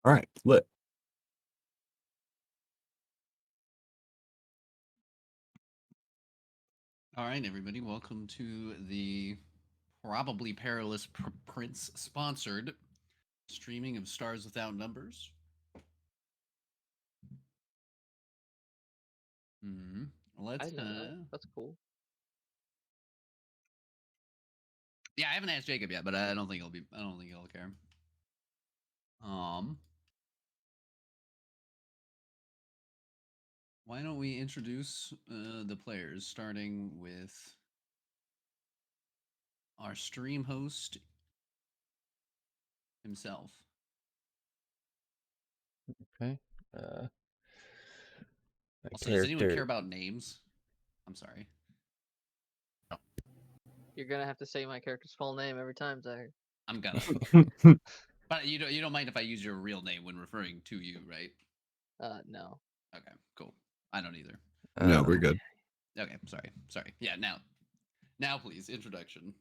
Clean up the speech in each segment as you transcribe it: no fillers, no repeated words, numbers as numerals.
All right, lit. All right, everybody, welcome to the probably Perilous Prince sponsored streaming of Stars Without Numbers. Mm-hmm. I Let's. know that. That's cool. Yeah, I haven't asked Jacob yet, but I don't think he'll be. I don't think he'll care. Um. Why don't we introduce the players, starting with our stream host himself. Okay. My Also, does anyone care character. about names? I'm sorry. You're gonna have to say my character's full name every time, Zach. I'm gonna. But you don't mind if I use your real name when referring to you, right? No. Okay, cool. I don't either. No, we're good. Okay, sorry. Yeah, now please introduction.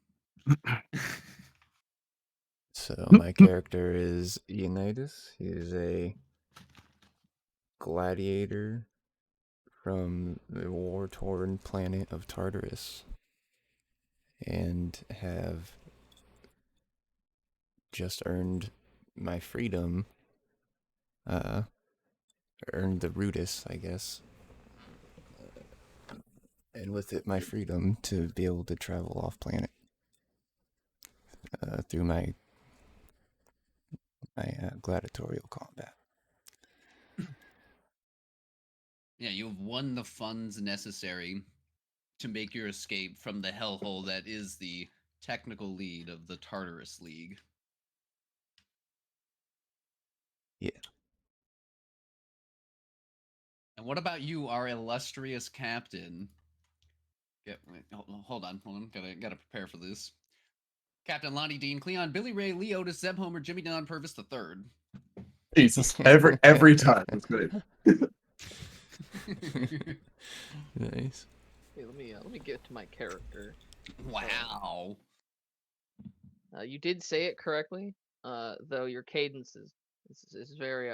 So my character is Unitas. He is a gladiator from the war-torn planet of Tartarus, and have just earned my freedom. Earned the Rudis, I guess. And with it, my freedom to be able to travel off planet through my gladiatorial combat. Yeah, you have won the funds necessary to make your escape from the hellhole that is the technical lead of the Tartarus League. Yeah. And what about you, our illustrious captain? Hold on. Gotta prepare for this. Captain Lonnie Dean, Cleon, Billy Ray, Lee Otis, Zeb Homer, Jimmy Don Purvis III. Jesus, every time. That's great. Nice. Hey, let me get to my character. Wow. You did say it correctly. Though your cadence is very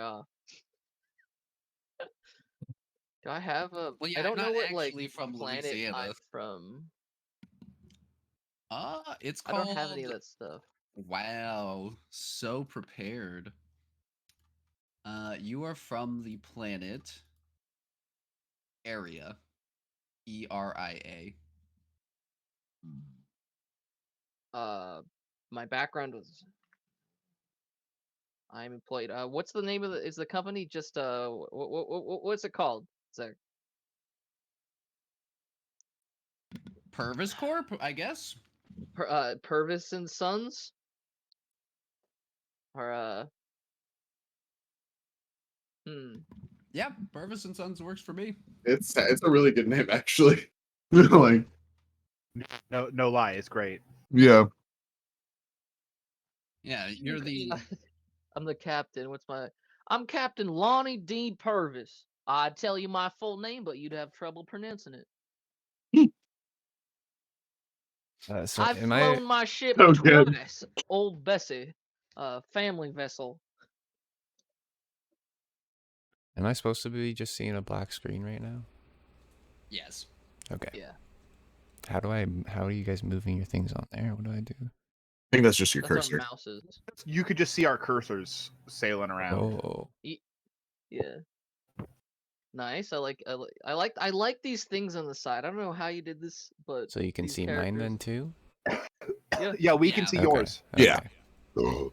Do I have a? Well, yeah, I I'm don't know not what actually from planet Louisiana. I'm from. It's I don't have any of called. that stuff. Wow, so prepared. You are from the planet Area, Eria. My background was I'm employed. What's the name of the company? Just what's it called? Zach? Purvis Corp, I guess. Purvis and Sons. Or hmm. Yeah, Purvis and Sons works for me. It's a really good name, actually. Like, No lie, it's great. yeah. Yeah, you're the. I'm the captain. I'm Captain Lonnie Dean Purvis. I'd tell you my full name, but you'd have trouble pronouncing it. So I've am flown my ship So good. twice, Old Bessie, family vessel. I supposed to be just seeing a black screen right now? Yes. Okay. Yeah. How are you guys moving your things on there? What do I do? I think that's just your That's cursor. our mouses. You could just see our cursors sailing around. Oh. Yeah. Nice. I like these things on the side. I don't know how you did this, but So you can these see characters... mine then too? Yeah, we Yeah. can see Okay. yours. Yeah. Ooh,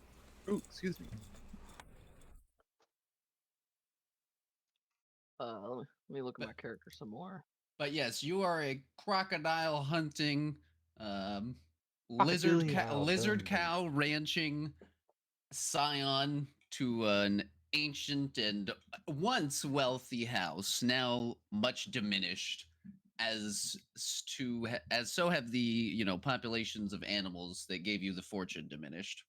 excuse me. Let me look at my character some more. But yes, you are a crocodile hunting, lizard cow ranching scion to an ancient and once wealthy house, now much diminished, as so have the populations of animals that gave you the fortune diminished.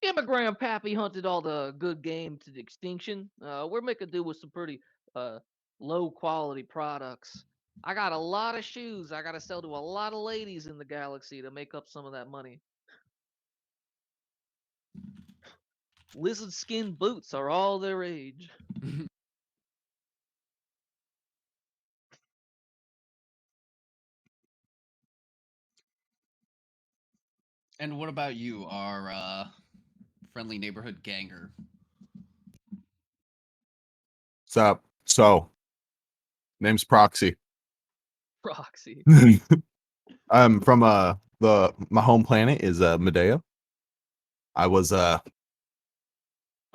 Yeah, my grandpappy hunted all the good game to the extinction. We're making do with some pretty low quality products. I got a lot of shoes I gotta sell to a lot of ladies in the galaxy to make up some of that money. Lizard skin boots are all the rage. And what about you, our friendly neighborhood ganger? What's up? So, name's Proxy. Proxy. I'm from my home planet is Medea. I was a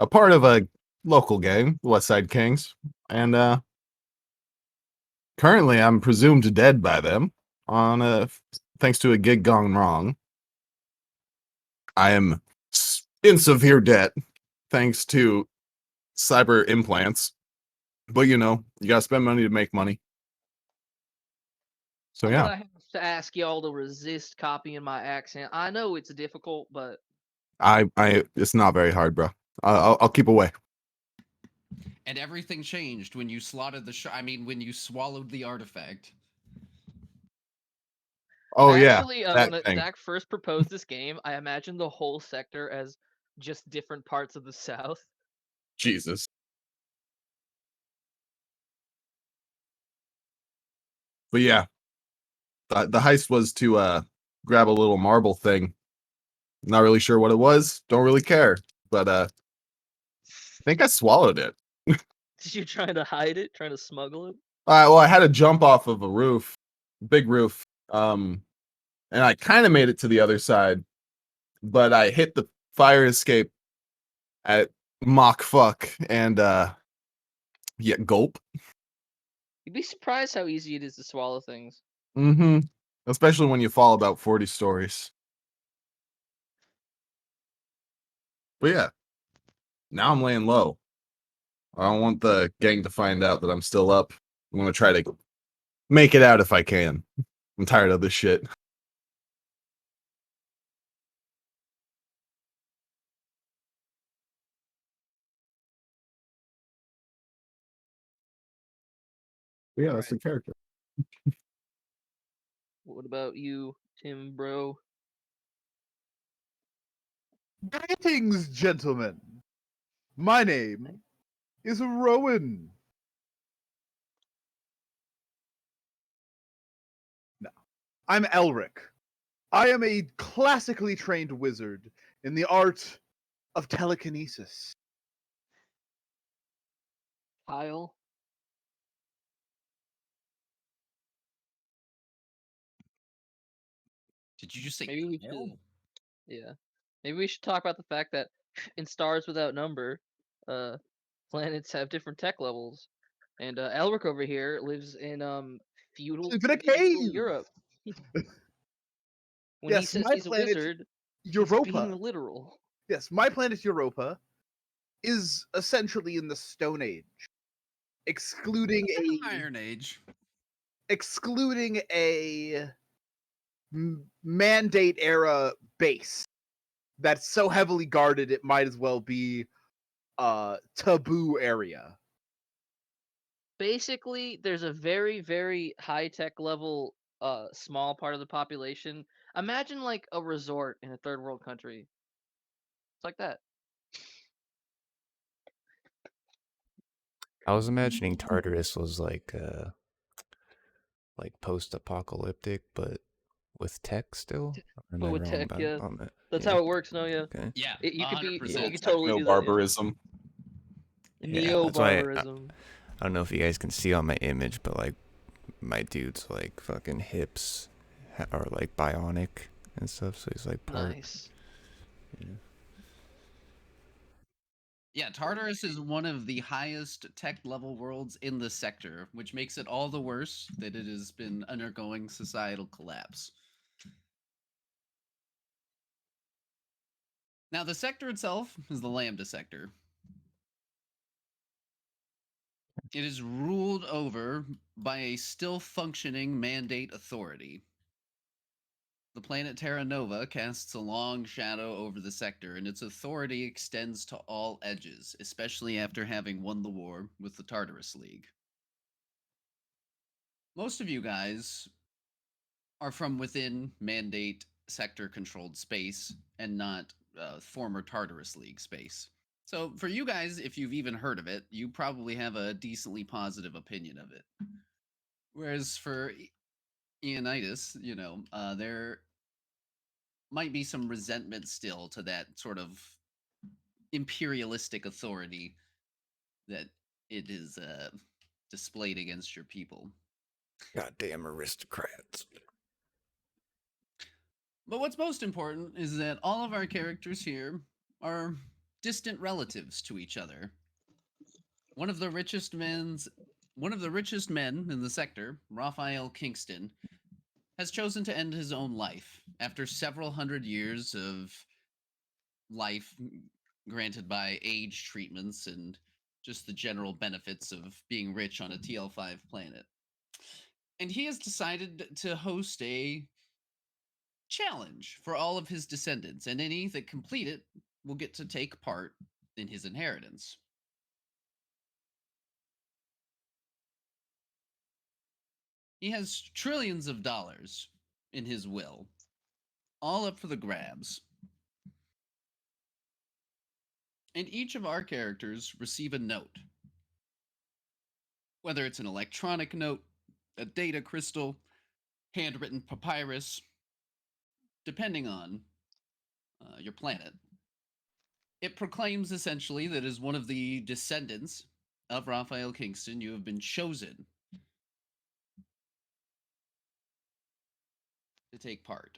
part of a local gang, West Side Kings, and currently I'm presumed dead by them on thanks to a gig gone wrong. I am in severe debt thanks to cyber implants. But you gotta spend money to make money. So I'm yeah, gonna have to ask y'all to resist copying my accent. I know it's difficult, but I it's not very hard, bro. I'll keep away. And everything changed when you slotted the when you swallowed the artifact. Oh yeah, actually, that when thing. Zach first proposed this game, I imagined the whole sector as just different parts of the South. Jesus. But yeah, the heist was to grab a little marble thing. Not really sure what it was. Don't really care. But I think I swallowed it. Did you trying to hide it, trying to smuggle it? Well, I had to jump off of a roof, big roof. And I kind of made it to the other side, but I hit the fire escape at Mach fuck and yeah, gulp. You'd be surprised how easy it is to swallow things. Mm-hmm. Especially when you fall about 40 stories. But yeah, now I'm laying low. I don't want the gang to find out that I'm still up. I'm gonna try to make it out if I can. I'm tired of this shit. But yeah, that's the character. What about you, Tim, bro? Greetings, gentlemen. My name is Rowan. No, I'm Elric. I am a classically trained wizard in the art of telekinesis. Kyle? Did you just say Maybe we Kyle? should. Yeah. Maybe we should talk about the fact that in Stars Without Number, planets have different tech levels, and Elric over here lives in feudal Live in a medieval cave. Europe. When he Yes, says my he's a planet, wizard, he's being Europa. literal. Yes, my planet Europa is essentially in the Stone Age, excluding Iron Age. a mandate era base that's so heavily guarded it might as well be a taboo area. Basically, there's a very, very high tech level, small part of the population. Imagine like a resort in a third world country. It's like that. I was imagining Tartarus was like post-apocalyptic, but with tech still. Or am But I with wrong tech, about yeah, on that? that's Yeah. how it works. No, yeah, Okay. Yeah, you could be, you 100%. could totally do that. Yeah. Barbarism. Yeah, Neo that's why barbarism. I don't know if you guys can see on my image, but like my dude's like fucking hips are like bionic and stuff, so he's like part. Nice. Yeah. Yeah, Tartarus is one of the highest tech level worlds in the sector, which makes it all the worse that it has been undergoing societal collapse. Now, the sector itself is the Lambda sector. It is ruled over by a still functioning mandate authority. The planet Terra Nova casts a long shadow over the sector, and its authority extends to all edges, especially after having won the war with the Tartarus League. Most of you guys are from within mandate sector controlled space and not former Tartarus League space. So for you guys, if you've even heard of it, you probably have a decently positive opinion of it. Whereas for Ionitis, there might be some resentment still to that sort of imperialistic authority that it is displayed against your people. Goddamn aristocrats. But what's most important is that all of our characters here are distant relatives to each other. One of the richest men's One of the richest men in the sector, Raphael Kingston, has chosen to end his own life after several hundred years of life granted by age treatments and just the general benefits of being rich on a TL5 planet. And he has decided to host a challenge for all of his descendants, and any that complete it will get to take part in his inheritance. He has trillions of dollars in his will, all up for the grabs. And each of our characters receive a note. Whether it's an electronic note, a data crystal, handwritten papyrus, depending on your planet. It proclaims essentially that as one of the descendants of Raphael Kingston, you have been chosen to take part.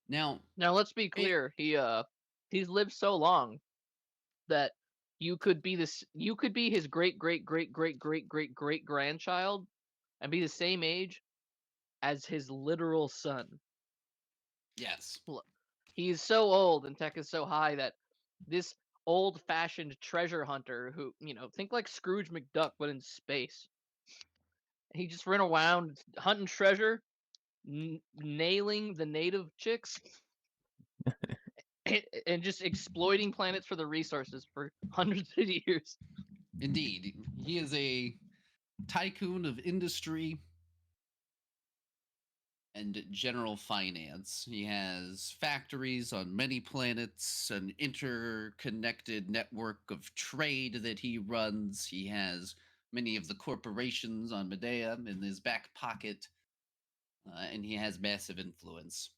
Now, let's be clear. He's lived so long that you could be his great great great great great great great grandchild and be the same age as his literal son. yes, He is so old and tech is so high that this old-fashioned treasure hunter who, think like Scrooge McDuck but in space. He just ran around hunting treasure, nailing the native chicks, and just exploiting planets for the resources for hundreds of years. indeed, he is a tycoon of industry and general finance. He has factories on many planets, an interconnected network of trade that he runs. He has many of the corporations on Medea in his back pocket, and he has massive influence.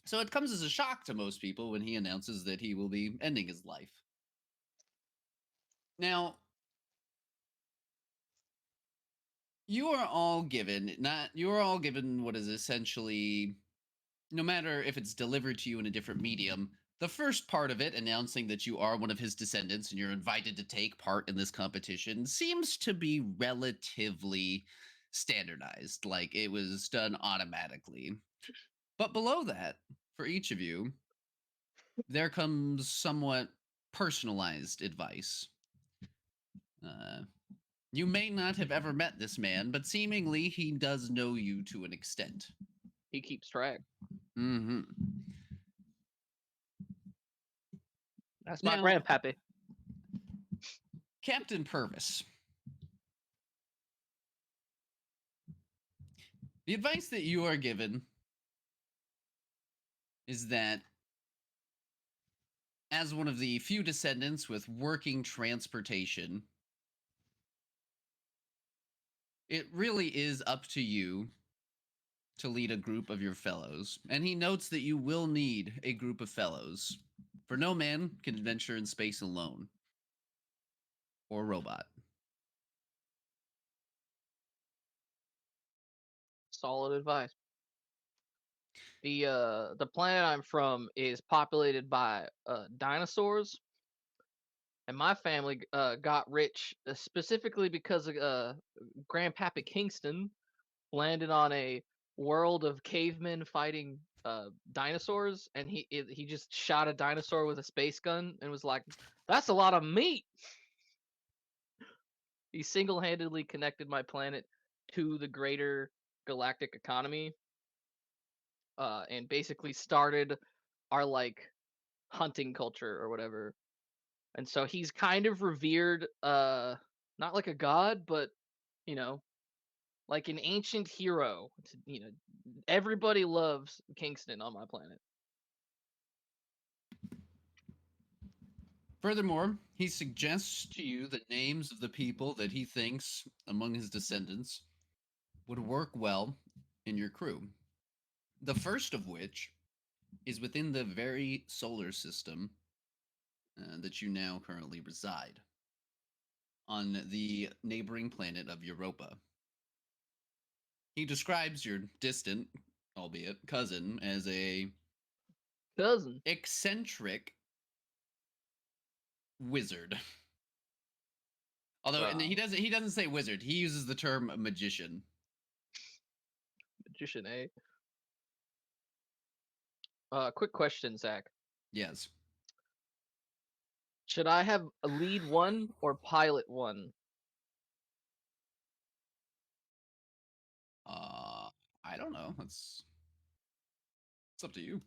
So it comes as a shock to most people when he announces that he will be ending his life. Now, you are all given what is essentially, no matter if it's delivered to you in a different medium, the first part of it announcing that you are one of his descendants and you're invited to take part in this competition seems to be relatively standardized, like it was done automatically. But below that, for each of you, there comes somewhat personalized advice. You may not have ever met this man, but seemingly he does know you to an extent. He keeps track. Mm-hmm. That's my Now, grandpappy. Captain Purvis. The advice that you are given is that as one of the few descendants with working transportation, it really is up to you to lead a group of your fellows. And he notes that you will need a group of fellows, for no man can venture in space alone. Or robot. Solid advice. The planet I'm from is populated by dinosaurs, and my family got rich specifically because of Grandpappy Kingston landed on a world of cavemen fighting dinosaurs, and he just shot a dinosaur with a space gun and was like, "That's a lot of meat." He single-handedly connected my planet to the greater galactic economy, and basically started our like hunting culture or whatever. And so he's kind of revered, not like a god, but you know, like an ancient hero. Everybody loves Kingston on my planet. Furthermore, he suggests to you the names of the people that he thinks, among his descendants, would work well in your crew. The first of which is within the very solar system that you now currently reside, on the neighboring planet of Europa. He describes your distant, albeit cousin, as a Cousin. eccentric wizard. Although Wow. he doesn't say wizard. He uses the term magician. Magician, eh? Quick question, Zach. Yes. Should I have a lead 1 or pilot 1? I don't know. It's up to you.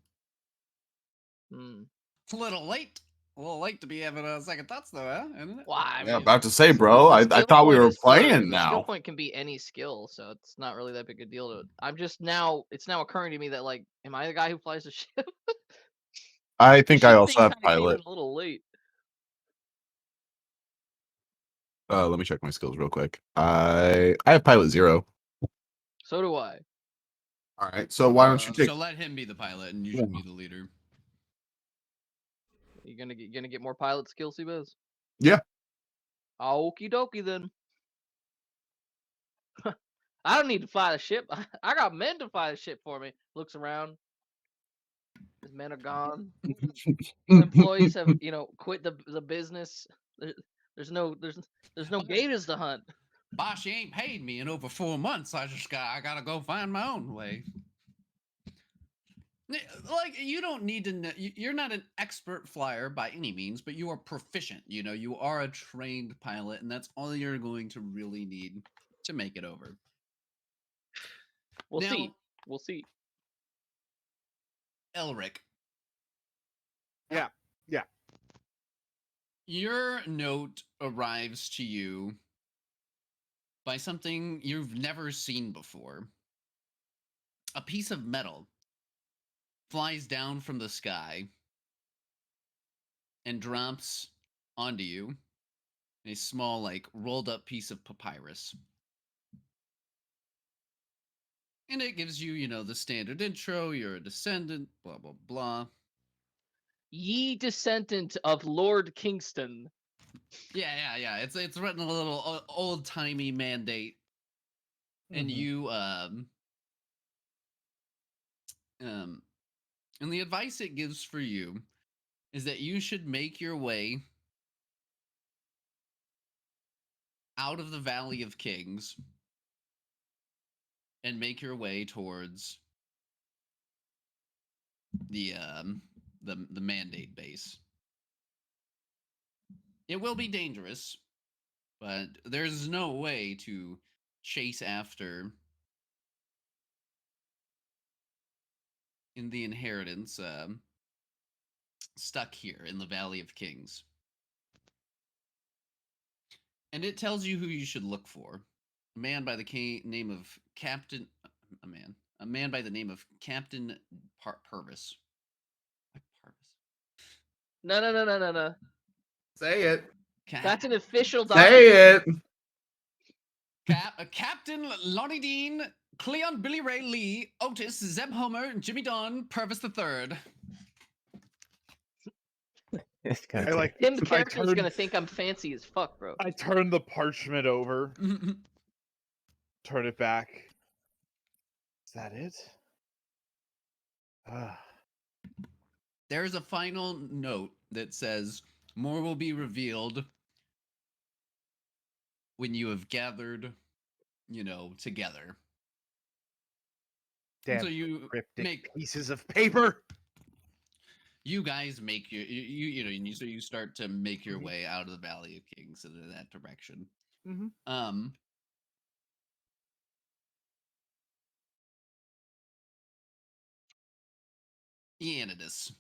Hmm. It's a little late. A little late to be having second thoughts, though, huh? Isn't it? Well, I Yeah, mean, about to say, bro. I skill thought we point were is playing the skill now. point can be any skill, so it's not really that big a deal to it. I'm just now. It's now occurring to me that like, am I the guy who flies the ship? I The think I ship also thing have kind of came in pilot. a little late. Let me check my skills real quick. I have pilot 0. So do I. All right. So why don't you take? So let him be the pilot, and you Yeah. should be the leader. You gonna get more pilot skills, Seabez? Yeah. Okie dokie then. I don't need to fly the ship. I got men to fly the ship for me. Looks around. His men are gone. His employees have, quit the business. There's no gators to hunt. Boss, you ain't paid me in over 4 months. I gotta go find my own way. Like, you don't need to know. You're not an expert flyer by any means, but you are proficient. You are a trained pilot, and that's all you're going to really need to make it over. We'll Now, see. We'll see. Elric. Yeah. Your note arrives to you by something you've never seen before. A piece of metal flies down from the sky and drops onto you in a small, like, rolled up piece of papyrus. And it gives you, the standard intro. You're a descendant, blah, blah, blah. Ye descendant of Lord Kingston. Yeah. It's written a little old timey mandate, and Mhm. you and the advice it gives for you is that you should make your way out of the Valley of Kings and make your way towards the mandate base. It will be dangerous, but there's no way to chase after in the inheritance stuck here in the Valley of Kings. And it tells you who you should look for. A man by the name of Captain a man by the name of Captain Purvis. No. Say it. That's an official Say document. it. Captain Lonnie Dean, Cleon Billy Ray Lee, Otis, Zeb Homer, Jimmy Don, Purvis III. I like. Tim, the I character's turn. gonna think I'm fancy as fuck, bro. I turn the parchment over. Turn it back. Is that it? Ah. There's a final note that says, more will be revealed when you have gathered, together. And Damn so you cryptic pieces of paper. you guys make so you start to make your way out of the Valley of Kings in that direction. Mm-hmm. Eanidus,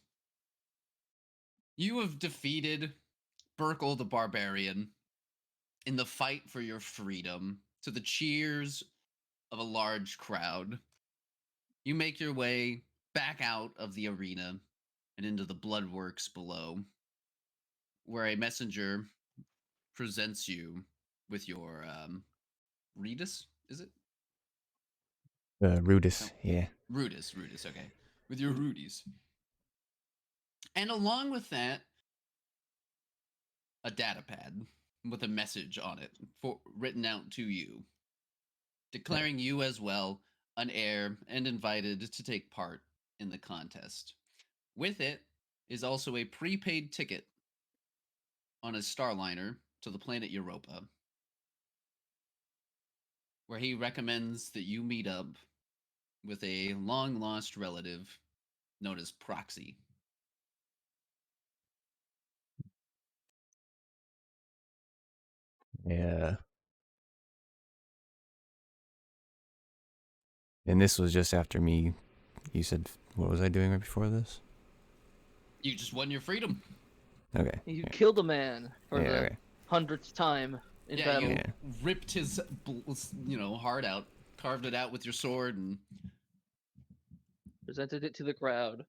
you have defeated Burkle the Barbarian in the fight for your freedom to the cheers of a large crowd. You make your way back out of the arena and into the bloodworks below. where a messenger presents you with your Redus, is it? Rudis, Oh, yeah. Rudis, okay. With your Rudies. And along with that, a data pad with a message on it written out to you, declaring you as well an heir and invited to take part in the contest. With it is also a prepaid ticket on a starliner to the planet Europa, where he recommends that you meet up with a long lost relative known as Proxy. Yeah. And this was just after me. You said, what was I doing right before this? You just won your freedom. Okay. You killed a man for Yeah, the okay. 100th time in Yeah, battle. you Yeah. ripped his heart out, carved it out with your sword, and Presented it to the crowd.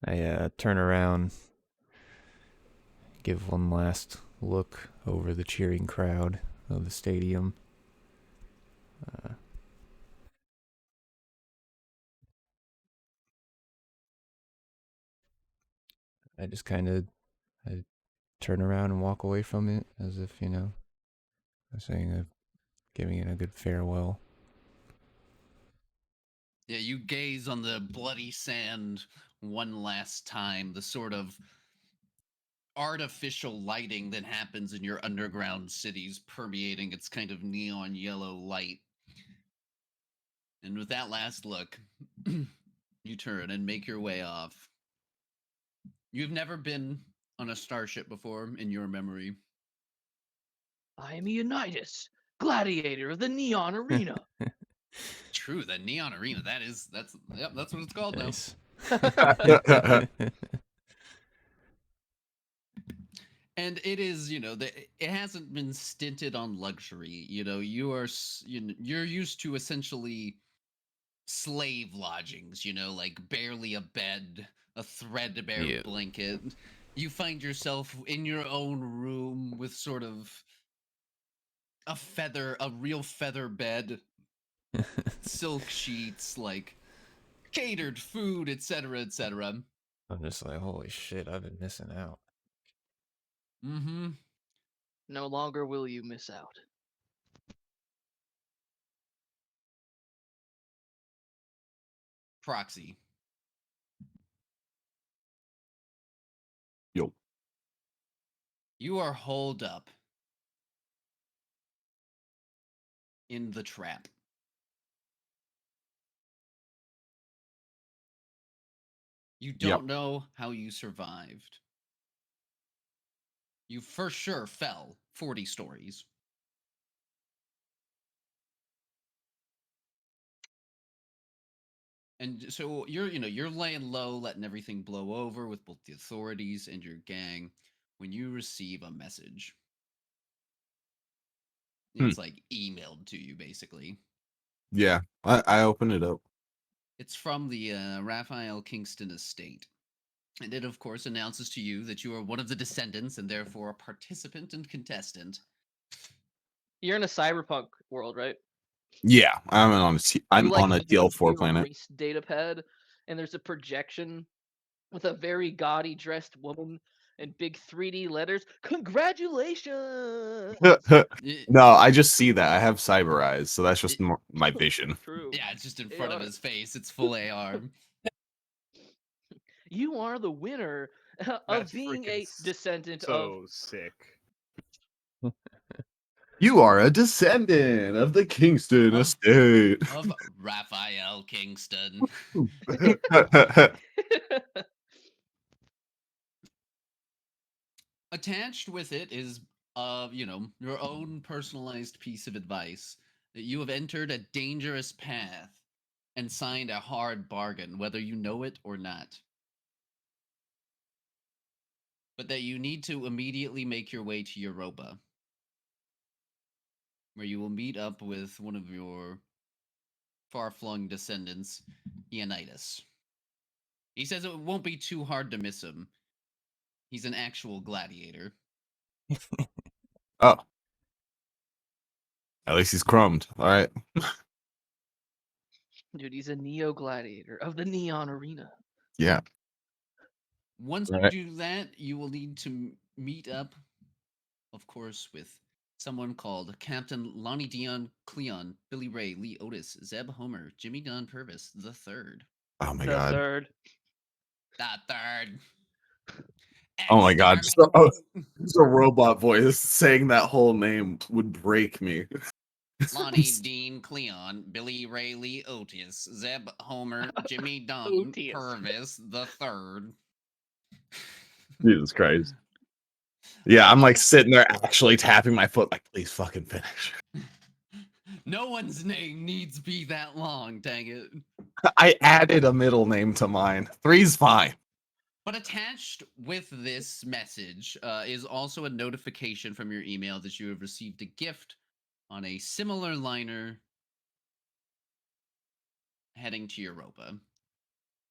I turn around, give one last look over the cheering crowd of the stadium. I just kind of I turn around and walk away from it as if, I'm saying, giving it a good farewell. yeah, you gaze on the bloody sand one last time, the sort of artificial lighting that happens in your underground cities permeating its kind of neon yellow light. And with that last look, you turn and make your way off. You've never been on a starship before in your memory. I am Unitas, gladiator of the Neon Arena. True, the neon arena. That's what it's called now. Nice. And it is, it hasn't been stinted on luxury. You're used to essentially slave lodgings, like barely a bed, a threadbare Yeah. blanket. You find yourself in your own room with sort of a real feather bed, silk sheets, like catered food, etc., etc. I'm just like, holy shit, I've been missing out. Mm-hmm. No longer will you miss out. Proxy. Yo. You are holed up in the trap. You Yep. don't know how you survived. You for sure fell 40 stories. And so you're laying low, letting everything blow over with both the authorities and your gang when you receive a message. It's like emailed to you, basically. Yeah, I open it up. It's from the Raphael Kingston estate. And it, of course, announces to you that you are one of the descendants and therefore a participant and contestant. You're in a cyberpunk world, right? Yeah, I'm You on a TL4 your planet. race data pad, and there's a projection with a very gaudy dressed woman and big 3D letters. Congratulations! No, I just see that. I have cyber eyes, so that's just my vision. True. Yeah, it's just in front of AR. his face. It's full AR. You are the winner of That's being freaking a descendant of. so sick. You are a descendant of the Kingston Of- estate. of Raphael Kingston. Attached with it is your own personalized piece of advice that you have entered a dangerous path and signed a hard bargain, whether you know it or not. But that you need to immediately make your way to Europa, where you will meet up with one of your far-flung descendants, Ionitis. He says it won't be too hard to miss him. He's an actual gladiator. Oh, at least he's chromed. All right. Dude, he's a neo gladiator of the Neon Arena. Yeah. Once All you right. do that, you will need to meet up, of course, with someone called Captain Lonnie Dion Cleon, Billy Ray, Lee Otis, Zeb Homer, Jimmy Don Purvis, the third. Oh my The god. third. The third. Oh my god. Exterminate. Just a robot voice saying that whole name would break me. Lonnie Dean Cleon, Billy Ray Lee Otis, Zeb Homer, Jimmy Don Otis. Purvis, the third. Jesus Christ. Yeah, I'm like sitting there actually tapping my foot, like, please fucking finish. No one's name needs be that long, dang it. I added a middle name to mine. 3's fine. But attached with this message is also a notification from your email that you have received a gift on a similar liner heading to Europa.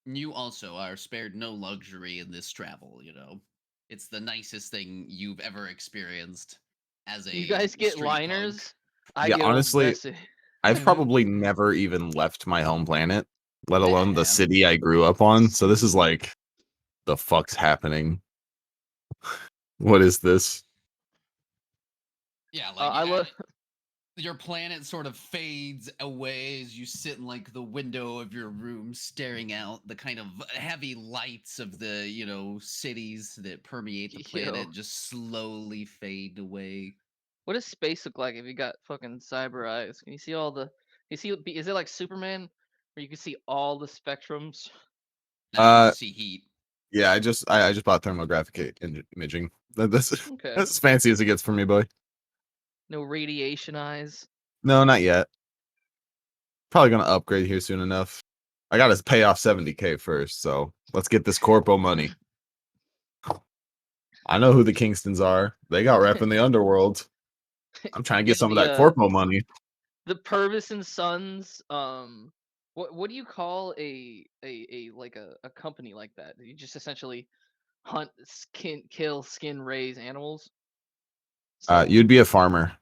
You also are spared no luxury in this travel, you know. It's the nicest thing you've ever experienced as a You guys get street punk. liners. I Yeah, get honestly, Old Bessie. I've probably never even left my home planet, let alone the Yeah. city I grew up on. So this is like, the fuck's happening? What is this? Yeah, like I love. your planet sort of fades away as you sit in like the window of your room staring out the kind of heavy lights of the, you know, cities that permeate the planet Yo. just slowly fade away. What does space look like if you got fucking cyber eyes? Can you see all the? You see? Is it like Superman, where you can see all the spectrums? Now you just see heat. Yeah, I just bought thermographic imaging. That's Okay. that's as fancy as it gets for me, boy. No radiation eyes. No, not yet. Probably gonna upgrade here soon enough. I gotta pay off 70K first, so let's get this corpo money. I know who the Kingstons are. They got rep in the underworld. I'm trying to get Getting some of that corpo money. the Purvis and Sons. What do you call a like a company like that? You just essentially hunt, kill, skin, raise animals. Sell 'em? You'd be a farmer.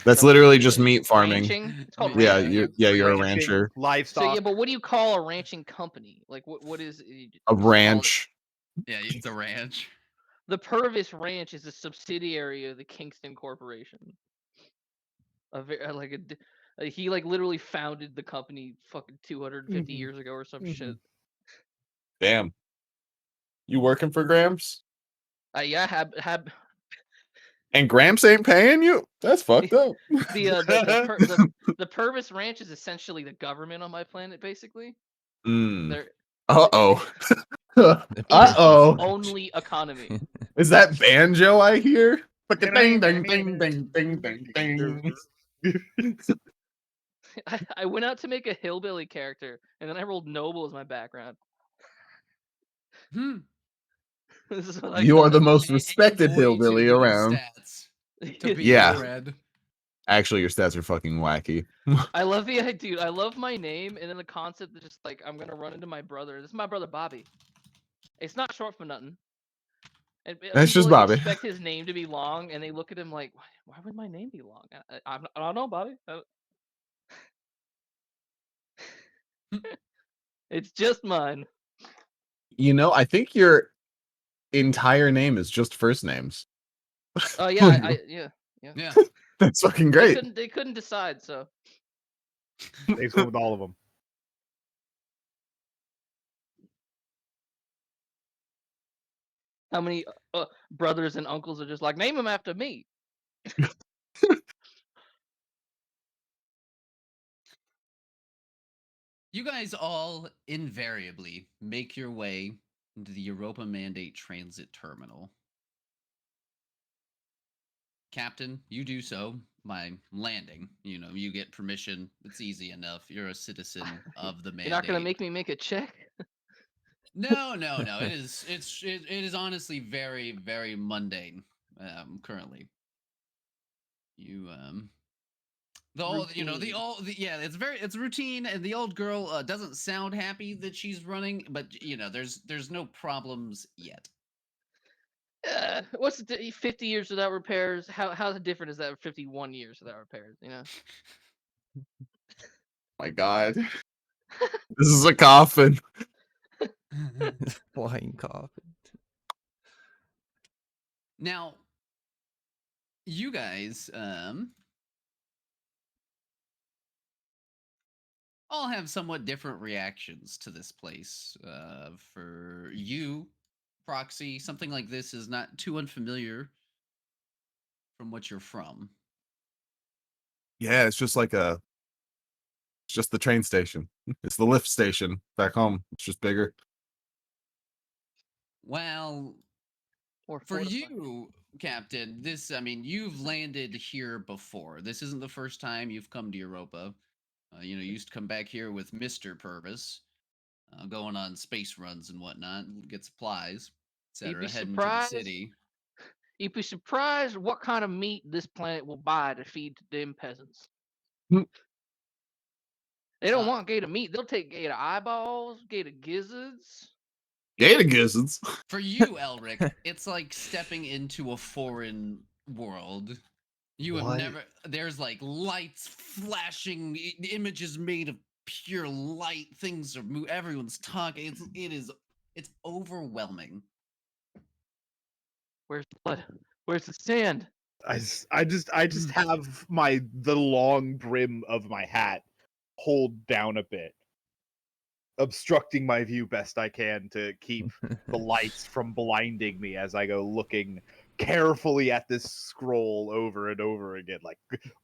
That's So literally you just get meat farming. ranching. It's called Yeah, ranching. you're a Ranching, rancher. So livestock. yeah, but what do you call a ranching company? Like what is you A just call it- ranch. Yeah, it's a ranch. The Purvis Ranch is a subsidiary of the Kingston Corporation. He like literally founded the company fucking 250 Mhm. years ago or some Mhm. shit. Damn. You working for Gramps? Yeah, have And Gramps ain't paying you? That's fucked up. the Purvis Ranch is essentially the government on my planet, basically. They're Uh-oh. it's Uh-oh. only economy. Is that banjo I hear? Fucking ding, ding, ding, ding, ding, ding, ding. I went out to make a hillbilly character, and then I rolled noble as my background. Hmm. This is what I You are got. the most And respected boy, hillbilly too, those around. stats to be Yeah. read. Actually, your stats are fucking wacky. I love the dude. I love my name, and then the concept that just like I'm gonna run into my brother. This is my brother Bobby. It's not short for nothing. And That's people just like Bobby. expect his name to be long, and they look at him like, why would my name be long? I don't know, Bobby. It's just mine. You know, I think your entire name is just first names. Oh yeah, yeah. Yeah. That's fucking They great. couldn't decide. So Dave's went with all of them. how many brothers and uncles are just like name him after me? You guys all invariably make your way into the Europa Mandate Transit Terminal. Captain, you do so by landing. You know, you get permission. It's easy enough. You're a citizen of the mandate. You're not gonna make me make a check. No. It is honestly very, very mundane. Currently, you The old, Routine. yeah, it's routine, and the old girl doesn't sound happy that she's running, but there's no problems yet. What's 50 years without repairs? How different is that 51 years without repairs? My God, this is a coffin. Flying coffin. Now, you guys, all have somewhat different reactions to this place. For you, Proxy, something like this is not too unfamiliar from what you're from. Yeah, it's just it's just the train station. It's the lift station back home. It's just bigger. Well, Or for fortified. you, Captain, you've landed here before. This isn't the first time you've come to Europa. You used to come back here with Mr. Purvis, going on space runs and whatnot, get supplies, You'd be etc., heading to the surprised. city. You'd be surprised what kind of meat this planet will buy to feed to them peasants. Hmm. They don't Uh, want gator meat. They'll take gator eyeballs, gator gizzards. Gator gizzards. For you, Elric, it's like stepping into a foreign world. You have What? never. There's like lights flashing, images made of pure light. Things are everyone's talking. It's overwhelming. Where's the blood? Where's the sand? I just have the long brim of my hat pulled down a bit, obstructing my view best I can to keep the lights from blinding me as I go looking carefully at this scroll over and over again, like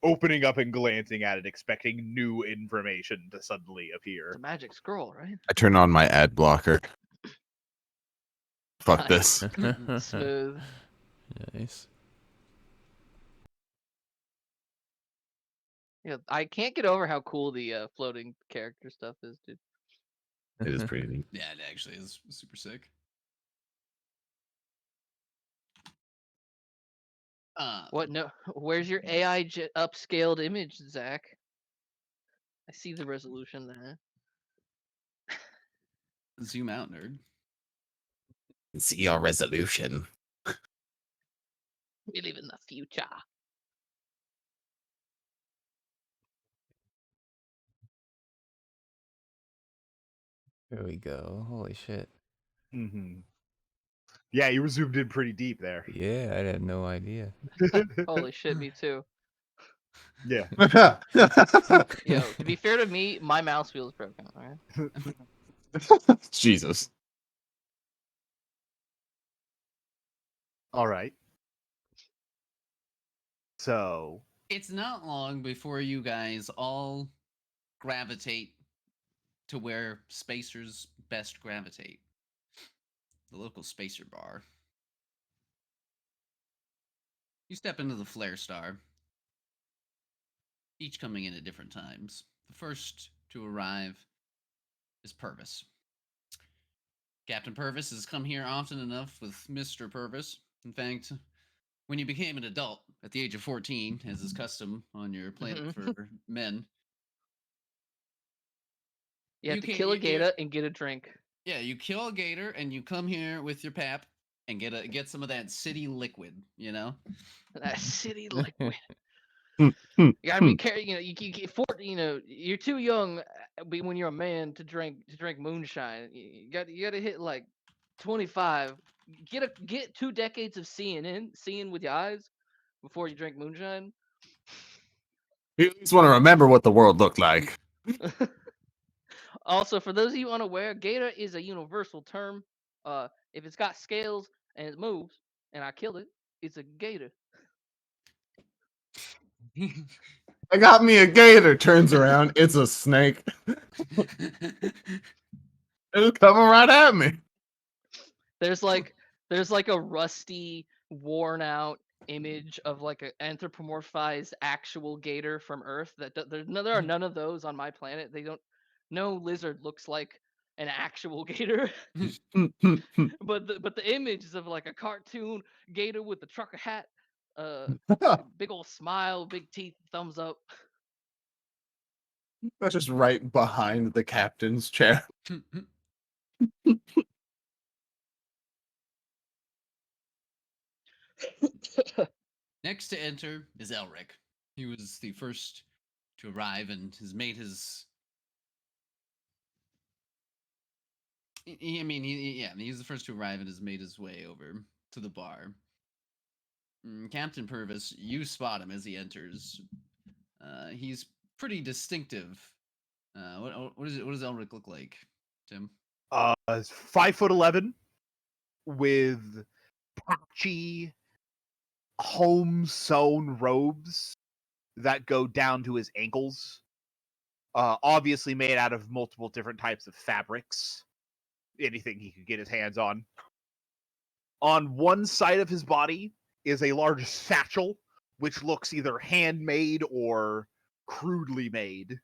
opening up and glancing at it, expecting new information to suddenly It's appear. a magic scroll, right? I turn on my ad blocker. Fuck this. Smooth. Nice. Yeah, I can't get over how cool the floating character stuff is, dude. It is pretty neat. Yeah, it actually is super sick. What? No, where's your AI upscaled image, Zach? I see the resolution there. Zoom out, nerd. See your resolution. We live in the future. There we go. Holy shit. Mm-hmm. Yeah, you were zoomed in pretty deep there. Yeah, I had no idea. Holy shit, me too. Yeah. Yo, to be fair to me, my mouse wheel is broken. All right. Jesus. All right. So, It's not long before you guys all gravitate to where spacers best gravitate. The local spacer bar. You step into the Flare Star, each coming in at different times. The first to arrive is Purvis. Captain Purvis has come here often enough with Mr. Purvis. In fact, when you became an adult at the age of 14, as is custom on your planet for men, You have you to can't- kill a you- gator and get a drink. yeah, you kill a gator and you come here with your pap and get some of that city liquid, That city liquid. Hmm, You gotta be careful. You're too young when you're a man to drink moonshine. You gotta hit like 25. Get 2 decades of seeing with your eyes before you drink moonshine. You at least want to remember what the world looked like. Also, for those of you unaware, gator is a universal term. If it's got scales and it moves, and I kill it, it's a gator. I got me a gator. Turns around. It's a snake. It's coming right at me. There's like a rusty, worn out image of like an anthropomorphized actual gator from Earth. There are none of those on my planet. No lizard looks like an actual gator. but the image is of like a cartoon gator with a trucker hat, big old smile, big teeth, thumbs up. That's just right behind the captain's chair. Next to enter is Elric. He was the first to arrive and has made his. He's the first to arrive and has made his way over to the bar. Captain Purvis, you spot him as he enters. He's pretty distinctive. What does Elric look like, Tim? 5'11", with patchy, home-sewn robes that go down to his ankles. Obviously made out of multiple different types of fabrics. Anything he could get his hands on. On one side of his body is a large satchel, which looks either handmade or crudely made.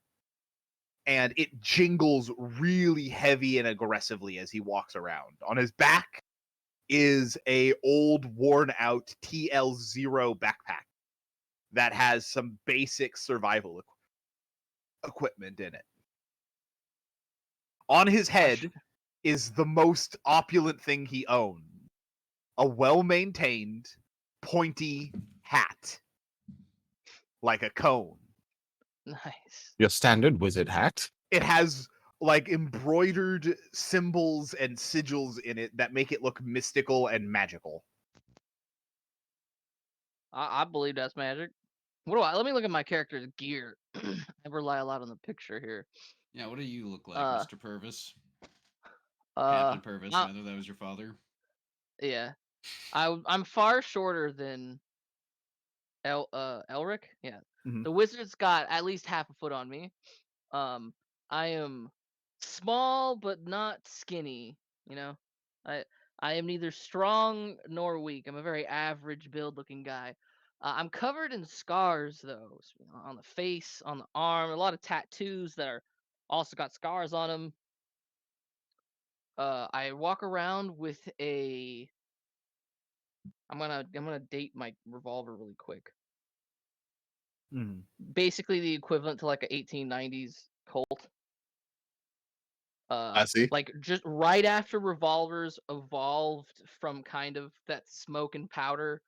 And it jingles really heavy and aggressively as he walks around. On his back is a old, worn-out TL0 backpack that has some basic survival equipment in it. On his head is the most opulent thing he owns. A well-maintained, pointy hat. Like a cone. Nice. Your standard wizard hat. It has like embroidered symbols and sigils in it that make it look mystical and magical. I believe that's magic. Let me look at my character's gear. I rely a lot on the picture here. Yeah, what do you look like, Uh, Mr. Purvis? Uh, Captain Purvis, uh, rather. That was your father. yeah. I'm far shorter than Elric. Yeah. Mhm. The wizard's got at least half a foot on me. I am small but not skinny, you know. I I am neither strong nor weak. I'm a very average build looking guy. I'm covered in scars though, on the face, on the arm, a lot of tattoos that are also got scars on them. I walk around with a I'm gonna date my revolver really quick. Mhm. Basically the equivalent to like a 1890s Colt. I see. Like just right after revolvers evolved from kind of that smoke and powder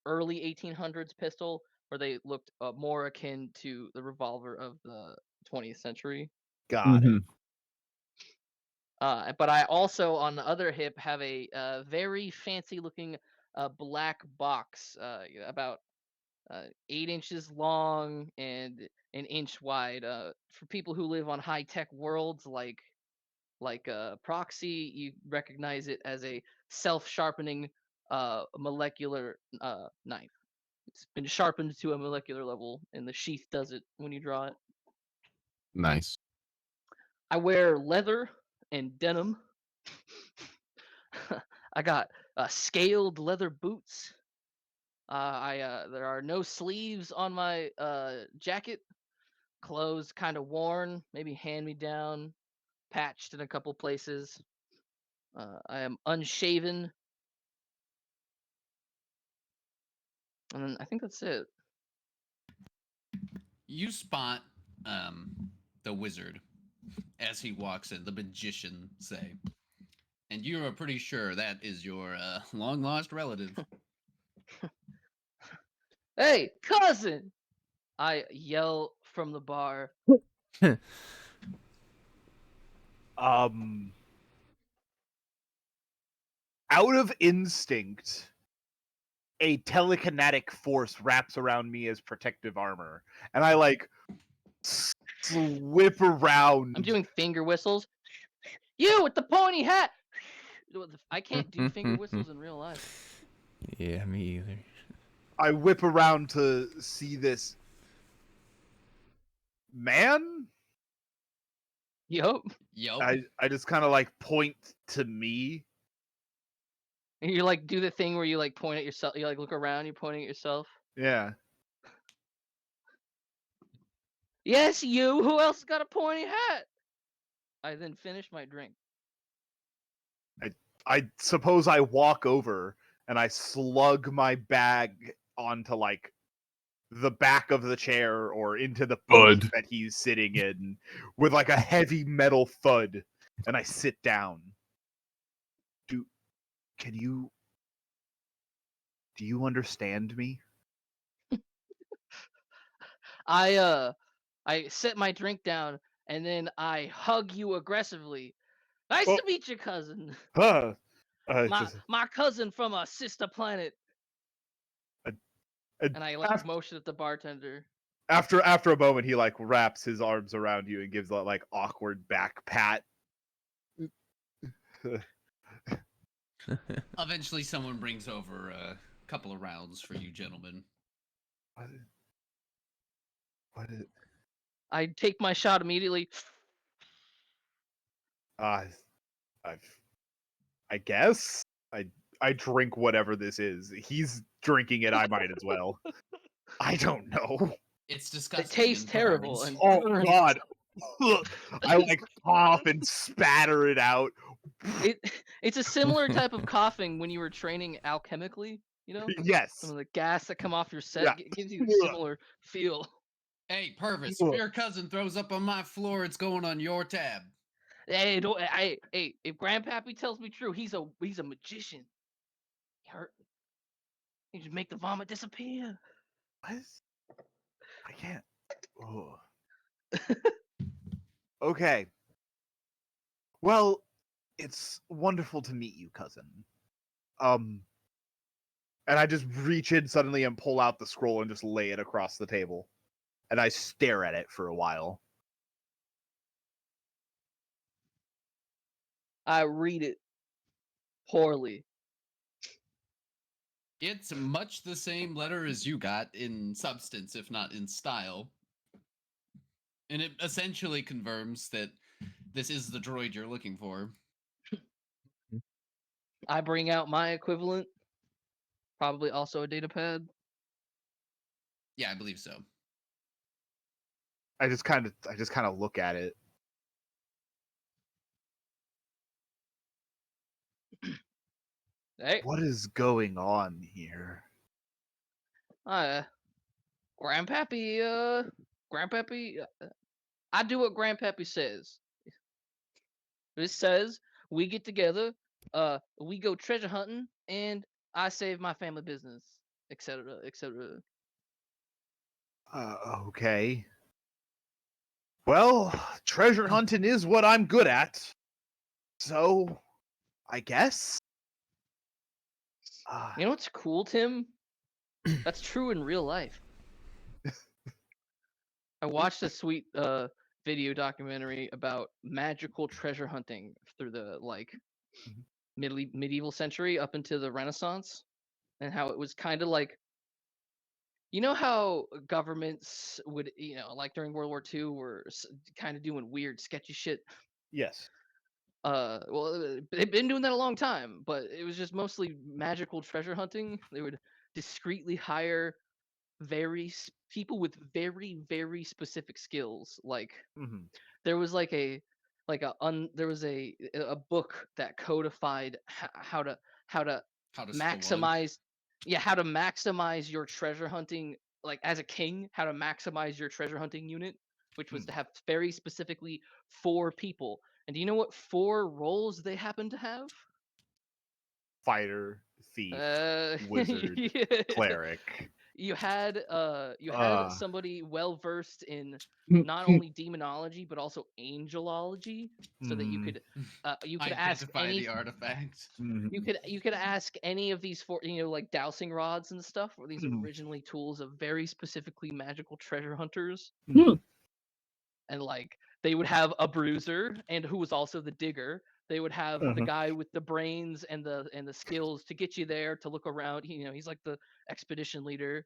early 1800s pistol, where they looked more akin to the revolver of the 20th century. Got it. But I also, on the other hip, have a very fancy looking black box, about 8 inches long and an inch wide. For people who live on high tech worlds like Proxy, you recognize it as a self sharpening molecular knife. It's been sharpened to a molecular level, and the sheath does it when you draw it. Nice. I wear leather and denim. I got scaled leather boots. There are no sleeves on my jacket. Clothes kind of worn, maybe hand me down, patched in a couple places. I am unshaven, and I think that's it. You spot the wizard as he walks in, the magician, say. And you are pretty sure that is your long lost relative. Hey, cousin! I yell from the bar. Out of instinct, a telekinetic force wraps around me as protective armor, and I like whip around. I'm doing finger whistles. You with the pointy hat! I can't do finger whistles in real life. Yeah, me either. I whip around to see this man. Yup. Yup. I just kind of like point to me. And you like do the thing where you like point at yourself. You like look around. You're pointing at yourself. Yeah. Yes, you. Who else got a pointy hat? I then finish my drink. I suppose I walk over and I slug my bag onto like the back of the chair or into the Thud. booth that he's sitting in with like a heavy metal thud, and I sit down. Do you understand me? I set my drink down and then I hug you aggressively. Nice Oh. to meet you, cousin. Huh. My cousin from a sister planet. And And I like motion at the bartender. after a moment, he like wraps his arms around you and gives that like awkward back pat. Eventually, someone brings over a couple of rounds for you, gentlemen. What is? I take my shot immediately. I guess I drink whatever this is. He's drinking it. I might as well. I don't know. It's disgusting. It tastes and terrible. burns. And Oh God! I like cough and spatter it out. it's a similar type of coughing when you were training alchemically. You know, Yes. some of the gas that come off your set Yeah. gives you a similar feel. Hey, Purvis, if your cousin throws up on my floor, it's going on your tab. Hey, don't. Hey, if Grandpappy tells me true, he's a magician. He just make the vomit disappear. What? I can't. Oh. Okay. Well, it's wonderful to meet you, cousin. And I just reach in suddenly and pull out the scroll and just lay it across the table. And I stare at it for a while. I read it poorly. It's much the same letter as you got in substance, if not in style. And it essentially confirms that this is the droid you're looking for. I bring out my equivalent, probably also a data pad. Yeah, I believe so. I just kind of look at it. Hey, What is going on here? Grandpappy, I do what Grandpappy says. It says we get together, we go treasure hunting, and I save my family business, etc., etc. Okay. Well, treasure hunting is what I'm good at. So, I guess. You know what's cool, Tim? That's true in real life. I watched a sweet video documentary about magical treasure hunting through the medieval century up into the Renaissance, and how it was kind of like, you know how governments would, like during World War II, were kind of doing weird, sketchy shit. Yes. Well, they've been doing that a long time, but it was just mostly magical treasure hunting. They would discreetly hire people with very, very specific skills. Like Mm-hmm. there was there was a book that codified how to How to maximize how to maximize your treasure hunting, like as a king, how to maximize your treasure hunting unit, which was to have very specifically 4 people. And do you know what 4 roles they happen to have? Fighter, thief, wizard, yeah. cleric. You had Uh. somebody well versed in not only demonology but also angelology, so that you could ask identify any the artifact. you could ask any of these 4, like dowsing rods and stuff, where these are originally tools of very specifically magical treasure hunters. And like they would have a bruiser, and who was also the digger. They would have the guy with the brains and the skills to get you there, to look around. He's like the expedition leader.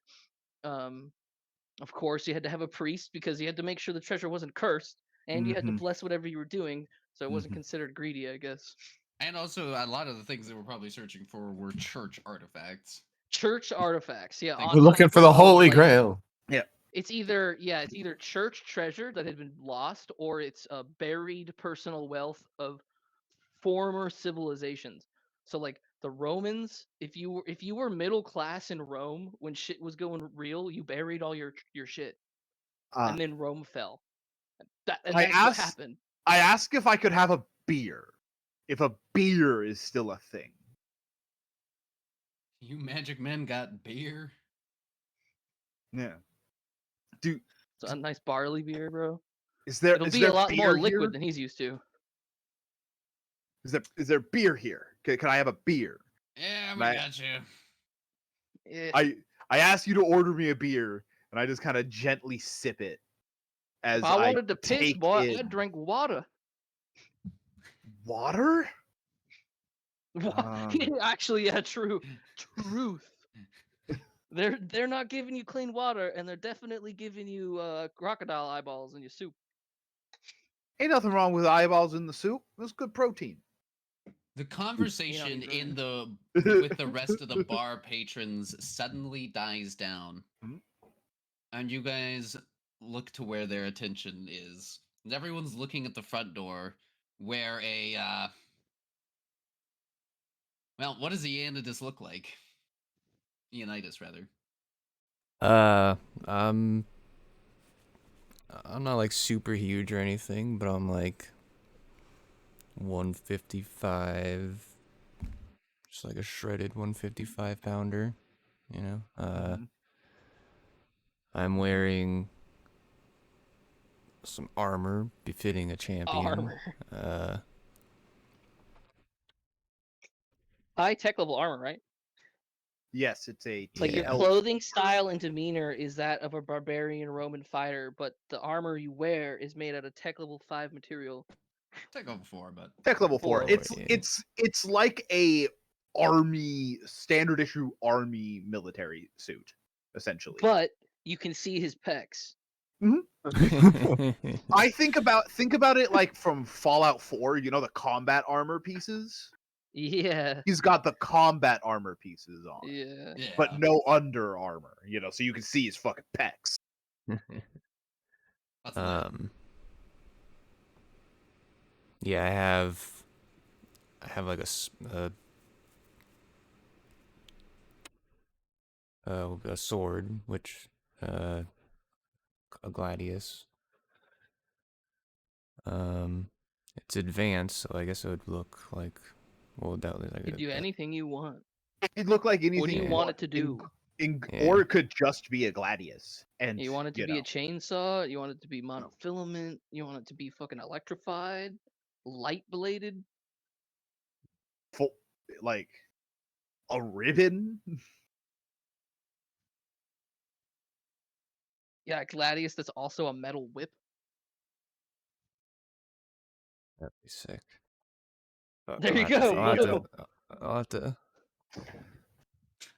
Of course, you had to have a priest because you had to make sure the treasure wasn't cursed, and you had to bless whatever you were doing, so it wasn't considered greedy, I guess. And also, a lot of the things they were probably searching for were church artifacts. Church artifacts, yeah. We're looking for the Holy Grail. Yeah. It's either church treasure that had been lost, or it's a buried personal wealth of former civilizations. So like The Romans, if you were middle class in Rome when shit was going real, you buried all your shit, Uh, and then Rome fell. And I that's what asked happened. I asked if I could have a beer. If a beer is still a thing. You magic men got beer. Yeah. Dude, It's a nice barley beer, bro. is there It'll be a lot beer more here? liquid than he's used to. Is there beer here? Can I have a beer? Yeah, we Right. got you. Eh, I asked you to order me a beer, and I just kind of gently sip it as if I wanted to piss, take boy, in I'd drink water. water. Actually, yeah, truth. They're not giving you clean water, and they're definitely giving you crocodile eyeballs in your soup. Ain't nothing wrong with eyeballs in the soup. It's good protein. The conversation even- with the rest of the bar patrons suddenly dies down. Mhm. And you guys look to where their attention is. And everyone's looking at the front door where well, what does Eanidas look like? Eanidas, rather. I'm not like super huge or anything, but I'm like 155, just like a shredded 155 pounder, you know. Mhm. I'm wearing some armor befitting a champion. Armor. Uh, High tech level armor, right? Yes, it's a Like your Yeah. clothing style and demeanor is that of a barbarian Roman fighter, but the armor you wear is made out of tech level 5 material. Take over 4, but Tech level 4. Four, yeah. It's like a army standard issue army military suit, essentially. But you can see his pecs. I think about it like from Fallout 4, you know, the combat armor pieces. Yeah. He's got the combat armor pieces on, Yeah. yeah. but no under armor, you know, so you can see his fucking pecs. That's lit. Yeah, I have like a sword, which a gladius. It's advanced, so I guess it would look like, well, doubtless I You can do anything you want. It looked like anything What do you Yeah. want it to do? Yeah. or it could just be a gladius. And You want it to you be a know, chainsaw? You want it to be monofilament? You want it to be fucking electrified? Light bladed? full, like a ribbon. Yeah, Gladius that's also a metal whip. That'd be sick. But There you I'll have to- go, I'll have to, boom. I'll have to,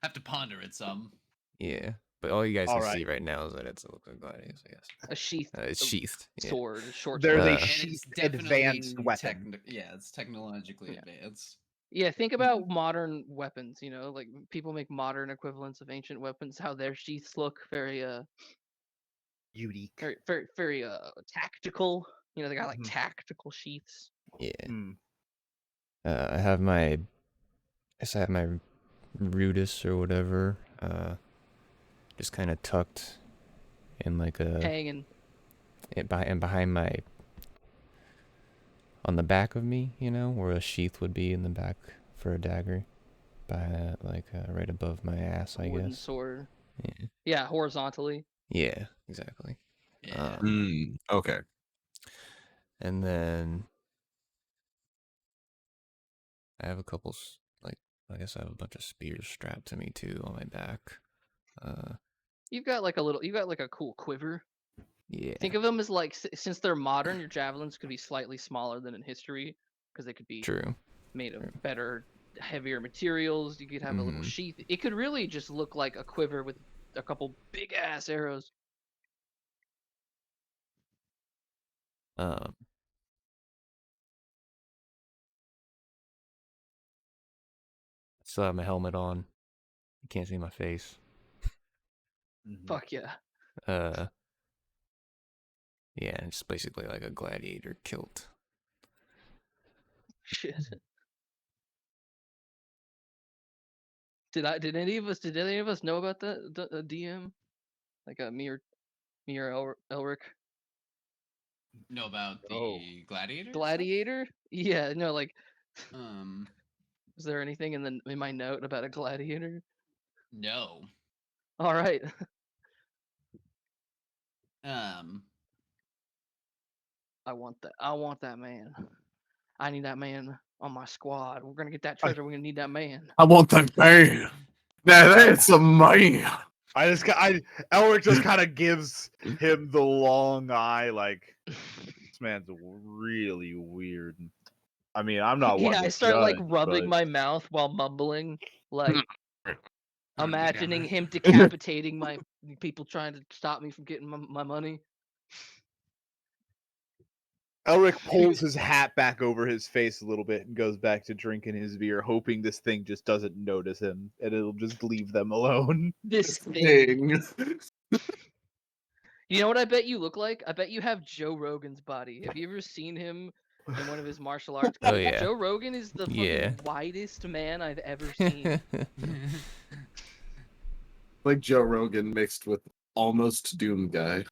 Have to ponder it some. yeah. But all you guys can Alright. see right now is that it's a look like gladius, I guess. A sheathed It's sheathed. Yeah. sword, a short There's sword. a Uh, And it's sheathed definitely advanced weapon. it's technologically Yeah. advanced. Yeah, think about modern weapons, you know, like people make modern equivalents of ancient weapons, how their sheaths look very Unique. very tactical. You know, they got like Mhm. tactical sheaths. yeah. Mm. I have my, I guess I have my rudis or whatever, just kind of tucked in like Hanging. behind my, on the back of me, you know, where a sheath would be in the back for a dagger, by right above my ass, I Wooden guess. sword. Yeah. Yeah, horizontally. Yeah, exactly. Yeah. Okay. And then I have a couple I guess I have a bunch of spears strapped to me too on my back. You've got like a cool quiver. Yeah. Think of them as like since they're modern, your javelins could be slightly smaller than in history because they could be True. made of True. better, heavier materials. You could have a little Mhm. sheath. It could really just look like a quiver with a couple big ass arrows. Um. Still have my helmet on. You can't see my face. Mhm. Fuck yeah. Yeah, it's basically like a gladiator kilt. Shit. Did any of us know about that DM? Like me or Elric? Know about Oh. the gladiator? stuff? Gladiator? Yeah, no, like, Um, is there anything in my note about a gladiator? no. All right. Um, I want that. I want that man. I need that man on my squad. We're gonna get that I- treasure. We're gonna need that man. I want that man. Now that's a man. Elric just kind of gives him the long eye, like this man's really weird. I mean, I'm not one Yeah, I to start like judge, rubbing but my mouth while mumbling, like imagining him Yeah. decapitating my people trying to stop me from getting my money. Elric pulls his hat back over his face a little bit and goes back to drinking his beer, hoping this thing just doesn't notice him and it'll just leave them alone. This thing. Thing. You know what I bet you look like? I bet you have Joe Rogan's body. Have you ever seen him in one of his martial arts Oh, clips? yeah. Joe Rogan is the Yeah. fucking widest man I've ever seen. Like Joe Rogan mixed with almost Doom Guy.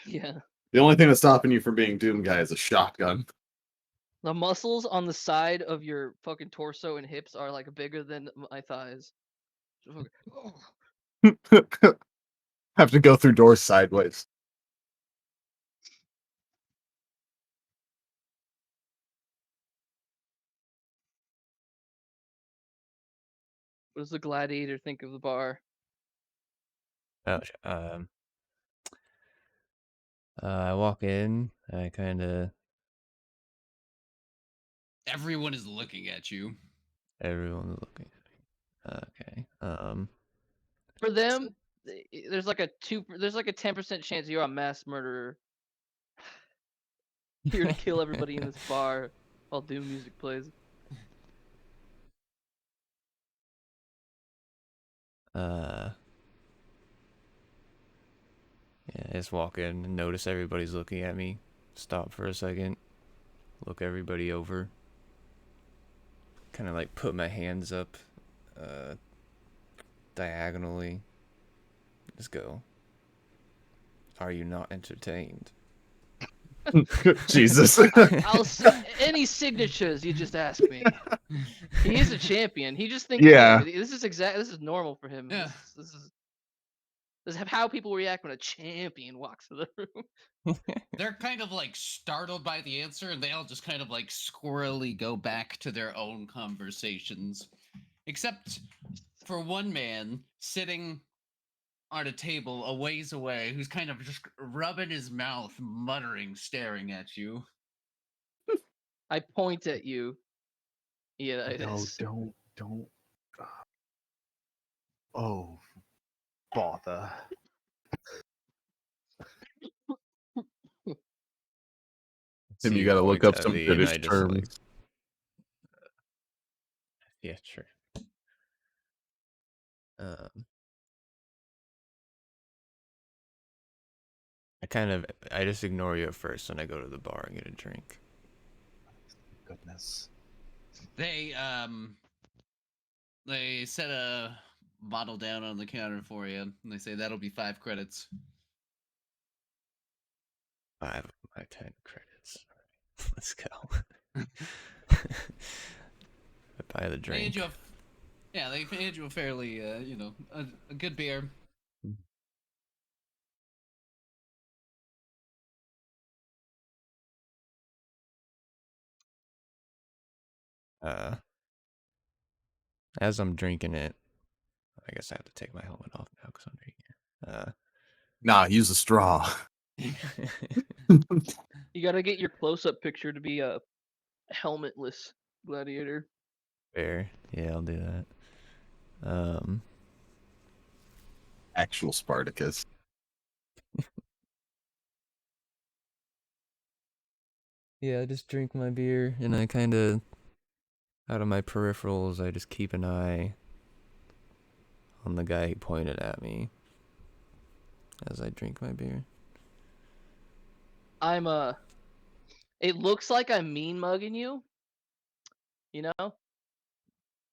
Yeah. The only thing that's stopping you from being Doom Guy is a shotgun. The muscles on the side of your fucking torso and hips are like bigger than my thighs. Just fucking- Have to go through doors sideways. What does the gladiator think of the bar? Oh, I walk in. I kind of everyone is looking at you. everyone's looking. Okay. For them, there's like a 10% chance you're a mass murderer here to kill everybody in this bar while Doom music plays. Yeah, I just walk in and notice everybody's looking at me. Stop for a second. Look everybody over. Kind of like put my hands up diagonally. Just go. Are you not entertained? Jesus. Any signatures you just ask me. He is a champion. He just thinks Yeah. this is normal for him. Yeah. This is how people react when a champion walks in the room. They're kind of like startled by the answer, and they all just kind of like squirrely go back to their own conversations. Except for one man sitting on a table a ways away who's kind of just rubbing his mouth, muttering, staring at you. I point at you. Yeah, it No, is. don't. Oh, bother. Tim, See, you he gotta look points up at some me, and British I just terms. like, yeah, sure. I just ignore you at first, and I go to the bar and get a drink. Goodness. They set a bottle down on the counter for you, and they say that'll be 5 credits. 5 of my 10 credits. Let's go. I buy the They hand drink. you they hand you a fairly, a good beer. As I'm drinking it, I guess I have to take my helmet off now because I'm drinking it. Nah, use a straw. You gotta get your close-up picture to be a helmetless gladiator. Fair. Yeah, I'll do that. Actual Spartacus. Yeah, I just drink my beer, and I kind of, out of my peripherals, I just keep an eye on the guy who pointed at me as I drink my beer. It looks like I'm mean mugging you. You know?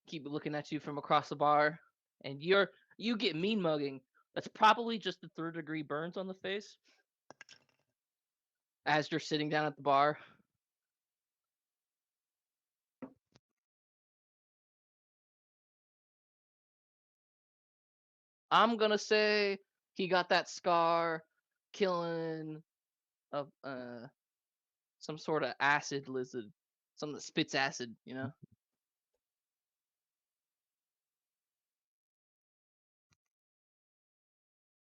keep looking at you from across the bar, and you get mean mugging. That's probably just the 3rd-degree burns on the face as you're sitting down at the bar. I'm gonna say he got that scar killing a some sort of acid lizard, something that spits acid, you know.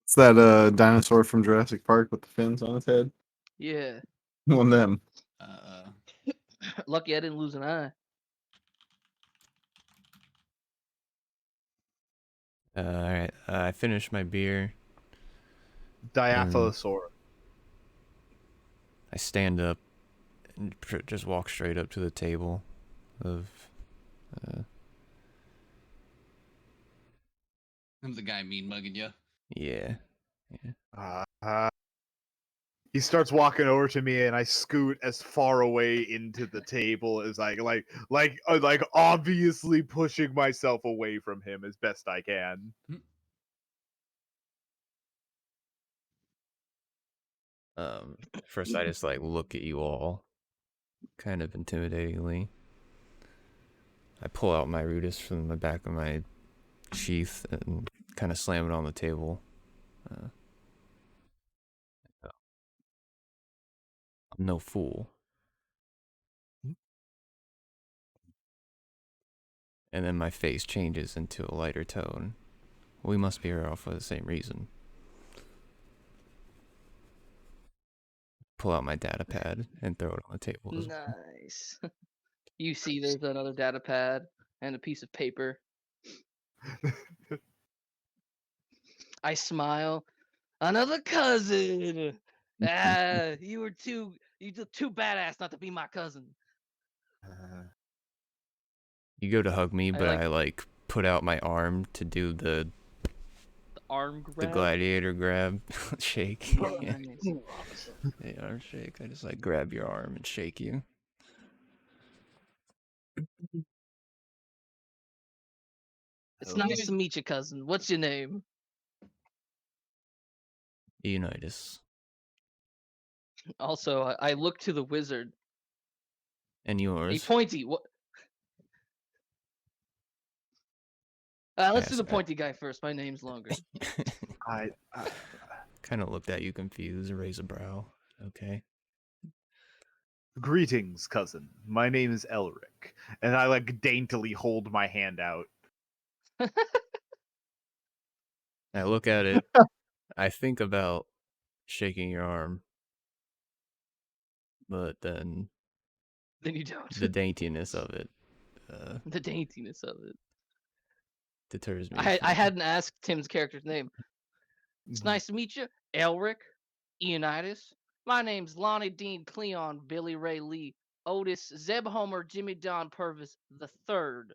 It's that dinosaur from Jurassic Park with the fins on its head. Yeah. One of them. Lucky I didn't lose an eye. All right. I finished my beer. Diaphylosaur. I stand up and just walk straight up to the table of. I'm the guy mean mugging you. Yeah. He starts walking over to me, and I scoot as far away into the table as like obviously pushing myself away from him as best I can. First I just like look at you all, kind of intimidatingly. I pull out my Rudis from the back of my sheath and kind of slam it on the table. I'm no fool. And then my face changes into a lighter tone. We must be here all for the same reason. Pull out my data pad and throw it on the table as well. Nice. You see there's another data pad and a piece of paper. I smile. Another cousin. You were too badass not to be my cousin. You go to hug me, but like- I like put out my arm to do the Arm grab. gladiator grab shake. Yeah. Nice. The arm shake. I just like grab your arm and shake you. It's nice to meet you, cousin. What's your name? Unitas. Also, I look to the wizard. And Hey, yours. Pointy, what? Let's do Yes, the pointy guy first. My name's longer. I kind of looked at you confused, raise a brow. Okay. Greetings, cousin. My name is Elric, and I like daintily hold my hand out. I look at it. I think about shaking your arm, but then Then you don't. the daintiness of it The daintiness of it. deters me. I hadn't asked Tim's character's name. It's nice to meet you, Elric, Eonidas. My name's Lonnie Dean Cleon, Billy Ray Lee, Otis, Zeb Homer, Jimmy Don Purvis the Third.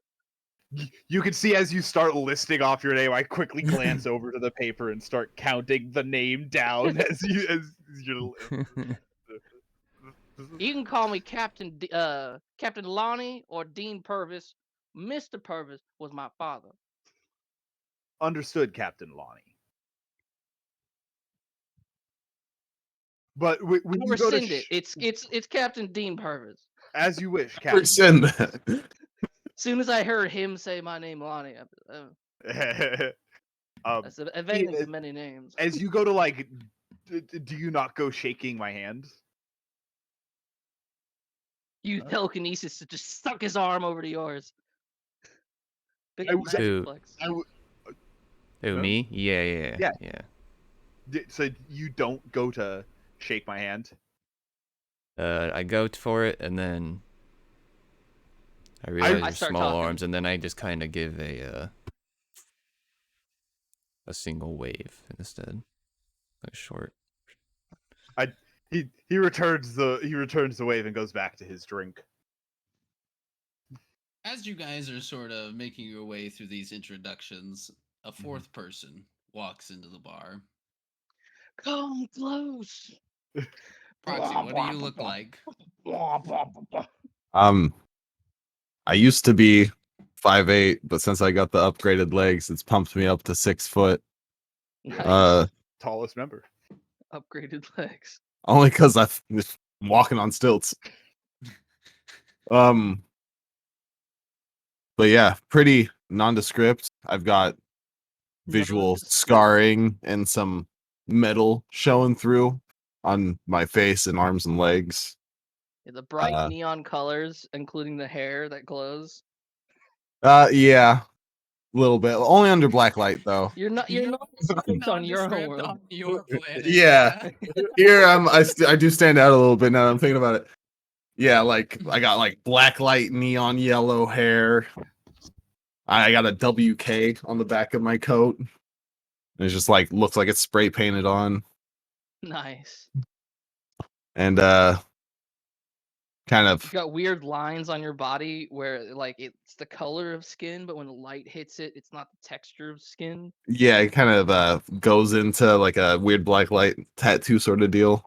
You can see as you start listing off your name, I quickly glance over to the paper and start counting the name down as you're. You can call me Captain Lonnie or Dean Purvis. Mr. Purvis was my father. Understood, Captain Lonnie. But when I you go to rescind it. It's Captain Dean Purvis. as you wish, Captain. Rescind that. As soon as I heard him say my name, Lonnie, that's an advantage of many names. As you go to like, do you not go shaking my hand? You telekinesis to just suck his arm over to yours. Big I was- magic Who- flex. Who, Huh? me? Yeah. So you don't go to shake my hand? I go for it, and then I realize I you're start small talking. arms, and then I just kind of give a single wave instead, like short. He returns the wave and goes back to his drink. As you guys are sort of making your way through these introductions, a fourth person walks into the bar. Come close. Proxy, what do you look like? I used to be 5'8", but since I got the upgraded legs, it's pumped me up to 6 foot. Nice. Tallest member. Upgraded legs. Only because I'm walking on stilts. But yeah, pretty nondescript. I've got visual Nondescript. scarring and some metal showing through on my face and arms and legs. Yeah, the bright neon colors, including the hair that glows. Yeah, a little bit. Only under black light though. You're not nondescript on your Nondescript world. on your planet. Yeah. Here I do stand out a little bit now that I'm thinking about it. Yeah, like I got like black light neon yellow hair. I got a WK on the back of my coat. It's just like looks like it's spray painted on. Nice. And kind You of got weird lines on your body where like it's the color of skin, but when the light hits it, it's not the texture of skin. yeah, it kind of goes into like a weird black light tattoo sort of deal.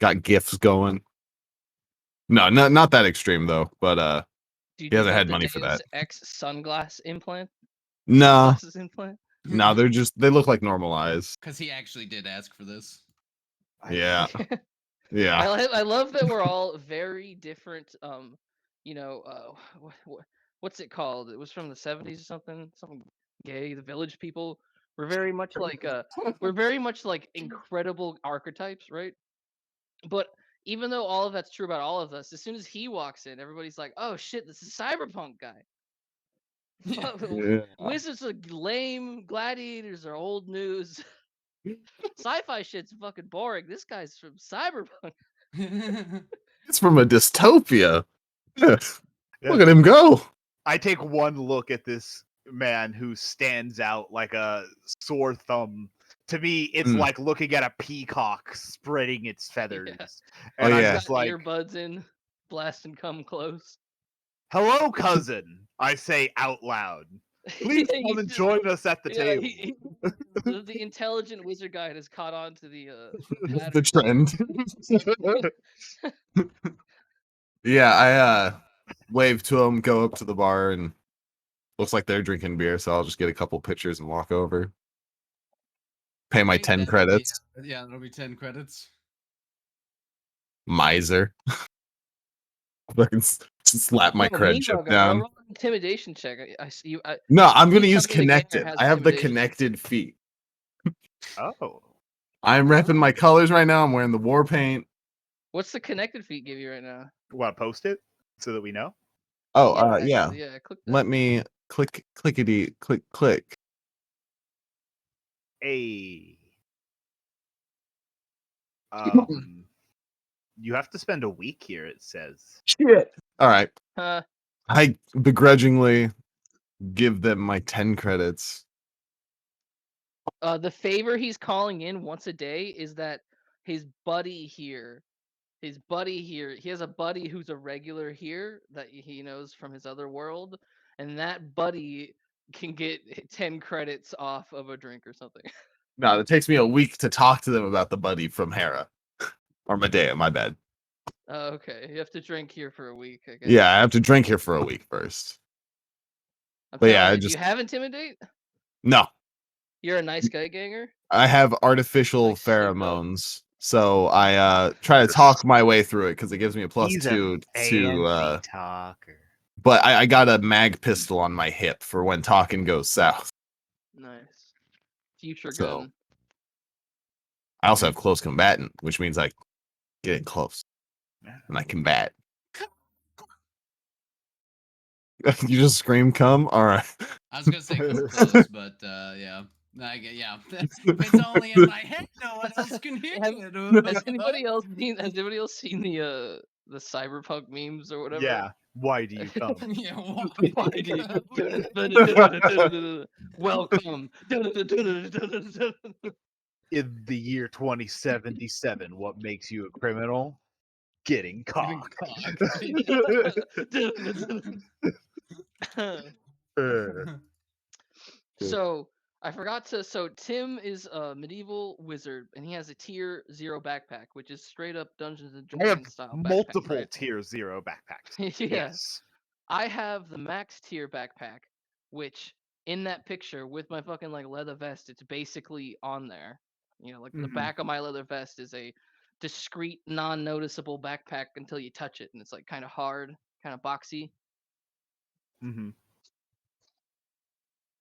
Got gifs going. No, not that extreme though, but Do you he hasn't get had the money for Deus that. Ex sunglass implant? No, Sunglasses implant? no, they look like normal eyes. Because he actually did ask for this. Yeah, I yeah. love that we're all very different. You know, what's it called? It was from the 70s or something. Something gay. The Village People. We're very much like incredible archetypes, right? But even though all of that's true about all of us, as soon as he walks in, everybody's like, "Oh shit, this is Cyberpunk guy." Yeah. Wizards are lame. Gladiators are old news. Sci-fi shit's fucking boring. This guy's from Cyberpunk. It's from a dystopia. Yeah. Yeah. Look at him go. I take one look at this man who stands out like a sore thumb. To me, it's Mm. like looking at a peacock spreading its feathers. Yeah. And Oh, I'm yeah. just like, Earbuds in, blast and come close. hello, cousin, I say out loud. Please Yeah, come and join us at the yeah, table. the intelligent wizard guy has caught on to the The pattern. trend. Yeah, I wave to him, go up to the bar, and looks like they're drinking beer, so I'll just get a couple pictures and walk over. Pay my Okay, 10 that'll be, credits. yeah, that'll be 10 credits. Miser. Fucking slap my No, cred chip meanwhile, down. roll an intimidation check. I see you. No, I'm gonna please use tell me the gamer connected. has I have the intimidation. connected feet. Oh. I'm repping my colors right now. I'm wearing the war paint. What's the connected feat give you right now? Want to post it so that we know? Oh, Yeah, yeah. actually, yeah. Click that. Let me clickety click. Hey. You have to spend a week here, it says. Shit. All right. Huh. I begrudgingly give them my 10 credits. The favor he's calling in once a day is that his buddy here, he has a buddy who's a regular here that he knows from his other world, and that buddy can get 10 credits off of a drink or something. No, it takes me a week to talk to them about the buddy from Hera. Or Medea, my bad. Oh, okay. You have to drink here for a week, I guess. Yeah, I have to drink here for a week first. I'm But telling yeah, you, I do just you have intimidate? no. You're a nice guy ganger? I have artificial Like Snoop Dogg. pheromones. So I try to talk my way through it because it gives me a He's +2 a to fancy talker. but I got a mag pistol on my hip for when talking goes south. Nice. Future So- gun. I also have close combatant, which means I get in close and I combat. You just scream come? Alright. I was gonna say close, but yeah. Yeah. If it's only in my head, no one else can hear it. Has anybody else seen the cyberpunk memes or whatever? Yeah. Why do you come? Yeah, Why do you- Welcome. In the year 2077, what makes you a criminal? Getting Getting cocked. So I forgot to. So Tim is a medieval wizard, and he has a tier 0 backpack, which is straight up Dungeons and I have Dragons style backpack. multiple right? tier 0 backpacks. Yeah. Yes. I have the max tier backpack, which in that picture with my fucking like leather vest, it's basically on there. Like the Mhm. back of my leather vest is a discreet, non-noticeable backpack until you touch it, and it's like kind of hard, kind of boxy. Mhm.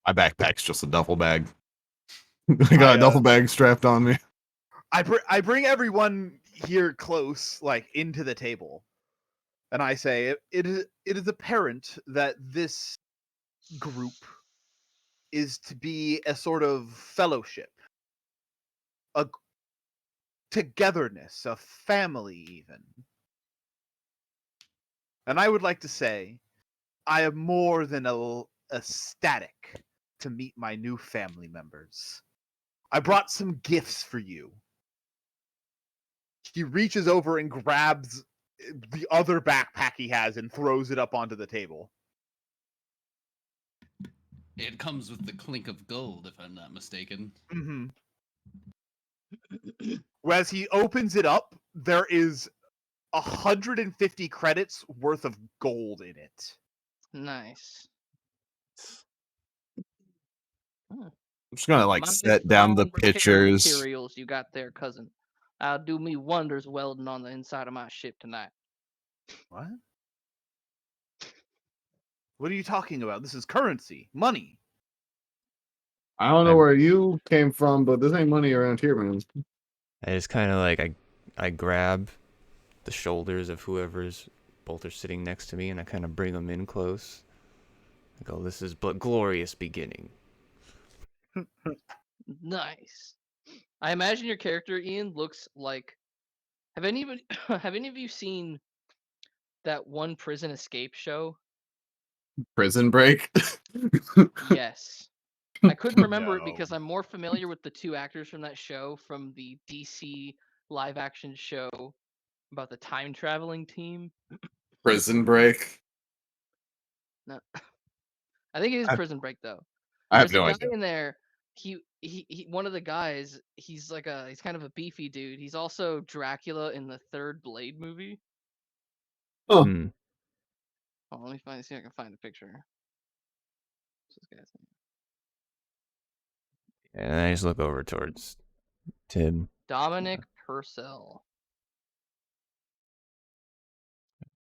My backpack's just a duffel bag. I got I a duffel bag strapped on me. I bring everyone here close, like into the table, and I say it is apparent that this group is to be a sort of fellowship, a togetherness, a family, even. And I would like to say, I am more than ecstatic to meet my new family members. I brought some gifts for you. He reaches over and grabs the other backpack he has and throws it up onto the table. It comes with the clink of gold, if I'm not mistaken. Mm-hmm. As he opens it up, there is 150 credits worth of gold in it. Nice. Hmm. I'm just gonna like Mighty set down the strong repair pictures. materials you got there, cousin. I'll do me wonders welding on the inside of my ship tonight. What? What are you talking about? This is currency, money. I don't know I'm- where you came from, but this ain't money around here, man. I just kind of like I grab the shoulders of whoever's both are sitting next to me, and I kind of bring them in close. I go, "This is but glorious beginning." Nice. I imagine your character, Ian, looks like. Have any of have any of you seen that one prison escape show? Prison Break. Yes. I couldn't remember it No. because I'm more familiar with the two actors from that show from the DC live action show about the time traveling team. Prison Break. No, I think it is I, Prison Break though. I have There's a no guy idea. in there. He one of the guys. He's kind of a beefy dude. He's also Dracula in the third Blade movie. Oh, Hmm. Oh, let me see if I can find a picture. What's this guy's name? And I just look over towards Tim. Dominic Purcell.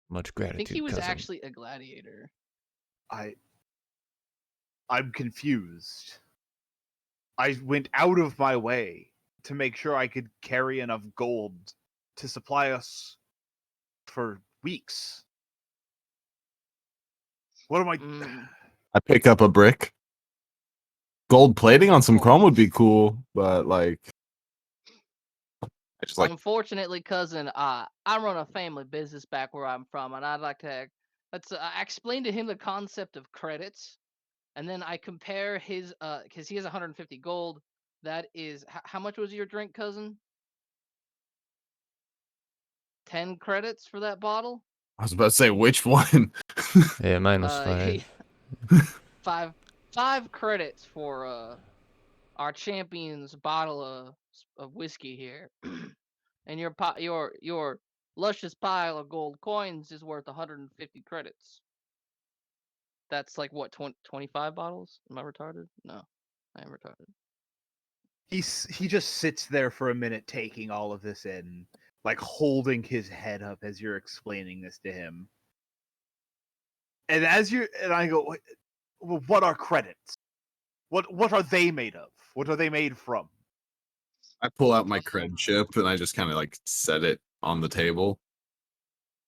Much I think he gratitude, was cousin. actually a gladiator. I'm confused. I went out of my way to make sure I could carry enough gold to supply us for weeks. What am I? Mm. I pick up a brick. Gold plating on some chrome would be Coins. cool, but like, I just like. Unfortunately, cousin, I run a family business back where I'm from, and I'd like to I explain to him the concept of credits, and then I compare his because he has 150 gold. That is how much was your drink, cousin? 10 credits for that bottle. I was about to say which one. Yeah, mine was He, 5. five credits for our champion's bottle of whiskey here, and your luscious pile of gold coins is worth 150 credits. That's like what 25 bottles? Am I retarded? No, I am retarded. He just sits there for a minute, taking all of this in, like holding his head up as you're explaining this to him. And I go, well, what are credits? What are they made of? What are they made from? I pull out my cred chip and I just kind of like set it on the table.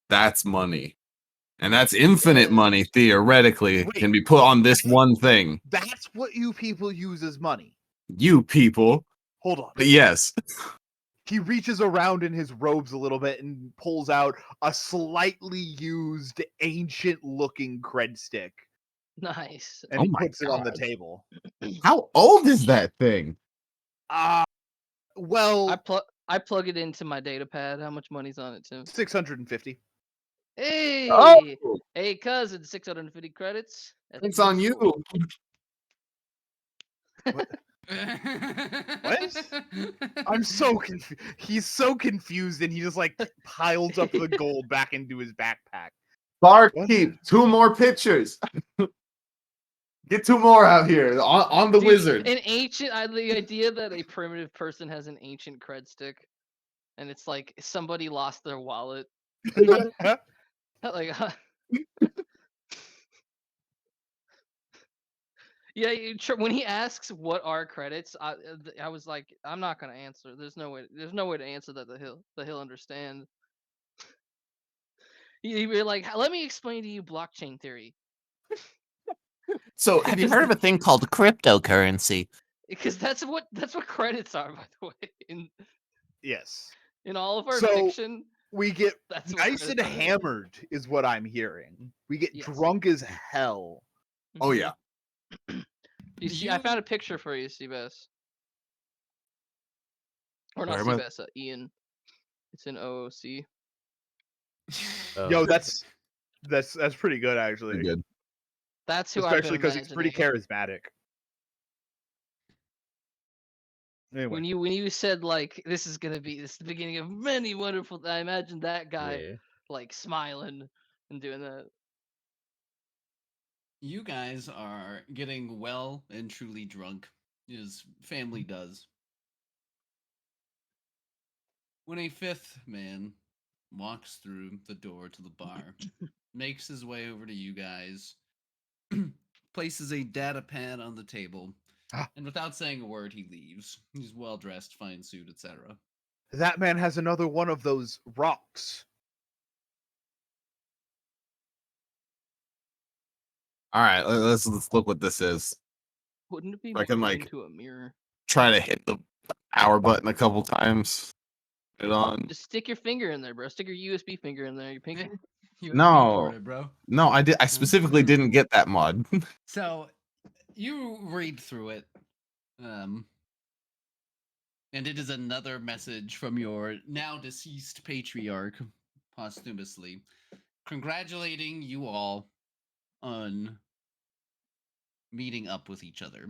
That's money. And that's infinite money, theoretically, Wait, can be put on this one thing. That's what you people use as money. You people. Hold on. But yes. He reaches around in his robes a little bit and pulls out a slightly used, ancient-looking cred stick, Nice. and Oh he my puts it on the God. table. How old is that thing? Well, I plug it into my data pad. How much money's on it, Tim? 650. Hey, Oh, hey, cousin, 650 credits. That's it's on you. beautiful. What? I'm so confused. He's so confused, and he just like piles up the gold back into his backpack. Barkeep, 2 more pitchers. Get 2 more out here on the Dude, wizard. An ancient, the idea that a primitive person has an ancient cred stick, and it's like somebody lost their wallet. Like, yeah, when he asks what are credits, I was like, I'm not gonna answer. There's no way. There's no way to answer that he'll understand. He'd be like, let me explain to you blockchain theory. So, have you heard of a thing called cryptocurrency? Because that's what credits are, by the way. Yes. In all of our So, fiction, we get that's what nice and credits are. hammered, is what I'm hearing. We get Yes. drunk as hell. Oh yeah. You see, I found a picture for you, Seabass. Or not Where am I? Seabass, Ian. It's in OOC. Yo, that's pretty good Pretty actually. good. That's who Especially I've been because he's pretty imagining. charismatic. Anyway, When you said like this is the beginning of many wonderful, I imagined that guy Yeah. like smiling and doing that. You guys are getting well and truly drunk, as family does. When a fifth man walks through the door to the bar, makes his way over to you guys, places a data pad on the table, and without saying a word, he leaves. He's well dressed, fine suit, etc. that man has another one of those rocks. All right, let's look what this is. Wouldn't it be I can, more like, into a mirror? Try to hit the power button a couple times. Put it on. Just stick your finger in there, bro. Stick your USB finger in there. Your pinky. No. Ported, bro. No, I specifically didn't get that mod. So you read through it, and it is another message from your now deceased patriarch, posthumously, congratulating you all on meeting up with each other.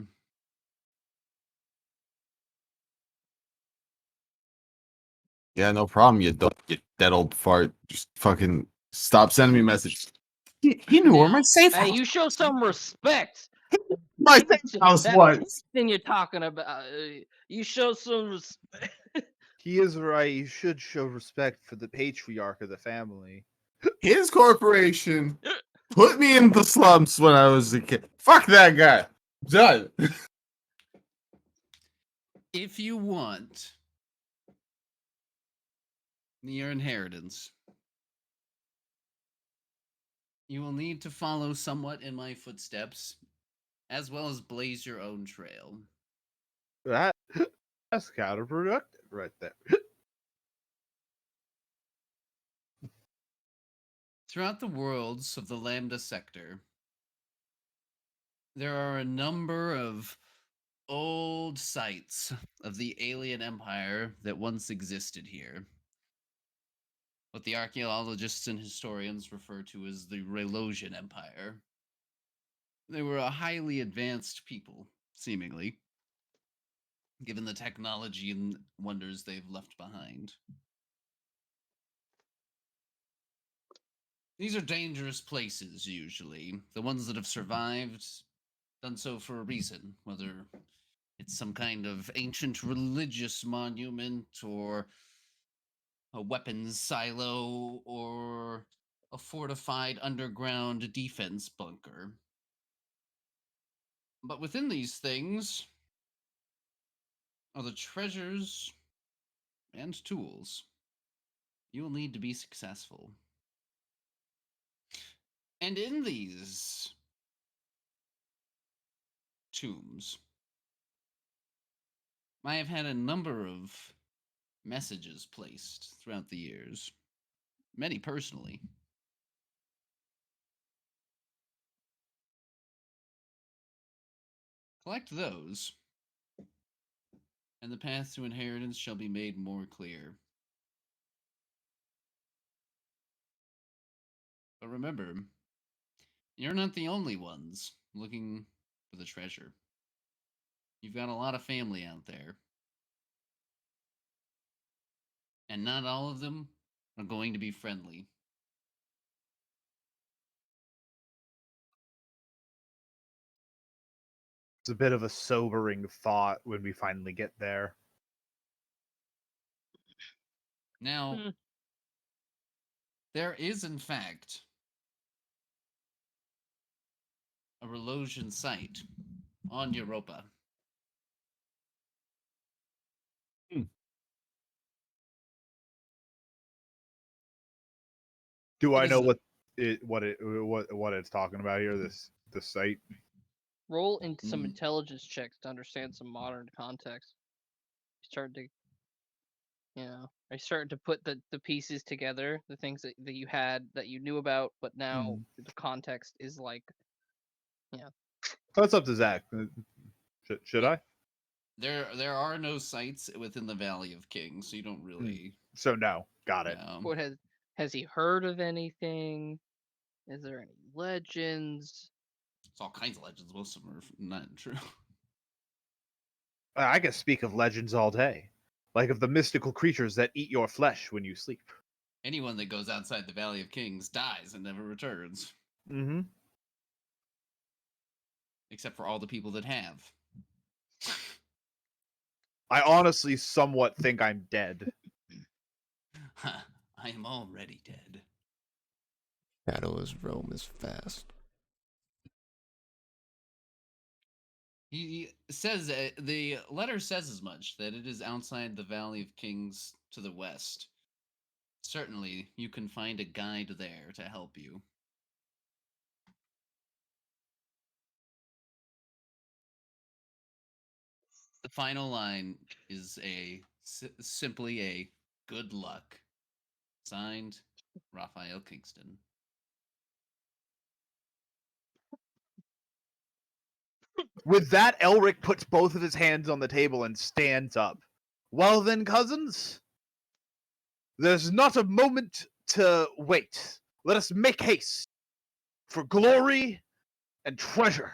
Yeah, no problem. You don't get that old fart. Just fucking stop sending me messages. He knew where my Now- safe Hey, house. you show some respect. My safe house That was. thing you're talking about. You show some respect. He is right. You should show respect for the patriarch of the family. His corporation put me in the slums when I was a kid. Fuck that guy. Done. If you want your inheritance, you will need to follow somewhat in my footsteps, as well as blaze your own trail. That's counterproductive right there. Throughout the worlds of the Lambda sector, there are a number of old sites of the alien empire that once existed here. What the archaeologists and historians refer to as the Relosian Empire. They were a highly advanced people, seemingly, given the technology and wonders they've left behind. These are dangerous places, usually. The ones that have survived, done so for a reason, whether it's some kind of ancient religious monument or a weapons silo or a fortified underground defense bunker. But within these things are the treasures and tools you will need to be successful. And in these tombs, I have had a number of messages placed throughout the years, many personally. Collect those, and the path to inheritance shall be made more clear. But remember, you're not the only ones looking for the treasure. You've got a lot of family out there. And not all of them are going to be friendly. It's a bit of a sobering thought when we finally get there. Now, Hmm. there is, in fact, a Relosian site on Europa. Do It I is know a- what it's talking about here? This site. Roll into some Mm. intelligence checks to understand some modern context. Start to, are you starting to put the pieces together, the things that you had that you knew about, but now Mhm. the context is like, That's up to Zach. Should I? There are no sites within the Valley of Kings, so you don't really So no, got it. know. what has he heard of anything? Is there any legends? It's all kinds of legends. Most of them are not true. I can speak of legends all day, like of the mystical creatures that eat your flesh when you sleep. Anyone that goes outside the Valley of Kings dies and never returns, Mm-hmm. except for all the people that have. I honestly somewhat think I'm dead. I am already dead. Battle as Rome is fast. He says the letter says as much, that it is outside the Valley of Kings to the west. Certainly, you can find a guide there to help you. The final line is simply a good luck. Signed, Raphael Kingston. With that, Elric puts both of his hands on the table and stands up. Well then, cousins, there's not a moment to wait. Let us make haste for glory and treasure.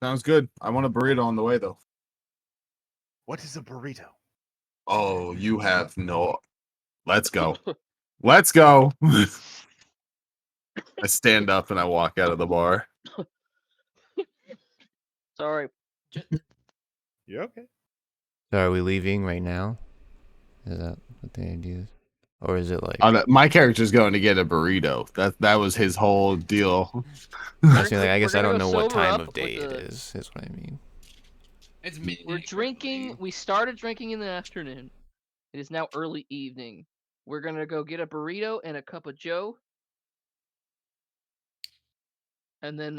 Sounds good. I want a burrito on the way though. What is a burrito? Oh, you have no. Let's go. Let's go. I stand up and I walk out of the bar. Sorry. You okay? So are we leaving right now? Is that what the idea is? Or is it like... My character's going to get a burrito. That was his whole deal. I guess I We're gonna don't go know what sober time up of day with it is what I mean. It's midday. We're drinking. currently. We started drinking in the afternoon. It is now early evening. We're gonna go get a burrito and a cup of Joe, and then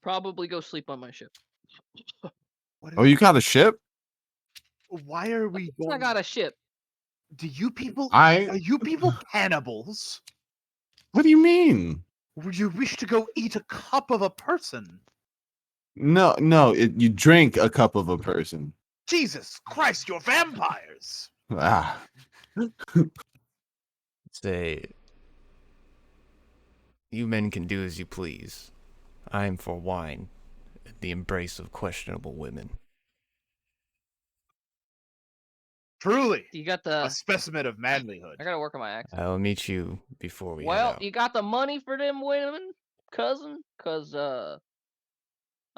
probably go sleep on my ship. What Oh, is? you got a ship? Why are we I going? got a ship. Do you people? I. Are you people cannibals? What do you mean? Would you wish to go eat a cup of a person? No, no. You drink a cup of a person. Jesus Christ, you're vampires! Ah, Say, you men can do as you please. I am for wine, the embrace of questionable women. Truly, You got a the. specimen of manlyhood. I gotta work on my accent. I'll meet you before we head Well, out. you got the money for them women, cousin? Cause I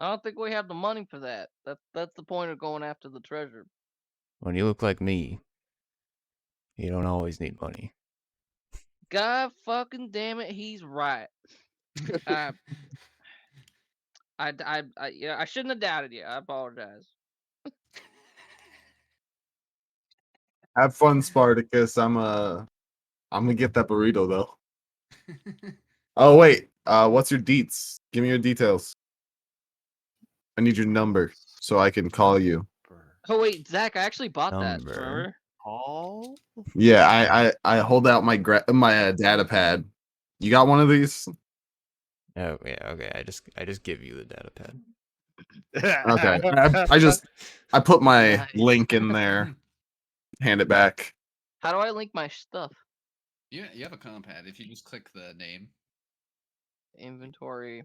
don't think we have the money for that. That's the point of going after the treasure. When you look like me, you don't always need money. God fucking damn it, he's right. I, yeah, I shouldn't have doubted you. I apologize. have fun, Spartacus. I'm gonna get that burrito though. Oh wait, what's your deets? Give me your details. I need your number so I can call you. Oh wait, Zach, I actually bought that. Number. Remember? All Yeah, I hold out my data pad. You got one of these? Oh yeah, okay. I just give you the data pad. Okay. I put my Nice. link in there. Hand it back. How do I link my stuff? Yeah, you have a compad. If you just click the name. Inventory.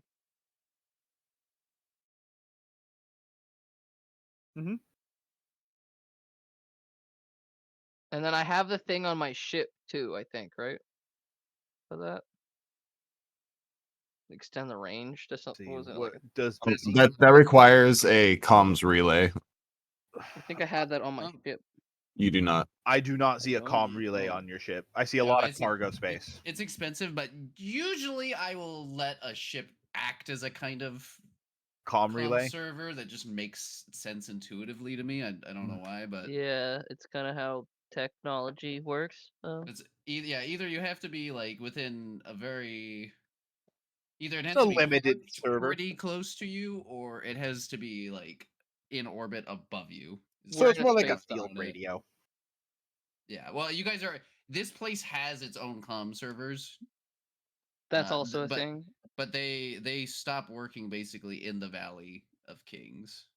Mhm. And then I have the thing on my ship too, I think, right? For that? extend the range to something? See, Was it what like? does Um, Bessie? that requires a comms relay. I think I had that on my Um, ship. You do not. I do not see a don't? comm relay Oh. on your ship. I see a No, lot I of see- cargo space. It's expensive, but usually I will let a ship act as a kind of Comm comm relay. server that just makes sense intuitively to me. I don't know why, but Yeah, it's kind of how technology works. it's either you have to be like within a very either it has A to be limited parked server. pretty close to you, or it has to be like in orbit above you. is So We're it's in a more like a space field dominant. radio. Yeah, well, you guys are. This place has its own comm servers, That's also a but thing. but they stop working basically in the Valley of Kings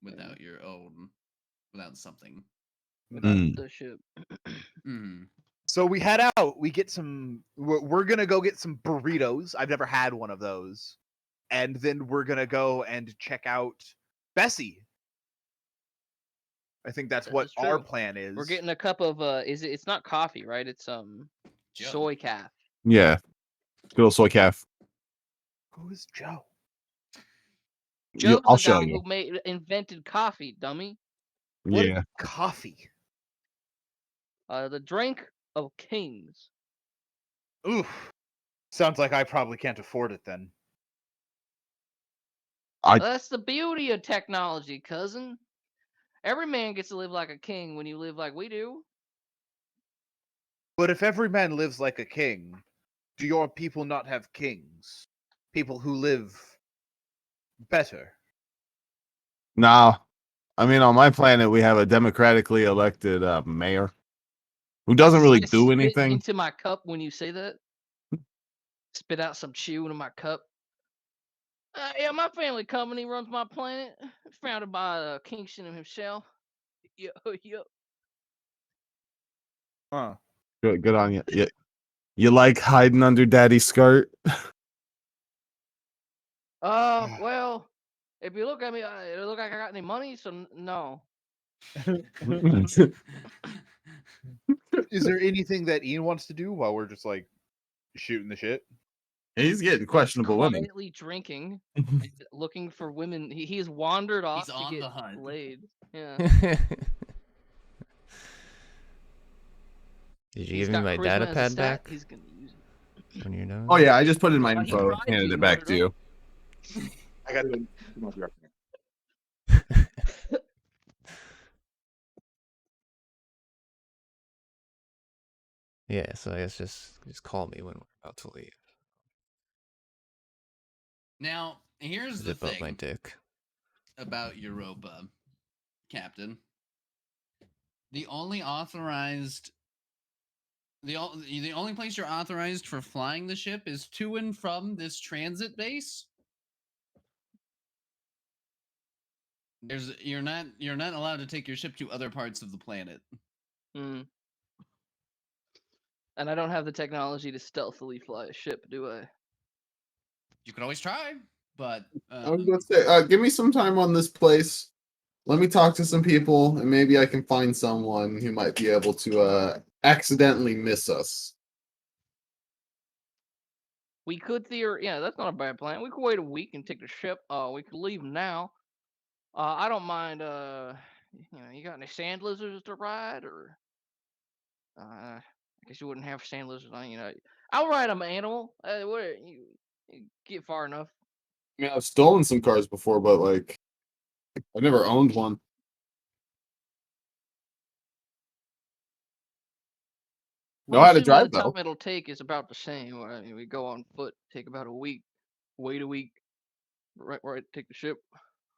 without your own, without something. Without Mm. the ship. Mm. So we head out. We get some. We're gonna go get some burritos. I've never had one of those. And then we're gonna go and check out Bessie. I think that's This what is our true. plan is. We're getting a cup of it's not coffee, right? It's Joe. soy calf. Yeah. Good old soy calf. Who is Joe? Joe's I'll the show guy you. who invented coffee, dummy. What is Yeah. coffee? The drink of kings. Oof. Sounds like I probably can't afford it then. That's the beauty of technology, cousin. Every man gets to live like a king when you live like we do. But if every man lives like a king, do your people not have kings? People who live better. Nah. I mean, on my planet, we have a democratically elected mayor who doesn't really I do spit anything. into my cup when you say that. Spit out some chew into my cup. Yeah, my family company runs my planet. Founded by Kingston himself. Yo, yo. Huh. Good on you. You like hiding under daddy's skirt? Well, if you look at me, it look like I got any money, so no. Is there anything that Ian wants to do while we're just like shooting the shit? He's getting questionable women. Quietly drinking, and looking for women. He has wandered off He's to on get the hunt. laid. Yeah. Did you He's give me got my charisma data as a pad stat. back He's gonna use it. when you're done? Oh yeah, I just put in my He info, tried handed to, it back but to you. I got to. Yeah, so I guess just call me when we're about to leave. Now, here's the Zip up my thing dick. about Europa, Captain. The only authorized the only place you're authorized for flying the ship is to and from this transit base. You're not allowed to take your ship to other parts of the planet. Mm. And I don't have the technology to stealthily fly a ship, do I? You could always try, but I was gonna say, give me some time on this place. Let me talk to some people, and maybe I can find someone who might be able to accidentally miss us. We could yeah, that's not a bad plan. We could wait a week and take the ship. We could leave now. I don't mind. You got any sand lizards to ride, or I guess you wouldn't have sand lizards on. I'll ride an animal. What you get far enough. I mean, I've stolen some cars before, but like, I never owned one. We Know how to assume the drive though. time it'll take is about the same. We go on foot, take about a week. Wait a week, right, take the ship.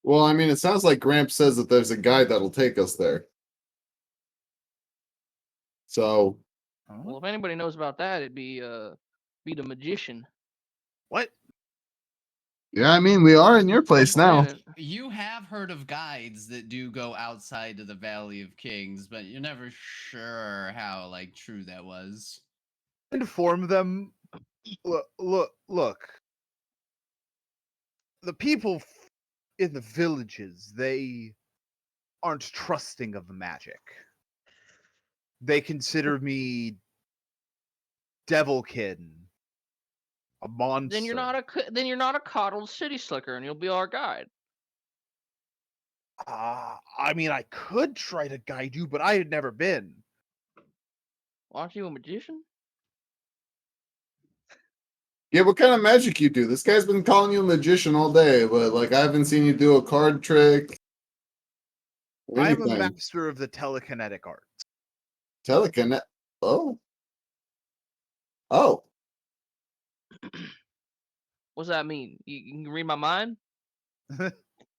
Well, I mean, it sounds like Gramps says that there's a guy that'll take us there. So, Well, if anybody knows about that, it'd be the magician. What? yeah, I mean, we are in your place now. Planet. you have heard of guides that do go outside to the Valley of Kings, but you're never sure how like true that was. Inform them. Look. The people in the villages, they aren't trusting of magic. They consider me devilkin. A monster. Then you're not a coddled city slicker, and you'll be our guide. I mean, I could try to guide you, but I had never been. Aren't you a magician? Yeah, what kind of magic you do? This guy's been calling you a magician all day, but like I haven't seen you do a card trick. Or I'm a anything. master of the telekinetic arts. Telekinet. Oh. Oh. What's that mean? You can read my mind?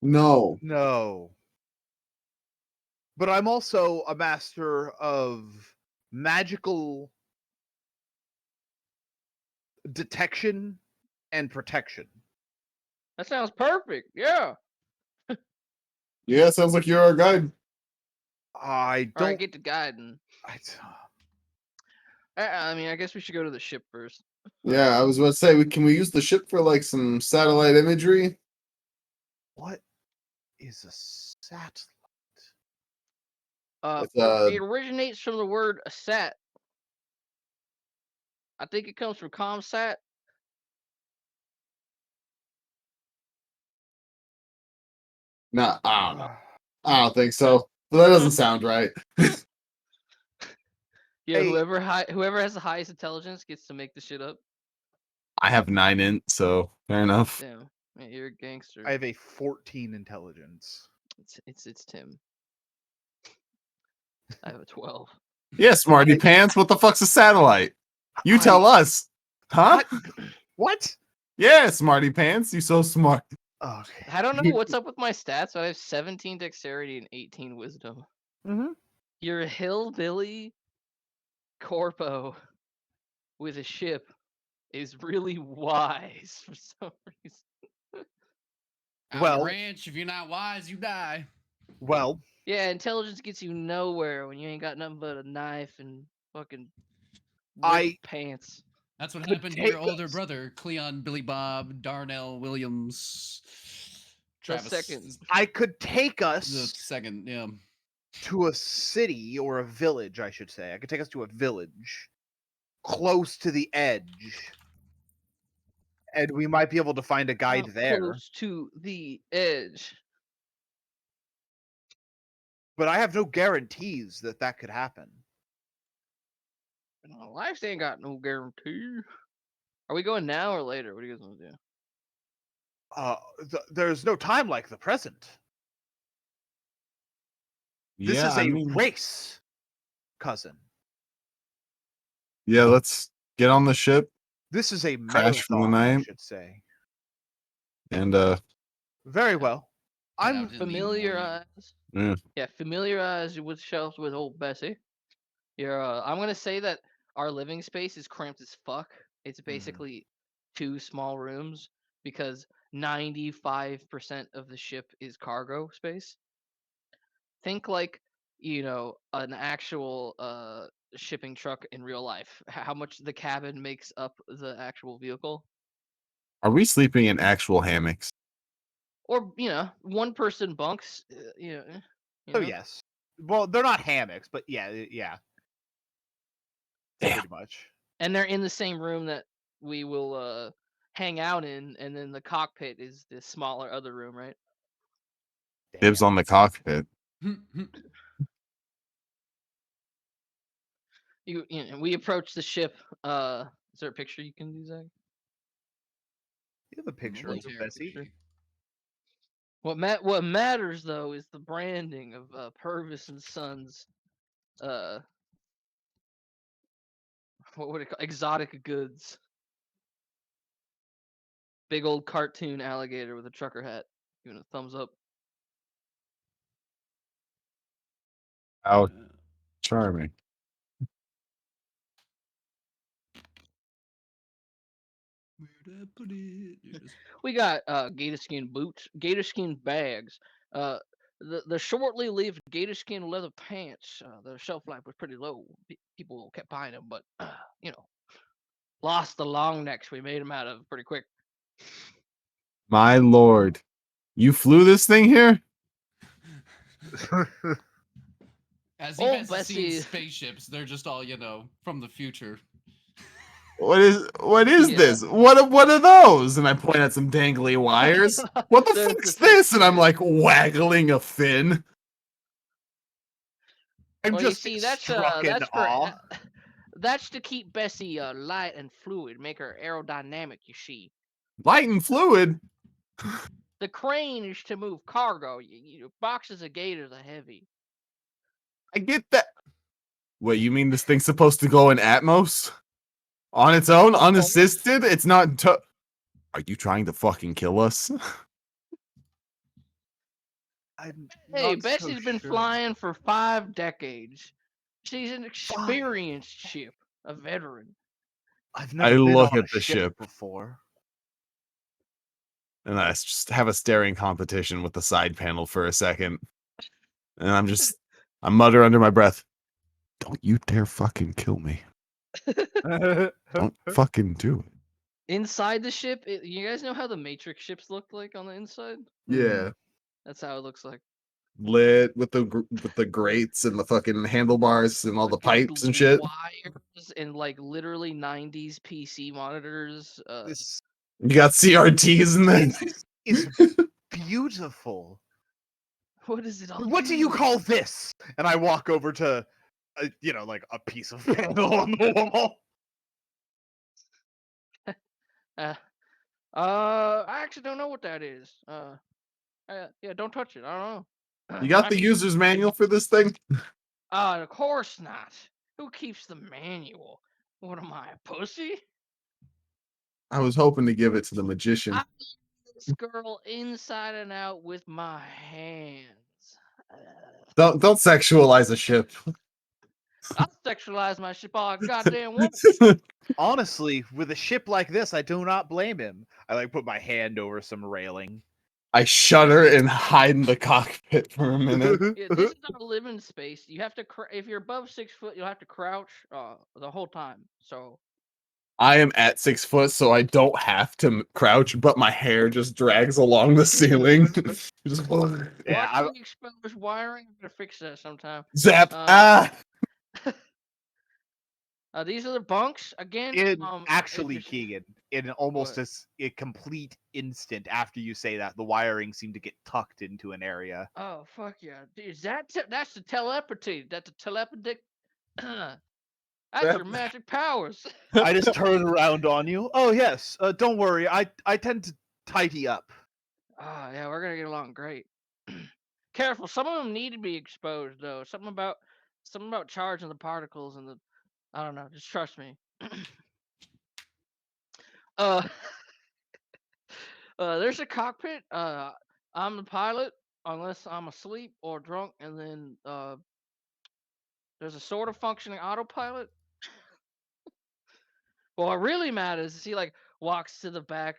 No. No. But I'm also a master of magical detection and protection. That sounds perfect. Yeah. Yeah, sounds like you're our guide. I All right, don't. get to guiding. I mean, I guess we should go to the ship first. Yeah, I was about to say, can we use the ship for like some satellite imagery? What is a satellite? It's It originates from the word sat. I think it comes from comsat. nah, I don't know. I don't think so. But that doesn't sound right. Yeah, Hey. whoever has the highest intelligence gets to make the shit up. I have 9 int, so fair enough. Damn, man, you're a gangster. I have a 14 intelligence. It's Tim. I have a 12. Yeah, smarty pants. What the fuck's a satellite? You tell us. Huh? What? Yeah, smarty pants. You so smart. Okay. I don't know what's up with my stats, but I have 17 dexterity and 18 wisdom. Mm-hmm. You're a hillbilly corpo with a ship is really wise for some reason. On Well- the ranch, if you're not wise, you die. Well, Yeah, intelligence gets you nowhere when you ain't got nothing but a knife and fucking I- ripped pants. That's what Could happened to your take older us- brother, Cleon, Billy Bob, Darnell, Williams, Travis. second. I could take The us second, yeah. to a city or a village, I should say. I could take us to a village close to the edge. And we might be able to find a guide How there. Close to the edge. But I have no guarantees that that could happen. Life ain't got no guarantee. Are we going now or later? What do you guys want to do? There's no time like the present. This Yeah, is I a mean, race, cousin. yeah, let's get on the ship This is a Crash for the marathon, I night. should say. and Very well. Head I'm out in the morning. Familiarize. yeah. Familiarize yourself with old Bessie. I'm gonna say that our living space is cramped as fuck. It's basically 2 small rooms because 95% of the ship is cargo space. Think like, an actual shipping truck in real life. How much the cabin makes up the actual vehicle. Are we sleeping in actual hammocks? Or, one person bunks, Oh yes. Well, they're not hammocks, but yeah. Damn. Pretty much. And they're in the same room that we will hang out in, and then the cockpit is the smaller other room, right? Dibs on the cockpit. We approach the ship. Is there a picture you can do, Zach? You have a picture of Military Bessie. picture. What matters though is the branding of Purvis and Sons. What would it call? Exotic goods. Big old cartoon alligator with a trucker hat, giving a thumbs up. How charming. Where'd I put it? There it is. We got gator skin boots, gator skin bags, the shortly lived gator skin leather pants. The shelf life was pretty low. People kept buying them, but lost the long necks we made them out of pretty quick. My lord. You flew this thing here? As you Oh, guys have seen Bessie. spaceships, they're just all, from the future. What is Yeah. this? What are those? And I point at some dangly wires. What the There's fuck's the fish this? And I'm there. like waggling a fin. I'm Well, you just see, struck in awe. that's to keep Bessie light and fluid, make her aerodynamic. You see, Light and fluid. the crane is to move cargo. Boxes of gators are heavy. I get that. Wait, you mean this thing's supposed to go in Atmos? On its own, Of course. unassisted? It's not. Are you trying to fucking kill us? I'm Hey, not so Bessie's been sure. flying for 5 decades. She's an experienced ship, a veteran. I've I never been look on at a the ship ship. before. And I just have a staring competition with the side panel for a second. And I mutter under my breath, don't you dare fucking kill me. Don't fucking do it. Inside the ship, you guys know how the Matrix ships look like on the inside? Yeah. That's how it looks like. Lit with the grates and the fucking handlebars and all the Like pipes and shit. wires and like literally 90s PC monitors. This You got CRTs in there. is beautiful. What is it all? What do you call this? And I walk over to, like a piece of panel on the wall. I actually don't know what that is. Yeah, don't touch it. I don't know. You got Might the be- user's manual for this thing? Of course not. Who keeps the manual? What am I, a pussy? I was hoping to give it to the magician. I this girl inside and out with my hands. Don't sexualize a ship. I'll sexualize my ship all I goddamn want. Honestly, with a ship like this, I do not blame him. I like put my hand over some railing. I shudder and hide in the cockpit for a minute. Yeah, this is not a living space. You have to, if you're above 6 foot, you'll have to crouch the whole time. So I am at 6 foot, so I don't have to crouch, but my hair just drags along the ceiling. Just Yeah, watching the exposed wiring, I'm gonna fix that sometime. zap. These are the bunks again. Actually, just- Keegan, in almost What? a complete instant after you say that, the wiring seemed to get tucked into an area. Oh fuck yeah! Is that's the telepathy? That's a telepathic. That's your magic powers. I just turn around on you. Oh yes, don't worry. I tend to tidy up. Oh yeah, we're gonna get along great. Careful, some of them need to be exposed though. Something about charging the particles and the. I don't know. Just trust me. uh, there's a cockpit. I'm the pilot unless I'm asleep or drunk, and then there's a sort of functioning autopilot. Well, what really matters is he like walks to the back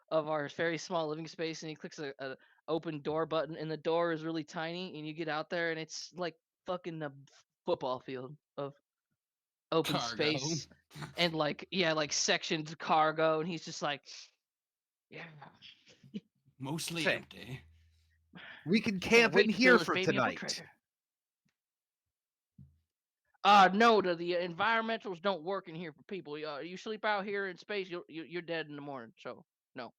of our very small living space and he clicks a open door button and the door is really tiny and you get out there and it's like fucking a football field of open Cargo. space and like sectioned cargo and he's just like, yeah. Mostly Say, empty. We can Can't camp wait in to fill here this for baby up with tonight. treasure. No, the environmentals don't work in here for people. You sleep out here in space, you're dead in the morning. So no,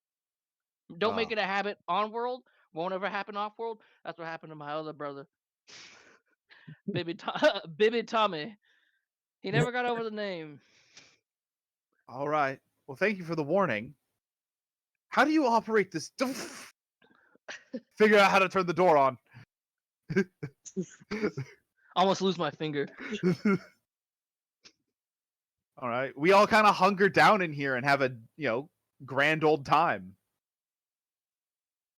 don't make it a habit on world. Won't ever happen off world. That's what happened to my other brother, Bibby Tommy. He never got over the name. All right. Well, thank you for the warning. How do you operate this? Figure out how to turn the door on. Almost lose my finger. All right. We all kind of hunker down in here and have a, grand old time.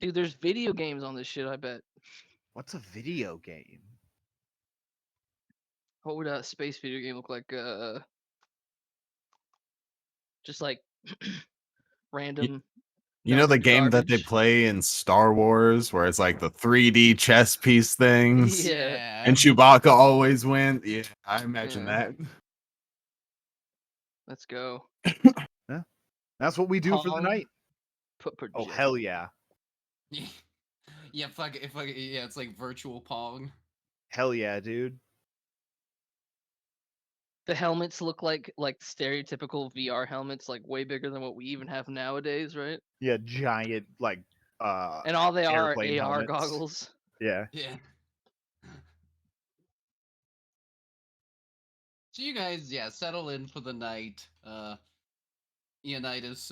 Dude, there's video games on this shit, I bet. What's a video game? What would a space video game look like? Just like random. You know the garbage. game that they play in Star Wars where it's like the 3D chess piece things? Yeah. And Chewbacca always wins? Yeah, I imagine Yeah. that. Let's go. That's what we do for the Pong. night. Put Oh, projector. hell yeah. Yeah, yeah, it's like virtual Pong. Hell yeah, dude. The helmets look like stereotypical VR helmets, like way bigger than what we even have nowadays, right? Yeah, giant like And all they are airplane AR helmets. goggles. Yeah. Yeah. So you guys, yeah, settle in for the night. Leonidas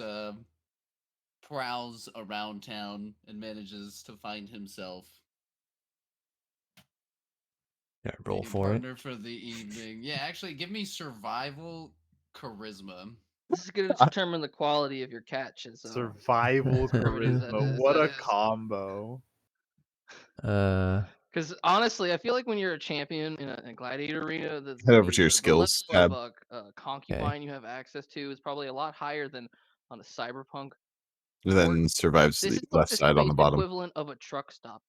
prowls around town and manages to find himself Yeah, a roll for it. partner for the evening. Yeah, actually, give me survival charisma. This is going to determine the quality of your catch. Survival Whoever it is charisma. that is. What That a is. combo. Because honestly, I feel like when you're a champion in a gladiator arena, Head over to your the skills level tab. of concubine you have access to is probably a lot higher than on a cyberpunk. Then survives This the is like left the side on the space bottom. equivalent of a truck stop.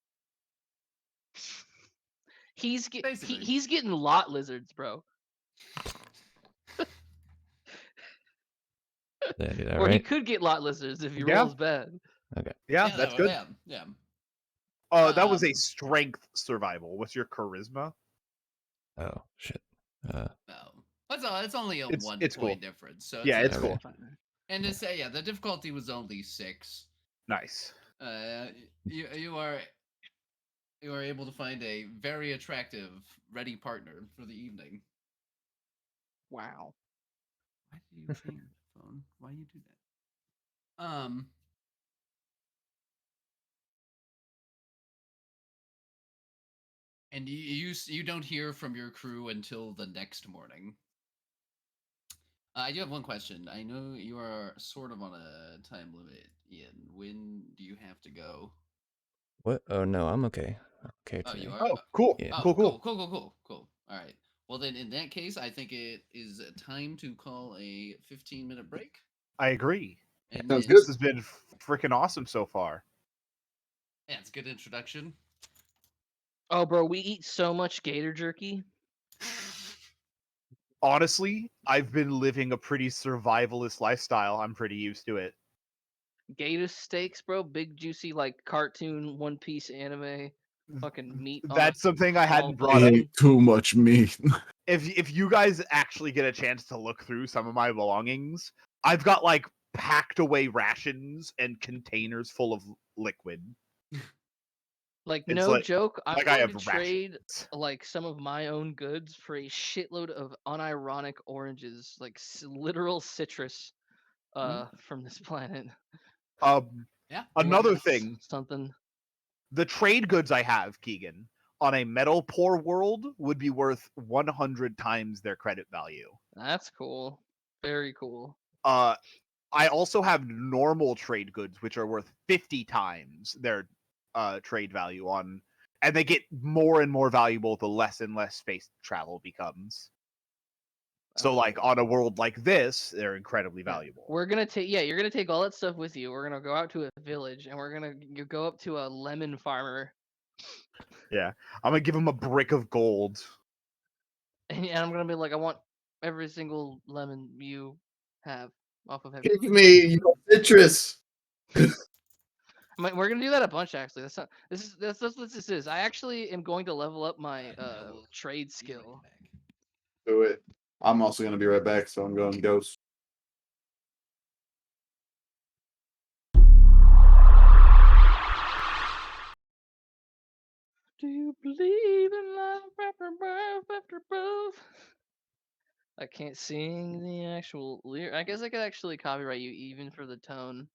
He's Basically. he's getting lot lizards, bro. Did I do that Or he right? could get lot lizards if he Yeah. rolls bad. Okay. Yeah, that's good. Yeah. That was a Um, strength survival. What's your charisma? Oh shit. No, it's only a It's cool. 1 point difference. So Yeah, it's Okay. cool. And to say, yeah, the difficulty was only 6. Nice. You are able to find a very attractive, ready partner for the evening. Wow. Why did you change the phone? Why you do that? And you don't hear from your crew until the next morning. I do have one question. I know you are sort of on a time limit, Ian. When do you have to go? What? Oh no, I'm okay. I'm okay Oh, you today. are? Oh, cool. Yeah. Oh, Cool. cool. All right. Well, then in that case, I think it is time to call a 15-minute break. I agree. And Sounds then, This has been freaking awesome so far. yeah, it's a good introduction. Oh, bro, we eat so much gator jerky. Honestly, I've been living a pretty survivalist lifestyle. I'm pretty used to it. Gator steaks, bro. Big juicy like cartoon One Piece anime. Fucking meat on a That's something I small hadn't brought I up. bone. ate too much meat. If you guys actually get a chance to look through some of my belongings, I've got like packed away rations and containers full of liquid. Like It's no like joke, I'm I going have to trade rations. like some of my own goods for a shitload of unironic oranges, like literal citrus from this planet. Yeah. Another Orange thing, something. the trade goods I have, Keegan, on a metal poor world would be worth 100 times their credit value. That's cool. Very cool. Uh, I also have normal trade goods, which are worth 50 times their trade value on, and they get more and more valuable the less and less space travel becomes. So, like on a world like this, they're incredibly Yeah. valuable. We're gonna take you're gonna take all that stuff with you. We're gonna go out to a village and we're gonna you go up to a lemon farmer Yeah, I'm gonna give him a brick of gold. and I'm gonna be like, I want every single lemon you have off of Give everything. me your citrus. We're gonna do that a bunch actually. That's not that's what this is. I actually am going to level up my trade skill. Do it. I'm also gonna be right back, so I'm going ghost. Do you believe in life after birth after birth? I can't sing the actual lyric. I guess I could actually copyright you even for the tone.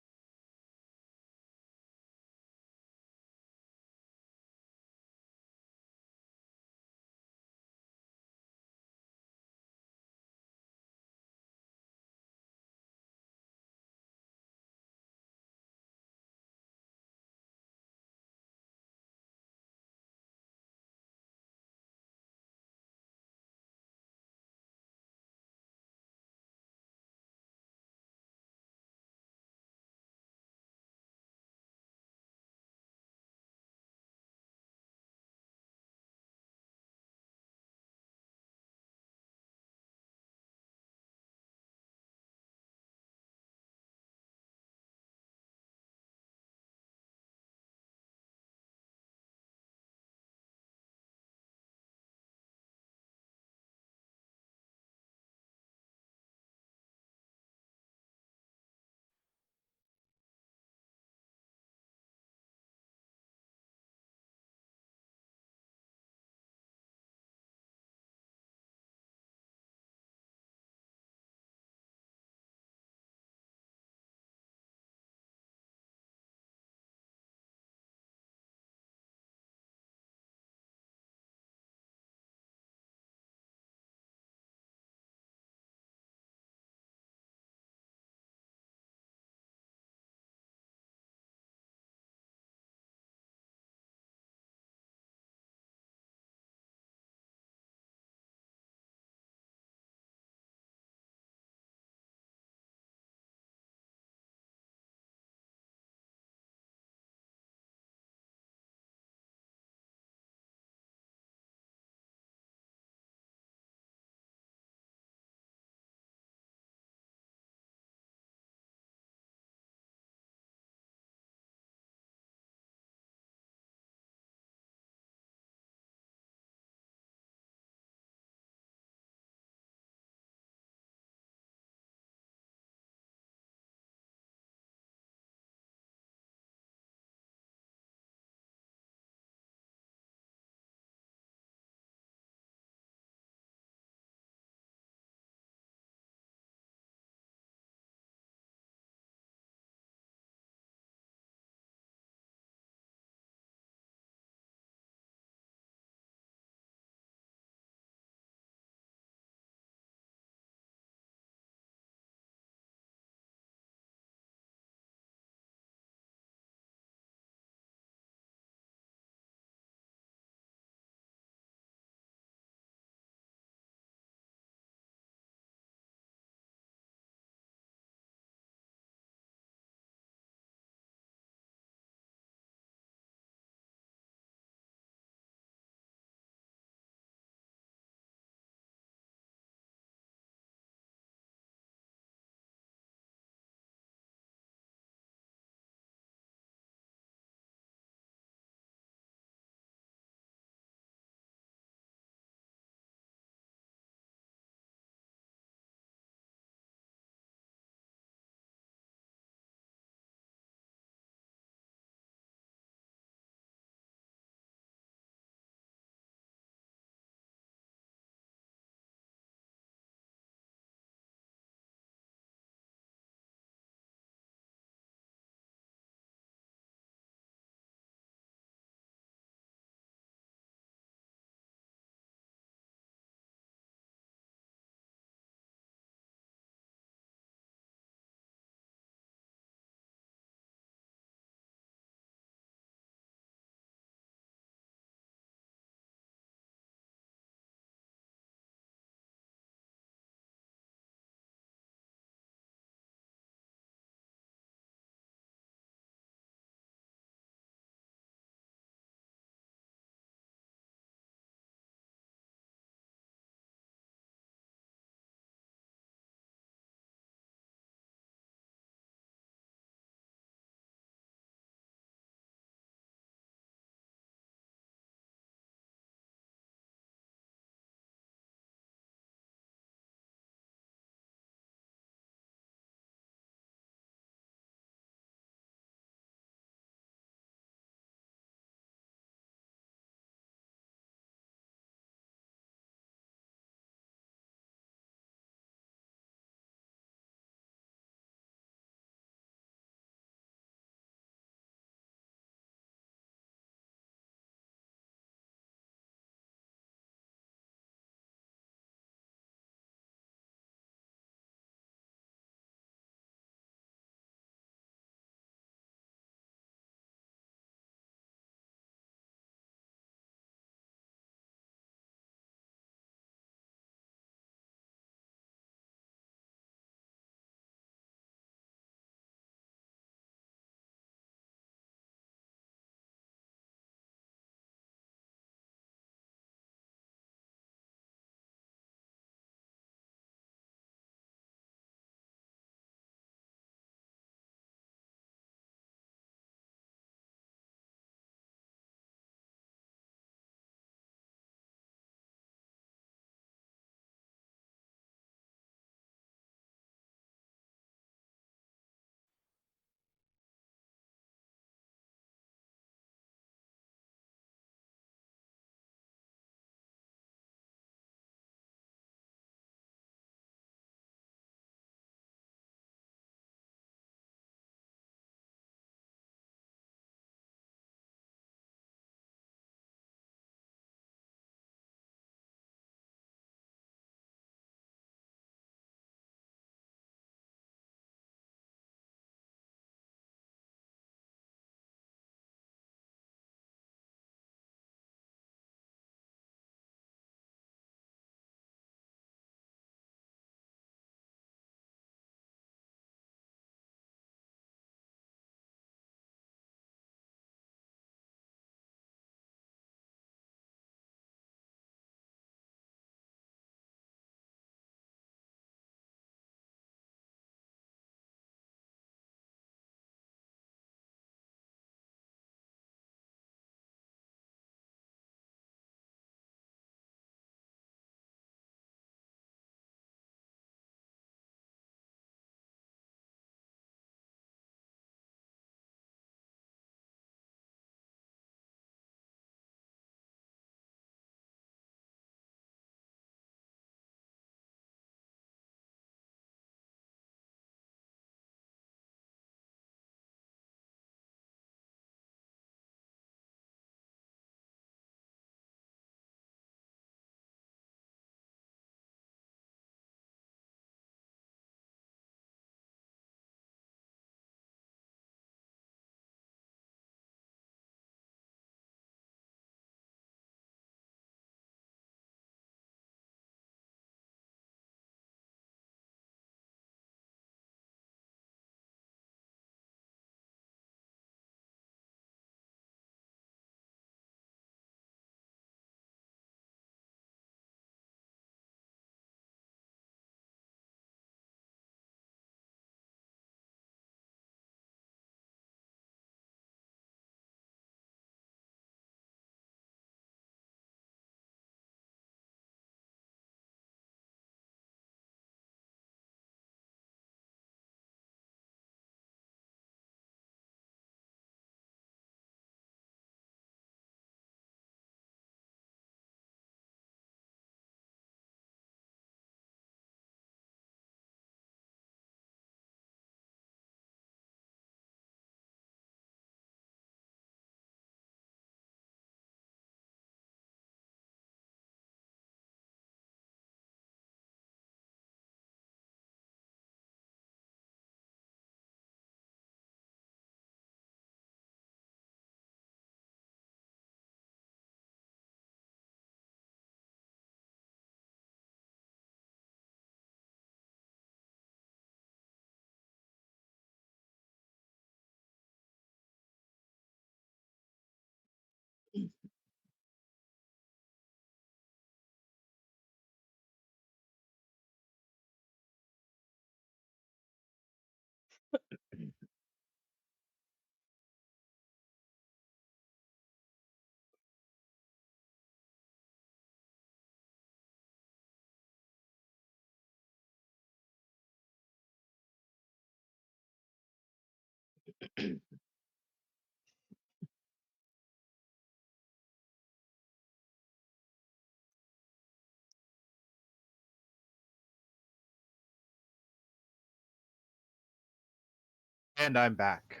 And I'm back.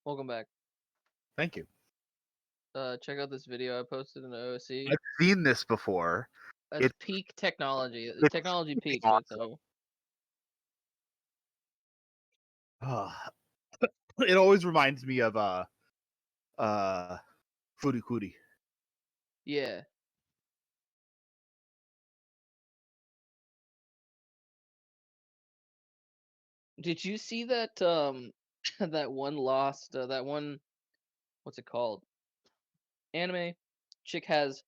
Welcome back. Thank you. Check out this video I posted in the OC. I've seen this before. That's It's peak technology. The it's technology fucking peaks right awesome. there. It always reminds me of Furikuri. Yeah. Did you see that that one that one, what's it called? Anime chick has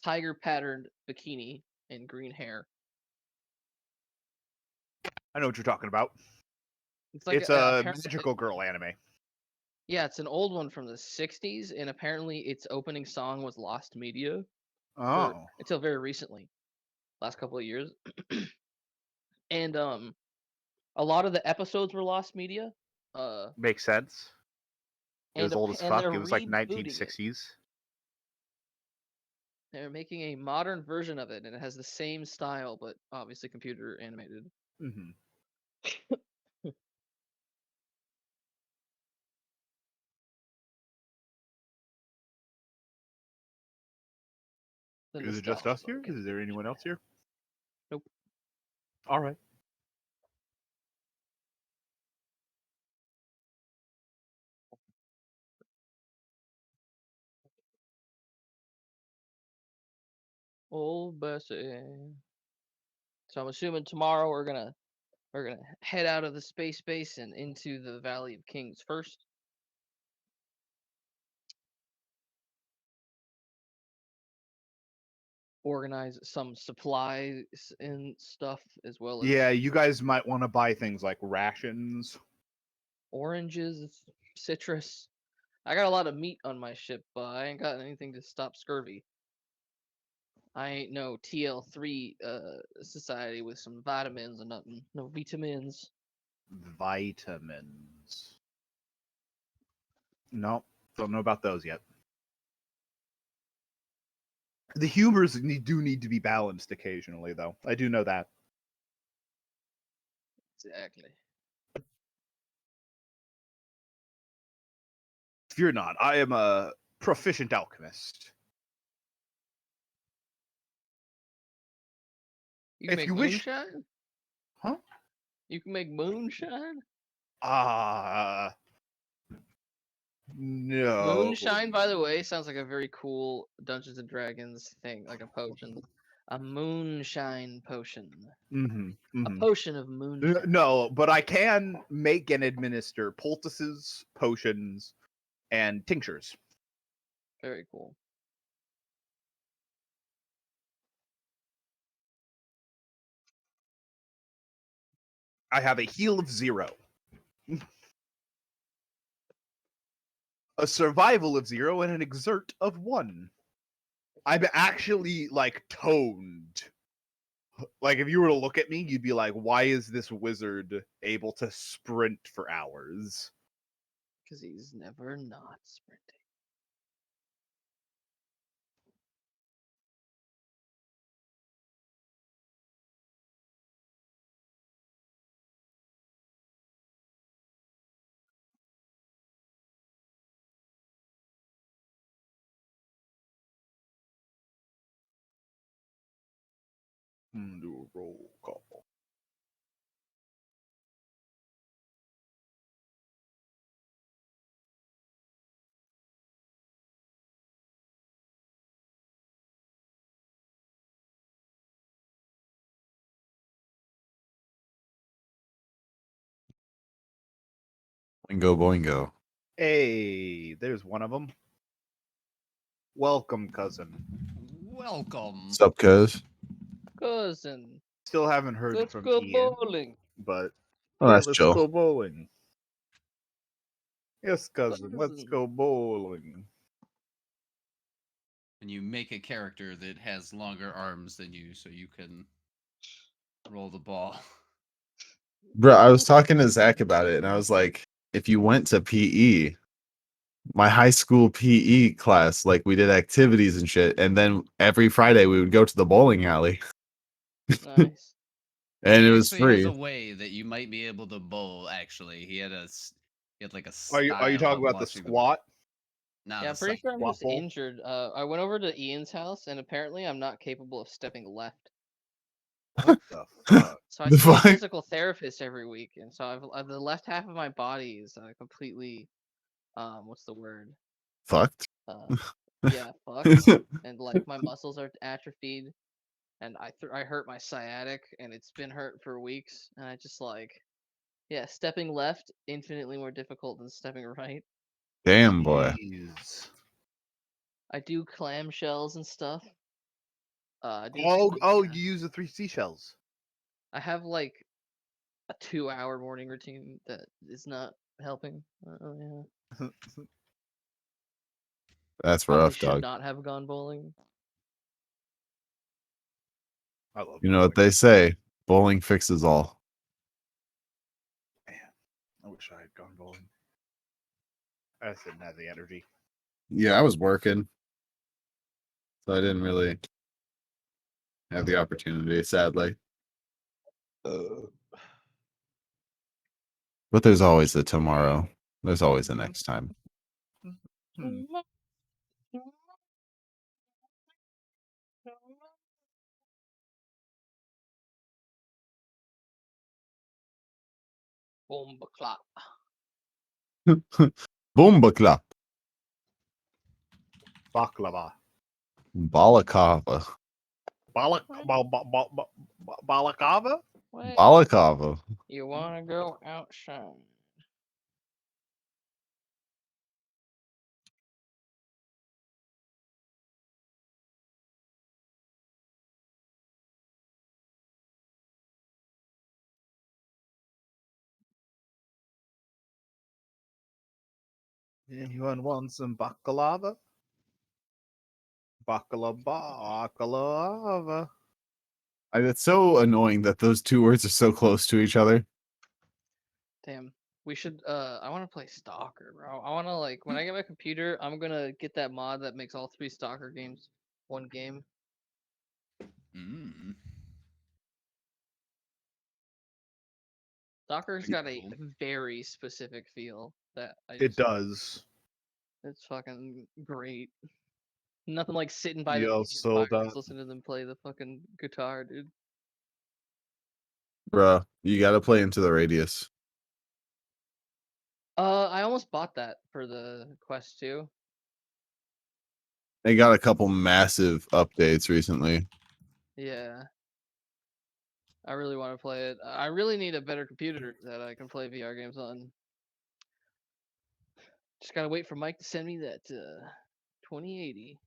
tiger patterned bikini and green hair. I know what you're talking about. It's like It's a apparently magical girl anime. yeah, it's an old one from the 60s and apparently its opening song was lost media for Oh, until very recently. Last couple of years. And a lot of the episodes were lost media. makes sense. It was old as And fuck. they're It was like rebooting it. 1960s. They're making a modern version of it, and it has the same style, but obviously computer animated. Mm-hmm. The Is it just nostalgia us here? bug. Is there anyone else here? Nope. All right. Old Bessie. So I'm assuming tomorrow we're gonna head out of the space base and into the Valley of Kings first. Organize some supplies and stuff as well as Yeah, you guys might want to buy things like rations. oranges, citrus. I got a lot of meat on my ship, but I ain't got anything to stop scurvy. I ain't no TL3 society with some vitamins or nothing. No vitamins. Vitamins. No, don't know about those yet. The humors do need to be balanced occasionally, though. I do know that. Exactly. Fear not, I am a proficient alchemist. You can If make you wish, moonshine? huh? You can make moonshine? No. Moonshine, by the way, sounds like a very cool Dungeons and Dragons thing, like a potion. A moonshine potion. Mm-hmm. A Mm-hmm. potion of moonshine. No, but I can make and administer poultices, potions, and tinctures. Very cool. I have a heal of 0, a survival of 0, and an exert of 1. I'm actually like toned. Like if you were to look at me, you'd be like, "Why is this wizard able to sprint for hours?" Because he's never not sprinting. Do a roll call. Boingo, boingo. Hey, there's one of them. Welcome, cousin. Welcome. What's up, cuz? Cousin, Still haven't heard let's from go Ian, bowling. but Oh, yeah, that's let's chill. go bowling. Yes, cousin, let's Cousin. go bowling. And you make a character that has longer arms than you, so you can roll the ball. Bro, I was talking to Zach about it, and I was like, if you went to PE, my high school PE class, like we did activities and shit, and then every Friday we would go to the bowling alley, Nice. and He it was actually has a free. way that you might be able to bowl. Actually, he had like a Are you style talking of about the watching them. squat? Nah, Yeah, the I'm pretty side. sure I'm just Waffle? injured. I went over to Ian's house, and apparently I'm not capable of stepping left. What the fuck? So I The see a fuck? physical therapist every week, and so the left half of my body is completely, what's the word? Fucked. Yeah, fucked, and like my muscles are atrophied, and I hurt my sciatic, and it's been hurt for weeks, and I just like, yeah, stepping left infinitely more difficult than stepping right. Damn, boy. Jeez. I do clamshells and stuff. I do Oh, yeah. you use the 3 seashells. I have like a 2-hour morning routine that is not helping. Yeah. That's Probably rough, should dog. not have gone bowling. I love You know what bowling. they say: bowling fixes all. Man, I wish I had gone bowling. I just didn't have the energy. Yeah, I was working, so I didn't really have the opportunity, sadly. But there's always the tomorrow. There's always the next time. Hmm. Bomba clap. Boomba clap. Baklava. Balakava. Balakava? What? Balakava. You wanna go outside? Anyone want some baklava? Baklava. It's so annoying that those two words are so close to each other. Damn. We should I wanna play Stalker, bro. I wanna like when I get my computer, I'm gonna get that mod that makes all 3 Stalker games one game. Mm. Stalker's Pretty got a cool. very specific feel that It does. it's fucking great. Nothing like sitting by the Yo, campfire, sold just out. listening to them play the fucking guitar, dude. Bruh, you gotta play Into the Radius. I almost bought that for the Quest 2. They got a couple massive updates recently. Yeah. I really want to play it. I really need a better computer that I can play VR games on. Just gotta wait for Mike to send me that 2080.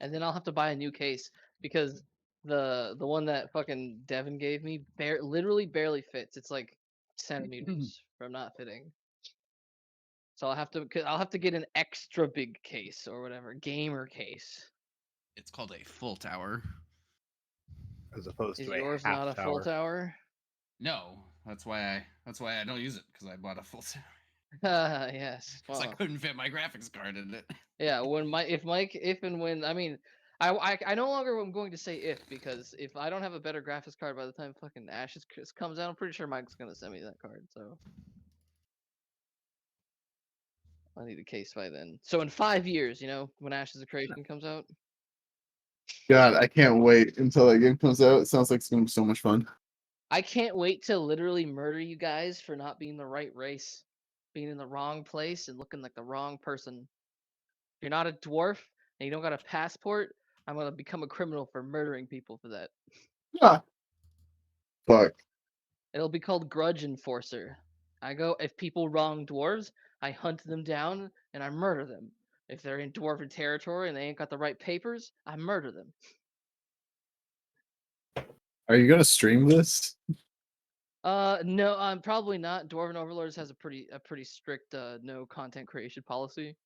And then I'll have to buy a new case because the one that fucking Devin gave me literally barely fits. It's like centimeters from not fitting. So I'll have to get an extra big case or whatever, gamer case. It's called a full tower. As opposed Is to a yours half not a full tower? No, that's why I don't use it, because I bought a full tower. Yes. Because I Well, couldn't fit my graphics card in it. yeah. If and when I mean, I no longer am going to say if because if I don't have a better graphics card by the time fucking Ashes comes out, I'm pretty sure Mike's gonna send me that card. So I need a case by then. So in 5 years, when Ashes of Creation comes out. God, I can't wait until that game comes out. It sounds like it's gonna be so much fun. I can't wait to literally murder you guys for not being the right race, being in the wrong place and looking like the wrong person. If you're not a dwarf and you don't got a passport, I'm gonna become a criminal for murdering people for that. Ah, fuck. It'll be called Grudge Enforcer. If people wrong dwarves, I hunt them down and I murder them. If they're in dwarven territory and they ain't got the right papers, I murder them. Are you gonna stream this? No, I'm probably not. Dwarven Overlords has a pretty strict no content creation policy.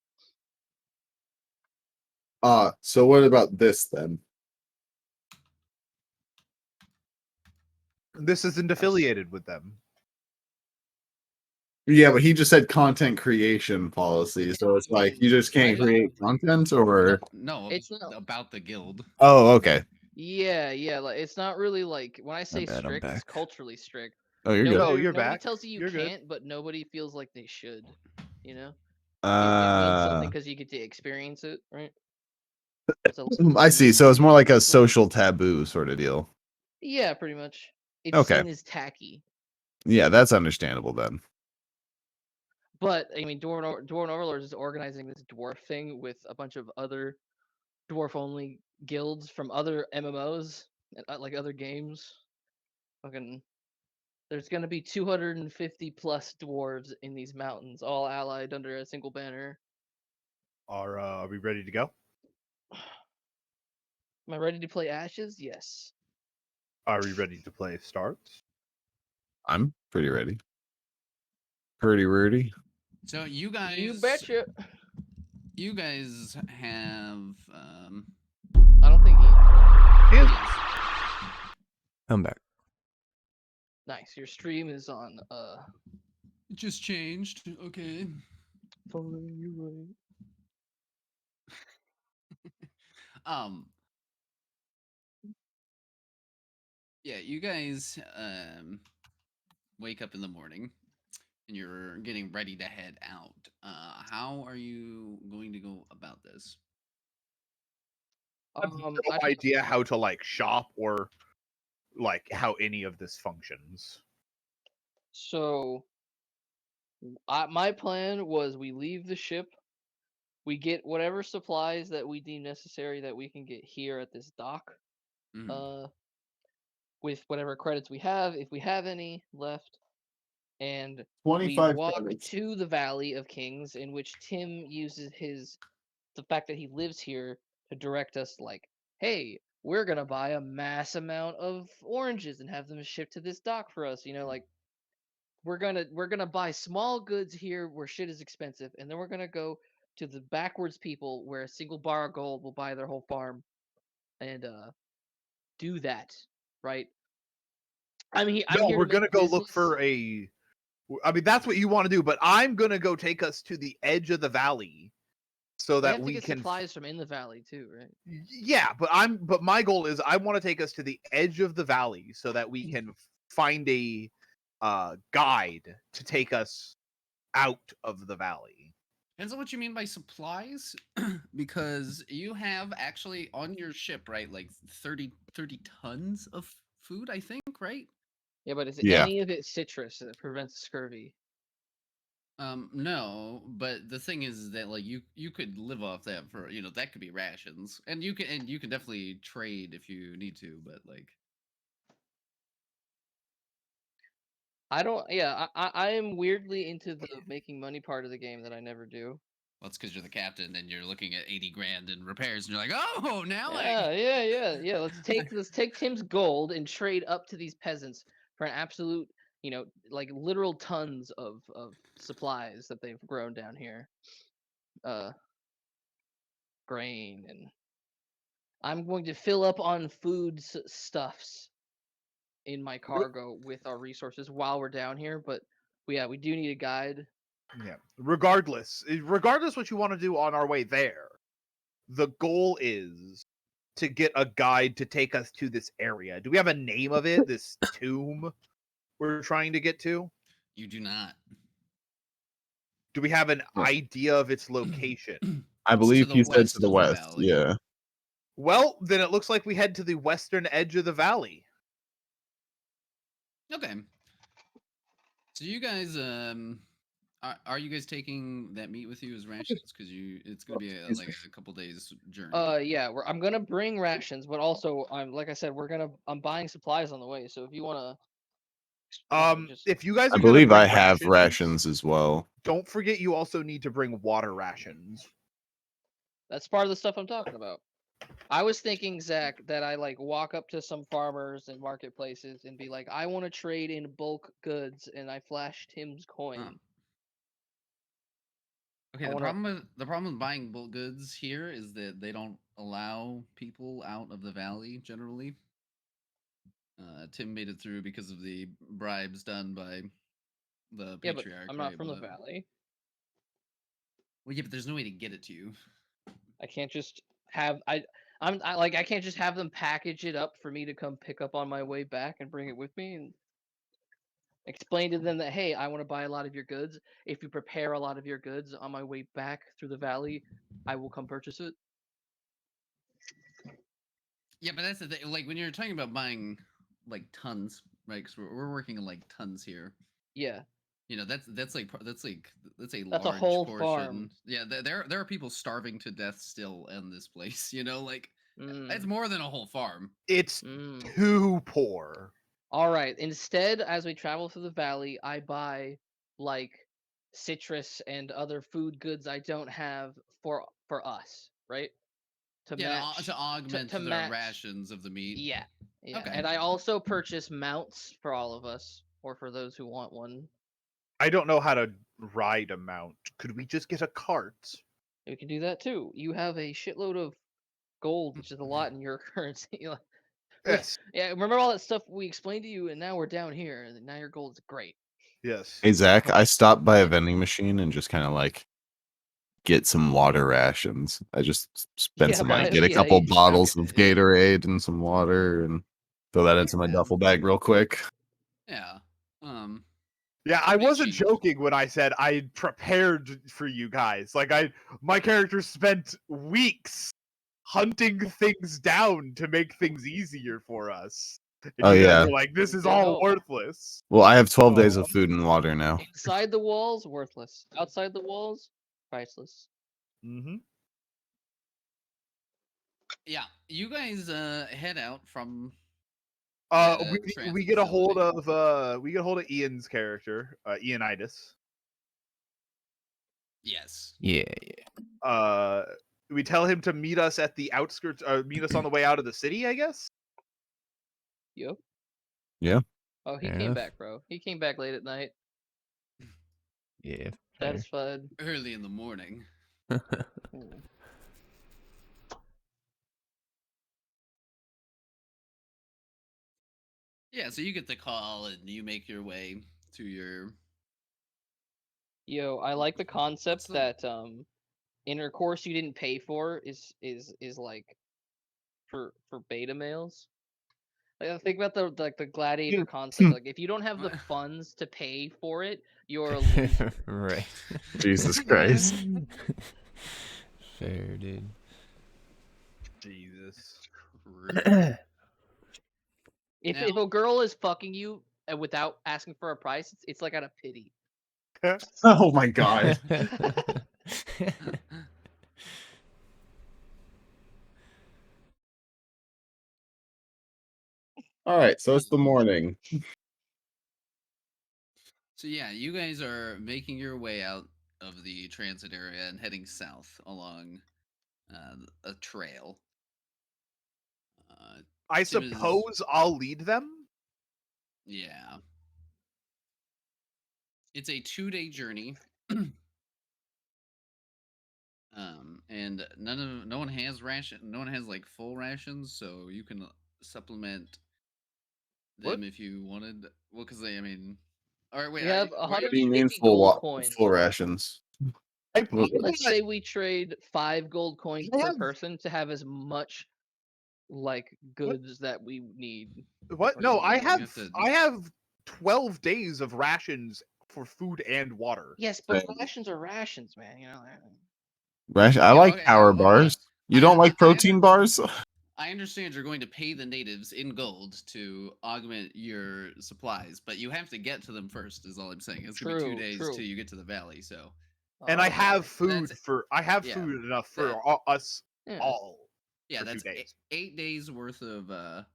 So what about this then? This isn't affiliated with them. Yeah, but he just said content creation policy, so it's I like mean, you just can't I don't- create content, or No, It's not. about the guild. oh, okay. Yeah. Like it's not really like when I My say bad, I'm strict, it's back. culturally strict. Oh, you're good. No, you're Nobody back. tells you You're good. can't, but nobody feels like they should. You know, it means something Uh, because you get to experience it, right? So I see. So it's more like a people- social taboo sort of deal. Yeah, pretty much. It's Okay. seen as tacky. Yeah, that's understandable then. But I mean, Dwarven Overlords is organizing this dwarf thing with a bunch of other dwarf-only guilds from other MMOs and like other games. Fucking, there's gonna be 250 plus dwarves in these mountains, all allied under a single banner. Are we ready to go? Am I ready to play Ashes? Yes. Are we ready to play starts? I'm pretty ready. Pretty wordy. So you guys, You betcha. you guys have I don't think Ian's ready. Yes. yes. I'm back. Nice. Your stream is on. It just changed. Okay. Following you right. Um. Yeah, you guys wake up in the morning and you're getting ready to head out. How are you going to go about this? I have no I told- idea how to like shop or like how any of this functions. So, my plan was we leave the ship, we get whatever supplies that we deem necessary that we can get here at this dock. Mhm. With whatever credits we have, if we have any left, and we 25 walk credits. to the Valley of Kings, in which Tim uses the fact that he lives here to direct us. Like, hey, we're gonna buy a mass amount of oranges and have them shipped to this dock for us. You know, like we're gonna buy small goods here where shit is expensive, and then we're gonna go to the backwards people where a single bar of gold will buy their whole farm, and do that, right? I'm No, here we're to gonna make go look business. for a. I mean, that's what you want to do, but I'm gonna go take us to the edge of the valley so We that have to we get can. supplies from in the valley too, right? Yeah, but my goal is I want to take us to the edge of the valley so that we can find a guide to take us out of the valley. Depends on what you mean by supplies, because you have actually on your ship, right, like 30 tons of food, I think, right? Yeah, but is Yeah. any of it citrus that prevents scurvy? No, but the thing is that like you could live off that for that could be rations, and you can definitely trade if you need to, but like I don't. Yeah, I am weirdly into the making money part of the game that I never do. well, it's because you're the captain and you're looking at 80 grand in repairs, and you're like, oh, now Yeah. Let's take Tim's gold and trade up to these peasants for an absolute, like literal tons of supplies that they've grown down here. Uh, Grain, and I'm going to fill up on foods stuffs in my cargo with our resources while we're down here. But we do need a guide. Yeah. Regardless what you want to do on our way there, the goal is to get a guide to take us to this area. Do we have a name of it? This tomb we're trying to get to? you do not. Do we have an No. idea of its location? I It's to believe the he said to west the of the west. valley. Yeah. Well, then it looks like we head to the western edge of the valley. Okay. So you guys, are you guys taking that meat with you as rations? Because it's gonna be like a couple days journey. Yeah, I'm gonna bring rations, but also like I said, I'm buying supplies on the way. So if you wanna, just If you guys I are gonna believe I bring have rations as well. don't forget you also need to bring water rations. that's part of the stuff I'm talking about. I was thinking, Zach, that I like walk up to some farmers and marketplaces and be like, I want to trade in bulk goods, and I flash Tim's coin. Okay, I the wanna- problem with buying bulk goods here is that they don't allow people out of the valley generally. Tim made it through because of the bribes done by the Yeah, but patriarch, I'm not right? from the But valley. well, yeah, but there's no way to get it to you. I can't just have I can't just have them package it up for me to come pick up on my way back and bring it with me and explain to them that hey, I want to buy a lot of your goods. If you prepare a lot of your goods on my way back through the valley, I will come purchase it. Yeah, but that's the thing. Like when you're talking about buying like tons, right? Because we're working in like tons here. Yeah, You know, that's like that's a that's a large whole portion. farm. Yeah, there are people starving to death still in this place. You know, like it's Mm, more than a whole farm. It's mm. too poor. All right. Instead, as we travel through the valley, I buy like citrus and other food goods I don't have for us, right? To Yeah, match to augment to the match. rations of the meat. Yeah. Yeah. Okay. And I also purchase mounts for all of us or for those who want one. I don't know how to ride a mount. Could we just get a cart? We can do that too. You have a shitload of gold, which is a lot in your currency. Like, Yes. yeah, remember all that stuff we explained to you, and now we're down here, and now your gold is great. Yes. Hey Zach, I stopped by a Yeah. vending machine and just kind of like get some water rations. I just spent Yeah, some Okay. money, but get a yeah, couple you just bottles of Okay. Gatorade and some water, and throw that into my Yeah. duffel bag real quick. Yeah. Yeah, I It'd be wasn't cheap. joking when I said I prepared for you guys. Like my character spent weeks hunting things down to make things easier for us. And Oh you guys yeah. were like, this is Yeah, all no. worthless. Well, I have 12 days Aw. of food and water now. Inside the walls, worthless. Outside the walls, priceless. Mm-hmm. Yeah, you guys head out from We the we transit get a hold facility. of Ian's character, Ianitis. Yes. Yeah. We tell him to meet us at the outskirts, meet us on the way out of the city, I guess. Yep. Yeah. Oh, he Fair came enough. back, bro. He came back late at night. Yeah. Fair. Satisfied. Early in the morning. Hmm. Yeah, so you get the call and you make your way to your Yo, I like the what's concept the that intercourse you didn't pay for is like for beta males. Like, think about the gladiator concept. Like if you don't have the what? funds to pay for it, you're a loser. Right. Jesus Christ. Fair, dude. Jesus. Rude. If Now, if a girl is fucking you without asking for a price, it's like out of pity. Oh my god. All right, so it's the morning. so yeah, you guys are making your way out of the transit area and heading south along a trail. I Tim is suppose I'll lead them. yeah. It's a 2-day journey. And no one has no one has like full rations, so you can supplement What? them if you wanted. Well, because I mean, all right, wait, We have where What do you mean 150 gold coins. full rations? I, Well, Let's say we trade 5 gold coins I per have- person to have as much like goods that we need. what? Or No, something. I have 12 days of rations for food and water. Yes, but Same. rations are rations, man. You know. I Yeah, like okay, power yeah. bars. You don't like protein bars? I understand you're going to pay the natives in gold to augment your supplies, but you have to get to them first. Is all I'm saying. It's gonna be 2 True, days true. till you get to the valley. So And I Oh, have food That's- for yeah, food enough for that- us yeah. all. yeah, For 2 that's days. 8 days worth of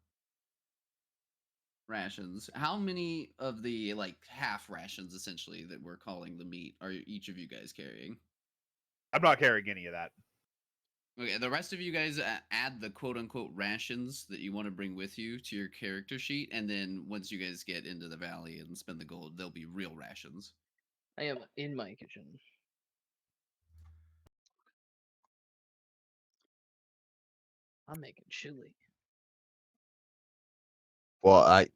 rations. How many of the like half rations essentially that we're calling the meat are each of you guys carrying? I'm not carrying any of that. Okay, the rest of you guys add the quote unquote rations that you want to bring with you to your character sheet, and then once you guys get into the valley and spend the gold, they'll be real rations. I am in my kitchen. I'm making chili. Well, I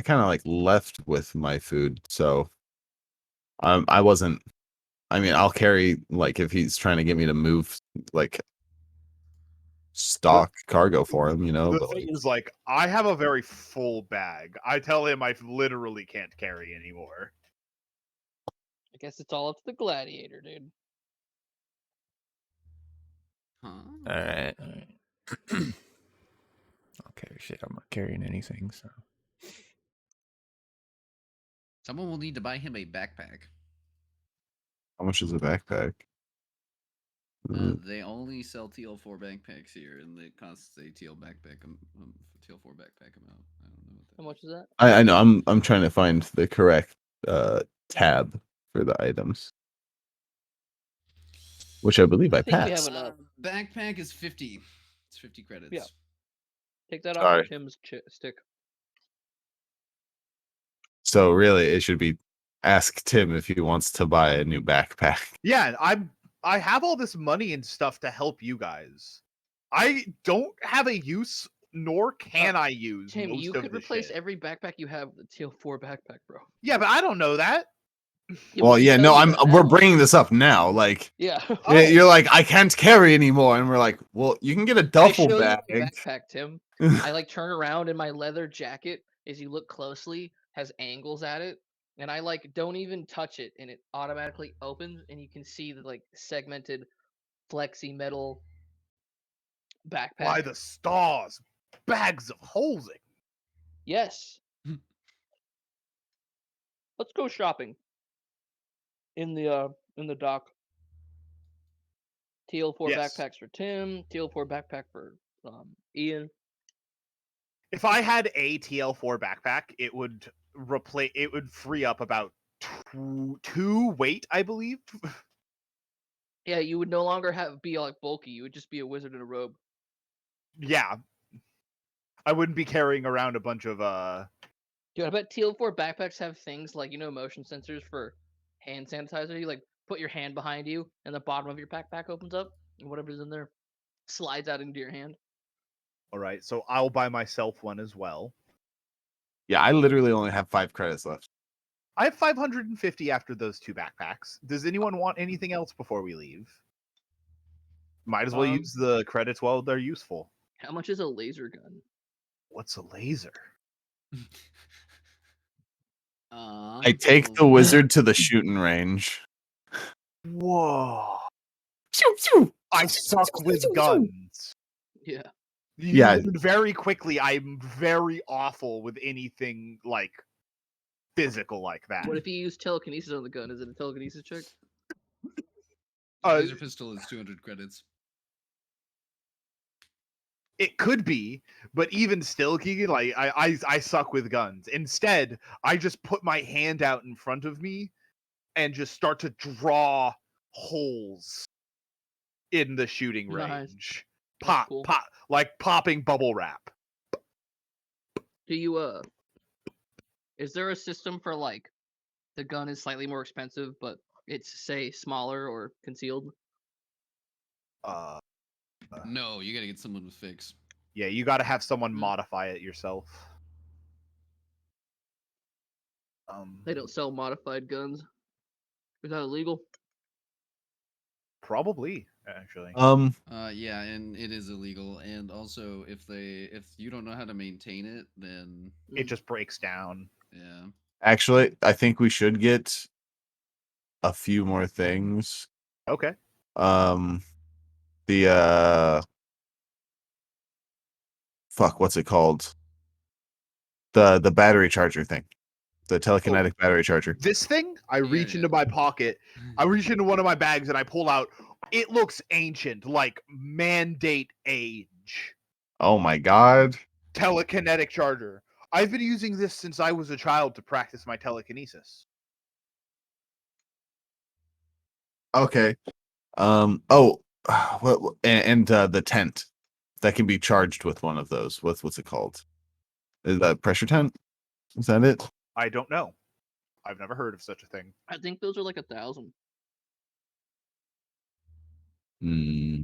kind of like left with my food, so I wasn't. I mean, I'll carry like if he's trying to get me to move like stock cargo for him, The but thing like, is, like, I have a very full bag. I tell him I literally can't carry anymore. I guess it's all up to the gladiator, dude. Huh? All right. I'll carry shit. I'm not carrying anything, so. Someone will need to buy him a backpack. how much is a backpack? They only sell TL4 backpacks here, and it costs a TL4 backpack amount. I don't know what that. How much is that? I know. I'm trying to find the correct tab for the items, which I believe I I think we passed. have enough. Backpack is 50. It's 50 credits. Yeah. Take that off Sorry. of Tim's stick. So really, it should be ask Tim if he wants to buy a new backpack. Yeah, I have all this money and stuff to help you guys. I don't have a use, nor can I use Tim, most you of could the replace shit. every backpack you have with a TL4 backpack, bro. Yeah, but I don't know that. Yeah, Well, we can yeah, tell no, you that we're now. bringing this up now. Like, Yeah. Oh. you're like, I can't carry anymore, and we're like, well, you can get a I duffel show bag. you my backpack, Tim. I like turn around and my leather jacket, as you look closely, has angles at it. And I like don't even touch it and it automatically opens and you can see the like segmented flexi metal backpack. By the stars, bags of holes. Yes. Let's go shopping. In the dock. TL4 Yes. backpacks for Tim, TL4 backpack for Ian. If I had a TL4 backpack, it would free up about two weight, I believe. Yeah, you would no longer be like bulky. You would just be a wizard in a robe. Yeah. I wouldn't be carrying around a bunch of Dude, I bet TL4 backpacks have things like, motion sensors for hand sanitizer. You like put your hand behind you and the bottom of your backpack opens up and whatever's in there slides out into your hand. All right, so I'll buy myself one as well. Yeah, I literally only have 5 credits left. I have 550 after those 2 backpacks. Does anyone want anything else before we leave? Might as well use the credits while they're useful. How much is a laser gun? What's a laser? I take the wizard to the shooting range. Whoa. Pew, pew. I suck with guns. Yeah. You Yeah. learn very quickly I'm very awful with anything like physical like that. What if you use telekinesis on the gun? Is it a telekinesis check? Laser pistol is 200 credits. It could be, but even still, Keegan, like I suck with guns. Instead, I just put my hand out in front of me and just start to draw holes in the shooting Nice. range. That's Pop, cool. pop, like popping bubble wrap. Do you is there a system for like the gun is slightly more expensive, but it's say smaller or concealed? No, you gotta get someone with fix. Yeah, you got to have someone modify it yourself. They don't sell modified guns. Is that illegal? Probably actually. Yeah, and it is illegal. And also, if you don't know how to maintain it, then It just breaks down. yeah. Actually, I think we should get a few more things. Okay. The fuck, what's it called? The battery charger thing. The telekinetic battery charger. This thing, I reach yeah. into my pocket. I reach into one of my bags and I pull out. It looks ancient, like mandate age. Oh my god. Telekinetic charger. I've been using this since I was a child to practice my telekinesis. Okay. And the tent that can be charged with one of those. What's it called? Is that pressure tent? Is that it? I don't know. I've never heard of such a thing. I think those are like 1,000.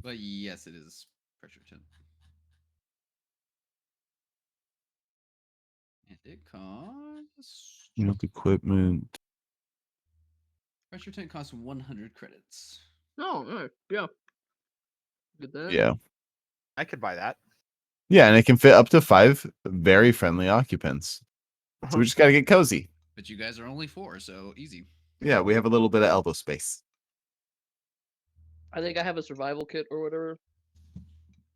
But yes, it is pressure tent. And it costs Equipment. Pressure tank costs 100 credits. Oh, nice. Yeah. Get that. Yeah. I could buy that. Yeah, and it can fit up to 5 very friendly occupants. So we just got to get cozy. But you guys are only 4, so easy. Yeah, we have a little bit of elbow space. I think I have a survival kit or whatever.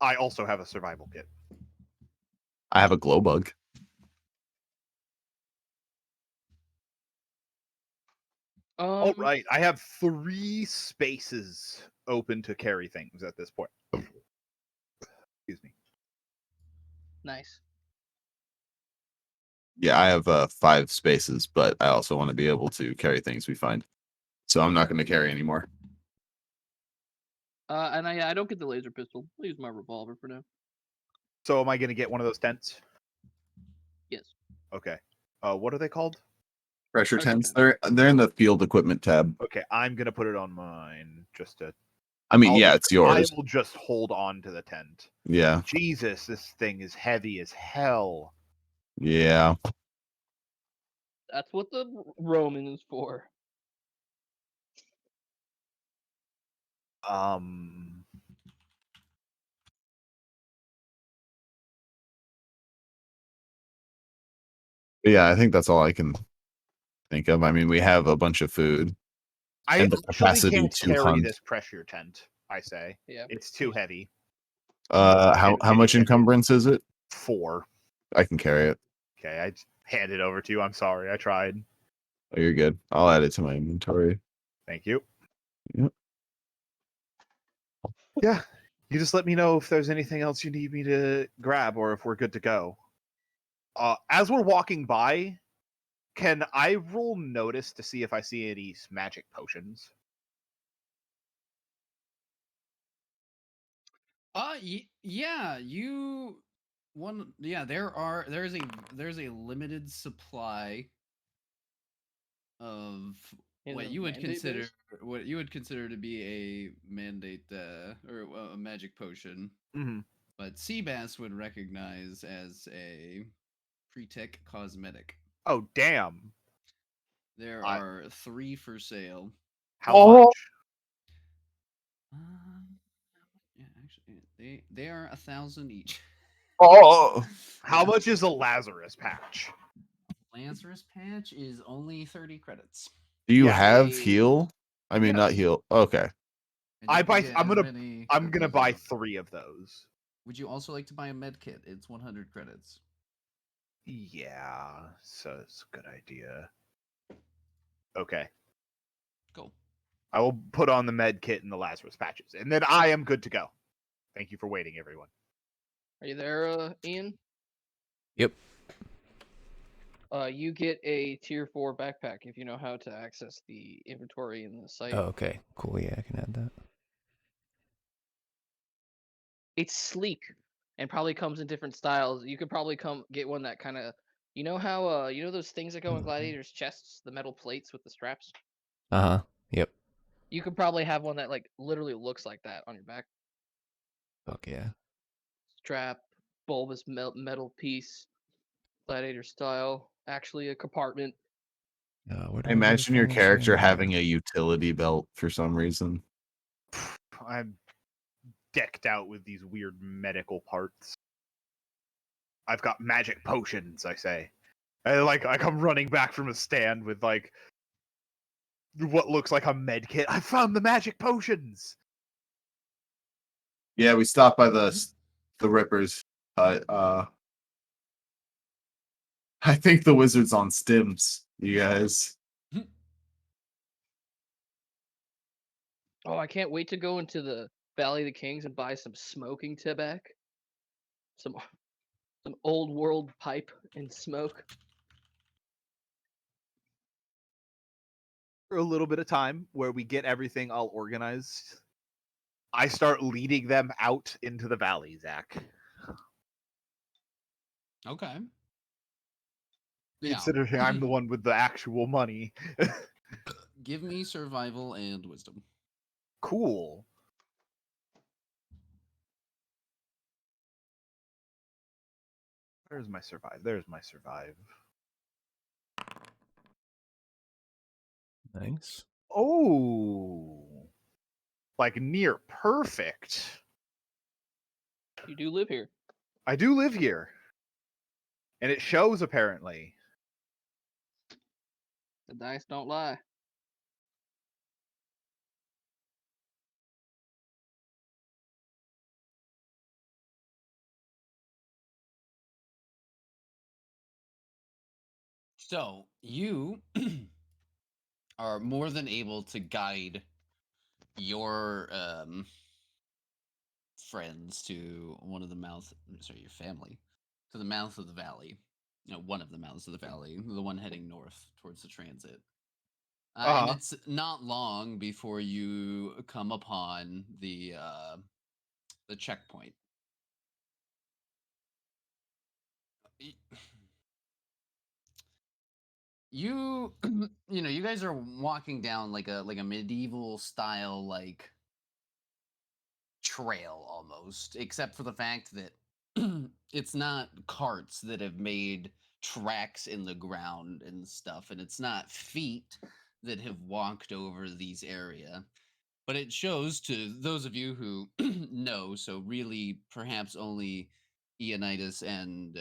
I also have a survival kit. I have a glow bug. All right, I have 3 spaces open to carry things at this point. Excuse me. Nice. Yeah, I have 5 spaces, but I also want to be able to carry things we find. So I'm not going to carry anymore. And I don't get the laser pistol. I'll use my revolver for now. So am I going to get one of those tents? Yes. Okay. What are they called? Pressure Pressure tents. tent. They're in the field equipment tab. Okay, I'm going to put it on mine just to I mean, yeah, it's I yours. will just hold on to the tent. Yeah. Jesus, this thing is heavy as hell. Yeah. That's what the Roman is for. Um Yeah, I think that's all I can think of. I mean, we have a bunch of food I and the actually capacity can't to carry hunt. this pressure tent, I say. Yeah. It's too heavy. How And much it- encumbrance is it? 4. I can carry it. Okay, I hand it over to you. I'm sorry. I tried. Oh, you're good. I'll add it to my inventory. Thank you. Yep. Yeah. You just let me know if there's anything else you need me to grab or if we're good to go. As we're walking by, can I roll notice to see if I see any magic potions? Yeah, there's a limited supply of In what the you would mandate consider base? what you would consider to be a mandate or a magic potion, Mm-hmm. but Seabass would recognize as a pre-tech cosmetic. Oh, damn. There I- are 3 for sale. How Oh. much? Yeah, actually, they are 1,000 each. Oh, How Yeah. much is a Lazarus patch? Lazarus patch is only 30 credits. do you Yeah. have A- heal? I mean, not Yes. heal. Okay. And you can get I'm as gonna many I'm gonna as buy you want. 3 of those. Would you also like to buy a med kit? It's 100 credits. Yeah, so it's a good idea. Okay. Go. I will put on the med kit and the Lazarus patches, and then I am good to go. Thank you for waiting, everyone. Are you there, Ian? Yep. You get a tier 4 backpack if you know how to access the inventory in the site. Oh, okay. Cool. Yeah, I can add that. It's sleek and probably comes in different styles. You could probably get one that kind of, you know how you know those things that go in gladiators' chests, the metal plates with the straps. Uh-huh. Yep. You could probably have one that like literally looks like that on your back. Fuck yeah. Strap, bulbous metal piece, gladiator style. Actually, a compartment. Where I do I go to imagine your find this character ammo? having a utility belt for some reason. I'm decked out with these weird medical parts. I've got magic potions, I say. Like I'm running back from a stand with like what looks like a med kit. I found the magic potions. Yeah, we stopped by the Rippers. I think the wizard's on stims, you guys. Oh, I can't wait to go into the Valley of the Kings and buy some smoking tobacco. Some old world pipe and smoke. For a little bit of time where we get everything all organized, I start leading them out into the valley, Zach. Okay. Yeah. Considering I'm the one with the actual money. Give me survival and wisdom. Cool. There's my survive. There's my survive. Nice. Oh, like near perfect. You do live here. I do live here, and it shows apparently. The dice don't lie. So you are more than able to guide your friends to one of the mouth. Sorry, your family to the mouth of the valley. You know, one of the mouths of the valley, the one heading north towards the transit. And Uh-huh. it's not long before you come upon the checkpoint. Y- You you know, you guys are walking down like a medieval style like trail almost, except for the fact that it's not carts that have made tracks in the ground and stuff, and it's not feet that have walked over these area. But it shows to those of you who know, so really perhaps only Eonidas and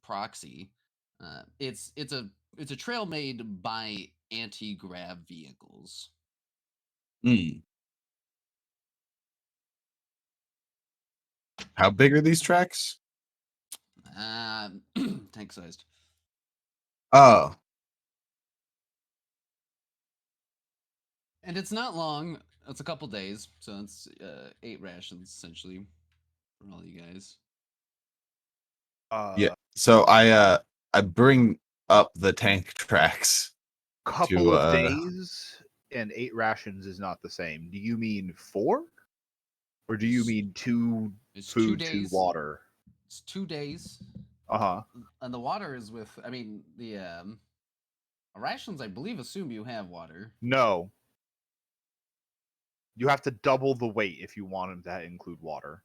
Proxy. It's a trail made by anti-grav vehicles. Hmm. How big are these tracks? Tank sized. Oh, And it's not long. It's a couple days, so it's 8 rations essentially for all you guys. yeah. So I bring up the tank tracks Couple to of days and 8 rations is not the same. Do you mean 4? Or do you mean 2 It's 2 food, 2 days. water? It's 2 days, Uh-huh. and the water is with. I mean, the rations. I believe assume you have water. No. You have to double the weight if you want them to include water.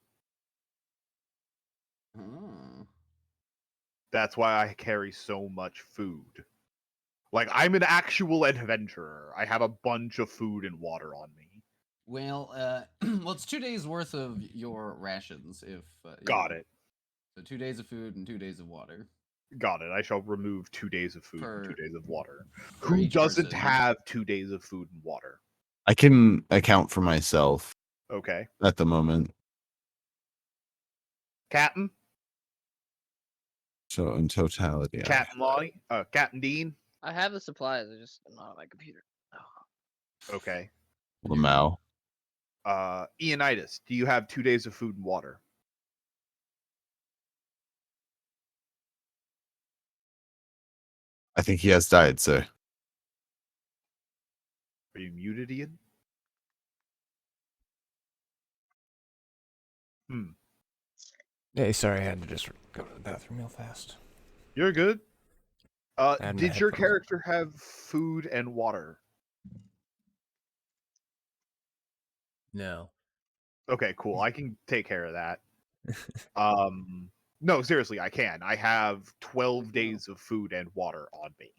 Oh. That's why I carry so much food. Like, I'm an actual adventurer. I have a bunch of food and water on me. Well, well, it's 2 days worth of your rations. If Got it. So 2 days of food and 2 days of water Got it. I shall remove 2 days of food and 2 for days of water. for Who each doesn't person. have 2 days of food and water? I can account for myself Okay. at the moment. Captain? So in totality, Captain Lonnie? Captain Dean? I have the supplies. I just am not on my computer. Okay. Lamau. Eonidas, do you have 2 days of food and water? I think he has died, sir. Are you muted, Ian? Hey, sorry, I had to just go to the bathroom real fast. You're good. Add my Did your headphones. character have food and water? No. Okay, cool. I can take care of that. No, seriously, I can. I have 12 days of food and water on me.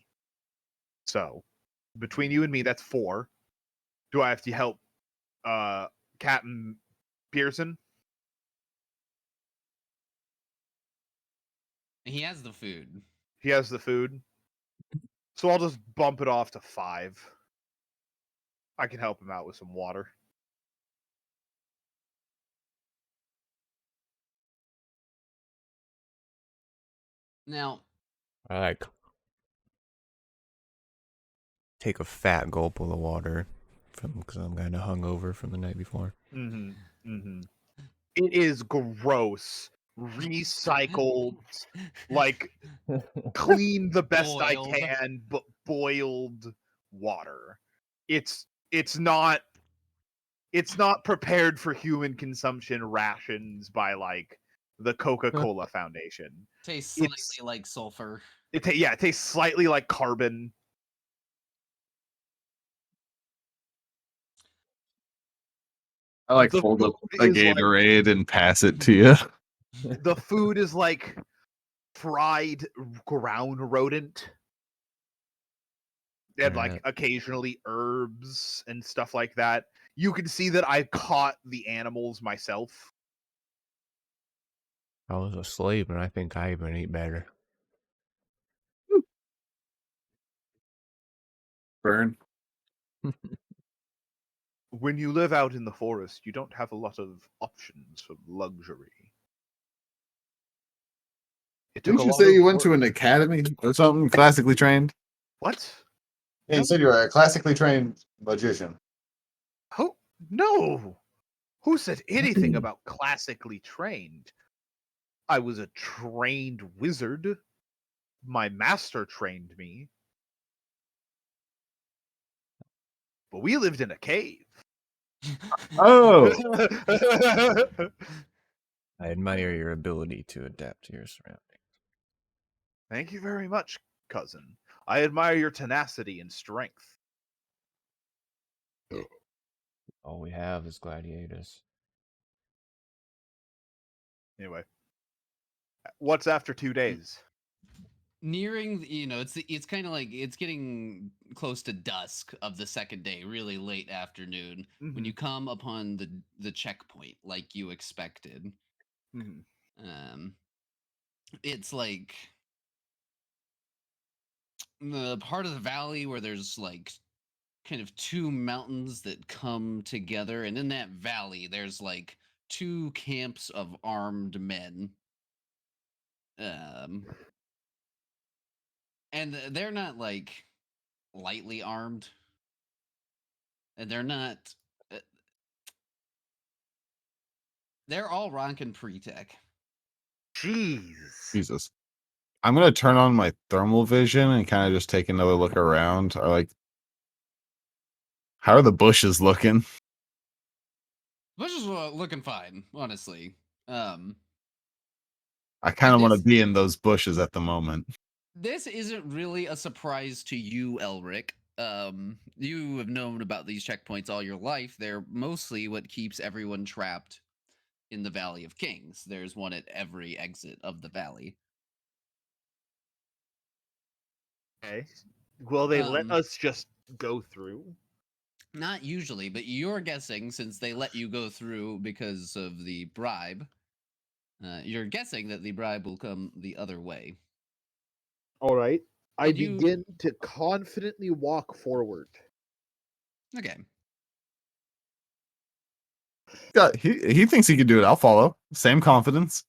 So, between you and me, that's 4. Do I have to help Captain Pearson? He has the food. He has the food. So I'll just bump it off to 5. I can help him out with some water. Now, I like take a fat gulp of the water because I'm kind of hungover from the night before. It is gross. Recycled, like clean the best Boiled. I can, but boiled water. It's not prepared for human consumption rations by like the Coca-Cola Foundation. Tastes slightly It's like sulfur. it tastes slightly like carbon. I like The hold up food a is like Gatorade and pass it to you. the food is like fried ground rodent. and like Alright. occasionally herbs and stuff like that. You can see that I caught the animals myself. I was asleep, and I think I even eat better. Burn. When you live out in the forest, you don't have a lot of options for luxury. It took Didn't a you lot say of you went to work. an academy or something? Classically trained? What? Yeah, you said you were a classically trained magician. Who? No. Who said anything about classically trained? I was a trained wizard. My master trained me. But we lived in a cave. Oh, I admire your ability to adapt to your surroundings. Thank you very much, cousin. I admire your tenacity and strength. All we have is gladiators. Anyway, what's after 2 days? Nearing, it's kind of like it's getting close to dusk of the second day, really late afternoon, when you come upon the checkpoint like you expected. Mhm. It's like the part of the valley where there's like kind of two mountains that come together, and in that valley there's like two camps of armed men. Um, and they're not like lightly armed, and they're not. Uh, they're all rocking pre-tech. Jeez. Jesus. I'm gonna turn on my thermal vision and kind of just take another look around. Or like, how are the bushes looking? Which is looking fine, honestly. Um, I kind and of want to this be in those bushes at the moment. this isn't really a surprise to you, Elric. You have known about these checkpoints all your life. They're mostly what keeps everyone trapped in the Valley of Kings. There's one at every exit of the valley. Okay. Will they let Um, us just go through? Not usually, but you're guessing since they let you go through because of the bribe. You're guessing that the bribe will come the other way. All right. I And you, begin to confidently walk forward. okay. God, he thinks he can do it. I'll follow. Same confidence.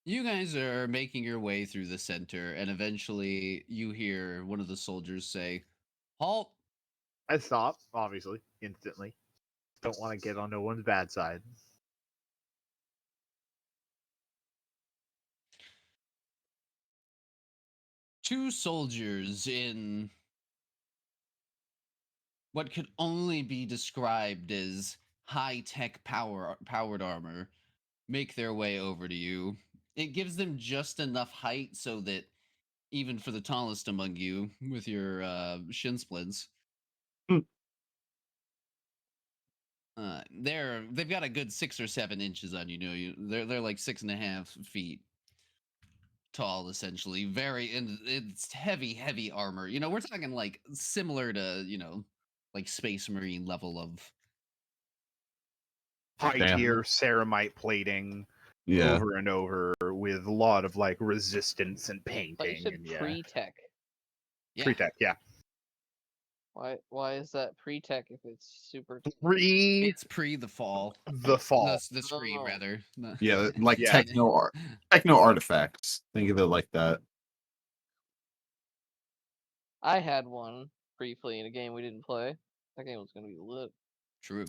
You guys are making your way through the center, and eventually you hear one of the soldiers say, "Halt!" I stop, obviously, instantly. Don't want to get on no one's bad side. Two soldiers in what could only be described as high-tech powered armor make their way over to you. It gives them just enough height so that even for the tallest among you, with your shin splints, Hmm. they've got a good 6 or 7 inches on you. They're like 6.5 feet tall, essentially. And it's heavy armor. We're talking like similar to like Space Marine level of. High Damn. tier ceramite plating Yeah. over and over with a lot of like resistance and But you painting said and pre-tech. Yeah. pre-tech, yeah. Why is that pre-tech if it's super? Pre It's pre the fall. the fall. The scream, Oh. rather. Yeah, like Yeah. techno artifacts. Think of it like that. I had one briefly in a game we didn't play. That game was gonna be lit. True.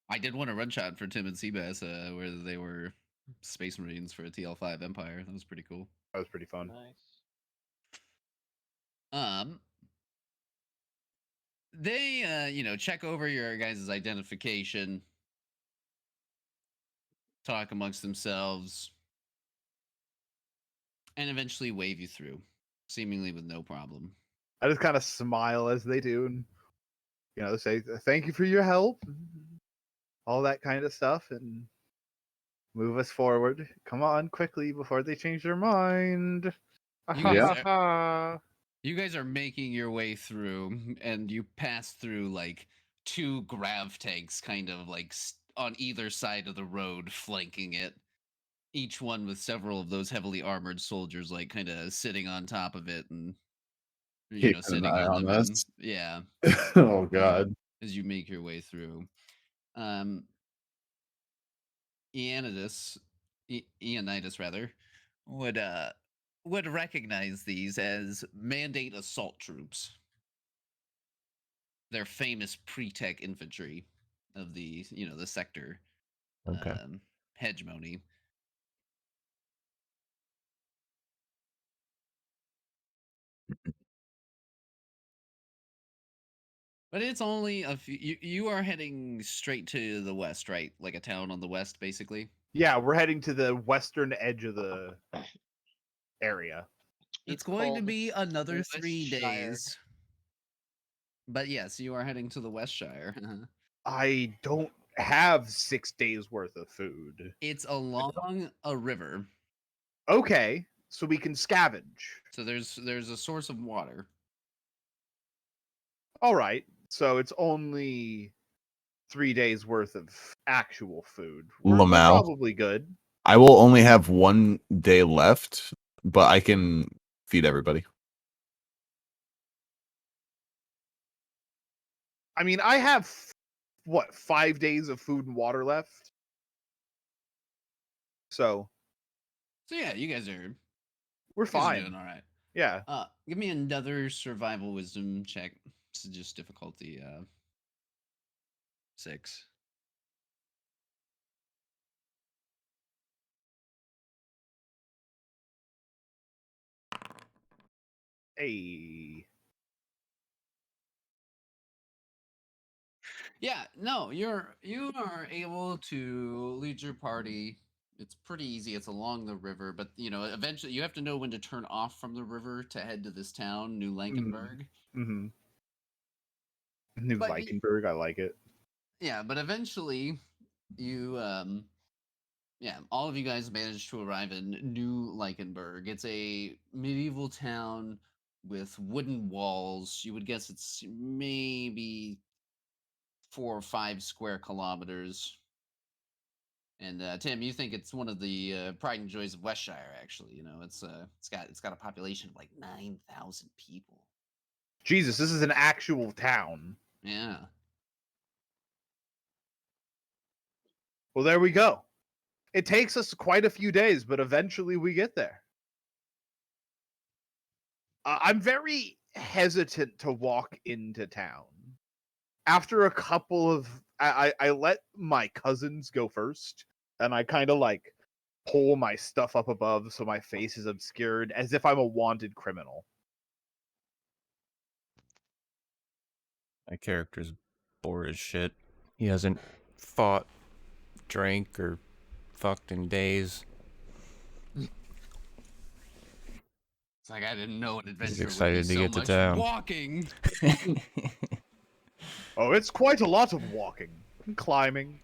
I did want a run shot for Tim and Seabass, where they were Space Marines for a TL5 Empire. That was pretty cool. That was pretty fun. Nice. They check over your guys' identification, talk amongst themselves, and eventually wave you through, seemingly with no problem. I just kind of smile as they do and say thank you for your help, all that kind of stuff, and move us forward. Come on, quickly before they change their mind. You guys Yeah. are, you guys are making your way through, and you pass through like two grav tanks, kind of like on either side of the road, flanking it. Each one with several of those heavily armored soldiers, like kind of sitting on top of it, and Keeping an sitting eye on on them. And this. yeah, Oh God. as you make your way through. Um, Eanidas, Eonidas rather, would uh would recognize these as mandate assault troops. They're famous pre-tech infantry of the the sector Okay. hegemony. But it's only a few. You are heading straight to the west, right? Like a town on the west, basically. Yeah, we're heading to the western edge of the area. It's going to called be another 3 Westshire. days. But yes, you are heading to the Westshire. I don't have 6 days worth of food. It's along a river, Okay, so we can scavenge. so there's a source of water. All right, so it's only 3 days worth of actual food. We're Lamau. probably good. I will only have 1 day left, but I can feed everybody. I mean, I have what 5 days of food and water left. So So yeah, you guys are we're fine. doing all right. Yeah. Give me another survival wisdom check. This is just difficulty 6. Hey. Yeah, no, you are able to lead your party. It's pretty easy. It's along the river, but eventually you have to know when to turn off from the river to head to this town, New Lankenberg. Mm-hmm. New But Leichenberg, I like it. yeah, but eventually you yeah, all of you guys managed to arrive in New Leichenberg. It's a medieval town with wooden walls. You would guess it's maybe 4 or 5 square kilometers. And Tim, you think it's one of the pride and joys of Westshire? Actually, it's got a population of like 9,000 people. Jesus, this is an actual town. Yeah. Well, there we go. It takes us quite a few days, but eventually we get there. I'm very hesitant to walk into town. After a couple of, I let my cousins go first, and I kind of like pull my stuff up above so my face is obscured, as if I'm a wanted criminal. My character's bored as shit. He hasn't fought, drank, or fucked in days. It's like I didn't know an adventure would be excited to so get to much town. walking. Oh, it's quite a lot of walking, climbing,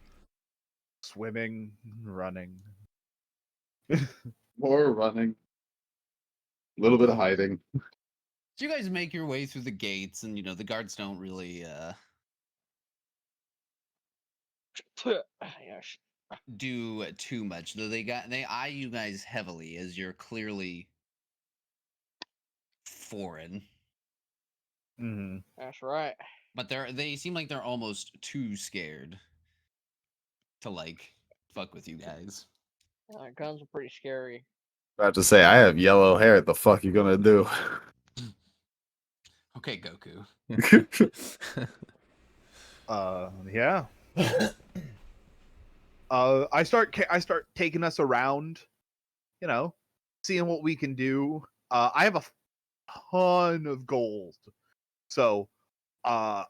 swimming, running. More running. A little bit of hiding. So you guys make your way through the gates, and the guards don't really Yes. do too much. Though they eye you guys heavily as you're clearly foreign. Mm-hmm. That's right. But they seem like they're almost too scared to like fuck with you guys. Guns are pretty scary. About to say, I have yellow hair. What the fuck you gonna do? Okay, Goku. Yeah. I start taking us around, seeing what we can do. I have a ton of gold, so I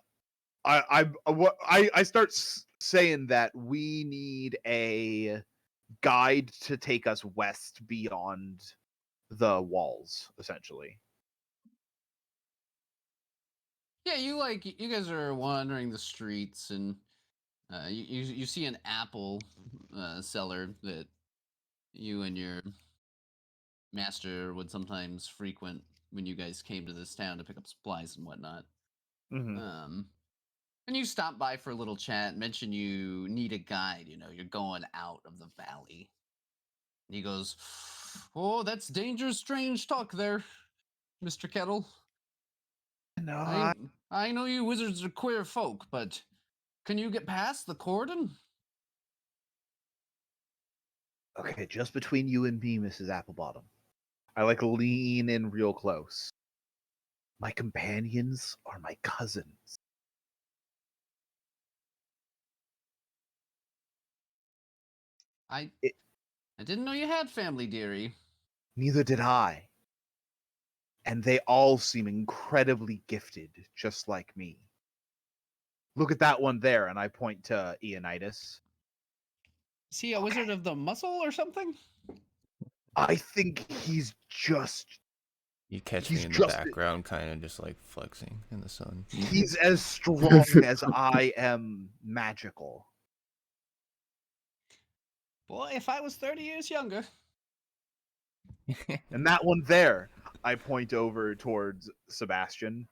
start saying that we need a guide to take us west beyond the walls, essentially. Yeah, you guys are wandering the streets, and you see an apple seller that you and your master would sometimes frequent when you guys came to this town to pick up supplies and whatnot. Mhm. And you stop by for a little chat, mention you need a guide, you're going out of the valley. And he goes, "Oh, that's dangerous, strange talk there, Mr. Kettle. No, I know you wizards are queer folk, but can you get past the cordon?" okay, just between you and me, Mrs. Applebottom. I like lean in real close. My companions are my cousins. I It- I didn't know you had family, dearie. Neither did I. And they all seem incredibly gifted, just like me. Look at that one there, and I point to Ionitis. Is he a wizard of the muscle or something? I think he's just You catch me he's in the just background, kind of just like flexing in the sun. he's as strong as I am magical. Boy, if I was 30 years younger. And that one there, I point over towards Sebastian.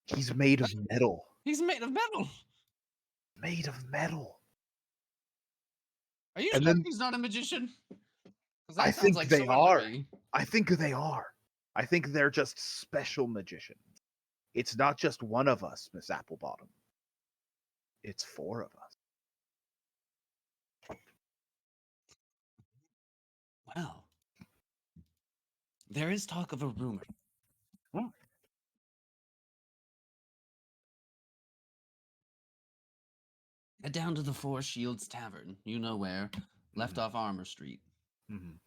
He's made of metal. He's made of metal. Made of metal. Are you And sure then he's not a magician? Because I that sounds think like they are. sorcery. I think they are. I think they're just special magicians. It's not just one of us, Miss Applebottom. It's four of us. Well, there is talk of a rumor. Head down to the Four Shields Tavern. You know where. Left Mhm. off Armor Street. Mhm.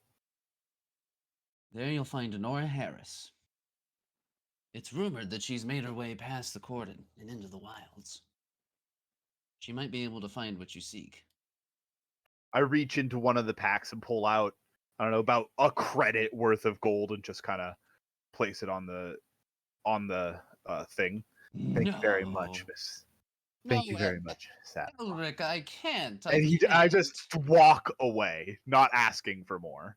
There you'll find Honora Harris. It's rumored that she's made her way past the cordon and into the wilds. She might be able to find what you seek. I reach into one of the packs and pull out, I don't know, about a credit worth of gold and just kind of place it on the thing. Thank you very much, Miss. Thank you very much, Sap. Elric, I can't. And I just walk away, not asking for more.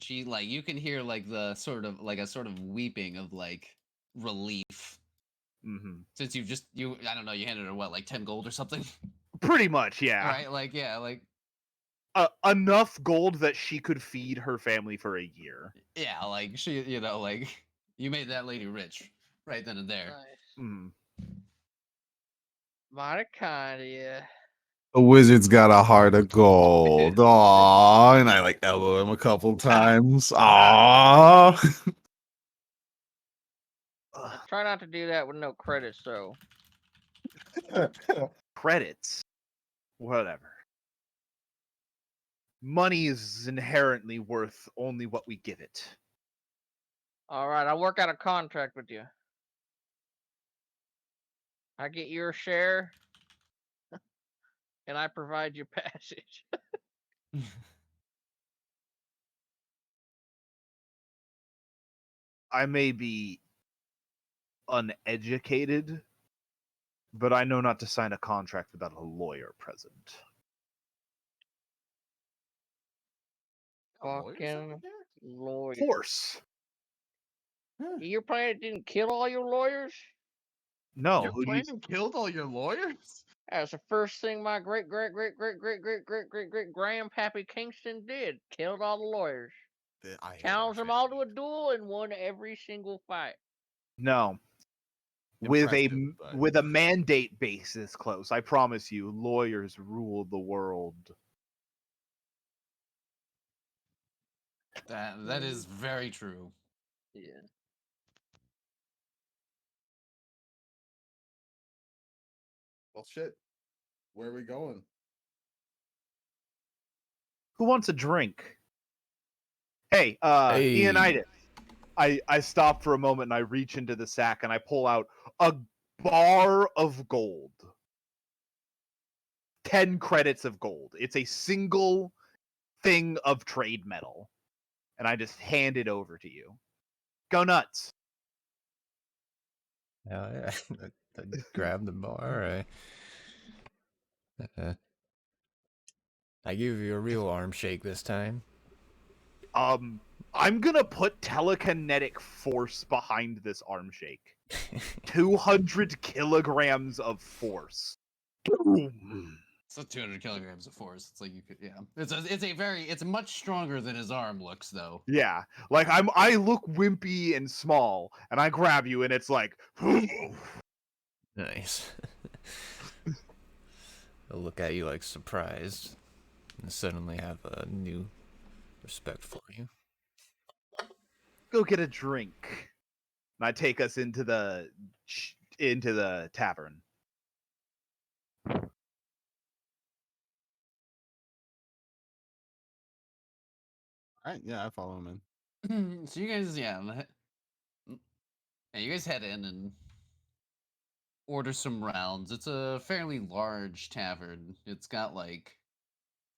She you can hear the sort of a sort of weeping of relief Mm-hmm. since you I don't know, you handed her what, like 10 gold or something. Pretty much, yeah. Right, yeah, enough gold that she could feed her family for a year. yeah, she, you made that lady rich right then and there. Nice. Mm. Mighty kind of you. The wizard's got a heart of gold. Aww. And I elbow him a couple times. Aww. Try not to do that with no credits, though. Credits, whatever. Money is inherently worth only what we give it. All right, I'll work out a contract with you. I get your share, and I provide your passage. I may be uneducated, but I know not to sign a contract without a lawyer present. Fucking lawyer. Of course. Your planet didn't kill all your lawyers? No, Your who do you plan killed all your lawyers? That's the first thing my great grandpappy Kingston did. Killed all the lawyers. Challenged them all to a duel and won every single fight. No. With Impressive, but- with a mandate base this close, I promise you, lawyers rule the world. That is very true. Yeah. Well, shit. Where are we going? Who wants a drink? Hey, Hey. Ionitis. I stop for a moment and I reach into the sack and I pull out a bar of gold. 10 credits of gold. It's a single thing of trade metal. And I just hand it over to you. Go nuts. Hell yeah. I grab the bar. I give you a real arm shake this time. I'm gonna put telekinetic force behind this arm shake. 200 kilograms of force. Boom. So 200 kilograms of force. It's like you could, yeah. It's much stronger than his arm looks, though. Yeah, like I look wimpy and small, and I grab you, and it's like, Nice. I'll look at you like surprised, and suddenly have a new respect for you. go get a drink. And I take us into the tavern. All right, yeah, I follow him in. So you guys, you guys head in and order some rounds. It's a fairly large tavern. It's got like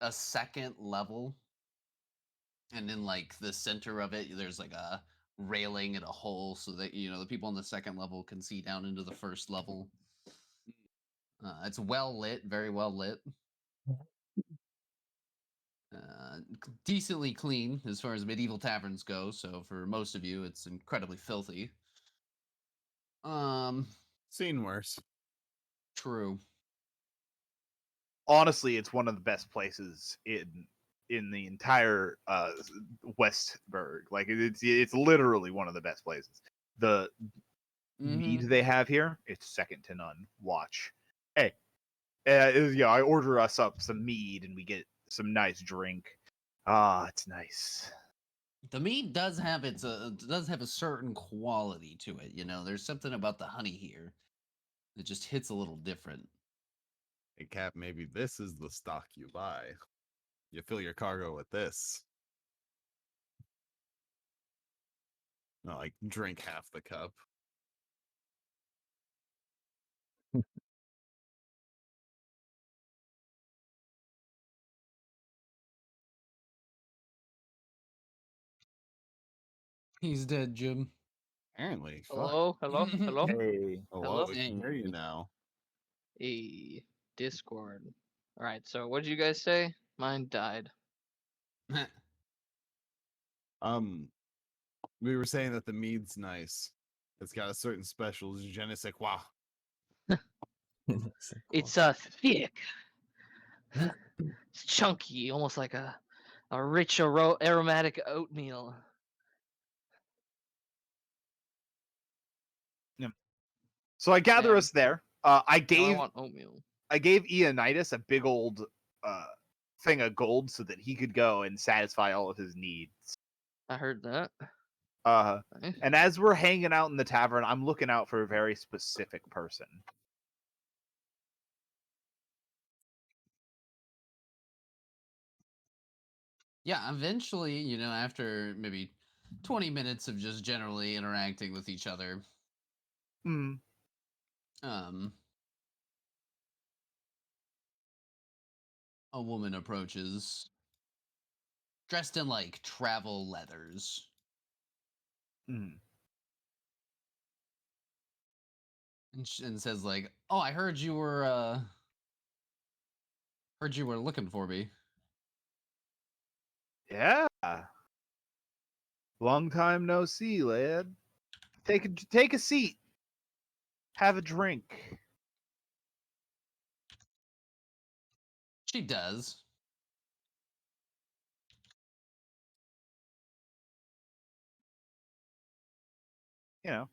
a second level, and in like the center of it, there's like a railing and a hole so that the people on the second level can see down into the first level. It's well lit, very well lit. Decently clean as far as medieval taverns go. So for most of you, it's incredibly filthy. Seen worse. True. Honestly, it's one of the best places in the entire Westburg. Like it's literally one of the best places. The mead they have here, it's second to none. Watch. Hey, I order us up some mead and we get some nice drink. Ah, it's nice. The mead does have does have a certain quality to it. There's something about the honey here that just hits a little different. Hey, Cap, maybe this is the stock you buy. You fill your cargo with this. No, like drink half the cup. He's dead, Jim. Apparently, fuck. Hello, hello, hello. Hey, Hello, Hello? I can hear you now. Hey, Discord. All right. So, what did you guys say? Mine died. We were saying that the mead's nice. It's got a certain special je ne sais quoi. It's thick. It's chunky, almost like a rich aromatic oatmeal. so I gather Man. us there. Now I want oatmeal. I gave Ionitis a big old thing of gold so that he could go and satisfy all of his needs. I heard that. Nice. And as we're hanging out in the tavern, I'm looking out for a very specific person. Yeah, eventually, after maybe 20 minutes of just generally interacting with each other, Mm. a woman approaches, dressed in like travel leathers. Mm. And says like, "Oh, I heard you were looking for me." Yeah. Long time no see, lad. Take a seat. Have a drink. She does. You know.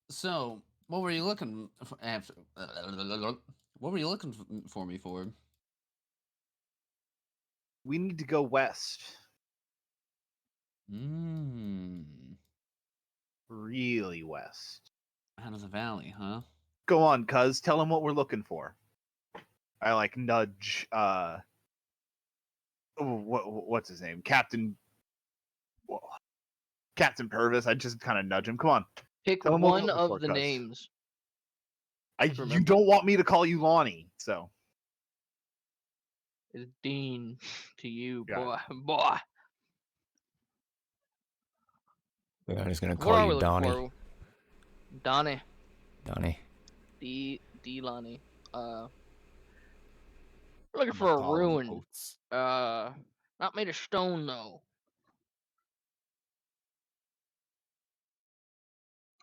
So what were you looking for after? What were you looking for me for? We need to go west. Really west. Out of the valley, huh? Go on, cuz. Tell him what we're looking for. I like nudge what's his name? Captain Purvis. I just kind of nudge him. Come on. Pick Tell him what we're one looking of for, the cuz. names. You Remember. don't want me to call you Lonnie, so It's Dean to you, Got boy. Boy. I'm just gonna What call are we you looking Donnie. for? Donnie. Donnie. D Lonnie. Looking I'm for gonna a call 'em ruin. oats. Not made of stone though.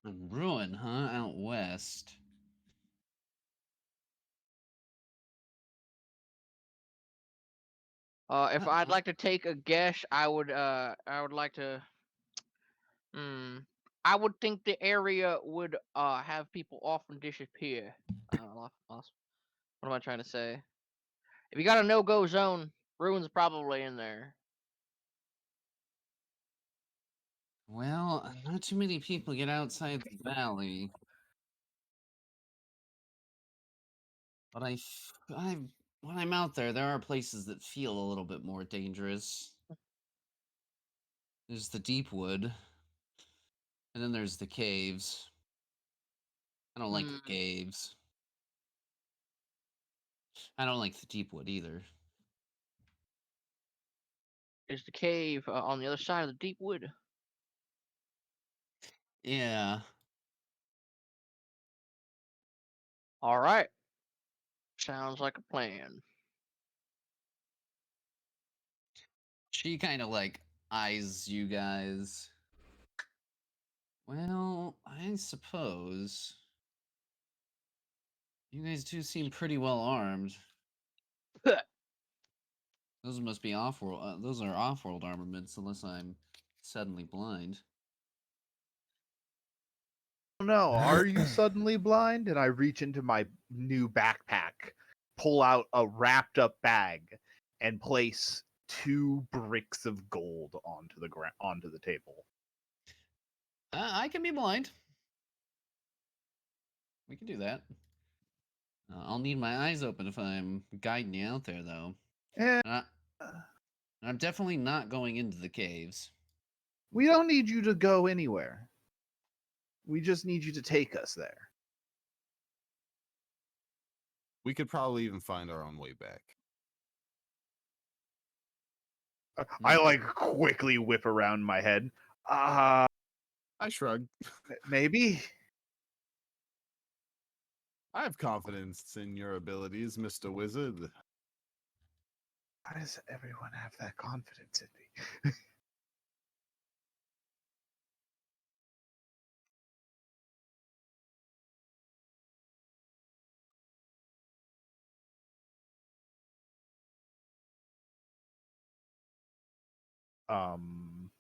A ruin, huh? Out west. If I'd like to take a guess, I would like to. I would think the area would have people often disappear. What am I trying to say? If you got a no-go zone, ruins probably in there. Well, not too many people get outside the valley. But when I'm out there, there are places that feel a little bit more dangerous. There's the deep wood, and then there's the caves. I don't like the caves. I don't like the deep wood either. There's the cave on the other side of the deep wood. Yeah. All right. Sounds like a plan. She kind of like eyes you guys. Well, I suppose you guys do seem pretty well armed. Those must be off-world. Those are off-world armaments, unless I'm suddenly blind. No, are you suddenly blind? And I reach into my new backpack, pull out a wrapped up bag, and place 2 bricks of gold onto the table. I can be blind. We can do that. I'll need my eyes open if I'm guiding you out there, though. And Uh, I'm definitely not going into the caves. we don't need you to go anywhere. We just need you to take us there. We could probably even find our own way back. I like quickly whip around my head. I shrug. Maybe. I have confidence in your abilities, Mr. Wizard. Why does everyone have that confidence in me? um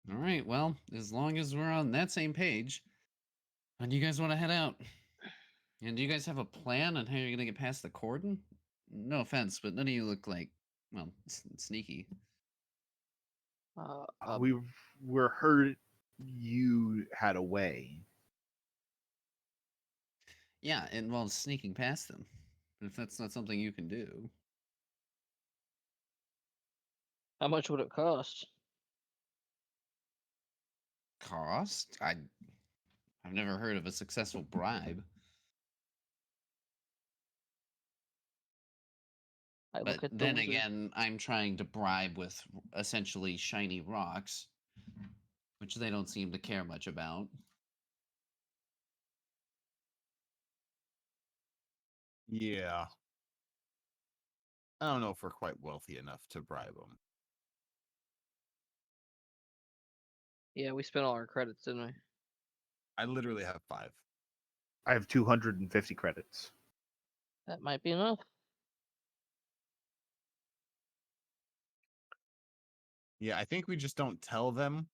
All right, well, as long as we're on that same page, when do you guys want to head out? And do you guys have a plan on how you're going to get past the cordon? No offense, but none of you look like, well, sneaky. we were heard you had a way. Yeah, it involves sneaking past them. But if that's not something you can do. How much would it cost? Cost? I've never heard of a successful bribe. I But look at then those as- again, I'm trying to bribe with essentially shiny rocks, which they don't seem to care much about. Yeah. I don't know if we're quite wealthy enough to bribe them. Yeah, we spent all our credits, didn't we? I literally have 5. I have 250 credits. That might be enough. Yeah, I think we just don't tell them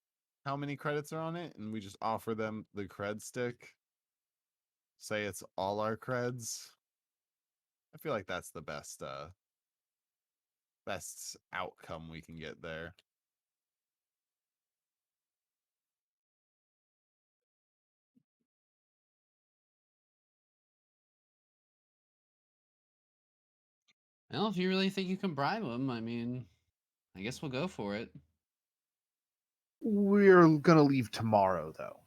how many credits are on it, and we just offer them the cred stick. Say it's all our creds. I feel like that's the best outcome we can get there. Well, if you really think you can bribe them, I mean, I guess we'll go for it. We're gonna leave tomorrow, though.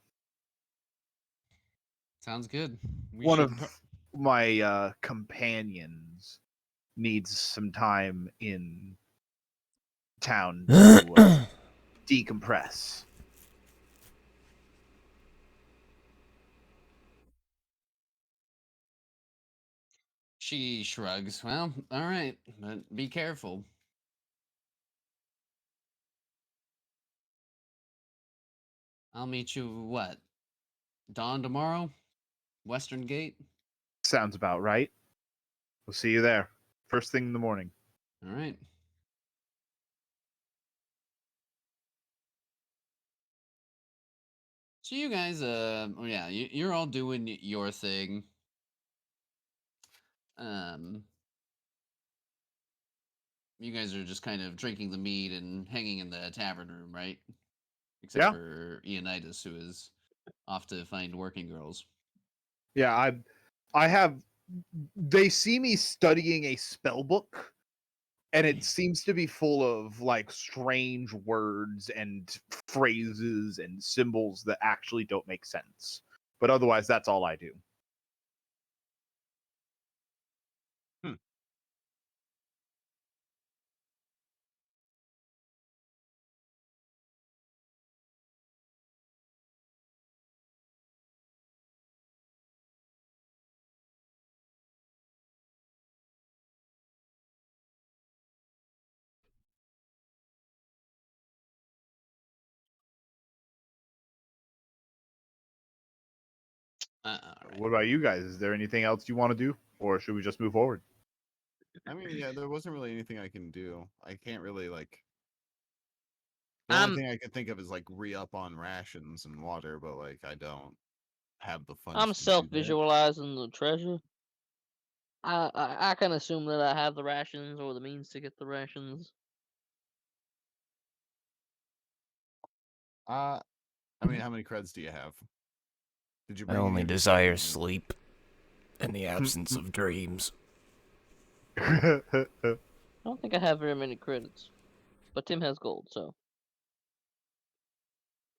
Sounds good. One of my companions needs some time in town to decompress. She shrugs. Well, all right, but be careful. I'll meet you what? Dawn tomorrow? Western Gate? Sounds about right. We'll see you there. First thing in the morning. All right. So you guys, yeah, you're all doing your thing. Um, you guys are just kind of drinking the mead and hanging in the tavern room, right? Except Yeah. for Ionitis, who is off to find working girls. Yeah, I have they see me studying a spell book, and it seems to be full of like strange words and phrases and symbols that actually don't make sense. But otherwise that's all I do. All right. What about you guys? Is there anything else you want to do, or should we just move forward? I mean, yeah, there wasn't really anything I can do. I can't really like. The only I'm thing I could think of is like re-up on rations and water, but like I don't have the funds I'm to do that. self-visualizing the treasure. I can assume that I have the rations or the means to get the rations. I mean, how many creds do you have? Did you I bring any only of your desire stuff with you? sleep and the absence of dreams. I don't think I have very many credits, but Tim has gold, so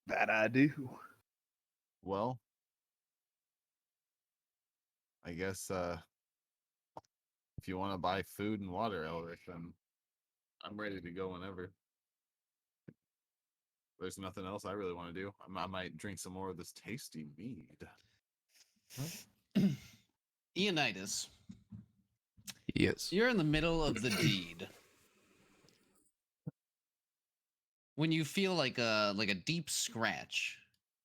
That I do. Well, I guess if you want to buy food and water, Elric, then I'm ready to go whenever. There's nothing else I really want to do. I might drink some more of this tasty mead. Ionitis, Yes. you're in the middle of the deed. When you feel like a deep scratch,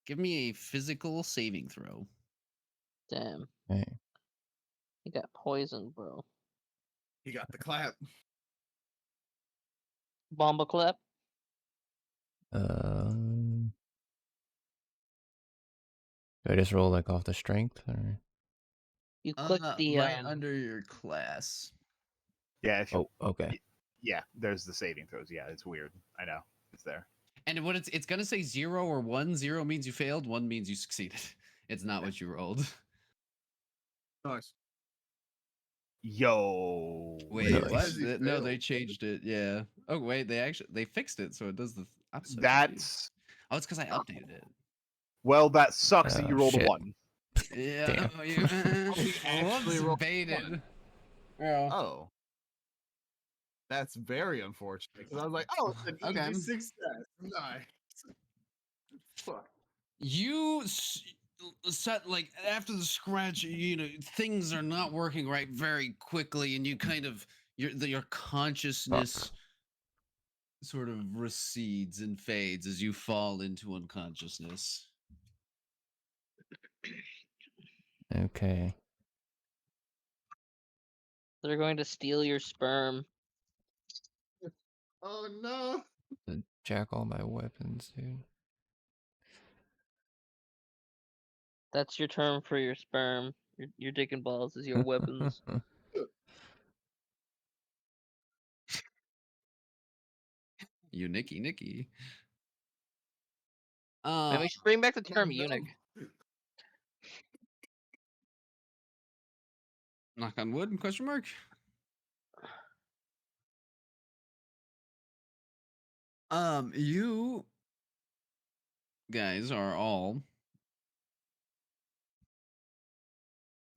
give me a physical saving throw. damn, Hey. he got poisoned, bro. He got the clap. Bomba clap. Do I just roll like off the strength? Or... You click the Right under your class. Yeah, if you, Oh, okay. yeah, there's the saving throws. Yeah, it's weird. I know. It's there. And what it's gonna say 0 or 1. 0 means you failed, 1 means you succeeded. It's not what you rolled. Nice. Yo. Wait, what? Nice. No, they changed it. Yeah. Oh wait, they fixed it so it does the opposite. That's Oh, it's because I updated it. well, that sucks that you rolled Shit. a 1. Yeah. Damn. Oh, you, he actually whoops, rolled baited. one. Yeah. Oh. That's very unfortunate. Because I was like, oh, it's an Okay. easy success. Nice. Fuck. You set like after the scratch, you know things are not working right very quickly, and you kind of your consciousness sort of recedes and fades as you fall into unconsciousness. Okay. They're going to steal your sperm. Oh no. Jack all my weapons, dude. That's your term for your sperm. Your dick and balls is your weapons. You Nicky. Maybe we should bring back the Oh, term no. eunuch. Knock on wood? Question mark. You guys are all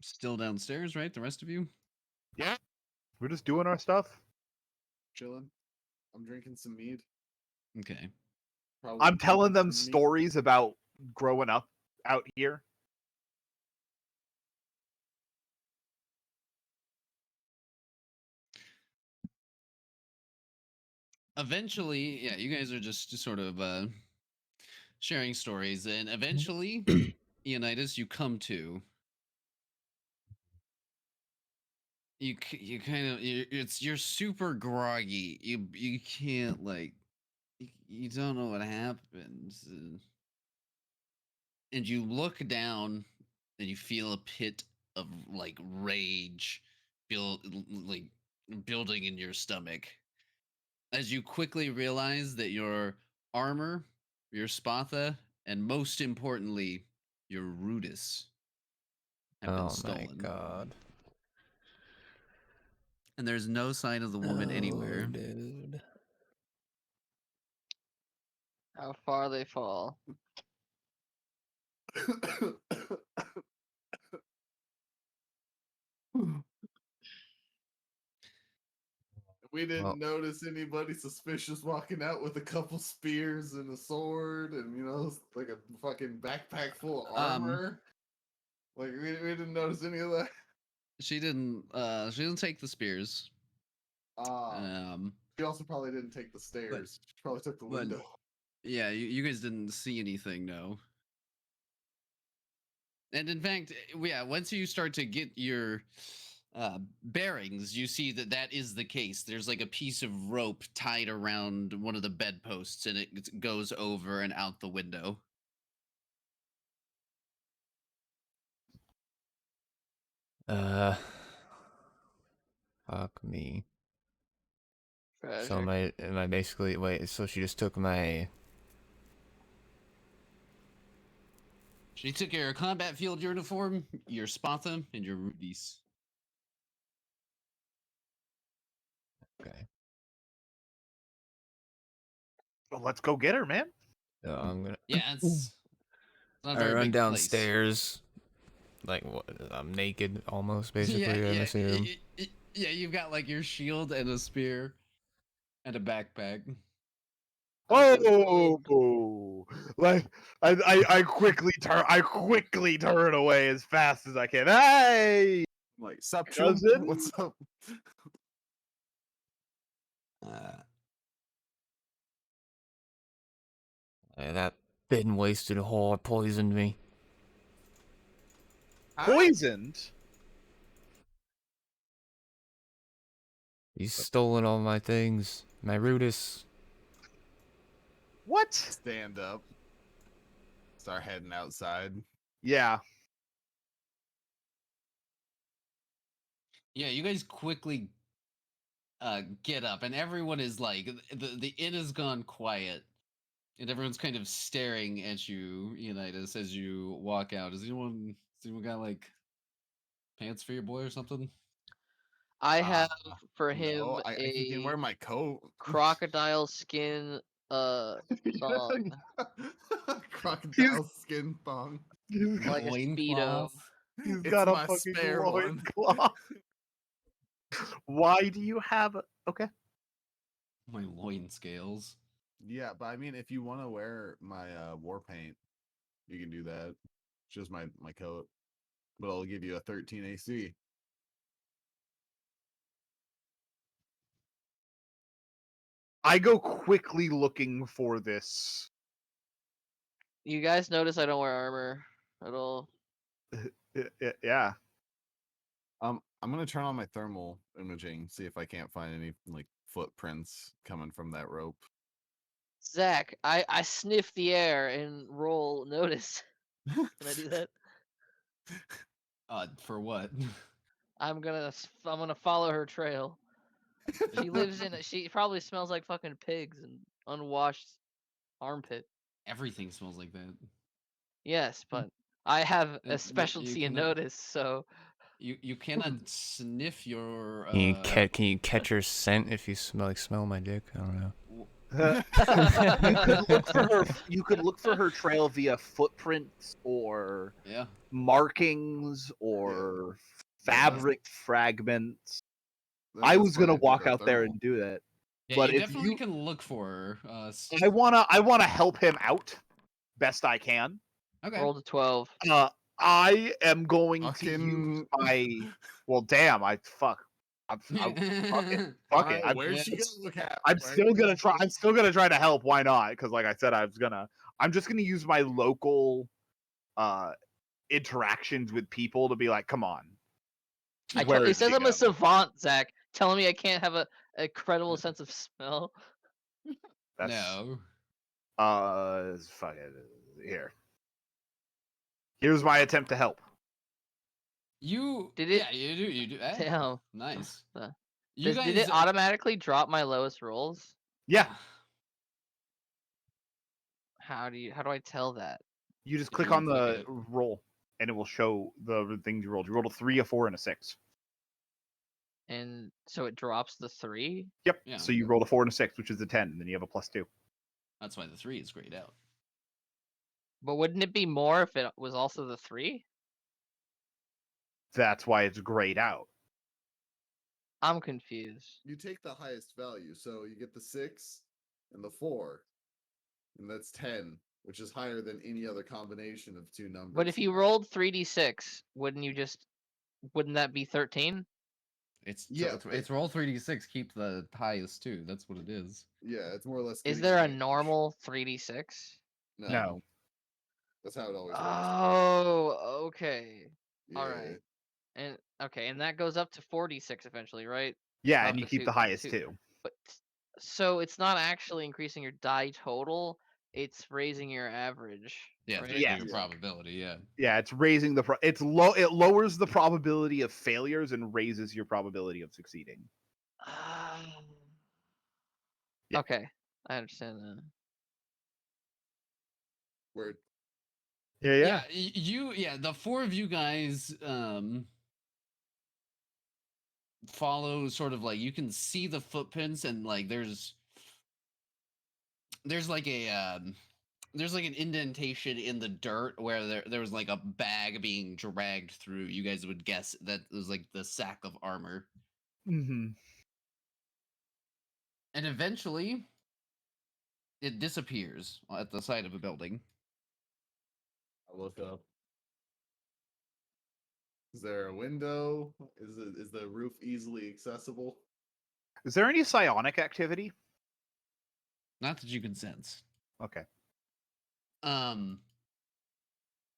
still downstairs, right? The rest of you? Yeah. We're just doing our stuff. Chilling. I'm drinking some mead. Okay. Probably I'm telling them some mead. stories about growing up out here. eventually, yeah, you guys are just sort of sharing stories, and eventually, Leonidas, you come to. You kind of you're super groggy. You can't like you don't know what happens, and you look down and you feel a pit of like rage, feel like building in your stomach as you quickly realize that your armor, your spatha, and most importantly, your rudis have been Oh my stolen, god. and there's no sign of the woman anywhere. Dude. How far they fall. We didn't Well- notice anybody suspicious walking out with a couple spears and a sword and, like a fucking backpack full of armor. Like, we didn't notice any of that. She didn't take the spears. She also probably didn't take the stairs. She probably took the but- window. Yeah, you guys didn't see anything, no. And in fact, yeah, once you start to get your bearings, you see that is the case. There's like a piece of rope tied around one of the bedposts, and it goes over and out the window. Fuck me. Treasure. So am I basically wait? So she just took my. She took your combat field uniform, your spatha, and your rubies. Okay. Well, let's go get her, man. So I'm gonna. Yeah, it's not a I very run big place. downstairs. Like what? I'm naked almost, basically. Yeah, I assume. yeah, you've got like your shield and a spear and a backpack. Whoa! Like I quickly turn away as fast as I can. Hey, Like, sup, cousin? chum? What's up? That thin wasted whore poisoned me. Poisoned? He's stolen all my things. My rudis. What? Stand up. Start heading outside. Yeah. Yeah, you guys quickly get up, and everyone is like, the inn has gone quiet, and everyone's kind of staring at you, Unitas, as you walk out. Has anyone got like pants for your boy or something? I have for him No, I can wear my coat. crocodile skin thong, Crocodile skin thong. like a speedo. Loincloth? He's It's got a my fucking spare one. loincloth. Why do you have okay? My loin scales. Yeah, but I mean, if you want to wear my war paint, you can do that. It's just my coat, but I'll give you a 13 AC. I go quickly looking for this. You guys notice I don't wear armor at all. Yeah. I'm gonna turn on my thermal imaging, see if I can't find any like footprints coming from that rope. Zach, I sniff the air and roll notice. Can I do that? For what? I'm gonna follow her trail. She lives in she probably smells like fucking pigs and unwashed armpit. Everything smells like that. Yes, but I have You a specialty in cannot- notice, so You cannot sniff your. Can you catch her scent if you smell my dick? I don't know. You could look for her. You could look for her trail via footprints or Yeah. markings or fabric fragments. That's I was why gonna did walk a out there thermal. and do that. Yeah, But you if definitely you- can look for her. I wanna help him out best I can. Okay. roll to 12. I am going to use Fucking my. Well, damn! I fuck. Fuck it. Alright, where's she gonna look at? I'm still gonna try. I'm still gonna try to help. Why not? Because, like I said, I'm just gonna use my local interactions with people to be like, come on. Where It is says she I'm a going? savant, Zach. Telling me I can't have a credible sense of smell. That's No. fuck it. Here. Here's my attempt to help. You Did it- Yeah, you do. Eh, Damn. nice. Uh, You Did guys it automatically drop my lowest rolls? Yeah, How do I tell that? you just If click you on click the it. roll, and it will show the things you rolled. You rolled a 3, a 4, and a 6. And so it drops the 3. Yep. Yeah. So you rolled a 4 and a 6, which is a 10, and then you have a +2. That's why the 3 is grayed out. But wouldn't it be more if it was also the 3? That's why it's grayed out. I'm confused. You take the highest value, so you get the 6 and the 4, and that's 10, which is higher than any other combination of two numbers. But if you rolled 3d6, wouldn't that be 13? It's roll 3d6. Keep the highest too. That's what it is. Yeah, it's more or less. Is getting there a advantage. normal 3d6? No. That's how it always works. Oh, okay. Yeah. All right. And that goes up to 46 eventually, right? Yeah, Up and you to keep the highest too. But so it's not actually increasing your die total, it's raising your average. Yeah, right? it's Yeah. your probability. Yeah. Yeah, it's raising the it lowers the probability of failures and raises your probability of succeeding. Yeah. Okay, I understand that. Word. Yeah. The 4 of you guys follow sort of like you can see the footprints and like there's like a there's like an indentation in the dirt where there was like a bag being dragged through. You guys would guess that it was like the sack of armor. Mm-hmm. And eventually it disappears at the side of a building. I look up. Is there a window? Is the roof easily accessible? Is there any psionic activity? Not that you can sense. Okay.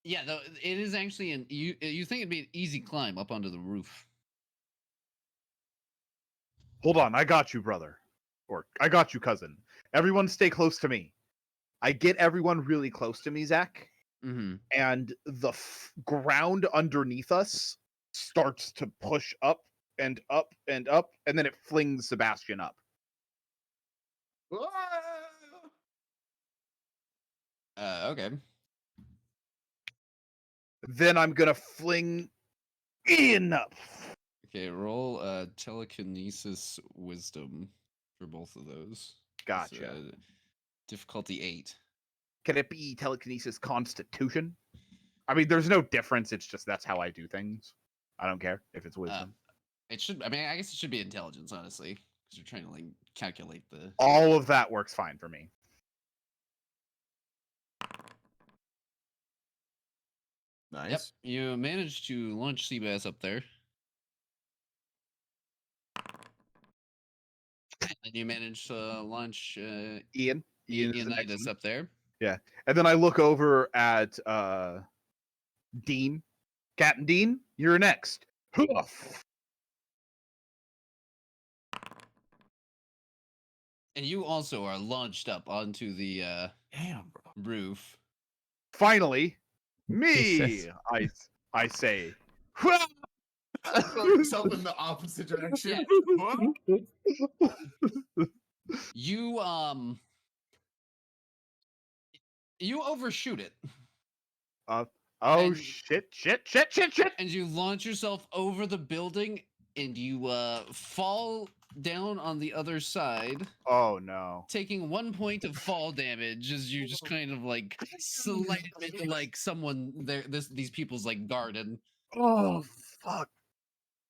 Yeah, though it is actually you think it'd be an easy climb up onto the roof. Hold on, I got you, brother. Or I got you, cousin. Everyone stay close to me. I get everyone really close to me, Zach, Mm-hmm. and the ground underneath us starts to push up and up and up, and then it flings Sebastian up. Okay. Then I'm gonna fling Ian up. Okay, roll telekinesis wisdom for both of those. It's, Gotcha. difficulty 8. Can it be telekinesis constitution? I mean, there's no difference. It's just that's how I do things. I don't care if it's wisdom. It should. I mean, I guess it should be intelligence, honestly, because you're trying to like calculate the. All of that works fine for me. Nice. Yep, you managed to launch Seabass up there. And you managed to launch Ian. Ian is the next Ianitis one. up there. Yeah. And then I look over at Dean. Captain Dean, you're next. Hoof. And you also are launched up onto the Damn, bro. roof. Finally, me, Jesus. I say. Throw yourself in the opposite direction. You you overshoot it. Oh And- shit. And you launch yourself over the building and you fall down on the other side, Oh no. taking 1 point of fall damage as you just kind of like slide into like someone these people's like garden. Oh fuck.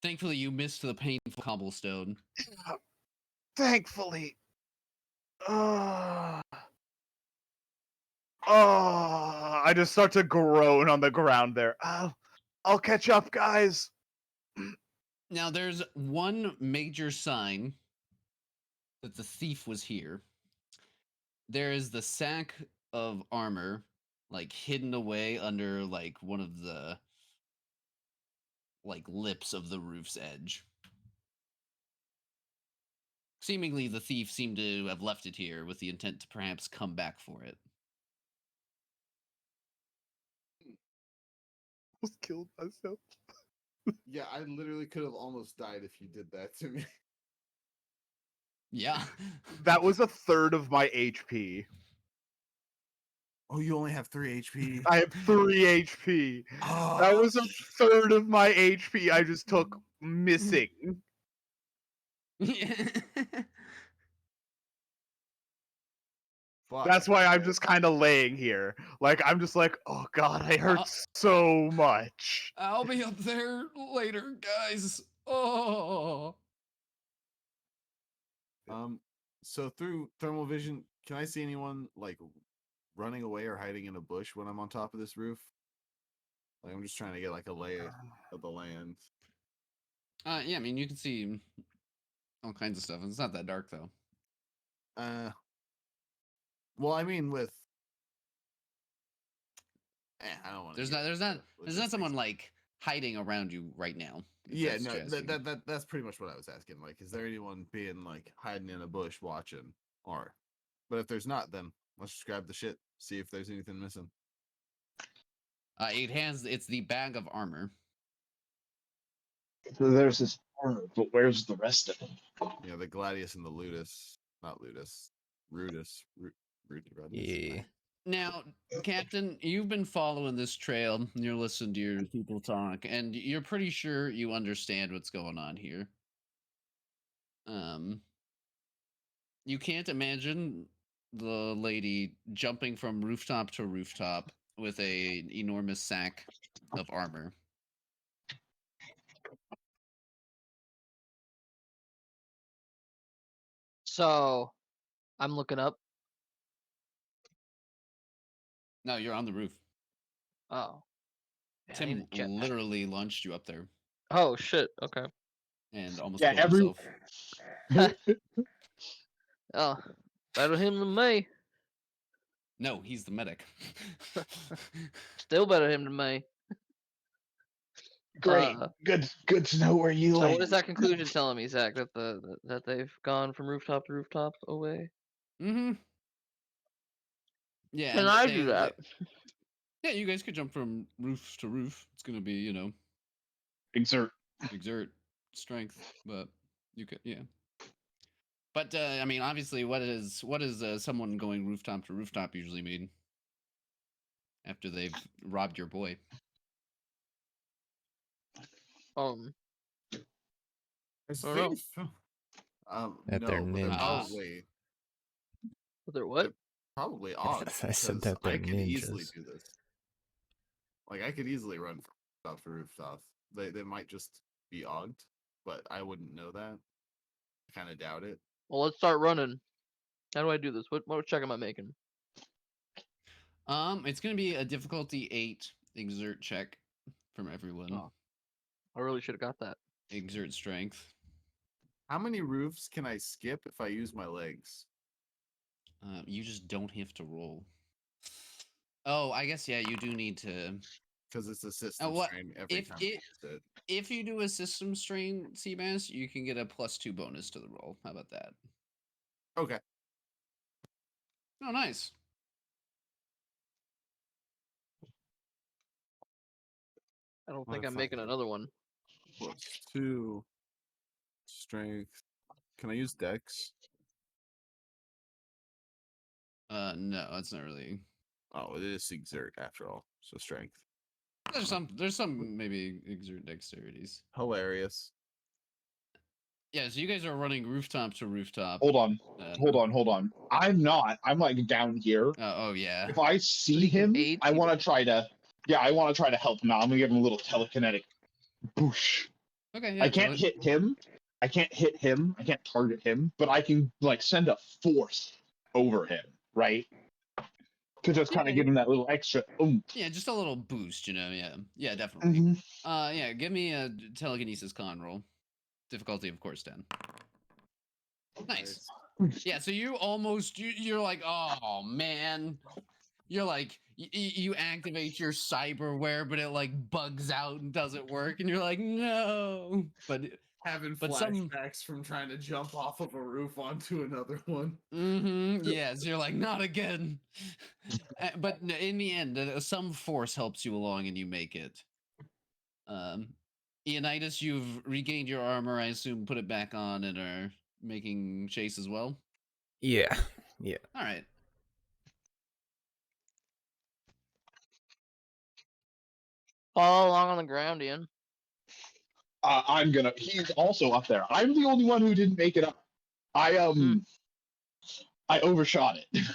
Thankfully you missed the painful cobblestone. Thankfully. Oh, I just start to groan on the ground there. I'll catch up, guys. Now, there's one major sign that the thief was here. There is the sack of armor, like hidden away under like one of the like lips of the roof's edge. Seemingly, the thief seemed to have left it here with the intent to perhaps come back for it. Almost killed myself. Yeah, I literally could have almost died if you did that to me. Yeah. That was a third of my HP. Oh, you only have 3 HP. I have 3 HP. That Oh, was a third of my HP I just took missing. fuck. That's why I'm just kind of laying here. Like, I'm just like, oh god, I hurt so much. I'll be up there later, guys. Oh. So through thermal vision, can I see anyone like running away or hiding in a bush when I'm on top of this roof? Like, I'm just trying to get like a lay of the land. Yeah, I mean, you can see all kinds of stuff. It's not that dark, though. Well, I mean, with I don't want to. There's not someone like hiding around you right now. Yeah, no, that's pretty much what I was asking. Like, is there anyone being like hiding in a bush watching? Or, but if there's not, then let's just grab the shit, see if there's anything missing. It's the bag of armor. So there's this armor, but where's the rest of it? You know, the Gladius and the Ludus, not Ludus, Rudus, Rudus. Yeah. Now, Captain, you've been following this trail. And you're listening to your people talk, and you're pretty sure you understand what's going on here. You can't imagine the lady jumping from rooftop to rooftop with a enormous sack of armor. So, I'm looking up. No, you're on the roof. Oh. Yeah, I Tim need a jetpack. literally launched you up there Oh shit. Okay. and almost Yeah, killed himself. Oh, better him than me. No, he's the medic. Still better him than me. Great. Good to know where you So land. what is that conclusion telling me, Zach? That that they've gone from rooftop to rooftop away? Mm-hmm. Yeah. Can I do that? Yeah, you guys could jump from roof to roof. It's gonna be, Exert. exert strength, but you could, yeah. But I mean, obviously, what is someone going rooftop to rooftop usually mean after they've robbed your boy? It's I don't know. thief. That no, they're but they're ninjas. probably They're what? probably odd. I said because that they're I could easily ninjas. do this. Like, I could easily run from rooftop to rooftop. They might just be ogged, but I wouldn't know that. I kind of doubt it. Well, let's start running. How do I do this? What check am I making? It's gonna be a difficulty 8 exert check from everyone. Oh. I really should have got that. Exert strength. How many roofs can I skip if I use my legs? You just don't have to roll. Oh, I guess yeah, you do need to. Because it's a system what- strain every if time. it- I use it. If you do a system strain, Seabass, you can get a +2 bonus to the roll. How about that? Okay. Oh, nice. I don't think What I'm if I making do? another one. +2 strength. Can I use Dex? No, that's not really. Oh, it is exert after all. So strength. There's some maybe exert dexterities. Hilarious. Yeah, so you guys are running rooftop to rooftop. Hold on. I'm not. I'm like down here. Oh yeah. If I see him, aid I want to people. try to. Yeah, I want to try to help him out. I'm gonna give him a little telekinetic boosh. Okay. Yeah. I can't hit him. I can't target him, but I can like send a force over him, right? to just kind of give him that little extra oomph. Yeah, just a little boost, Yeah, definitely. Mhm. Yeah, give me a telekinesis con roll. Difficulty, of course, 10. Nice. Yeah, so you're like, oh man. You're like, you activate your cyberware, but it like bugs out and doesn't work, and you're like, no. But Having But some- flashbacks from trying to jump off of a roof onto another one. yeah, so you're like, not again. But in the end, some force helps you along, and you make it. Ionitis, you've regained your armor. I assume put it back on and are making chase as well. Yeah. Yeah. All right. Fall along on the ground, Ian. He's also up there. I'm the only one who didn't make it up. I overshot it.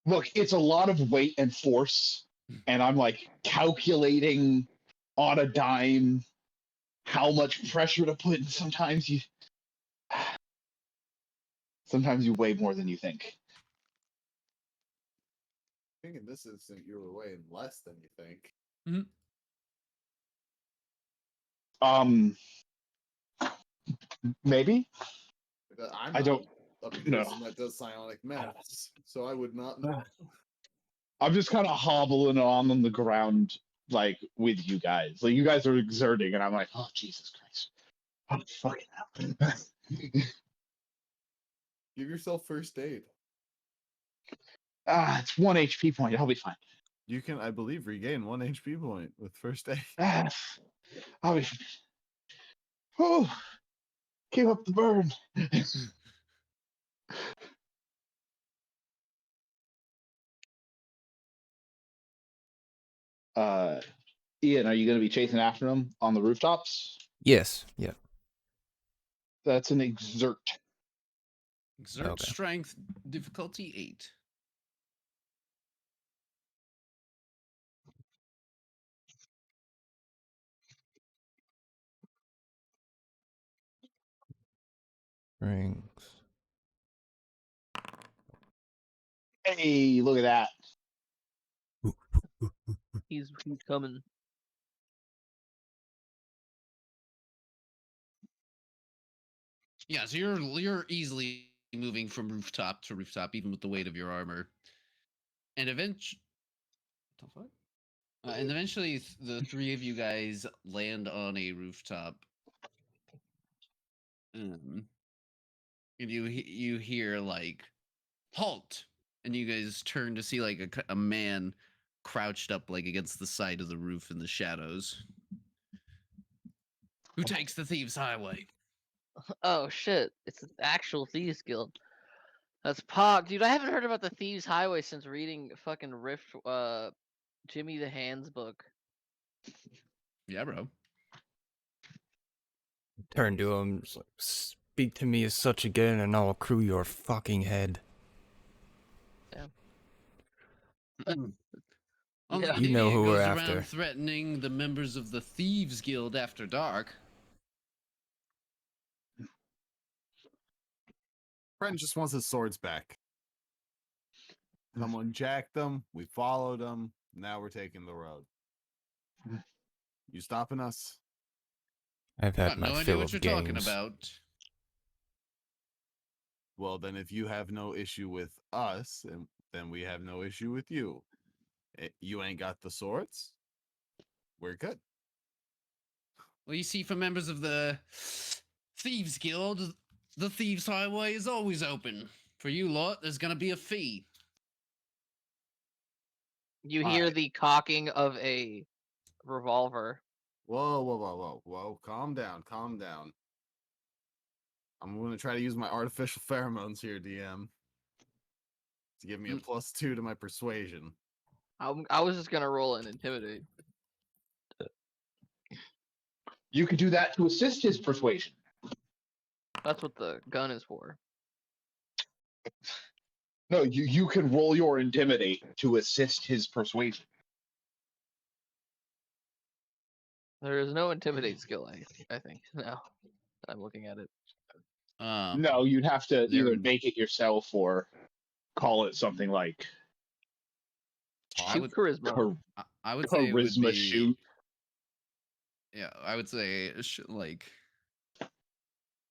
Look, it's a lot of weight and force, and I'm like calculating on a dime how much pressure to put, and sometimes you weigh more than you think. I think in this instance you were weighing less than you think. Maybe? I'm I not don't a know. person that does psionic maths, so I would not know. I'm just kind of hobbling on the ground, like, with you guys. Like, you guys are exerting, and I'm like, oh, Jesus Christ. Oh, fucking hell. Give yourself first aid. It's 1 HP point. I'll be fine. You can, I believe, regain 1 HP point with first aid. I'll be fine. Oh, keep up the burn. Ian, are you going to be chasing after him on the rooftops? Yes. Yeah. That's an exert. Exert Okay. strength, difficulty 8. Rings. Hey, look at that. He's coming. Yeah, so you're easily moving from rooftop to rooftop, even with the weight of your armor. And eventually, the three of you guys land on a rooftop. And you hear like halt, and you guys turn to see like a man crouched up like against the side of the roof in the shadows. Who takes the thieves' highway? Oh shit! It's an actual thieves guild. That's pog, dude. I haven't heard about the thieves' highway since reading fucking Rift, Jimmy the Hands book. Yeah, bro. Turn to him. Just like, speak to me as such again, and I'll accrue your fucking head. Only Yeah. an You know idiot who we're goes after. around threatening the members of the thieves guild after dark. Friend just wants his swords back. Someone jacked them. We followed them. Now we're taking the road. You stopping us? I've I had have my no idea fill what of you're games. talking about. Well, then if you have no issue with us, then we have no issue with you. You ain't got the swords? We're good. Well, you see, for members of the thieves guild, the thieves' highway is always open. For you lot, there's gonna be a fee. You hear the cocking of a revolver. Whoa, whoa, whoa, whoa, whoa. Calm down, calm down. I'm going to try to use my artificial pheromones here, DM, to give me a +2 to my persuasion. I was just gonna roll and intimidate. You could do that to assist his persuasion. That's what the gun is for. No, you can roll your intimidate to assist his persuasion. There is no intimidate skill. I think now that I'm looking at it. No, you'd have to They're either make it yourself or call it something like I Shoot would charisma. I would say it would charisma be shoot. yeah. I would say like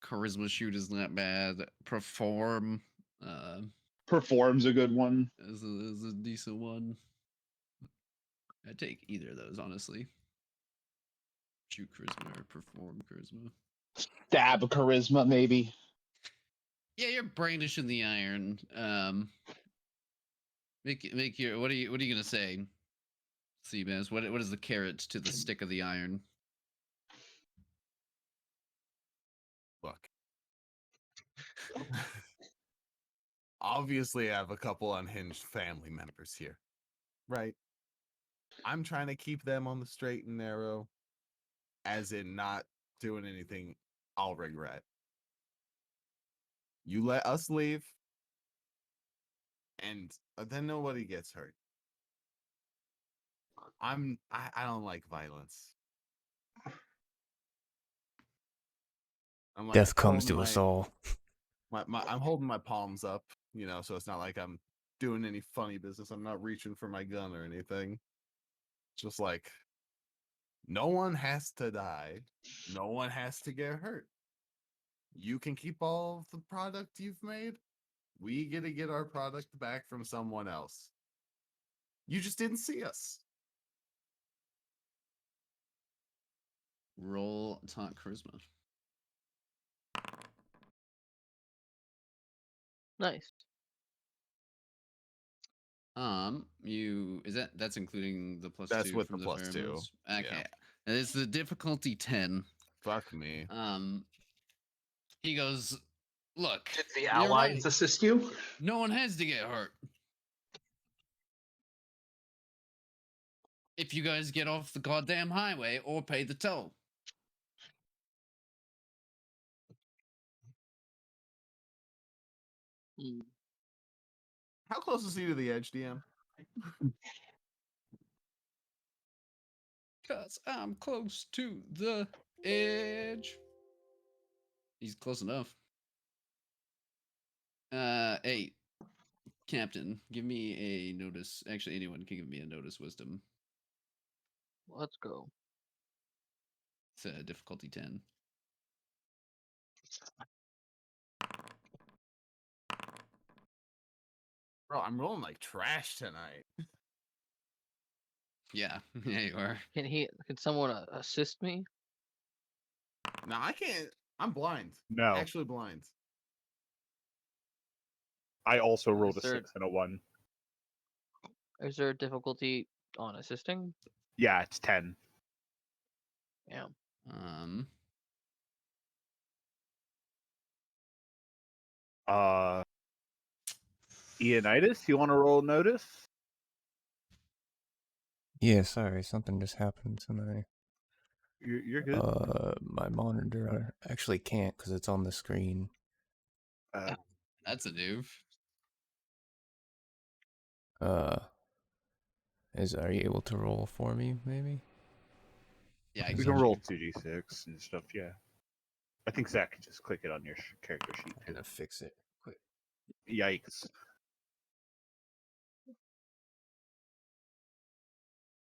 charisma shoot is not bad. Perform Perform's a good one. is a decent one. I'd take either of those honestly. Shoot charisma or perform charisma. Stab charisma, maybe. Yeah, you're brandishing the iron. Make your what are you gonna say? Seabass, what is the carrot to the stick of the iron? Look. Obviously, I have a couple unhinged family members here, right? I'm trying to keep them on the straight and narrow, as in not doing anything I'll regret. You let us leave, and then nobody gets hurt. I don't like violence. I'm like Death comes holding to us all. I'm holding my palms up, so it's not like I'm doing any funny business. I'm not reaching for my gun or anything. Just like no one has to die. No one has to get hurt. You can keep all of the product you've made. We get to get our product back from someone else. You just didn't see us. Roll taunt charisma. Nice. That's including the plus That's 2 with from the the plus 2. pheromones? Okay. Yeah. And it's the difficulty 10. Fuck me. He goes, look, Did the you're allies right. assist you? No one has to get hurt. If you guys get off the goddamn highway or pay the toll. Hmm. How close is he to the edge, DM? Cause I'm close to the edge. He's close enough. 8. Captain, give me a notice. Actually, anyone can give me a notice wisdom. Let's go. It's a difficulty 10. Bro, I'm rolling like trash tonight. Yeah, yeah, you are. Can someone assist me? No, I can't. I'm blind. No, Actually blind. I also Is rolled a there- 6 and a 1. Is there a difficulty on assisting? Yeah, it's 10. Yeah. Uh, Ianitis, you want to roll notice? Yeah, sorry, something just happened tonight. You're good. My monitor actually can't because it's on the screen. That's a noob. Are you able to roll for me, maybe? Yeah, I You got can you. roll 2d6 and stuff, yeah. I think Zach can just click it on your character sheet, I'm too. gonna fix it quick. Yikes.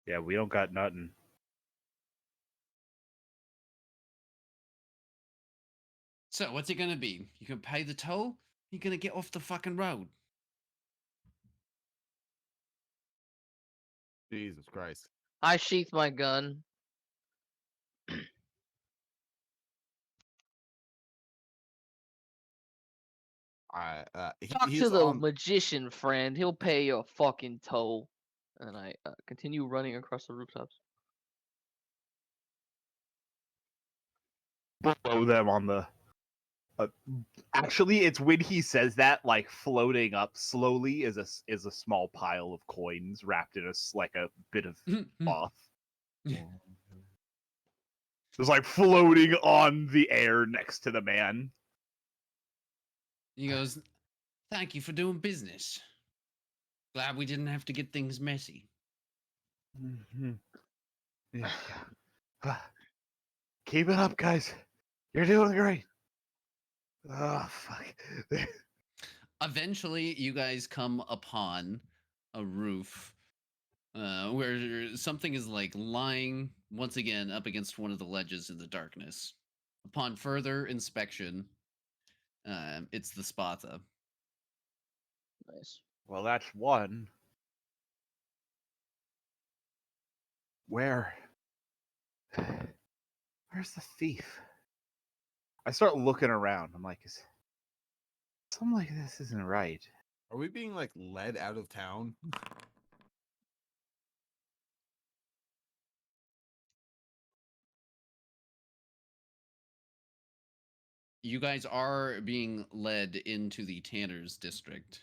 Yeah, we don't got nothing. So, what's it gonna be? You can pay the toll? You're gonna get off the fucking road. Jesus Christ. I sheath my gun. Talk He's to the on. magician friend. He'll pay your fucking toll. And I continue running across the rooftops. Below them on the. Actually, it's when he says that, like floating up slowly is a small pile of coins wrapped in like a bit of cloth. It's like floating on the air next to the man. He goes, thank you for doing business. Glad we didn't have to get things messy. Mm-hmm. Yeah. Keep it up, guys. You're doing great. Oh fuck. Eventually, you guys come upon a roof where something is like lying once again up against one of the ledges in the darkness. Upon further inspection, it's the Sparta. Nice. Well, that's one. Where's the thief? I start looking around. I'm like, something like this isn't right. Are we being like led out of town? You guys are being led into the Tanner's district.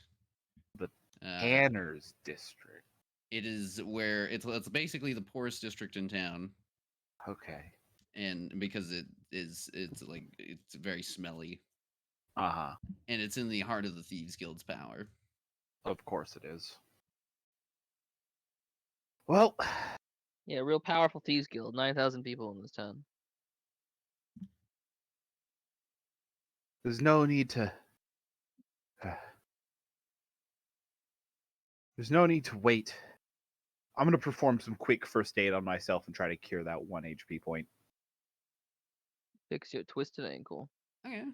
The Uh, Tanner's district. it is where it's basically the poorest district in town, Okay. and because it's very smelly, Uh huh. and it's in the heart of the Thieves Guild's power. Of course it is. Well, Yeah, real powerful thieves guild. 9,000 people in this town. there's no need to. There's no need to wait. I'm gonna perform some quick first aid on myself and try to cure that 1 HP point. Fix your twisted ankle. Okay,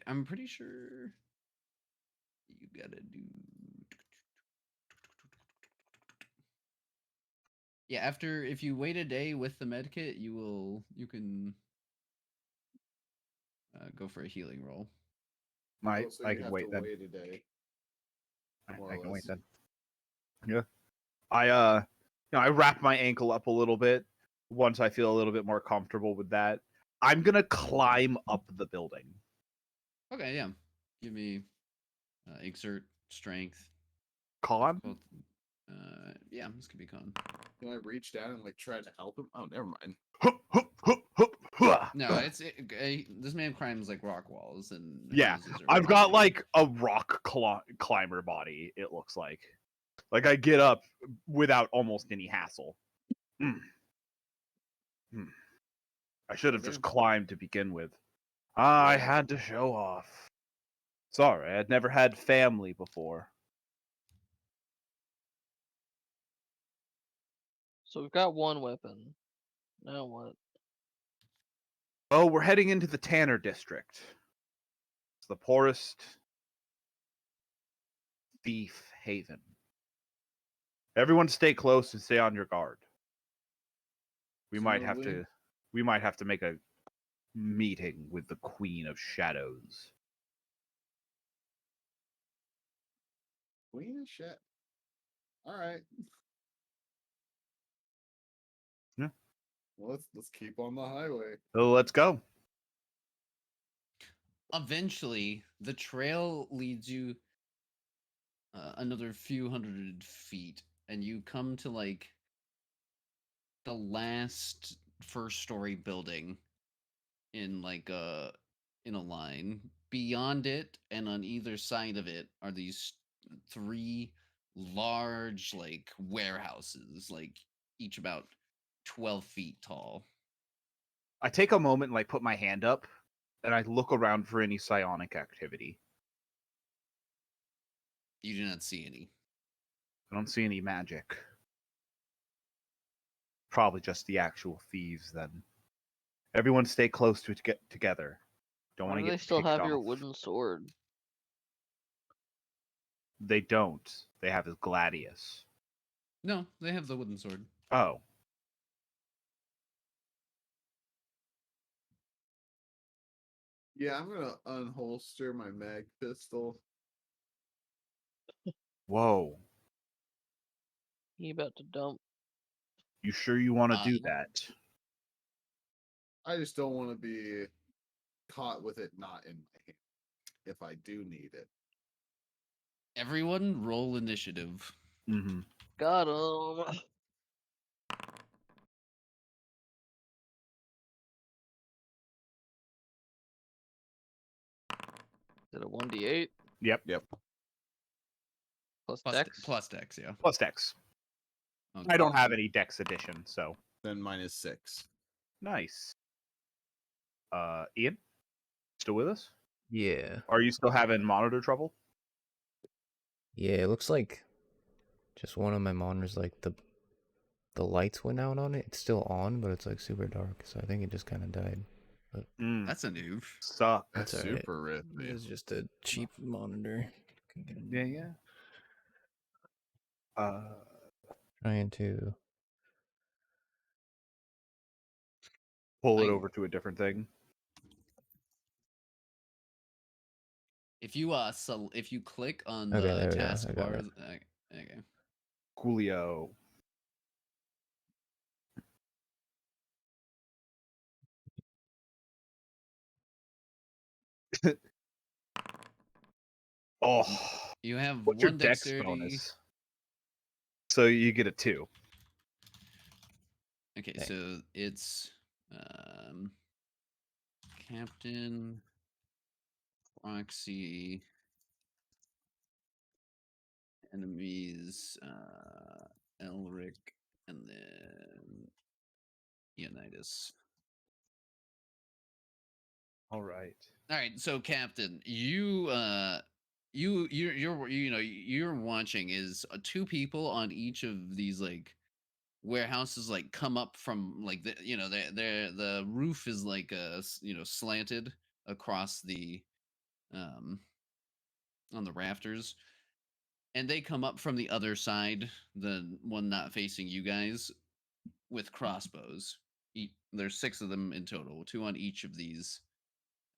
I'm pretty sure you gotta do. Yeah, if you wait a day with the medkit, you can go for a healing roll. I Oh, so I you can have wait to then. wait a day. more I or can wait less. then. Yeah. I wrap my ankle up a little bit once I feel a little bit more comfortable with that. I'm gonna climb up the building. Okay, yeah. Give me exert strength. Con? Difficult- yeah, this could be con. Can I reach down and like try to help him? Oh, never mind. No, this man climbs like rock walls and Yeah, hoses are I've really got big. like a rock climber body. It looks like I get up without almost any hassle. Mm. Mm. I should have just Okay. climbed to begin with. I Yeah. had to show off. Sorry, I'd never had family before. So we've got one weapon. Now what? Oh, we're heading into the Tanner district. It's the poorest thief haven. Everyone stay close and stay on your guard. We might have Absolutely. to make a meeting with the Queen of Shadows. Queen of shit. All right. Yeah. Well, let's keep on the highway. So let's go. Eventually, the trail leads you another few hundred feet, and you come to like the last first story building in in a line. Beyond it and on either side of it are these three large like warehouses, like each about 12 feet tall. I take a moment and put my hand up and I look around for any psionic activity. You do not see any. I don't see any magic. Probably just the actual thieves then. Everyone stay close to get together. Don't Why want do to they get still picked have off. your wooden sword? They don't. They have his gladius. No, they have the wooden sword. Oh. Yeah, I'm gonna unholster my mag pistol. Whoa. He about to dump. You sure you want to Uh, do that? I just don't want to be caught with it not in my hand if I do need it. Everyone roll initiative. Mm-hmm. Got him. Is it a 1d8 Yep. plus Plus, dex? plus dex, yeah. Plus Dex. Okay. I don't have any Dex edition, so Then -6. nice. Ian? Still with us? Yeah. Are you still having monitor trouble? Yeah, it looks like just one of my monitors, like the lights went out on it. It's still on, but it's like super dark, so I think it just kind of died. Mm, That's a new. suck. That's It's alright. super risky. It's just a cheap monitor. Yeah, yeah. Trying to. Pull it I- over to a different thing. If you if you click on Okay, the there we go. I got taskbar, it. okay. Coolio. Oh, You have what's your one dex dexterity. bonus? So you get a 2. Okay, Dang. so it's Captain Proxy enemies Elric and then Leonidas. All right. All right, so Captain, you're watching is two people on each of these like warehouses like come up from like the roof is like slanted across the um on the rafters, and they come up from the other side, the one not facing you guys, with crossbows. There's 6 of them in total, 2 on each of these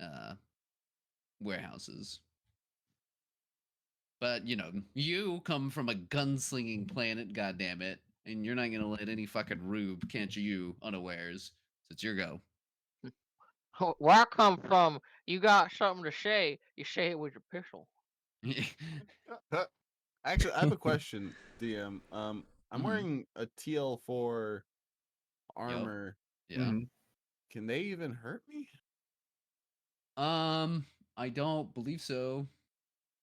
uh warehouses. But you come from a gunslinging planet, goddammit, and you're not gonna let any fucking rube catch you unawares. So it's your go. Where I come from, you got something to say, you say it with your pistol. Actually, I have a question, DM. I'm Mhm. wearing a TL4 Yup. armor. Yeah. Mhm. Can they even hurt me? I don't believe so.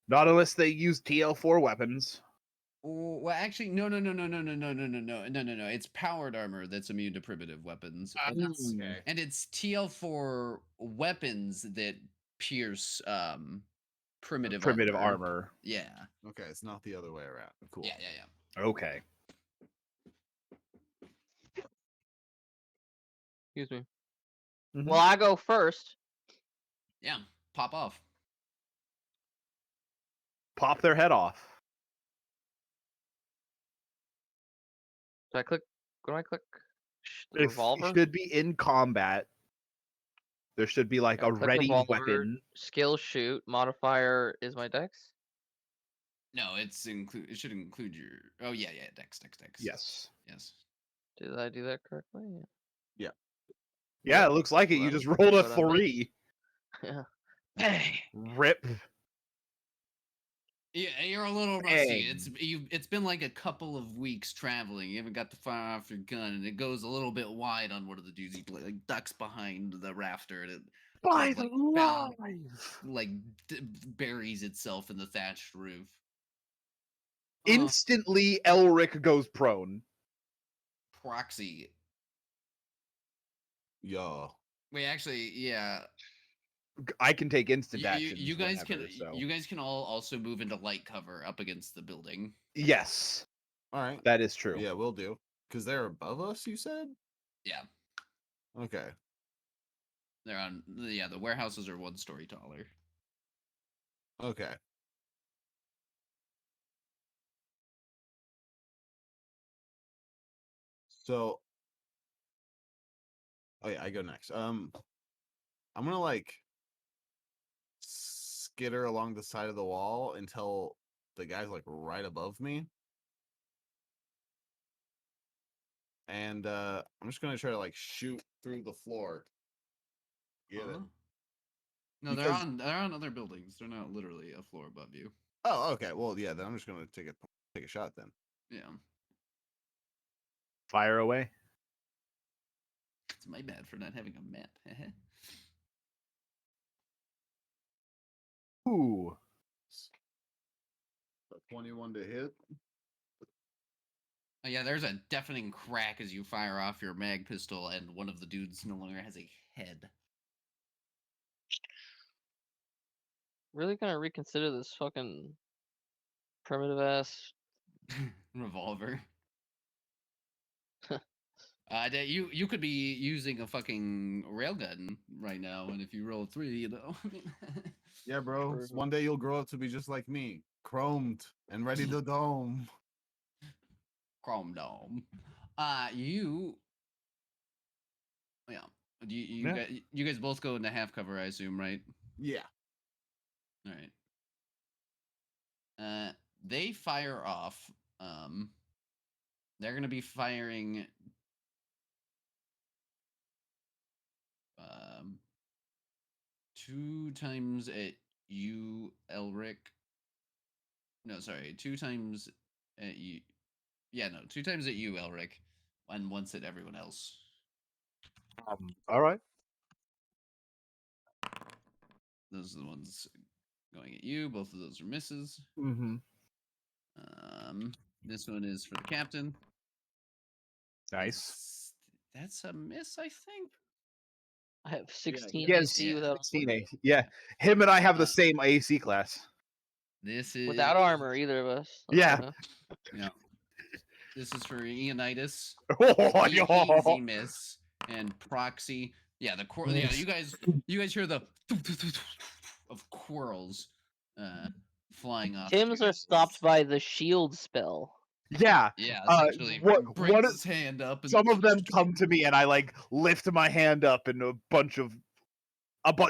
Not unless they use TL4 weapons. Well, actually, no. It's powered armor that's immune to primitive weapons, Mm. and it's TL4 weapons that pierce primitive Primitive armor. armor. Yeah. Okay, it's not the other way around. Cool. Yeah. Okay. Excuse me. Mhm. Well, I go first. Yeah. Pop off. Pop their head off. Do I click? When I click the If revolver, you should be in combat, there should be like I a click ready revolver. weapon. Skill shoot modifier is my dex. No, it should include your. Oh yeah, dex. Yes. Yes. Did I do that correctly? Yeah, it looks like it. You Well, just rolled a that's what I meant. 3. Yeah. Rip. Yeah, you're a little rusty. Bang. It's been like a couple of weeks traveling. You haven't got to fire off your gun, and it goes a little bit wide on one of the dudes. He like ducks behind the rafter, and it By kind of, the like buries itself in the thatched roof. Instantly, Elric goes prone. Proxy. Yo. Wait, actually, yeah. I can take instant You, actions. you guys whenever, can so. you guys can all also move into light cover up against the building. Yes, All right. that is true. Yeah, we'll do. Because they're above us, you said? Yeah, Okay. they're on. Yeah, the warehouses are 1 story taller. Okay. So, oh yeah, I go next. I'm gonna like skitter along the side of the wall until the guy's like right above me. And I'm just gonna try to like shoot through the floor. Get it? Huh? No, Because they're on other buildings. They're not literally a floor above you. oh, okay. Well, yeah. Then I'm just gonna take a shot then. Yeah, Fire away. it's my bad for not having a map. Ooh. 21 to hit. Oh yeah, there's a deafening crack as you fire off your mag pistol, and one of the dudes no longer has a head. really gonna reconsider this fucking primitive ass. Revolver. You could be using a fucking railgun right now, and if you roll 3, you know. Yeah, bro. True. One day you'll grow up to be just like me, chromed and ready to dome. Chrome Dome. Yeah. Yeah. You guys both go into half cover, I assume, right? Yeah. All right. They fire off. They're gonna be firing. 2 times at you, Elric. No, sorry, 2 times at you. Yeah, no, 2 times at you, Elric, and once at everyone else. All right. Those are the ones going at you. Both of those are misses. Mm-hmm. This one is for the captain. Nice. That's a miss, I think. I have 16 Yes, AC without 16 AC. Yeah, him and I have the same AC class. This is without armor, either of us. Yeah. Yeah. This is for Eonidas. Oh, Easy miss. And proxy. Yeah, Nice. you guys hear the of quarrels flying off. Tim's are stopped by the shield spell. Yeah. Yeah, Uh, essentially what brings is- his hand up and Some of them come to me, and I like lift my hand up, and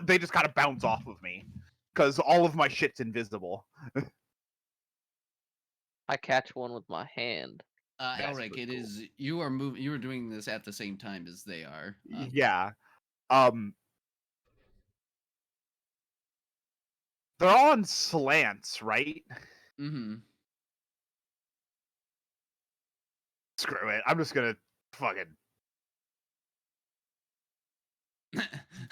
they just kind of bounce off of me because all of my shit's invisible. I catch one with my hand. That's Elric, pretty it cool. is you are doing this at the same time as they are. Yeah. They're on slants, right? Mm-hmm. Screw it. I'm just gonna fucking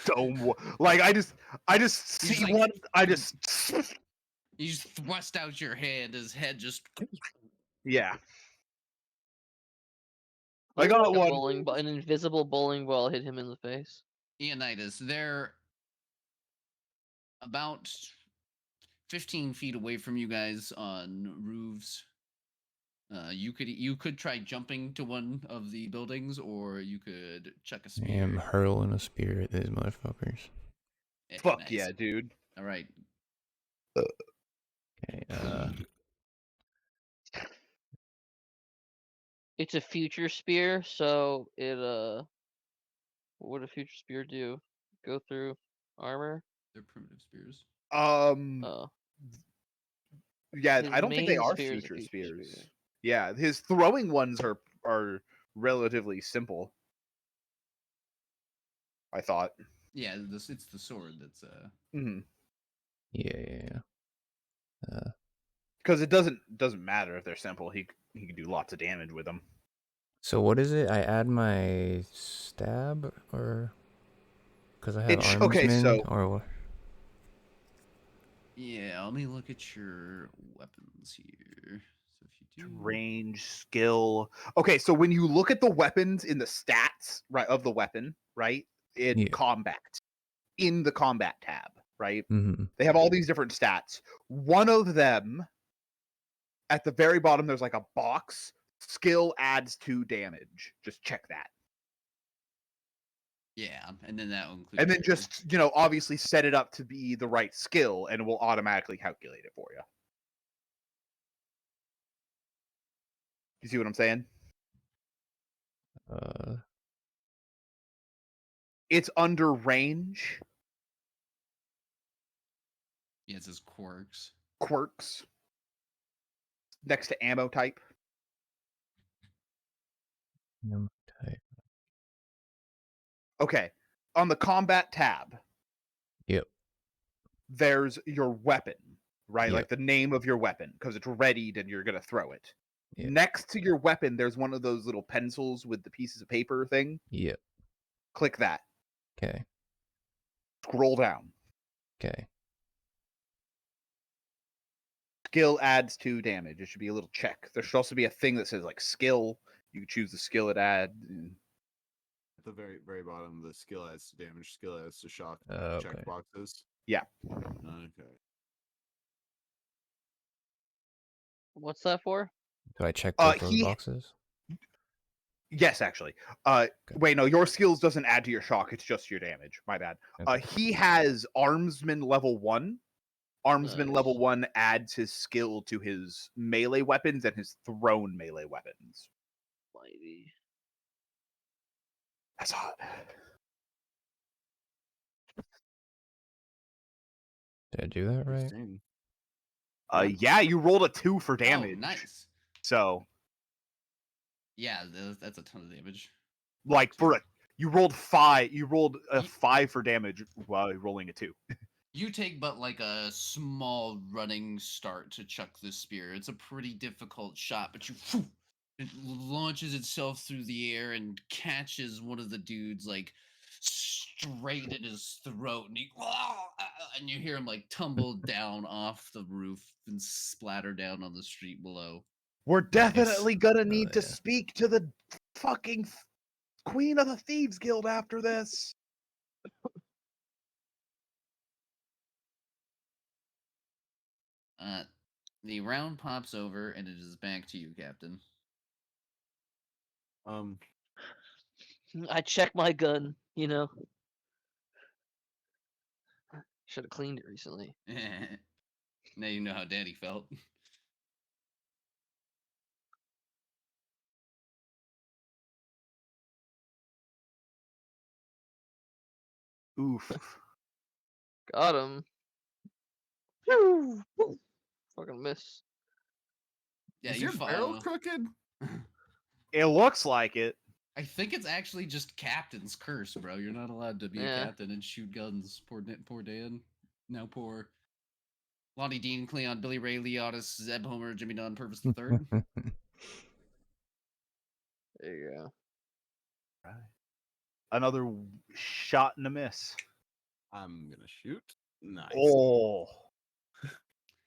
dome. Like I just He's see like- one. I just You just thrust out your hand, his head just yeah. I Like got a one. bowling ball, an invisible bowling ball hit him in the face. Eonidas. They're about 15 feet away from you guys on roofs. You could try jumping to one of the buildings, or you could chuck a I spear. am hurling a spear at these motherfuckers. Fuck Nice. yeah, dude. All right. Okay, It's a future spear, so it what would a future spear do? Go through armor? They're primitive spears. Oh. Yeah, His I don't think they main are spear is a future future spears. spear. Yeah, his throwing ones are relatively simple. I thought. Yeah, it's the sword that's Mm-hmm. yeah. Because it doesn't matter if they're simple. He can do lots of damage with them. So what is it? I add my stab, or because I have armsman, okay, so or what? Yeah, let me look at your weapons here. So if you do range, skill. Okay, so when you look at the weapons in the stats, right, of the weapon, right, in Yeah. combat, in the combat tab, right, Mm-hmm. they have all these different stats. One of them, at the very bottom, there's like a box. Skill adds 2 damage. Just check that. yeah, and then that will include. And then your- just, obviously set it up to be the right skill, and it will automatically calculate it for you. You see what I'm saying? It's under range, Yeah, it says quirks. quirks, next to ammo type. Type. Okay, on the combat tab, Yep. there's your weapon, right? Yep. Like the name of your weapon, because it's readied and you're gonna throw it. Yep. Next to your weapon, there's one of those little pencils with the pieces of paper thing. Yep. Click that. Okay. Scroll down. Okay. Skill adds 2 damage. It should be a little check. There should also be a thing that says like skill. You can choose the skill it adds. At the very, very bottom, the skill adds to damage, skill adds to shock Okay. check boxes. Yeah. Okay. What's that for? Do I check both those he boxes? Yes, actually. Okay. Wait, no, your skills doesn't add to your shock. It's just your damage. My bad. Okay. He has Armsman level 1. Armsman Nice. level 1 adds his skill to his melee weapons and his thrown melee weapons. Mighty. That's hot. Did I do that right? Interesting. Yeah, you rolled a 2 for Oh, damage. nice. So, Yeah, that's a ton of damage. like you rolled 5. You rolled a Ye- 5 for damage while rolling a 2. You take but like a small running start to chuck this spear. It's a pretty difficult shot, but it launches itself through the air and catches one of the dudes like straight in his throat, and you hear him like tumble down off the roof and splatter down on the street below. We're Nice. definitely gonna need to yeah. speak to the fucking Queen of the Thieves Guild after this. The round pops over and it is back to you, Captain. I check my gun, you know. Should have cleaned it recently. Now you know how Daddy felt. Oof. Got him. Phew. Fucking miss. Yeah, Is you your barrel follow. crooked? It looks like it. I think it's actually just Captain's curse, bro. You're not allowed to be a Yeah. captain and shoot guns. Poor Dan. Now poor Lonnie Dean, Cleon, Billy Ray, Leotis, Zeb Homer, Jimmy Don, Purvis the Third. There you go. Right. Another shot and a miss. I'm gonna shoot. Nice. Oh.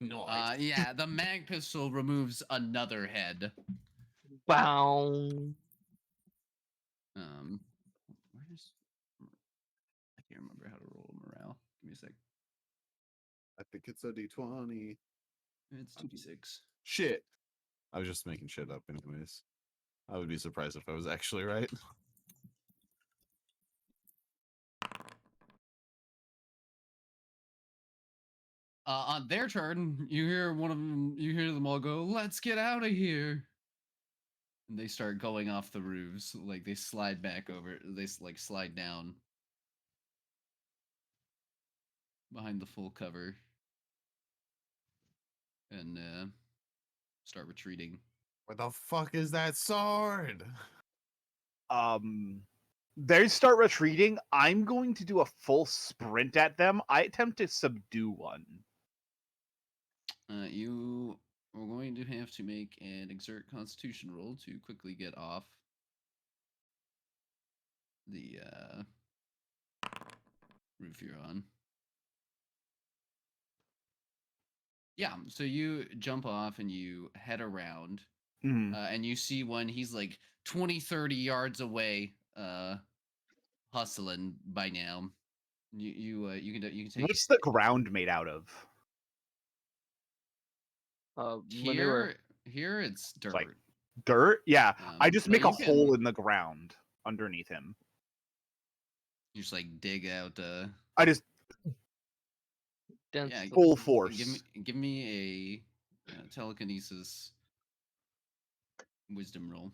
Nice. Yeah, the mag pistol removes another head. Bow. Where's I can't remember how to roll morale. Give me a sec. I think it's a D20. It's 2d6. Shit. I was just making shit up anyways. I would be surprised if I was actually right. On their turn, you hear one of them. You hear them all go, "Let's get out of here!" And they start going off the roofs. Like they slide back over. They like slide down behind the full cover and start retreating. Where the fuck is that sword? They start retreating. I'm going to do a full sprint at them. I attempt to subdue one. You are going to have to make an exert Constitution roll to quickly get off the roof you're on. Yeah, so you jump off and you head around, Mhm. and you see one. He's like 20, 30 yards away, hustling by now. You can take What's the ground made out of? Manure. Here it's dirt. Like dirt? Yeah. I just but make a you can- hole in the ground underneath him. You just like dig out. I just Dense. Yeah, full force. Give me a telekinesis wisdom roll.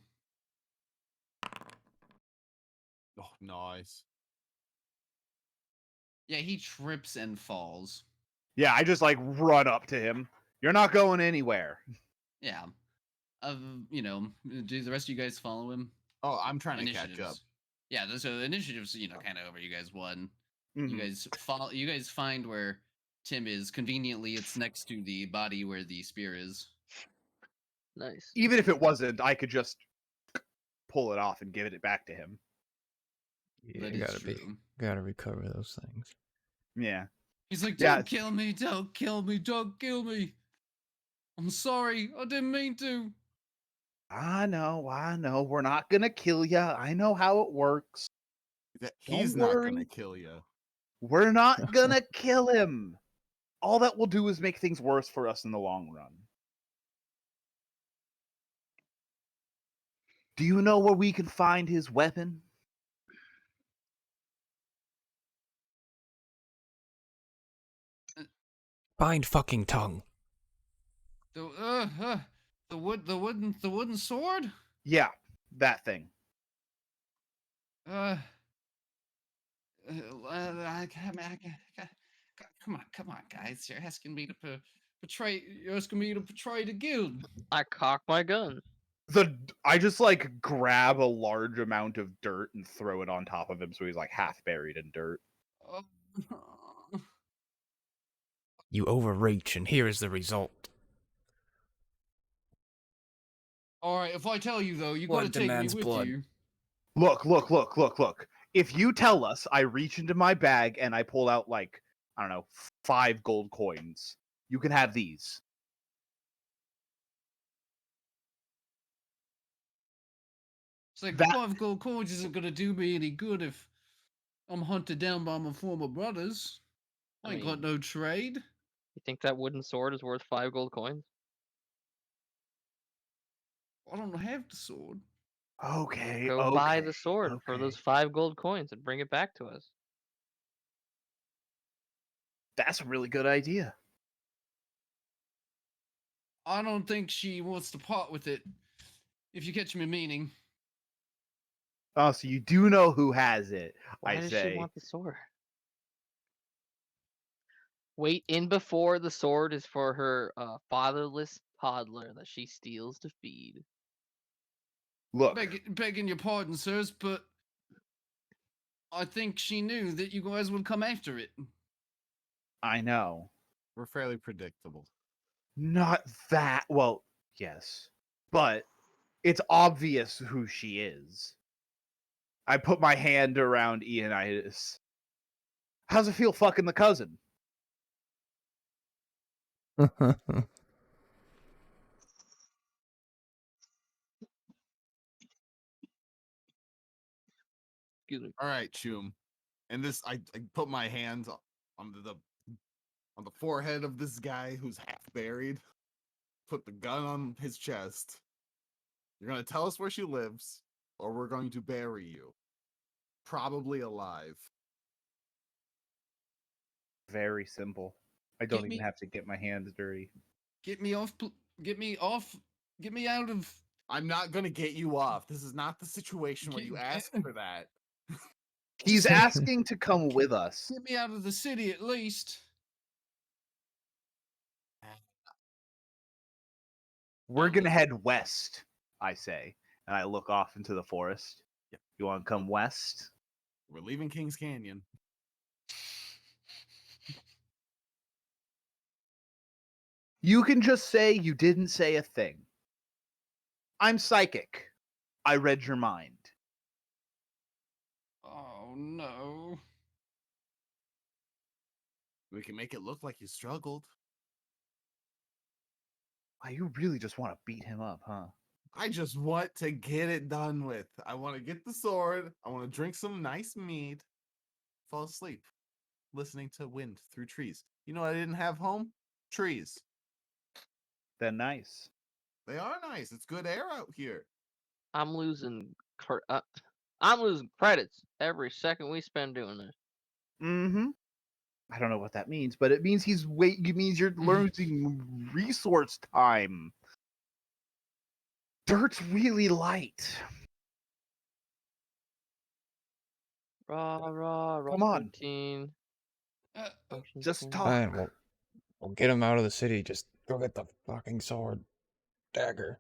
Oh, nice. Yeah, he trips and falls. Yeah, I just like run up to him. You're not going anywhere. Yeah. Do the rest of you guys follow him? Oh, I'm trying to catch up. Yeah, so initiatives, kind of over. You guys won. Mhm. You guys follow. You guys find where Tim is. Conveniently, it's next to the body where the spear is. Nice. Even if it wasn't, I could just pull it off and give it back to him. Yeah, That is true. Gotta recover those things. Yeah. He's like, Yeah. "Don't kill me! Don't kill me! Don't kill me! I'm sorry. I didn't mean to." I know. We're not gonna kill you. I know how it works. He's Don't not worry. gonna kill you. We're not gonna kill him. All that will do is make things worse for us in the long run. Do you know where we can find his weapon? Find fucking tongue. The wooden sword. Yeah, that thing. Uh, come on, guys! You're asking me to portray. You're asking me to portray the guild. I cock my gun. I just like grab a large amount of dirt and throw it on top of him, so he's like half buried in dirt. Oh, You overreach, and here is the result. all right, if I tell you though, you Blood gotta take me demands with blood. you. Look. If you tell us, I reach into my bag and I pull out like, I don't know, 5 gold coins. You can have these. It's like That 5 gold coins isn't gonna do me any good if I'm hunted down by my former brothers. I ain't got mean, no trade. you think that wooden sword is worth 5 gold coins? I don't have the sword. okay, Go buy the sword for those 5 gold coins and bring it back to us. That's a really good idea. I don't think she wants to part with it. If you catch me meaning. Oh, so you do know who has it, Why I does say. she want the sword? Wait in before the sword is for her fatherless toddler that she steals to feed. Look, Begging your pardon, sirs, but I think she knew that you guys would come after it. I know. We're fairly predictable. Not that. Well, yes. But it's obvious who she is. I put my hand around Ianitis. How's it feel fucking the cousin? Excuse me. All right, Choom. And this, I put my hands on the forehead of this guy who's half buried. Put the gun on his chest. You're gonna tell us where she lives, or we're going to bury you. Probably alive. Very simple. I Get don't even me- have to get my hands dirty. Get me off. Get me off. Get me out of. I'm not gonna get you off. This is not the situation where you ask for that. He's asking to come with us. Get me out of the city at least. We're gonna head west, I say. And I look off into the forest. Yep. You wanna come west? We're leaving Kings Canyon. You can just say you didn't say a thing. I'm psychic. I read your mind. Oh no. We can make it look like you struggled. Wow, you really just want to beat him up, huh? I just want to get it done with. I want to get the sword. I want to drink some nice mead. Fall asleep. Listening to wind through trees. You know what I didn't have home? Trees. Then nice. They are nice. It's good air out here. I'm losing I'm losing credits every second we spend doing this. Mm-hmm. I don't know what that means, but it means it means you're losing resource time. Dirt's really light. Rah, Come on. 15. Uh, Potions Just 10. talk. Fine, we'll get him out of the city. Just go get the fucking sword. Dagger.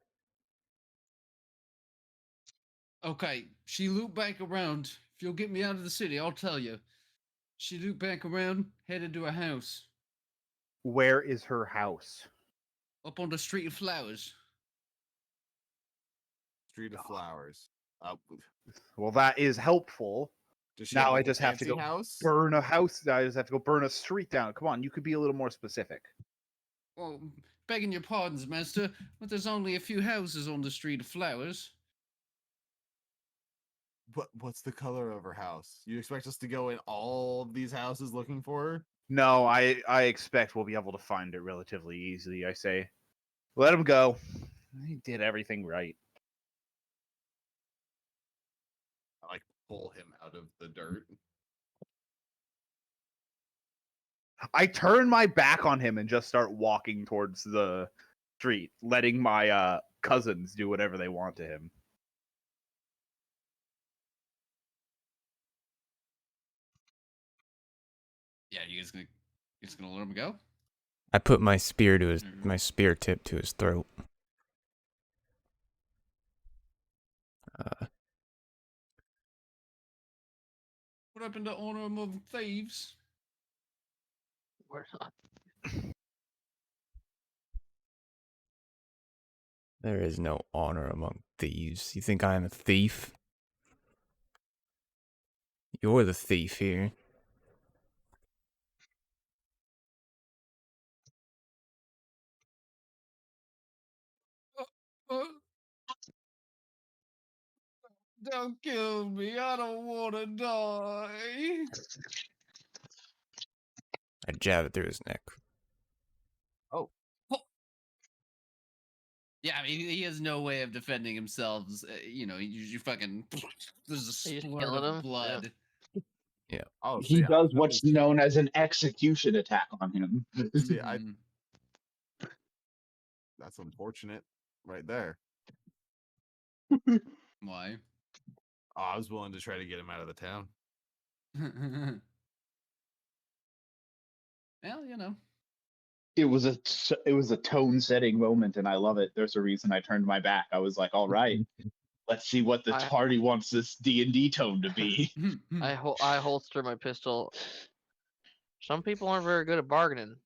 okay, she looped back around. If you'll get me out of the city, I'll tell you. She looped back around, headed to a house Where is her house? up on the Street of Flowers. Street of Flowers. Well, that is helpful. Does she Now have I like just a have to fancy go house? burn a house. I just have to go burn a street down. Come on, you could be a little more specific. Well, begging your pardons, master, but there's only a few houses on the Street of Flowers. What's the color of her house? You expect us to go in all of these houses looking for her? No, I expect we'll be able to find it relatively easily. I say, let him go. He did everything right. pull him out of the dirt. I turn my back on him and just start walking towards the street, letting my cousins do whatever they want to him. Yeah, you just gonna let him go? I put my spear Mhm. my spear tip to his throat. What happened to honor among thieves? We're not. There is no honor among thieves. You think I am a thief? You're the thief here. Don't kill me. I don't want to die. I jab it through his neck. Oh, Yeah, I mean, he has no way of defending himself. You fucking. There's a Are you just splurt killing of him? Yeah. blood. Yeah. oh, He yeah, does that what's was- known as an execution attack on him. yeah, Mhm. that's unfortunate, right there. Why? Oh, I was willing to try to get him out of the town. Well, It was a tone setting moment, and I love it. There's a reason I turned my back. I was like, all right, let's see what the I- party wants this D&D tone to be. I holster my pistol. Some people aren't very good at bargaining.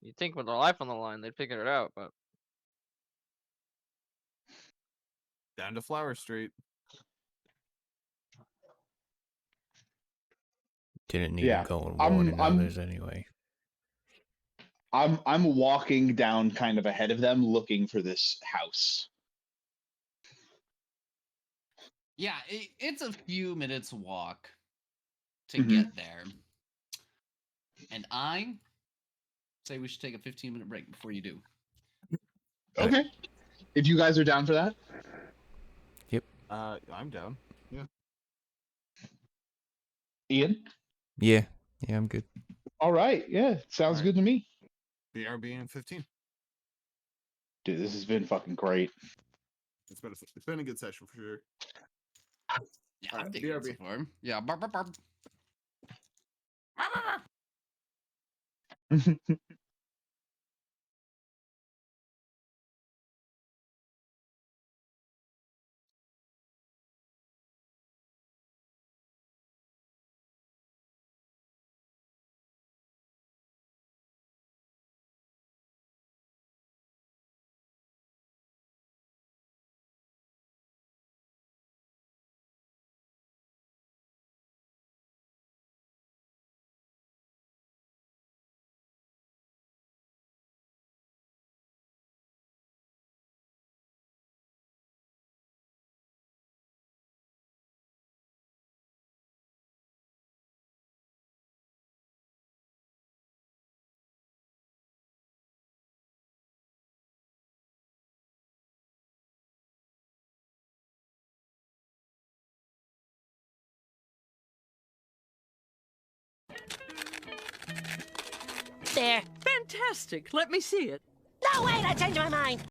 You'd think with their life on the line, they'd figure it out, but Down to Flower Street. Didn't need Yeah, to go and I'm- warning I'm- others anyway. I'm walking down kind of ahead of them, looking for this house. yeah, it's a few minutes walk to Mhm. get there, and I say we should take a 15-minute break before you do. Alright. Okay, if you guys are down for that. I'm down. Ian. Yeah, I'm good. All right, yeah, sounds Alright. good to me. BRB in 15. Dude, this has been fucking great. It's been a good session for sure. Yeah, All I'm right, digging it so BRB. far. Yeah, bark, bark, bark. There. Fantastic. Let me see it. No, wait, I changed my mind.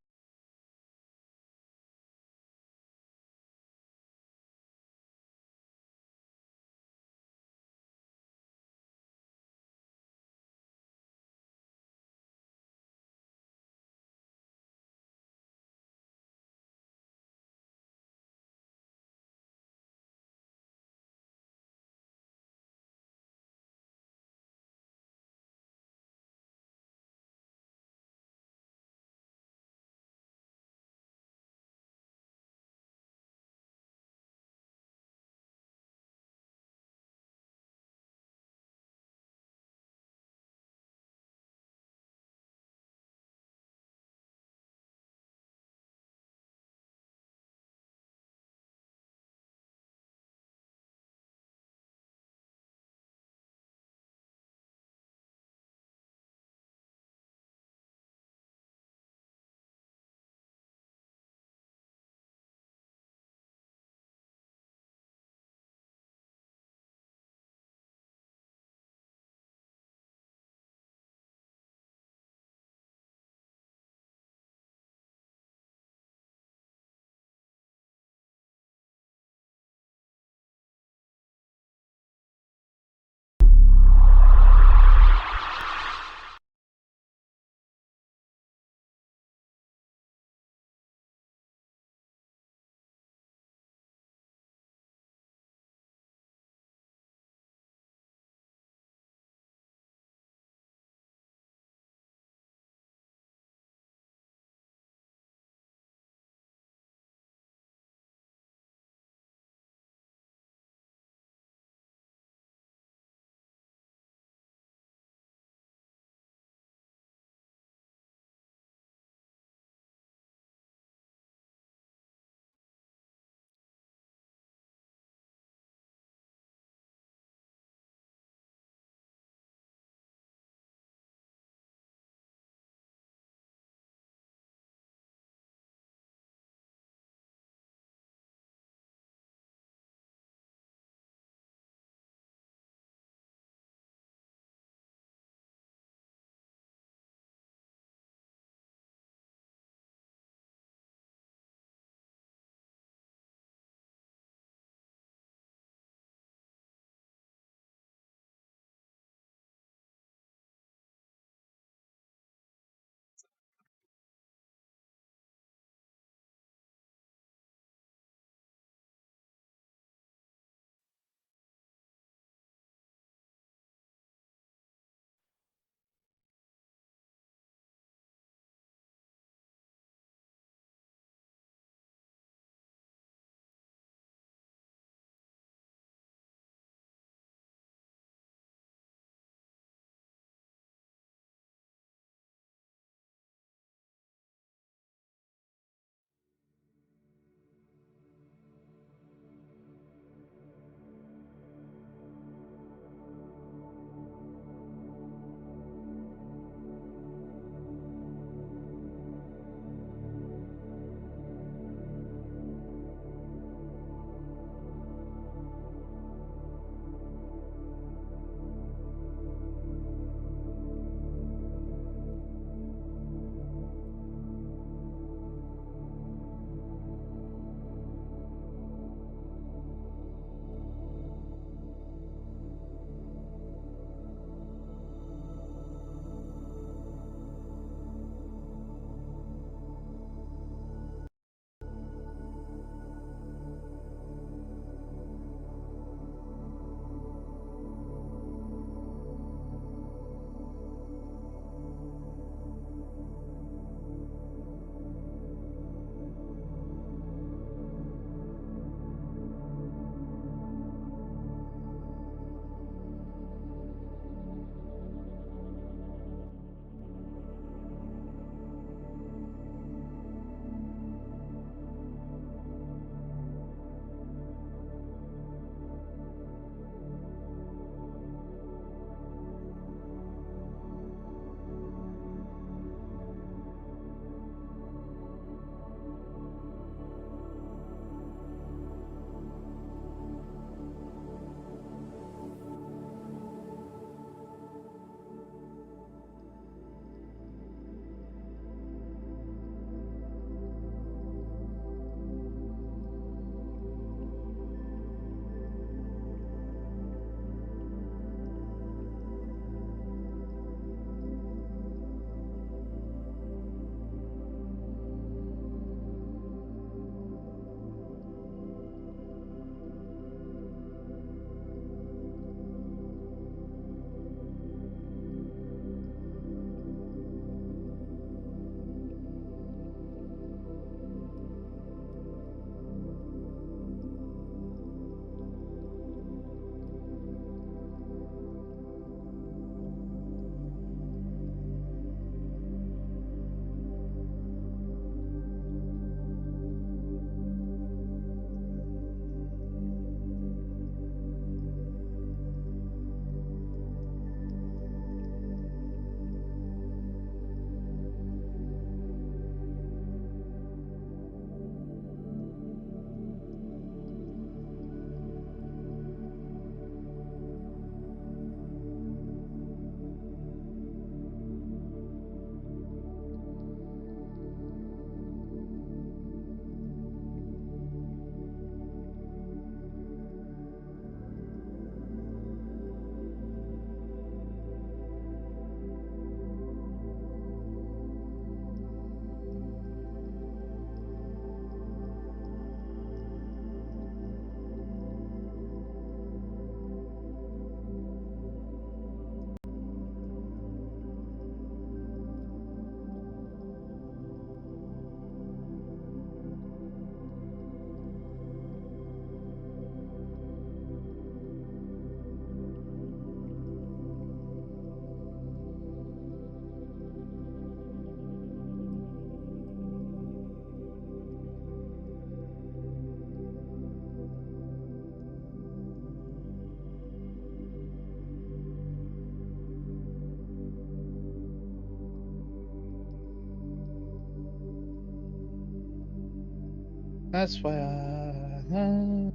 That's why I love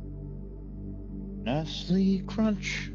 Nestle Crunch.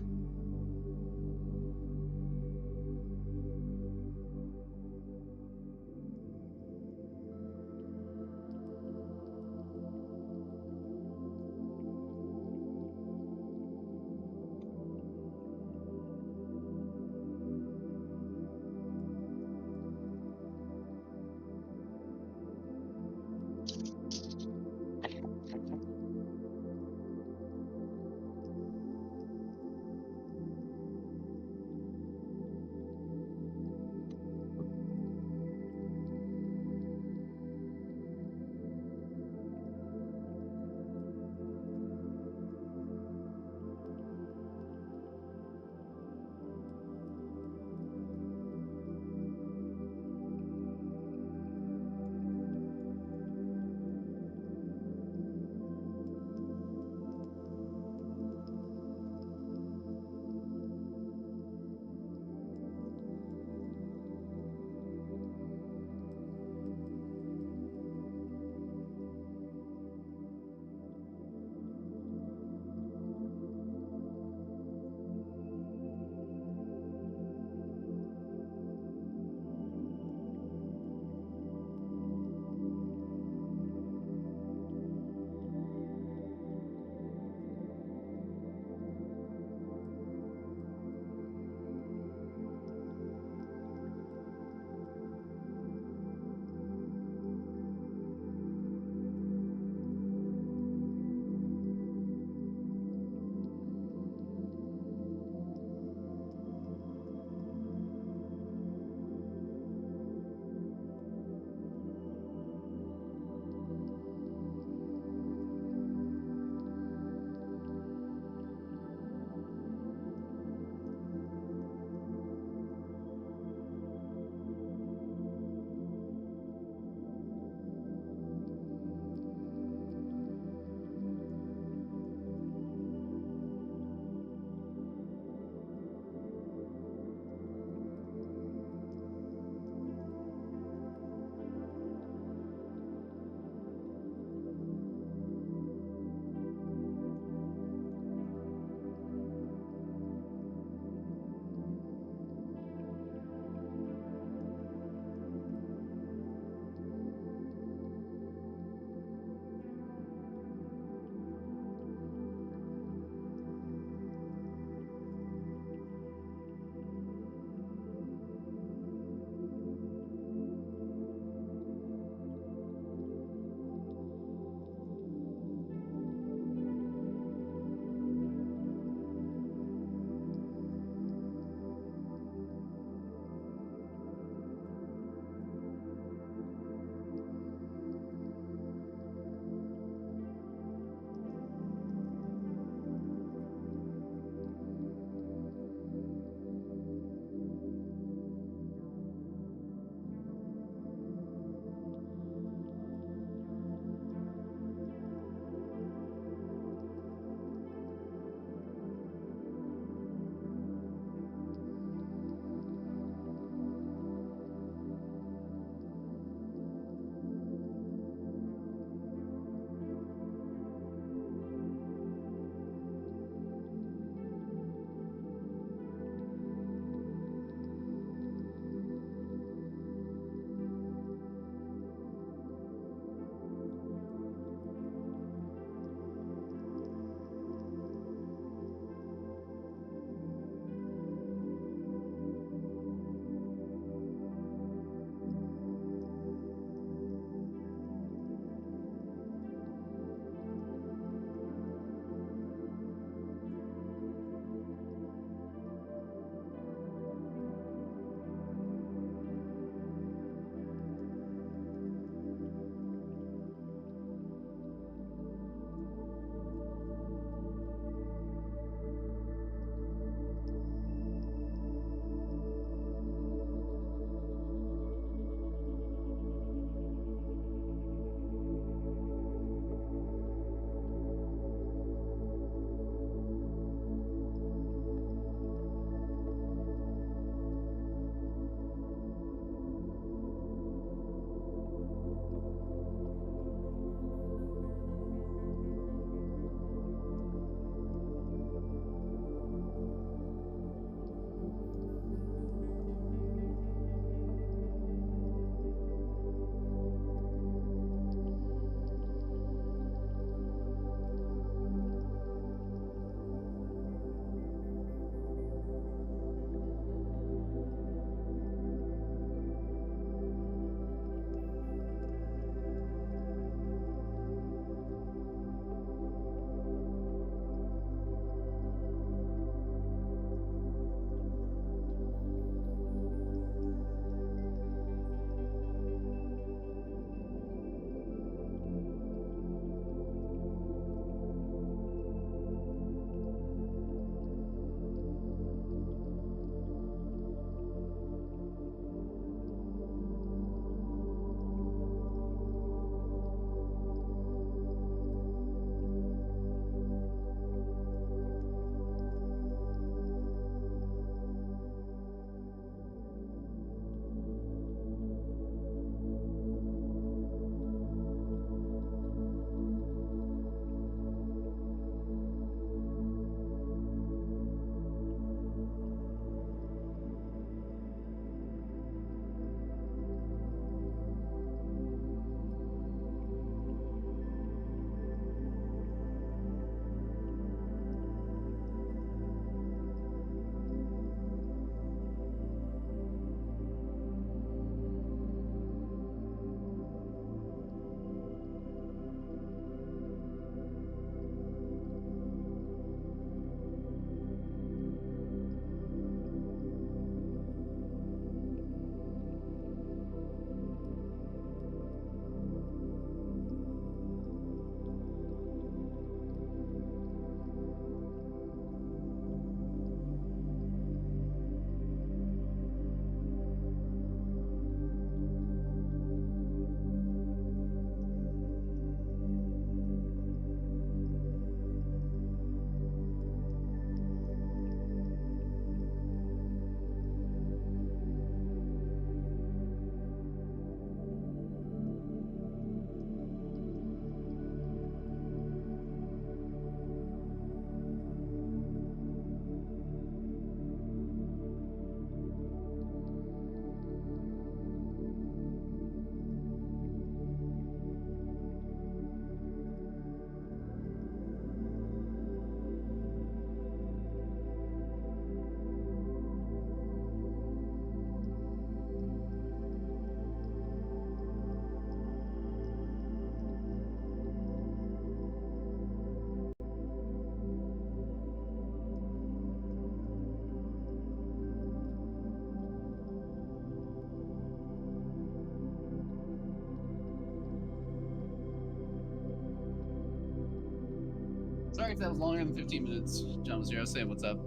sorry if that was longer than 15 minutes. John was here. I was saying, what's up?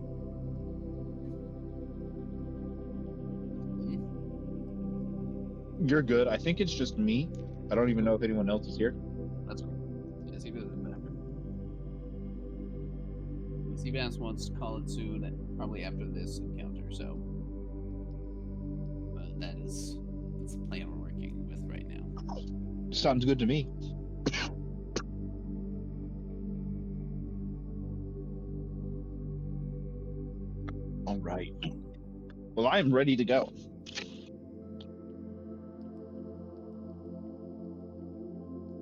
You're good. I think it's just me. I don't even know if anyone else is here. That's cool. Yeah, see, doesn't matter. Seabass wants to call it soon, probably after this encounter. So that's the plan we're working with right now. Sounds good to me. All right. Well, I am ready to go.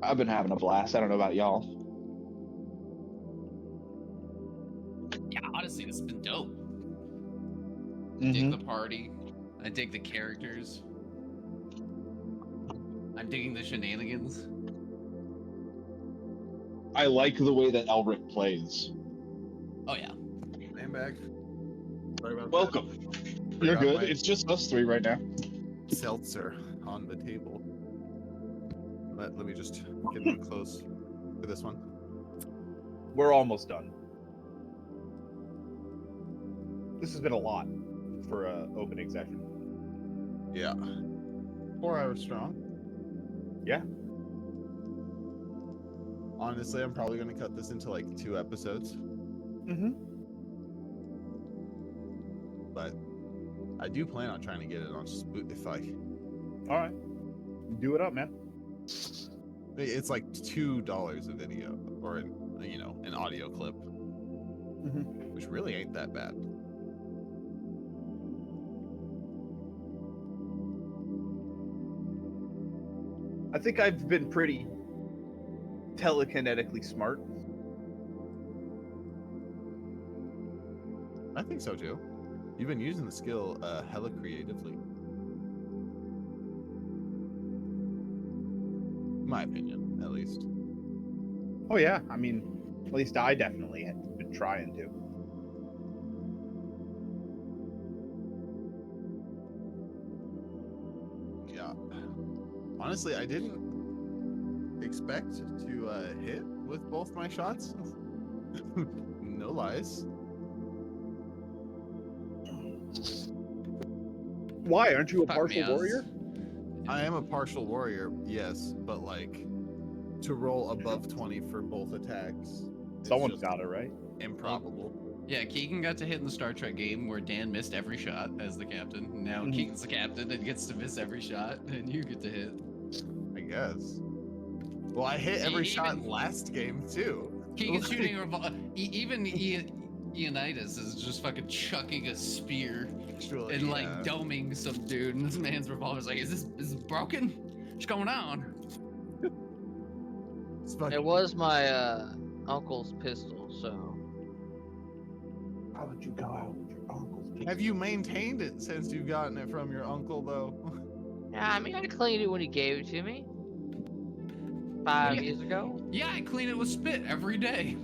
I've been having a blast. I don't know about y'all. Yeah, honestly, this has been dope. Mhm. Dig the party. I dig the characters. I'm digging the shenanigans. I like the way that Elric plays. Oh yeah. I'm back. Sorry about Welcome. You're Forgot good. my- It's just us three right now. that. Seltzer on the table. Let me just get them close for this one. We're almost done. This has been a lot for a opening session. Yeah. 4 hours strong. Yeah. Honestly, I'm probably going to cut this into like 2 episodes, Mm-hmm. but I do plan on trying to get it on Spotify. All right. Do it up, man. It's like $2 a video or an audio clip, which really ain't that bad. I think I've been pretty telekinetically smart. I think so too. You've been using the skill hella creatively. In my opinion, at least. Oh yeah, I mean, at least I definitely have been trying to. Yeah. Honestly, I didn't expect to hit with both my shots. No lies. Why? Aren't you a Fuck me, partial warrior? I am a partial warrior, yes, but like to roll above 20 for both attacks. it's Someone's just got it, right? Improbable. Yeah, Keegan got to hit in the Star Trek game where Dan missed every shot as the captain. Now Mhm. Keegan's the captain and gets to miss every shot, and you get to hit. I guess. Well, I hit every shot last game too. Keegan's shooting even Ionitis is just fucking chucking a spear Actually, and like doming some dude, and this man's revolver's like, is this broken? What's going on? It's fucking- It was my uncle's pistol, so How would you go out with your uncle's pistol? Have you maintained it since you've gotten it from your uncle, though? yeah. I mean, I cleaned it when he gave it to me 5 Yeah. years ago. Yeah, I clean it with spit every day.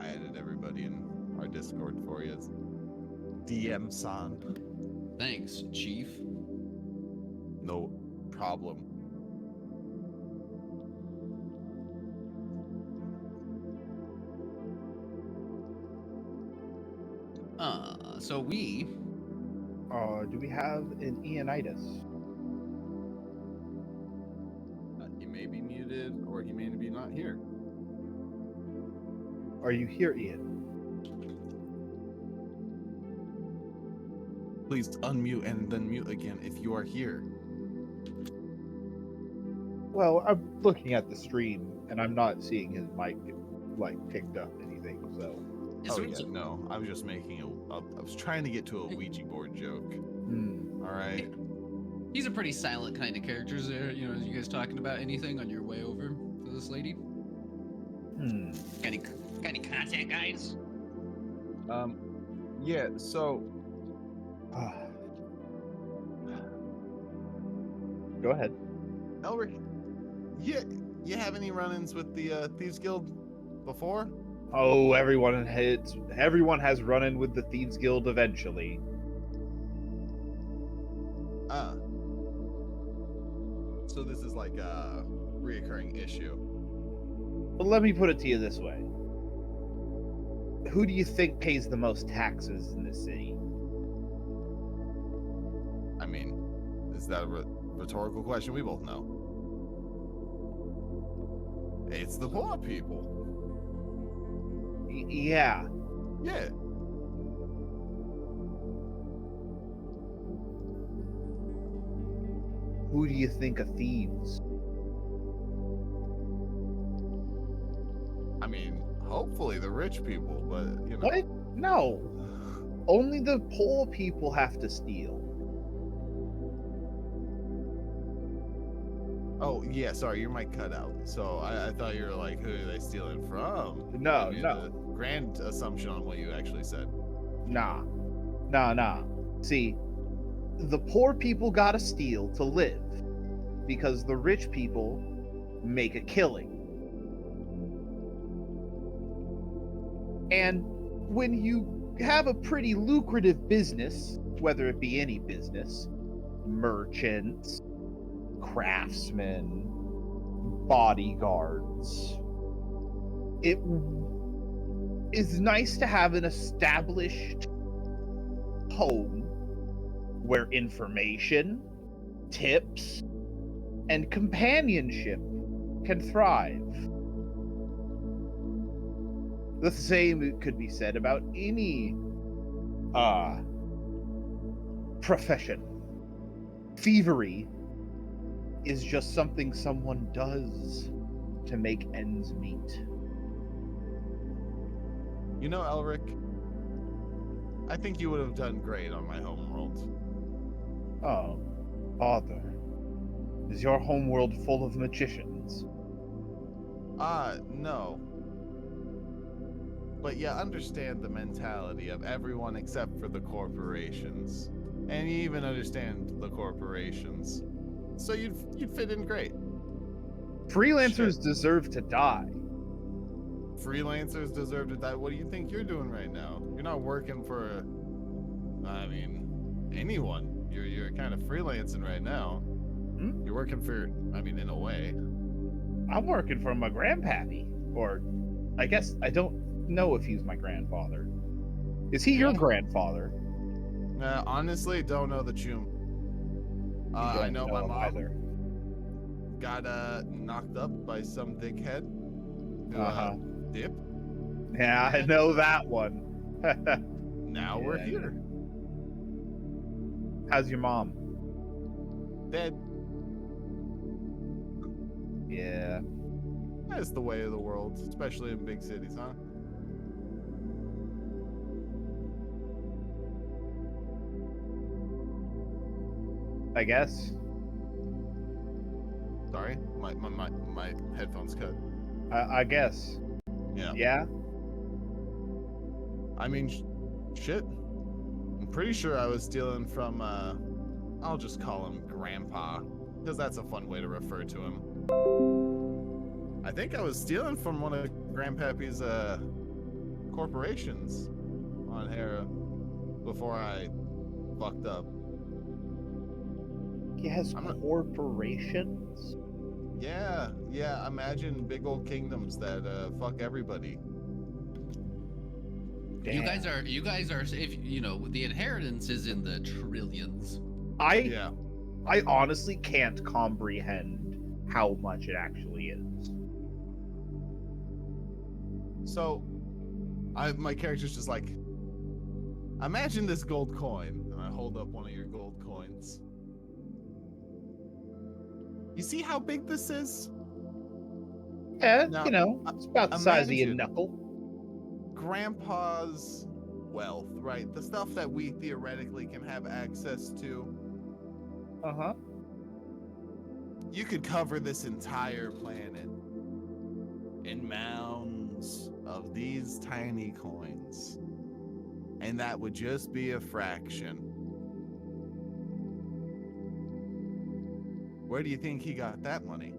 I added everybody in our Discord for you. DM San. Thanks, Chief. No problem. So we Do we have an Ionitis? He may be muted, or he may be not here. Are you here, Ian? Please unmute and then mute again if you are here. Well, I'm looking at the stream and I'm not seeing his mic like picked up anything. So, Oh yeah, no, I was just making I was trying to get to a Ouija board joke. All right. He's a pretty silent kind of character. Is there, you guys talking about anything on your way over to this lady? Got any contact, guys? Yeah. So Go ahead. Elric, you have any run-ins with the Thieves Guild before? Oh, everyone has run in with the Thieves Guild eventually. Ah. So this is like a reoccurring issue. But let me put it to you this way. Who do you think pays the most taxes in this city? I mean, is that a rhetorical question? We both know. It's the poor people. Yeah. Yeah. Who do you think are thieves? I mean, hopefully the rich people, but you know. What? No. Only the poor people have to steal. Oh yeah, sorry, your mic cut out. So I thought you were like, who are they stealing from? No, I made no. a grand assumption on what you actually said. Nah. Nah. See, the poor people gotta steal to live because the rich people make a killing. And when you have a pretty lucrative business, whether it be any business, merchants, craftsmen, bodyguards, it is nice to have an established home where information, tips, and companionship can thrive. The same could be said about any profession. Thievery is just something someone does to make ends meet. You know, Elric, I think you would have done great on my homeworld. Oh, father, is your homeworld full of magicians? No. But you understand the mentality of everyone except for the corporations. And you even understand the corporations. So you'd fit in great. Freelancers Shit. deserve to die. Freelancers deserve to die. What do you think you're doing right now? You're not working for, I mean, anyone. You're kind of freelancing right now. Hmm? You're working for, I mean, in a way. I'm working for my grandpappy. Or, I guess, I don't know if he's my grandfather. Is he your Yeah. grandfather? Honestly, don't know the tune. I don't know my him mom either. got knocked up by some dickhead who Uh-huh. dipped. Yeah, I And, know that one. Now we're Yeah. here. How's your mom? Dead. Yeah. That's the way of the world, especially in big cities, huh? I guess. Sorry, my headphones cut. I guess. Yeah. Yeah? I mean, shit. I'm pretty sure I was stealing from, I'll just call him Grandpa, because that's a fun way to refer to him. I think I was stealing from one of Grandpappy's, corporations on Hera before I fucked up. He has I'm not- corporations? Yeah, imagine big old kingdoms that, fuck everybody. Damn. You guys are if you know the inheritance is in the trillions. Yeah. I honestly can't comprehend how much it actually is. So, my character's just like, imagine this gold coin, and I hold up one of your gold coins. You see how big this is? Yeah, Now, you know, it's about the size of your imagine- knuckle. Grandpa's wealth, right? The stuff that we theoretically can have access to. Uh-huh. You could cover this entire planet in mounds of these tiny coins. And that would just be a fraction. Where do you think he got that money?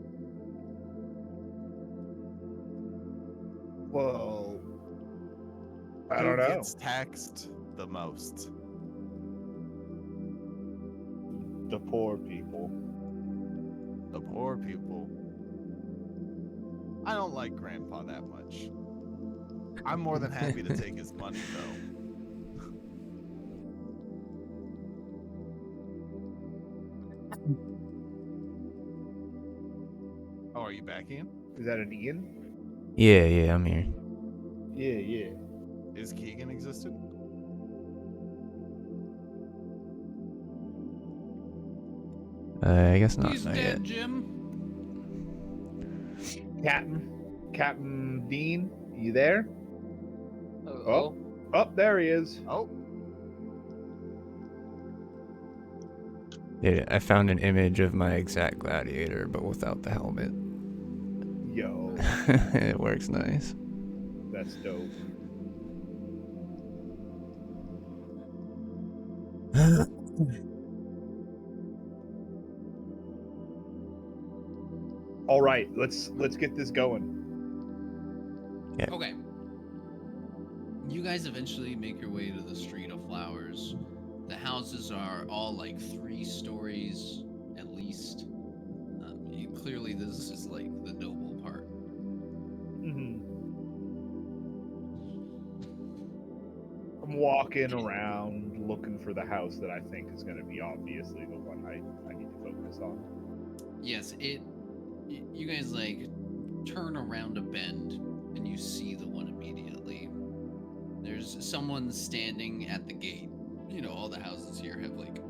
Well, I Who don't know. gets taxed the most? The poor people. The poor people. I don't like Grandpa that much. I'm more than happy to take his money, though. Oh, are you back, Ian? Is that an Ian? Yeah, I'm here. Yeah. Is Keegan existent? I guess not. He's Not dead, yet. Jim. Captain Dean, you there? Oh, Oh, there he is. Oh, Yeah, I found an image of my exact gladiator, but without the helmet. Yo, It works nice. that's dope. All right, let's get this going. Okay. You guys eventually make your way to the Street of Flowers. The houses are all like 3 stories at least. Clearly, this is like the noble part. Mm-hmm. I'm walking around looking for the house that I think is going to be obviously the one I need to focus on. Yes, you guys like turn around a bend and you see the one immediately. There's someone standing at the gate. You know, all the houses here have like,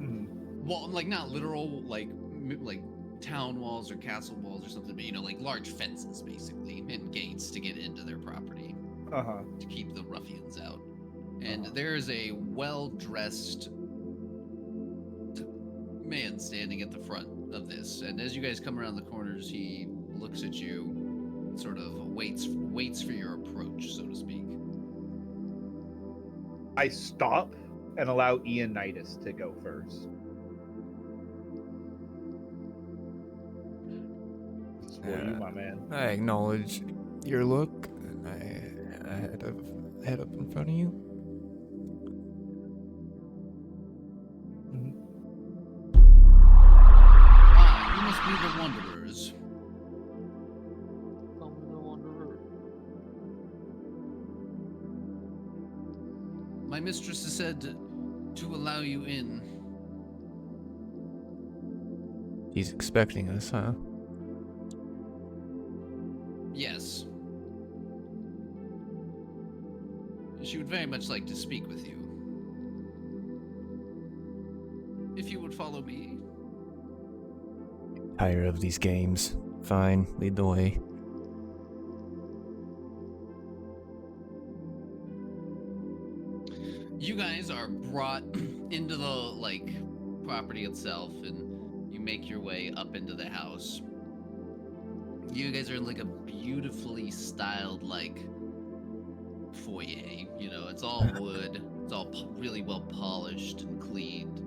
well, like not literal like town walls or castle walls or something, but you know, like large fences basically and gates to get into their property to keep the ruffians out. And there is a well-dressed man standing at the front of this. And as you guys come around the corners, he looks at you, sort of waits for your approach, so to speak. I stop and allow Ianitis to go first. This is for you, my man. I acknowledge your look, and I head up in front of you. Ah, you must be the Wanderers. I'm the Wanderer. My mistress has said to allow you in. He's expecting us, huh? Yes. She would very much like to speak with you. If you would follow me. Tired of these games. Fine, lead the way. You guys are brought into the like property itself, and you make your way up into the house. You guys are in like a beautifully styled like foyer. You know, it's all wood. It's all really well polished and cleaned.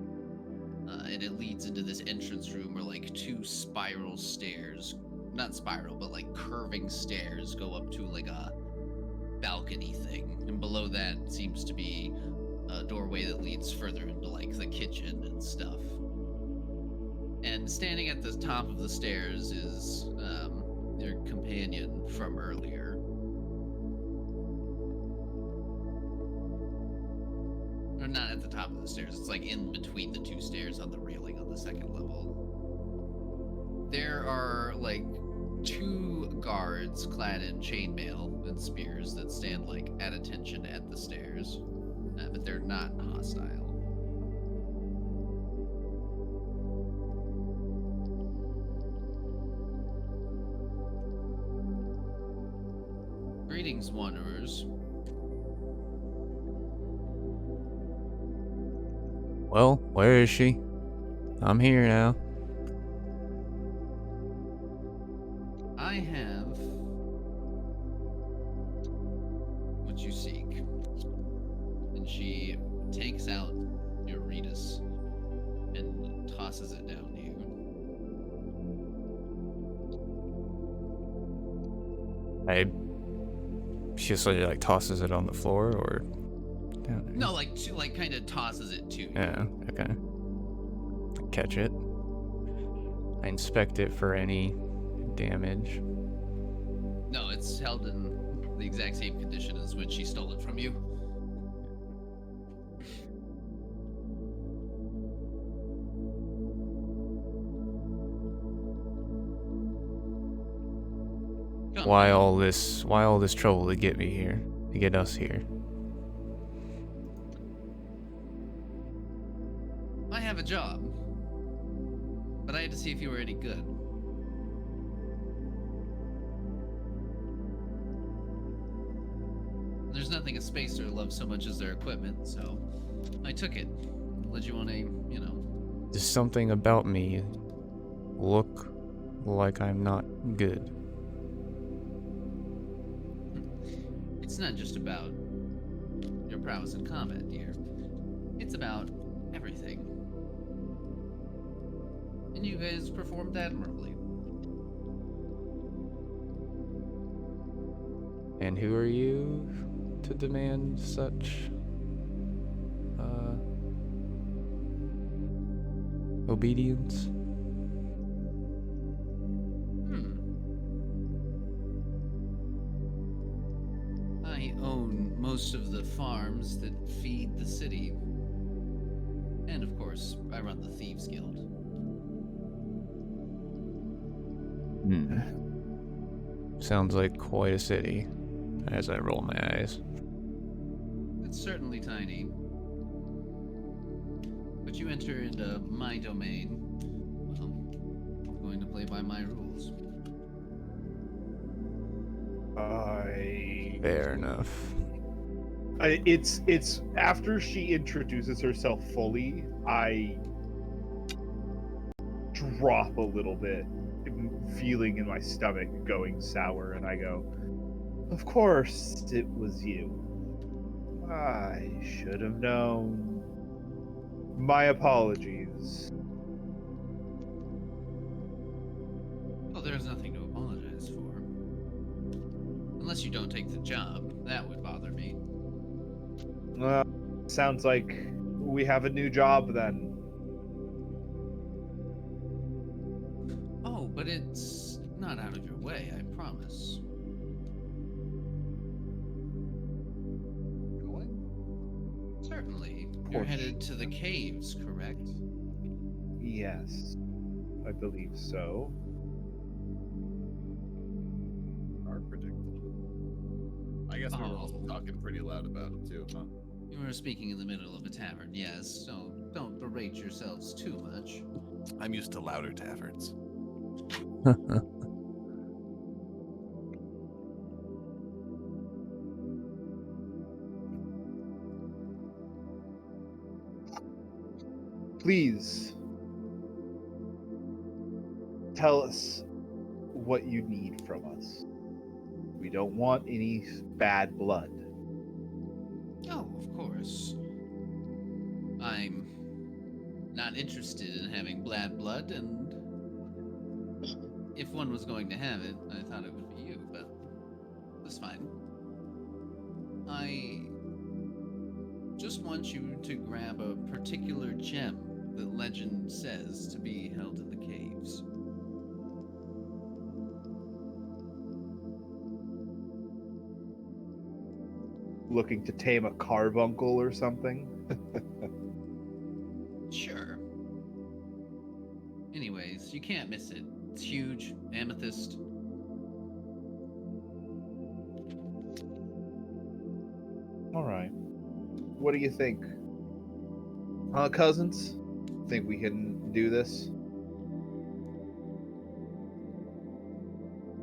And it leads into this entrance room where like 2 spiral stairs, not spiral, but like curving stairs go up to like a balcony thing. And below that seems to be a doorway that leads further into like the kitchen and stuff. And standing at the top of the stairs is your companion from earlier. Or not at the top of the stairs, it's like in between the 2 stairs on the railing on the 2nd level. There are like 2 guards clad in chainmail and spears that stand like at attention at the stairs, but they're not hostile. Greetings, Wanderers. Well, where is she? I'm here now. I have what you seek. And she takes out your Ritas and tosses it down to you. She just like tosses it on the floor or down there? No, like she like kind of tosses it to you. Yeah, okay. catch it. I inspect it for any damage. No, it's held in the exact same condition as when she stole it from you. Come. Why all this trouble to get me here? To get us here? I have a job, but I had to see if you were any good. There's nothing a spacer loves so much as their equipment, so I took it. Led you on a, Does something about me look like I'm not good? It's not just about your prowess in combat, dear. It's about everything. And you guys performed admirably. And who are you to demand such obedience? I own most of the farms that feed the city. And of course, I run the Thieves Guild. Sounds like quite a city, as I roll my eyes. It's certainly tiny. But you enter into my domain. Well, I'm going to play by my rules. Fair enough. It's after she introduces herself fully, I drop a little bit, feeling in my stomach going sour, and I go, "Of course it was you. I should have known. My apologies." Oh, there's nothing to apologize for. Unless you don't take the job, that would bother me. Well, sounds like we have a new job then. Oh, but it's not out of your way, I promise. Going? Certainly. You're headed to the caves, correct? Yes, I believe so. Are predictable. I guess we were also Oh. talking pretty loud about it too, huh? You were speaking in the middle of a tavern, yes, so don't berate yourselves too much. I'm used to louder taverns. Please tell us what you need from us. We don't want any bad blood. Oh, of course. I'm not interested in having bad blood, and if one was going to have it, I thought it would be you, but that's fine. I just want you to grab a particular gem that legend says to be held in the caves. Looking to tame a carbuncle or something? Sure. Anyways, you can't miss it. It's huge, amethyst. All right. What do you think? Huh, cousins? Think we can do this?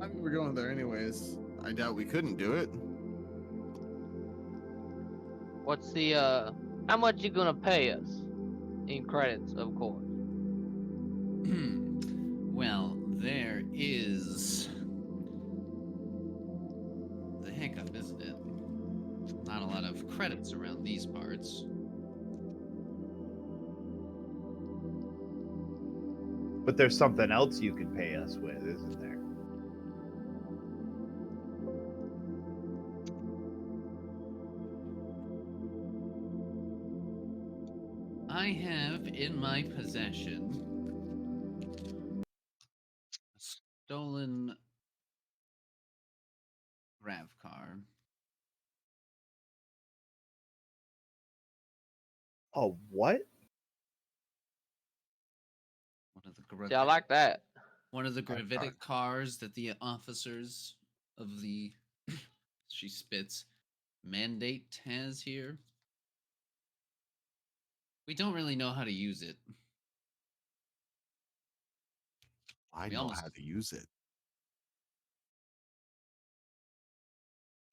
I mean, we're going there anyways. I doubt we couldn't do it. What's the how much you gonna pay us? In credits, of course. Well, there is the hiccup, isn't it? Not a lot of credits around these parts. But there's something else you can pay us with, isn't there? I have in my possession a stolen grav car. Oh, what? One of the See, I like that. one of the Grav car. gravitic cars that the officers of the she spits mandate has here. We don't really know how to use it. I We know almost- how to use it.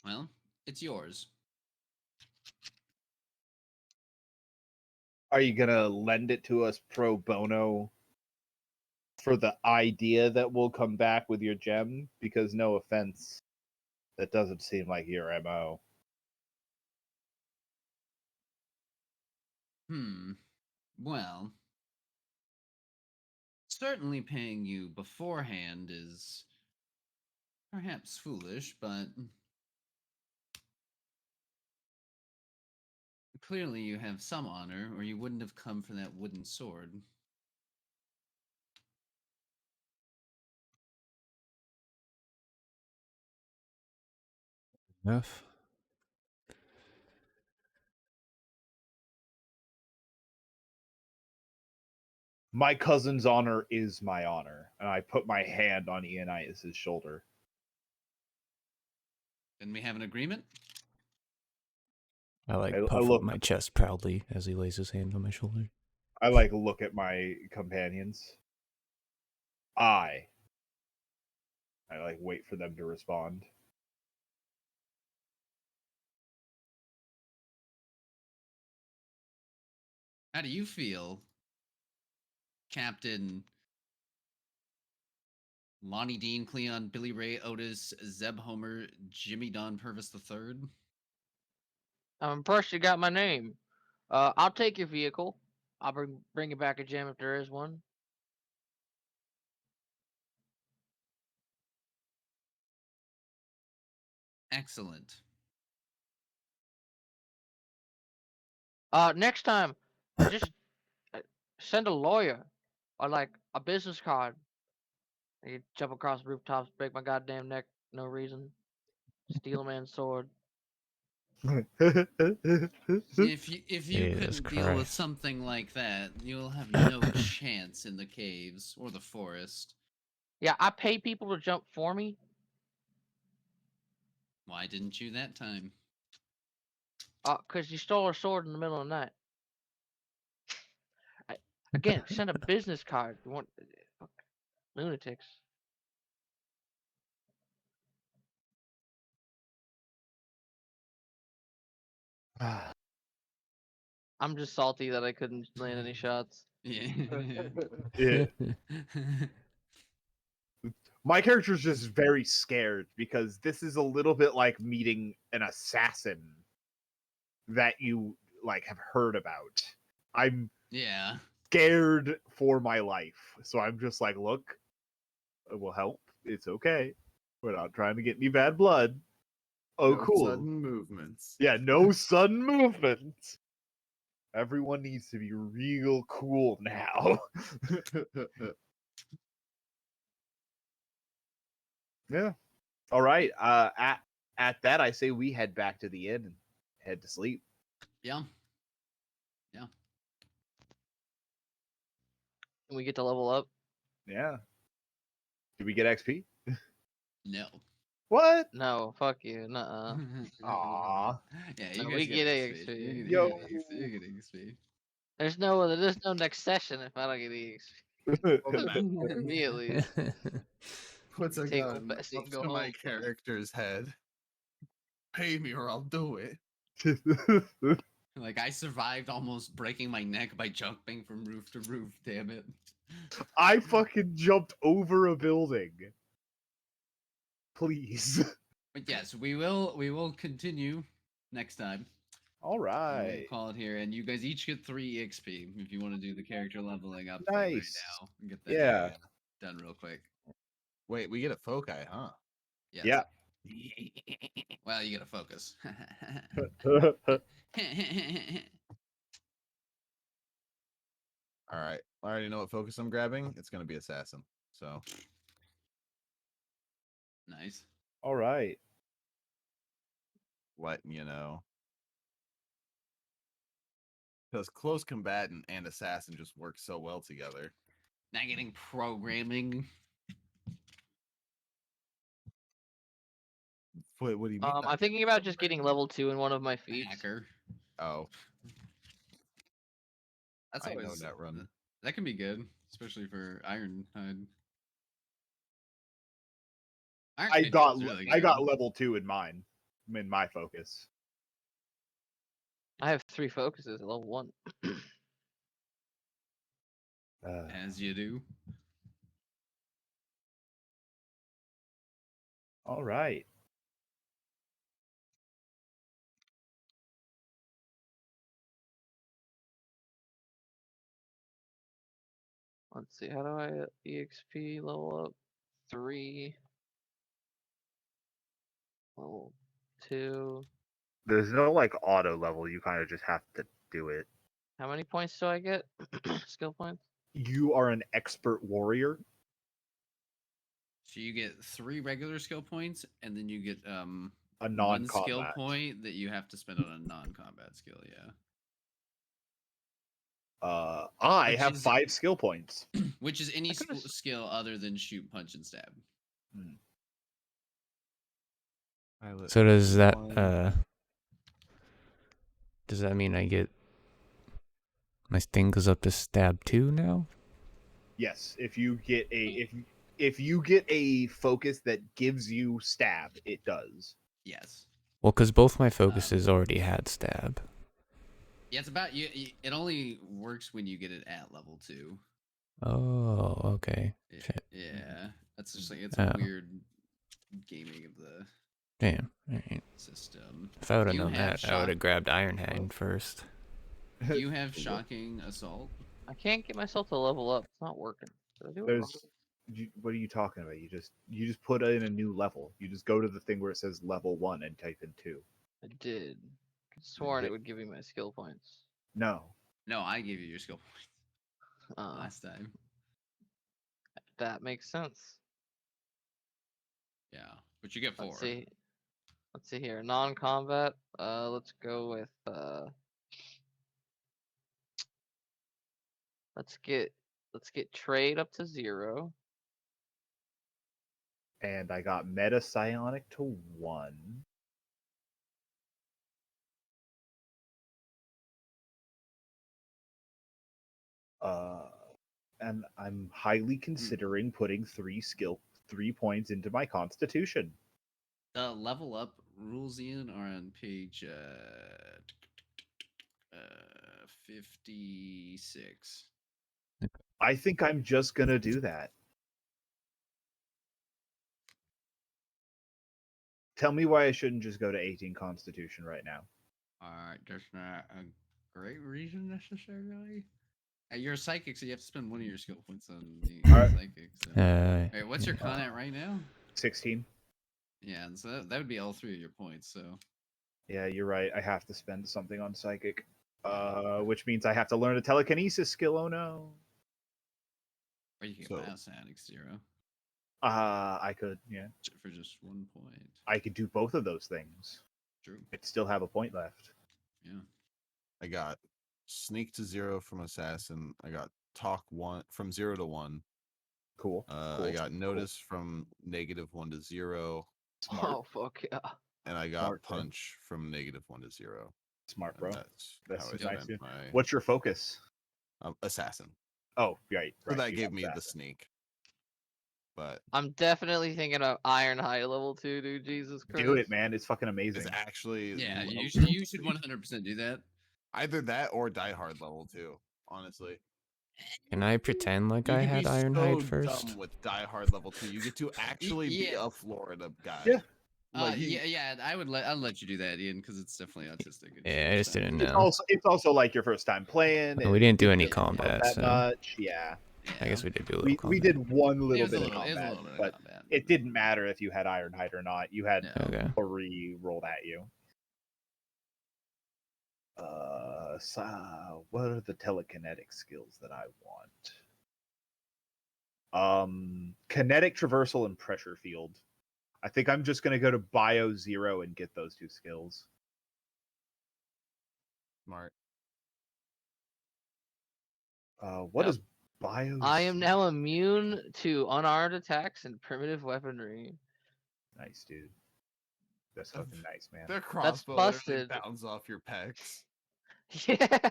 Well, it's yours. Are you gonna lend it to us pro bono for the idea that we'll come back with your gem? Because no offense, that doesn't seem like your MO. Well, certainly paying you beforehand is perhaps foolish, but clearly you have some honor, or you wouldn't have come for that wooden sword. Enough. My cousin's honor is my honor, and I put my hand on Ianias' shoulder. Then we have an agreement? I like I puff look- up my chest proudly as he lays his hand on my shoulder. I like look at my companions. I like wait for them to respond. How do you feel, Captain Lonnie Dean, Cleon, Billy Ray, Otis, Zeb Homer, Jimmy Don Purvis III? I'm impressed you got my name. I'll take your vehicle. I'll bring you back a gem if there is one. Excellent. Next time, just send a lawyer or like a business card. You jump across rooftops, break my goddamn neck, no reason. Steal a man's sword. If you Jesus couldn't deal with Christ. something like that, you'll have no chance in the caves or the forest. Yeah, I pay people to jump for me. Why didn't you that time? 'Cause you stole a sword in the middle of the night. Again, send a business card. You want lunatics? I'm just salty that I couldn't land any shots. Yeah. Yeah. My character's just very scared because this is a little bit like meeting an assassin that you like have heard about. I'm Yeah. scared for my life. So I'm just like, look, it will help. It's okay. We're not trying to get any bad blood. Oh, No cool. Sudden movements. Yeah, no sudden movement. Everyone needs to be real cool now. Yeah. All right. At that, I say we head back to the inn and head to sleep. Yeah. And we get to level up. Yeah. Did we get XP? No. What? No, fuck you. Nuh-uh. Aw. Yeah, you No, guys we get get XP. XP. You Yo. get XP. There's no next session if I don't get EXP. Me at least. Puts a Take gun old Bessie up and go to my home. character's head. Pay me or I'll do it. Like I survived almost breaking my neck by jumping from roof to roof, damn it. I fucking jumped over a building. Please. But yes, we will continue next time. All And right. we'll call it here, and you guys each get 3 EXP if you want to do the character leveling up thing Nice. right now. And get that Yeah. done real quick. Wait, we get a foci, huh? Yes. Yeah. Well, you gotta focus. All right. I already know what focus I'm grabbing. It's going to be assassin. So Nice. All right. letting you know. Because close combatant and assassin just work so well together. Not getting programming. What do you mean? I'm thinking about just getting level 2 in one of my feats. Hacker. Oh, That's I know always Netrun. that can be good, especially for Ironhide. I Ironhide got is really I got good. level 2 in mine, in my focus. I have 3 focuses at level 1. As you do. All right. Let's see, how do I EXP level up? 3. Level 2. There's no like auto level. You kind of just have to do it. How many points do I get? Skill points? You are an expert warrior. So you get 3 regular skill points, and then you get A 1 skill non-combat. point that you have to spend on a non-combat skill. Yeah. I Which have is- 5 skill points. Which is any I could've s- skill other than shoot, punch, and stab. So does that one. does that mean I get my thing goes up to stab 2 now? Yes, if you get if you get a focus that gives you stab, it does. Yes. Well, because both my focuses already had stab. Yeah, it's about you. It only works when you get it at level 2. Oh, okay. Yeah, Shit. yeah. That's just like it's a weird gaming of the Damn. Alright. system. If I would have You known have that, I would have grabbed Oh. Ironhide first. You have shocking assault. I can't get myself to level up. It's not working. Did I do it wrong? What are you talking about? You just put in a new level. You just go to the thing where it says level 1 and type in 2. I did. Could sworn it would give me my skill points. No. No, I gave you your skill points Uh, last time. that makes sense. Yeah, but you get 4. Let's see. Let's see here. Non-combat. Let's go with. Let's get trade up to 0. And I got meta psionic to 1. And I'm highly considering putting 3 points into my constitution. The level up rules, Ian, are on page 56. I think I'm just gonna do that. Tell me why I shouldn't just go to 18 constitution right now. Alright, there's not a great reason necessarily. You're a psychic, so you have to spend one of your skill points on being a psychic. So. Alright, what's your con at right now? 16. Yeah, and so that would be all 3 of your points. So Yeah, you're right. I have to spend something on psychic, which means I have to learn a telekinesis skill. Oh no. or you can get biopsionic 0 I could, yeah. for just 1 point. I could do both of those things. True. I'd still have a point left. Yeah. I got sneak to 0 from assassin. I got talk 1 from 0 to 1. Cool. I got notice from -1 to 0. Smart. Oh fuck yeah. And I got Smart, bro. punch from -1 to 0. Smart, And bro. that's That's how I just nice. spent my What's your focus? assassin. Oh, right. So that you gave got me the assassin. sneak. But I'm definitely thinking about Ironhide level 2, dude. Jesus Christ. Do it, man. It's fucking amazing. it's actually Yeah, lo- you should 100% do that. either that or Die Hard level 2, honestly. Can I pretend like You I could had be Ironhide so first? dumb with Die Hard level 2. You get to actually be Yeah. a Florida guy. Yeah. Yeah, I'll let you do that, Ian, because it's definitely autistic. Yeah, I just didn't It's know. also like your first time playing. And we didn't do any Yeah. combat, that so much. Yeah. I guess we did do a little combat. We did one It little was bit a of little, it was a combat, little bit of but combat. it didn't matter if you had Ironhide or not. You had No. Okay. 3 rolled at you. What are the telekinetic skills that I want? Kinetic traversal and pressure field. I think I'm just gonna go to Bio 0 and get those two skills. Smart. What Yep. is Bio? I am now immune to unarmed attacks and primitive weaponry. Nice, dude. That's fucking nice, man. Their crossbow literally busted. bounds off your pecs. Yeah.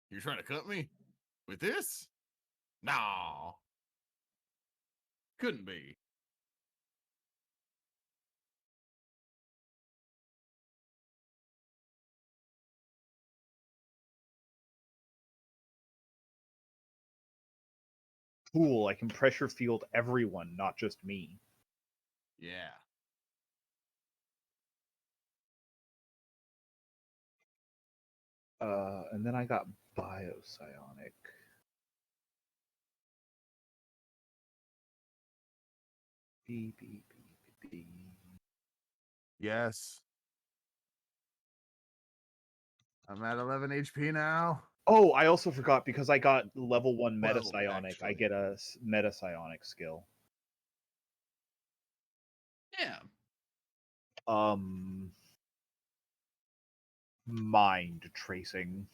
You're trying to cut me with this? No, couldn't be. Cool. I can pressure field everyone, not just me. Yeah. And then I got Biopsionic. Beep, beep, beep, beep. Yes. I'm at 11 HP now. Oh, I also forgot because I got level 1 Meta 12, Psionic. I actually. get a Meta Psionic skill. Yeah. Mind tracing.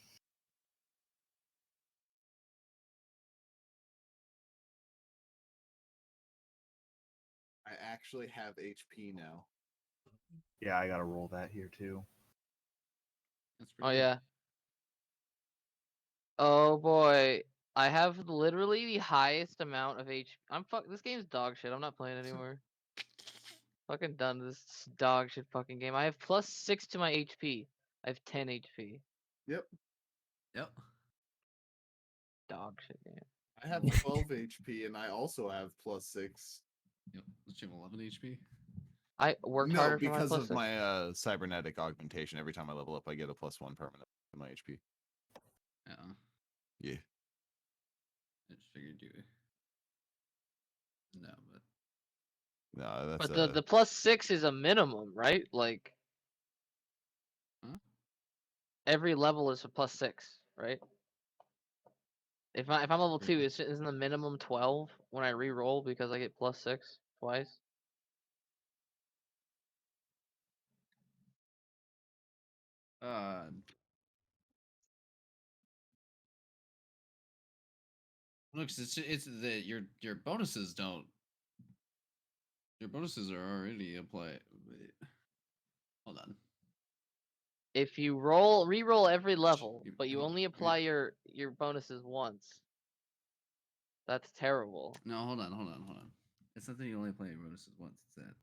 I actually have HP now. Yeah, I gotta roll that here too. That's pretty Oh good. yeah. Oh boy. I have literally the highest amount of HP. This game's dog shit. I'm not playing anymore. Fucking done with this dog shit fucking game. I have +6 to my HP. I have 10 HP. Yep. Yep. Dog shit game. I have 12 HP and I also have +6. Yep. Let's have 11 HP. I worked No, harder for my because of +6. my cybernetic augmentation. Every time I level up, I get a +1 permanent to my HP. Yeah. Yeah. I just figured you. No, but No, that's But the +6 is a minimum, right? Like Huh? every level is a +6, right? If I'm level 2, isn't the minimum 12 when I re-roll because I get +6 twice? looks it's that your bonuses don't. Your bonuses are already applied. Wait. Hold on. If you re-roll every level, but you only apply your bonuses once, that's terrible. No, hold on. It's not that you only play your bonuses once. It's that.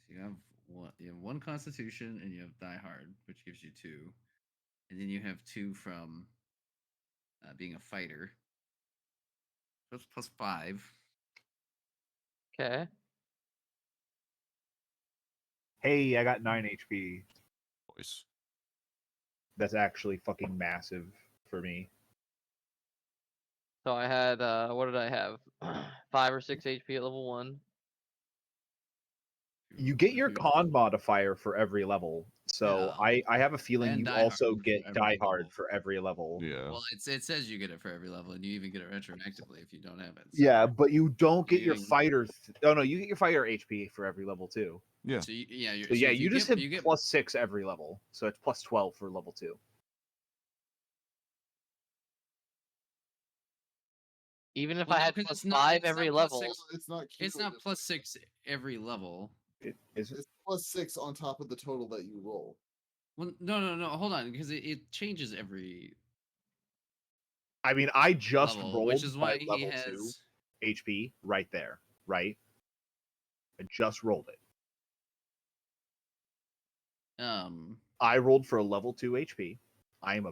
So you have one Constitution and you have Die Hard, which gives you 2, and then you have 2 from being a fighter. So it's +5. Okay. Hey, I got 9 HP. voice. That's actually fucking massive for me. So I had what did I have? 5 or 6 HP at level 1. You get your con modifier for every level. So Yeah. I have a feeling And you Die also Hard for get every Die level. Hard for every level. Yeah. Well, it says you get it for every level, and you even get it retroactively if you don't have it. So Yeah, but you don't get you're your getting- fighter. Oh no, you get your fighter HP for every level too. Yeah. So you're, So yeah, if you just hit you get +6 every level. So it's +12 for level 2. Even if well, I no, had 'cause it's +5 not every +6. level. It's not. It's not cumulative. +6 every level. Is it? It's +6 on top of the total that you roll. Well, no. Hold on, because it changes every I mean, I just level, which rolled is my why he level 2 has. HP right there, right? I just rolled it. I rolled for a level 2 HP. I am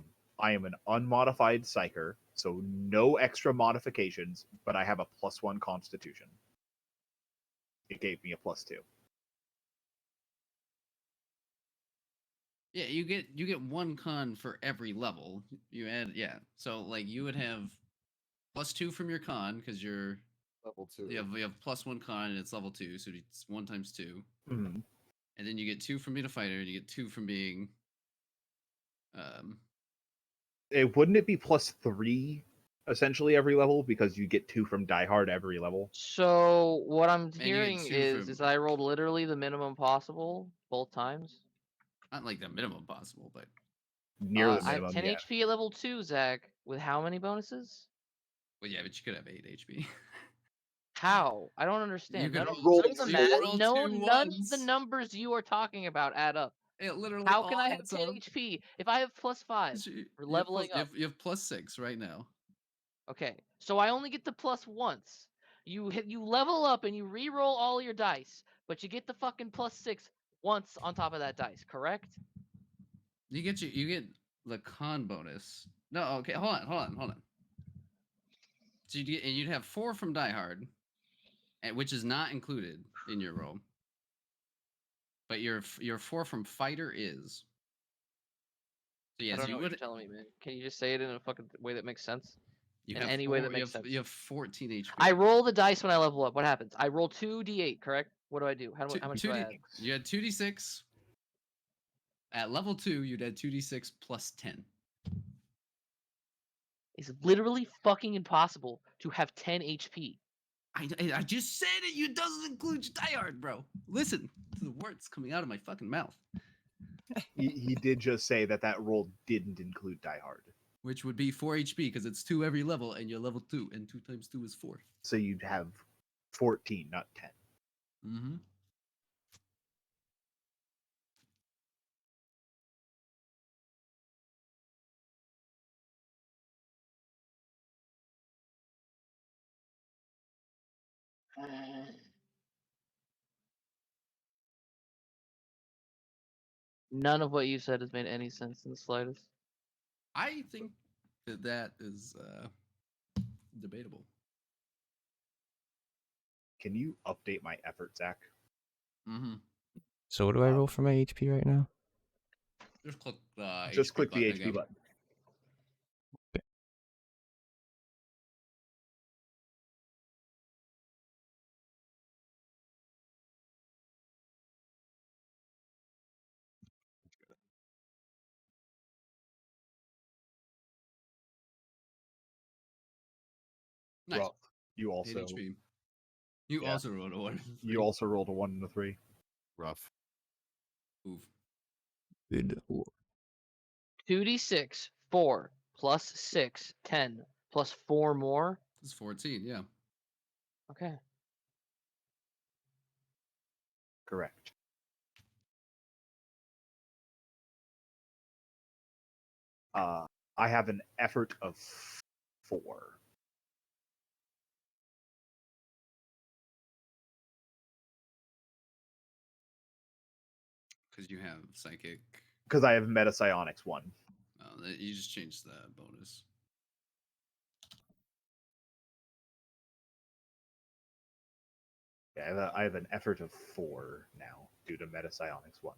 an unmodified psyker, so no extra modifications, but I have a +1 constitution. It gave me a +2. Yeah, you get 1 con for every level. You add so like you would have +2 from your con because you're Level 2. You have +1 con, and it's level 2, so it's 1 times 2. Mhm. And then you get 2 from being a fighter, and you get 2 from being. Wouldn't it be +3 essentially every level because you get 2 from Die Hard every level? So what I'm you get hearing 2 is from- I rolled literally the minimum possible both times. Not like the minimum possible, but Near the I have minimum, 10 yeah. HP at level 2, Zach, with how many bonuses? well, yeah, but you could have 8 HP. How? I don't understand. could None of, roll none of the two math, roll no, 2 none of the ones. numbers you are talking about add up. It literally How all can I have adds 10 up. HP if I have +5 You for you have leveling up? You have +6 right now. Okay, so I only get the plus once. You level up and you re-roll all your dice, but you get the fucking +6 once on top of that dice, correct? You get the con bonus. No, okay, hold on. So you'd have 4 from Die Hard, which is not included in your roll. But your 4 from Fighter is. So I yes, don't know you what you're would. telling me, man. Can you just say it in a fucking way that makes sense? You In have any 4, way that makes sense. You have 14 HP. I roll the dice when I level up. What happens? I roll 2d8, correct? What do I do? How much do I add? You had 2d6. At level 2, you'd add 2d6 plus 10. It's literally fucking impossible to have 10 HP. I just said it. It doesn't include your Die Hard, bro. Listen to the words coming out of my fucking mouth. He did just say that roll didn't include Die Hard. Which would be 4 HP because it's 2 every level, and you're level 2, and 2 times 2 is 4. So you'd have 14, not 10. Mm-hmm. None of what you said has made any sense in the slightest. I think that is debatable. Can you update my effort, Zach? Mm-hmm. So what do I roll for my HP right now? Just click the Just HP click the button HP again. button. Nice. Rough. You 8 also HP. You Yeah. also rolled a 1. you also rolled a 1 and a 3. Rough. Oof. Good. 2d6, 4, plus 6, 10, plus 4 more. It's 14, yeah. Okay. Correct. I have an effort of 4. Because you have Psychic. Because I have Meta Psionics 1. You just changed the bonus. Yeah, I have an effort of 4 now due to Meta Psionics 1.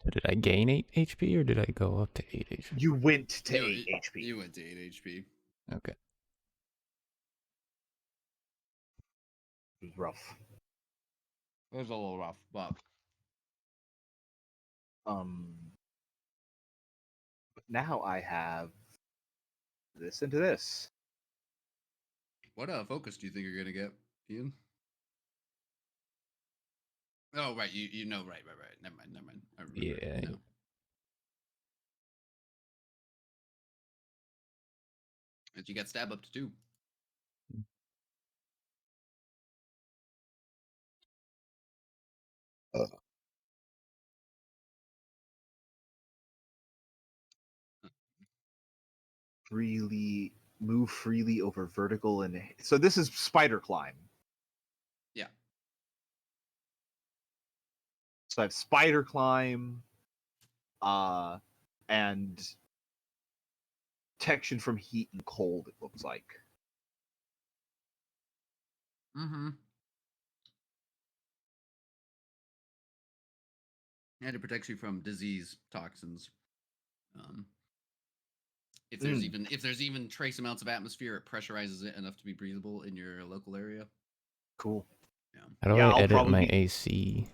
So did I gain 8 HP or did I go up to 8 HP? You went to You- 8 HP. You went to 8 HP. Okay. It was rough. It was a little rough, but But now I have this into this. what focus do you think you're gonna get, Ian? Oh right, you know right. Never mind. I remember. Yeah. No. And you got stab up to 2. Freely move freely over vertical and so this is spider climb. Yeah. So I have spider climb, and protection from heat and cold. It looks like. Mm-hmm. And it protects you from disease, toxins, Um, if Mm. there's even trace amounts of atmosphere, it pressurizes it enough to be breathable in your local area. Cool. Yeah. How do Yeah, I I'll edit probably my be- AC?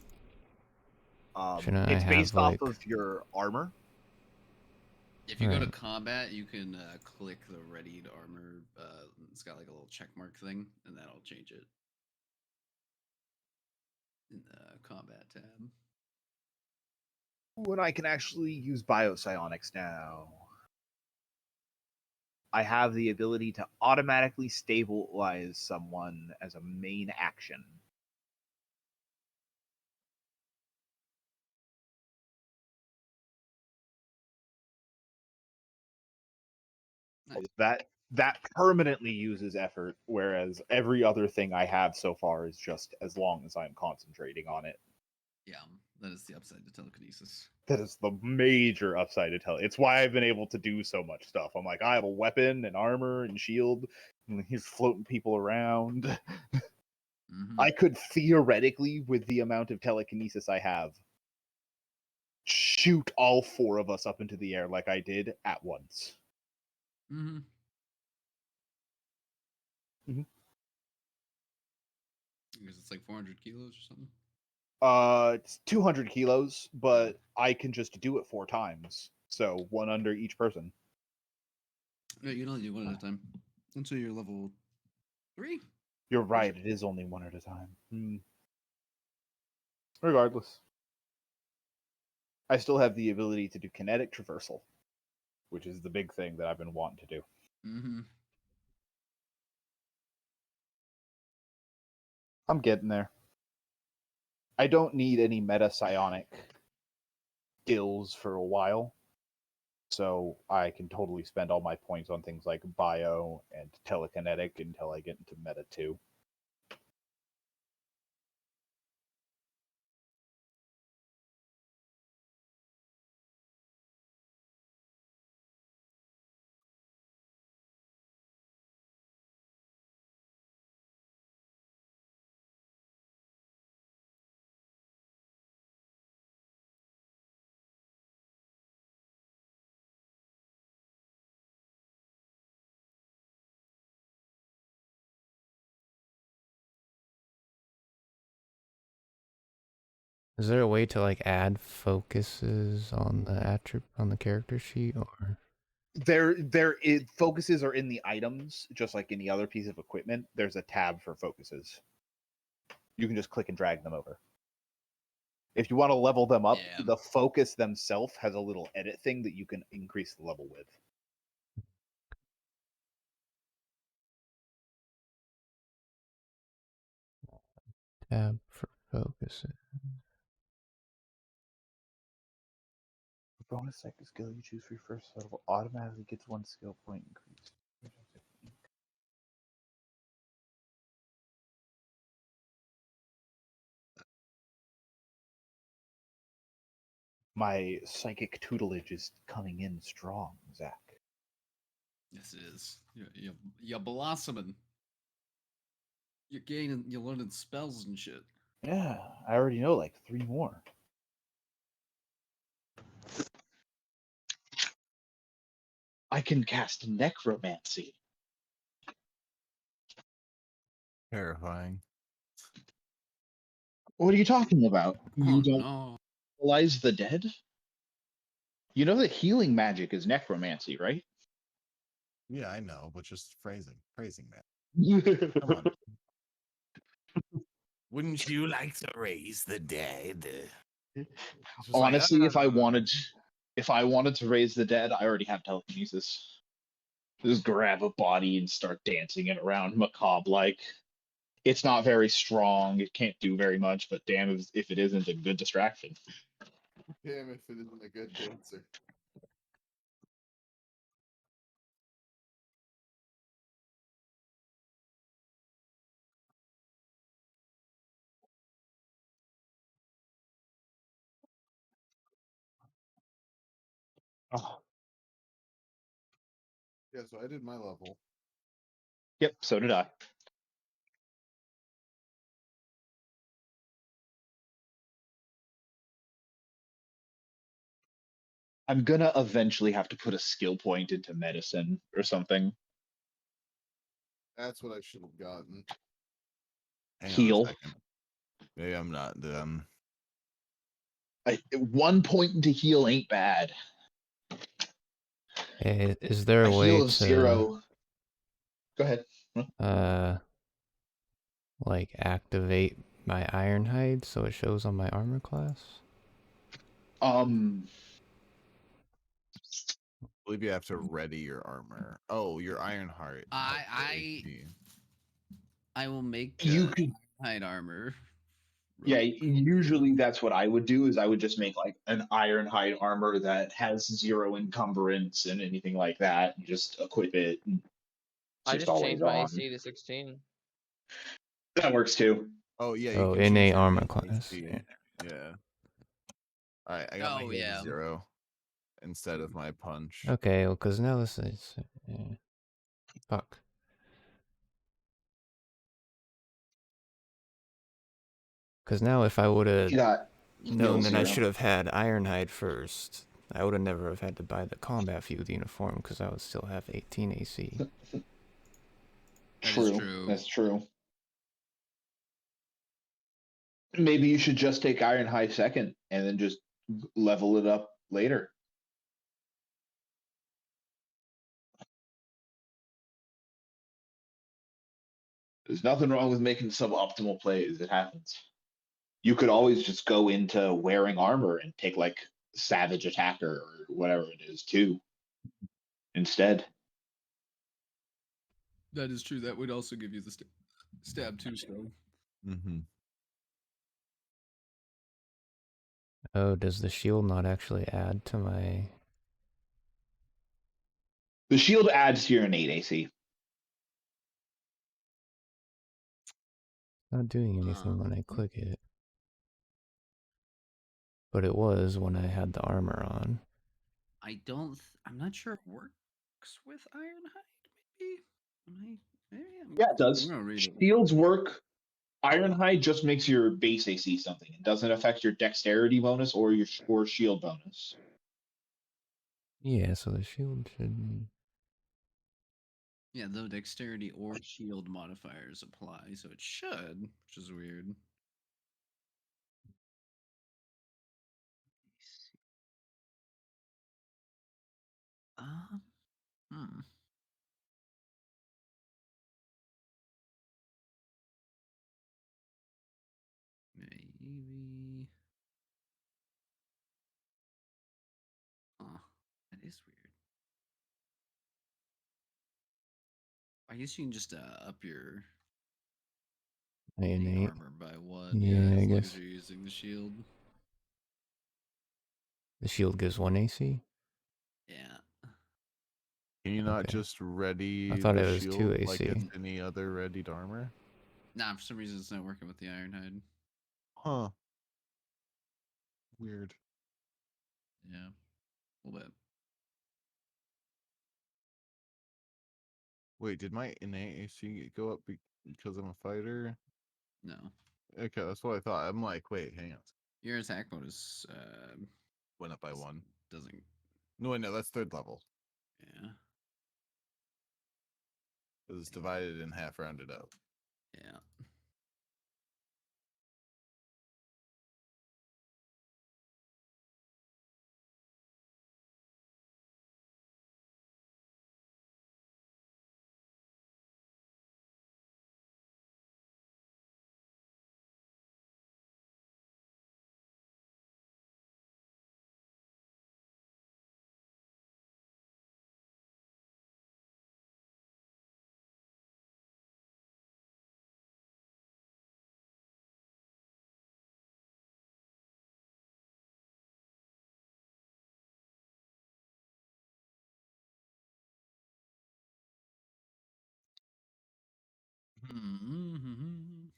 Shouldn't I It's have based off like? of your armor. If you go to Right. combat, you can click the readied armor. It's got like a little check mark thing, and that'll change it in the combat tab. Ooh, and I can actually use biopsionics now. I have the ability to automatically stabilize someone as a main action. Nice. That permanently uses effort, whereas every other thing I have so far is just as long as I'm concentrating on it. Yeah, that is the upside to telekinesis. That is the major upside to tell. It's why I've been able to do so much stuff. I'm like, I have a weapon and armor and shield, and he's floating people around. Mm-hmm. I could theoretically, with the amount of telekinesis I have, shoot all four of us up into the air like I did at once. Mm-hmm. Because it's like 400 kilos or something. It's 200 kilos, but I can just do it 4 times. So one under each person. No, you can only do one at a time until you're level 3. You're right, it is only one at a time. Regardless. I still have the ability to do kinetic traversal, which is the big thing that I've been wanting to do. Mm-hmm. I'm getting there. I don't need any meta psionic skills for a while. So I can totally spend all my points on things like bio and telekinetic until I get into meta 2. Is there a way to like add focuses on the character sheet or? Focuses are in the items, just like any other piece of equipment. There's a tab for focuses. You can just click and drag them over. If you want to level them up, Yeah. the focus themselves has a little edit thing that you can increase the level with. Tab for focuses. Bonus second skill you choose for your first level automatically gets 1 skill point increase. My psychic tutelage is coming in strong, Zach. Yes, it is. You're blossoming. You're learning spells and shit. Yeah, I already know like 3 more. I can cast necromancy. Terrifying. What are you talking about? Oh You don't no. realize the dead? You know that healing magic is necromancy, right? Yeah, I know, but just praising that. Come on. Wouldn't you like to raise the dead? It's just like, Honestly, "Ah." if I wanted to raise the dead, I already have telekinesis. Just grab a body and start dancing it around macabre like. It's not very strong. It can't do very much, but damn if it isn't a good distraction. Damn if it isn't a good dancer. Oh, Yeah, so I did my level. yep, so did I. I'm gonna eventually have to put a skill point into medicine or something. That's what I should have gotten. Hang on a Heal. second. Maybe I'm not done. 1 point into heal ain't bad. Is there A a heal way of to 0. Go ahead. like activate my Ironhide so it shows on my armor class? I believe you have to ready your armor. Oh, your iron heart. I will make You could. hide armor. Yeah, Real quick. usually that's what I would do. Is I would just make like an Ironhide armor that has 0 encumbrance and anything like that. And just equip it. And it's I just just always changed my on. AC to 16. That works too. Oh yeah, you Oh, can change innate your armor innate class. AC. Yeah. All right, I got my Oh, heal to yeah. 0 instead of my punch. Okay, well, because now this is... fuck. Because now if I would have You got known heal that I 0. should have had Ironhide first, I would have never have had to buy the combat field uniform because I would still have 18 AC. That is True. true. That's true. Maybe you should just take Ironhide second and then just level it up later. There's nothing wrong with making suboptimal plays. It happens. You could always just go into wearing armor and take like Savage Attacker or whatever it is too instead. That is true. That would also give you the stab 2 stone. Mm-hmm. Oh, does the shield not actually add to my... The shield adds to your innate AC. Not doing anything when I click it. But it was when I had the armor on. I'm not sure it works with Ironhide, maybe? Yeah, it does. I'm gonna read it. Shields work. Ironhide just makes your base AC something. It doesn't affect your dexterity bonus or your shield bonus. Yeah, so the shield should... Yeah, though dexterity or shield modifiers apply, so it should, which is weird. Hmm. Maybe. Huh. That is weird. I guess you can just up your innate innate. armor by 1. Yeah, as I long guess. as you're using the shield. The shield gives 1 AC? Yeah. Can you not Okay. just ready I thought the it was 2 shield like AC. it's any other readied armor? Nah, for some reason it's not working with the Ironhide. Huh. Weird. Yeah. A little bit. Wait, did my innate AC go up because I'm a fighter? No. Okay, that's what I thought. I'm like, wait, hang on. Your attack bonus Went up by 1. doesn't. No, wait, no, that's 3rd level. Yeah. Because it's divided in half, rounded up. Yeah. Hmm.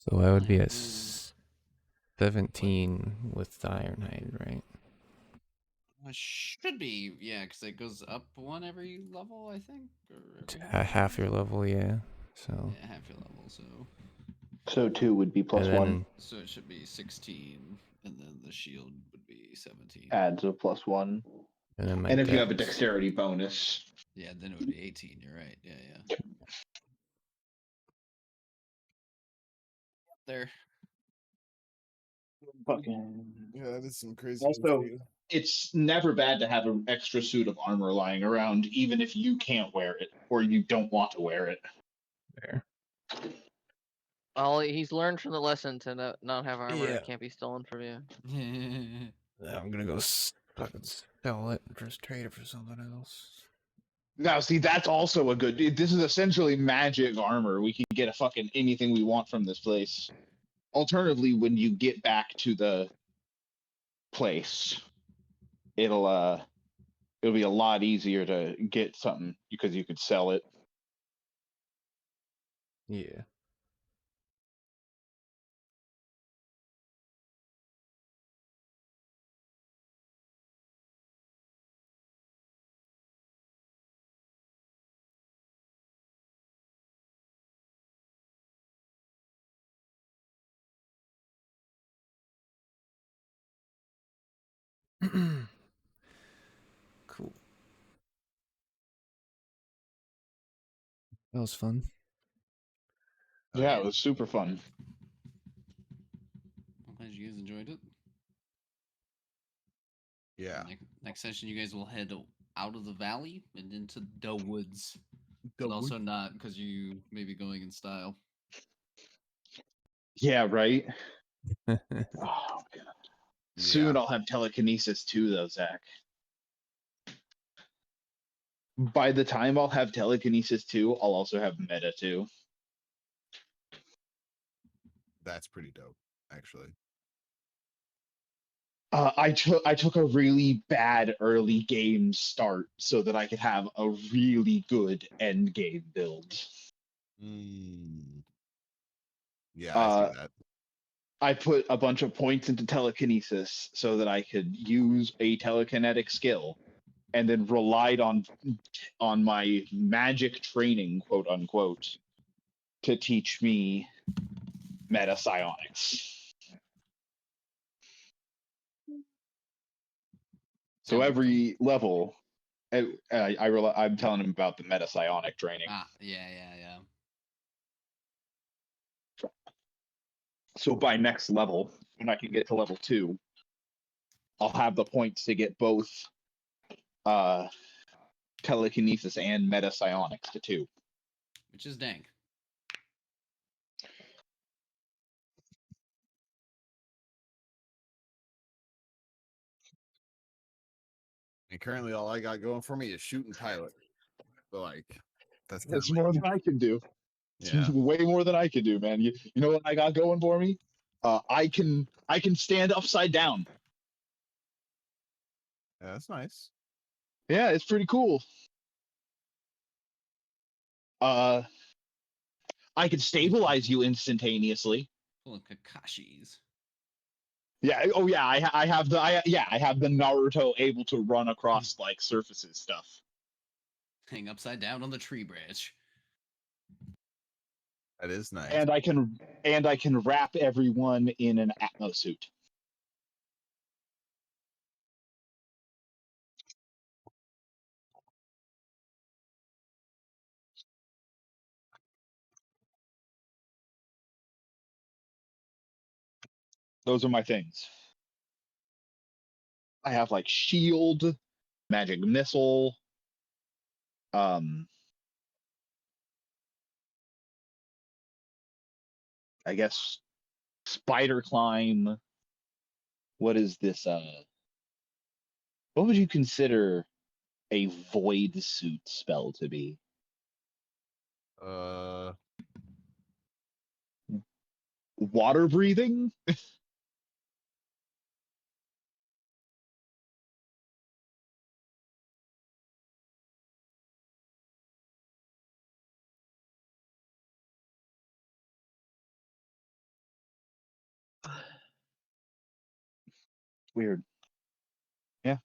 So I would be at Mm, 17 with the Ironhide, right? should be, yeah, because it goes up one every level, I think, or every Half your level, yeah. So yeah, half your level. So 2 would be and plus 1. then So it should be 16, and then the shield would be 17. Adds a plus 1. and then my And if you have a dex. dexterity bonus. Yeah, then it would be 18. You're right. Yeah. There. Fucking. Yeah, that is some crazy. Also, it's never bad to have an extra suit of armor lying around, even if you can't wear it or you don't want to wear it. There. Well, he's learned from the lesson to not have armor Yeah. that can't be stolen from you. I'm gonna go fucking sell it and just trade it for something else. Now, see, that's also a good. This is essentially magic armor. We can get a fucking anything we want from this place. Alternatively, when you get back to the place, it'll be a lot easier to get something because you could sell it. Yeah. Cool. That was fun. Yeah, it was super fun. I'm glad you guys enjoyed it. Yeah. Next session, you guys will head out of the valley and into the woods. The But also not because you may be going in style. Yeah, right. Yeah. Oh, man. Soon I'll have telekinesis too, though, Zach. By the time I'll have telekinesis too, I'll also have meta too. That's pretty dope, actually. I took a really bad early game start so that I could have a really good end game build. Mm. Yeah, I see Uh, that. I put a bunch of points into telekinesis so that I could use a telekinetic skill, and then relied on my magic training, quote unquote, to teach me meta psionics. So Sounds interesting. every level, I'm telling him about the meta psionic training. Yeah. So by next level, when I can get to level 2, I'll have the points to get both uh, telekinesis and meta psionics to 2. Which is dank. And currently, all I got going for me is shooting pilot. But like, that's kind That's of more than I can do. yeah. Way more than I can do, man. You know what I got going for me? I can stand upside down. Yeah, that's nice. Yeah, it's pretty cool. Uh, I can stabilize you instantaneously. Full of Kakashis. Yeah. Oh yeah. I have I have the Naruto able to run across like surfaces stuff. Hang upside down on the tree branch. That is nice. And I can wrap everyone in an Atmo suit. Those are my things. I have like shield, magic missile, um, I guess spider climb. What is this? What would you consider a void suit spell to be? Uh, Water breathing? Weird. Yeah.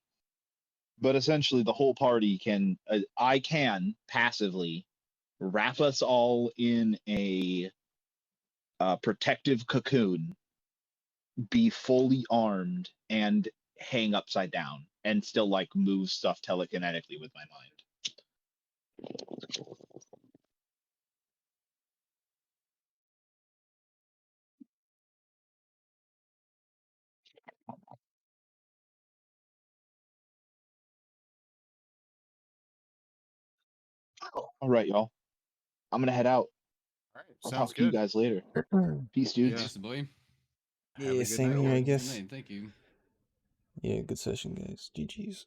But essentially, the whole party can. I can passively wrap us all in a protective cocoon, be fully armed, and hang upside down, and still like move stuff telekinetically with my mind. All right, y'all. I'm gonna head out. All right, I'll sounds talk to you good. guys later. Peace, dudes. Yeah. Yes, boy. Have a Yeah, good same night, here, I Lord. Good guess. night. Thank you. Yeah, good session, guys. GG's.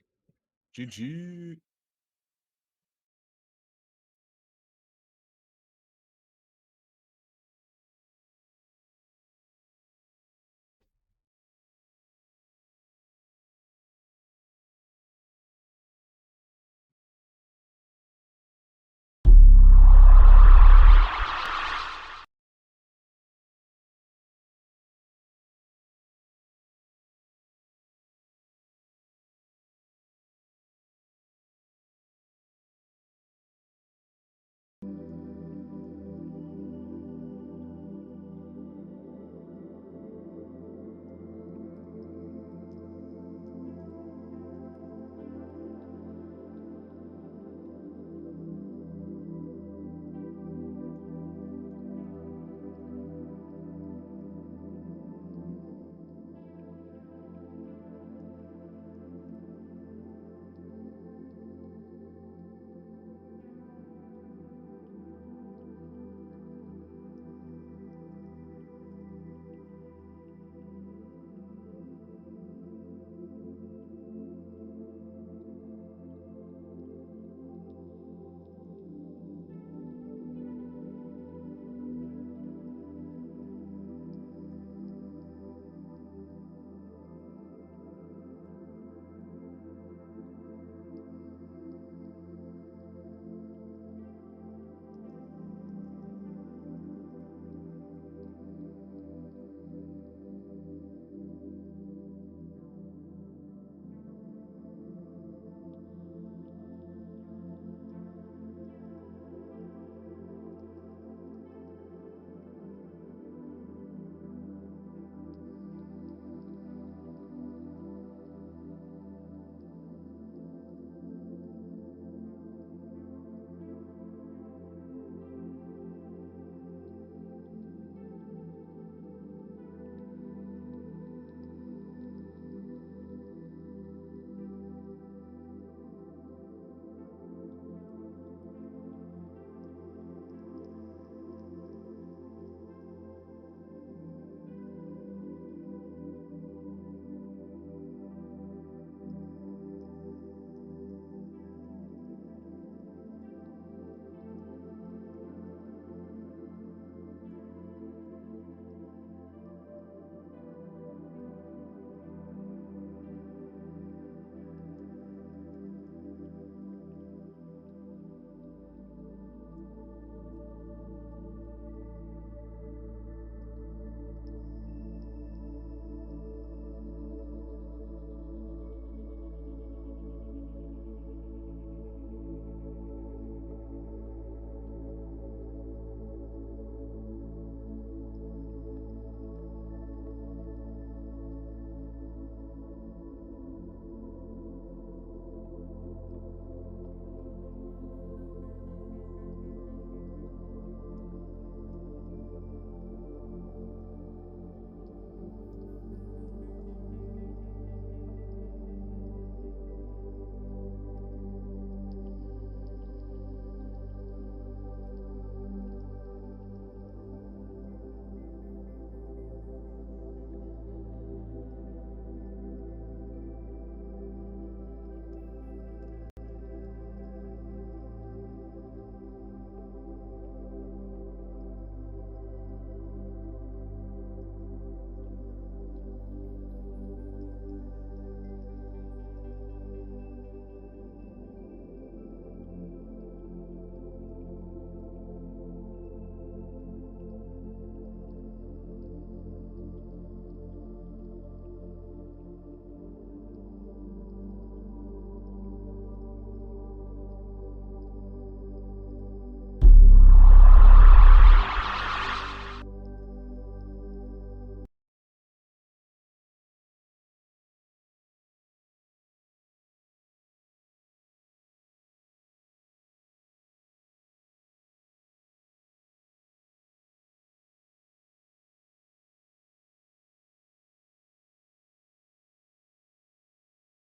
GG.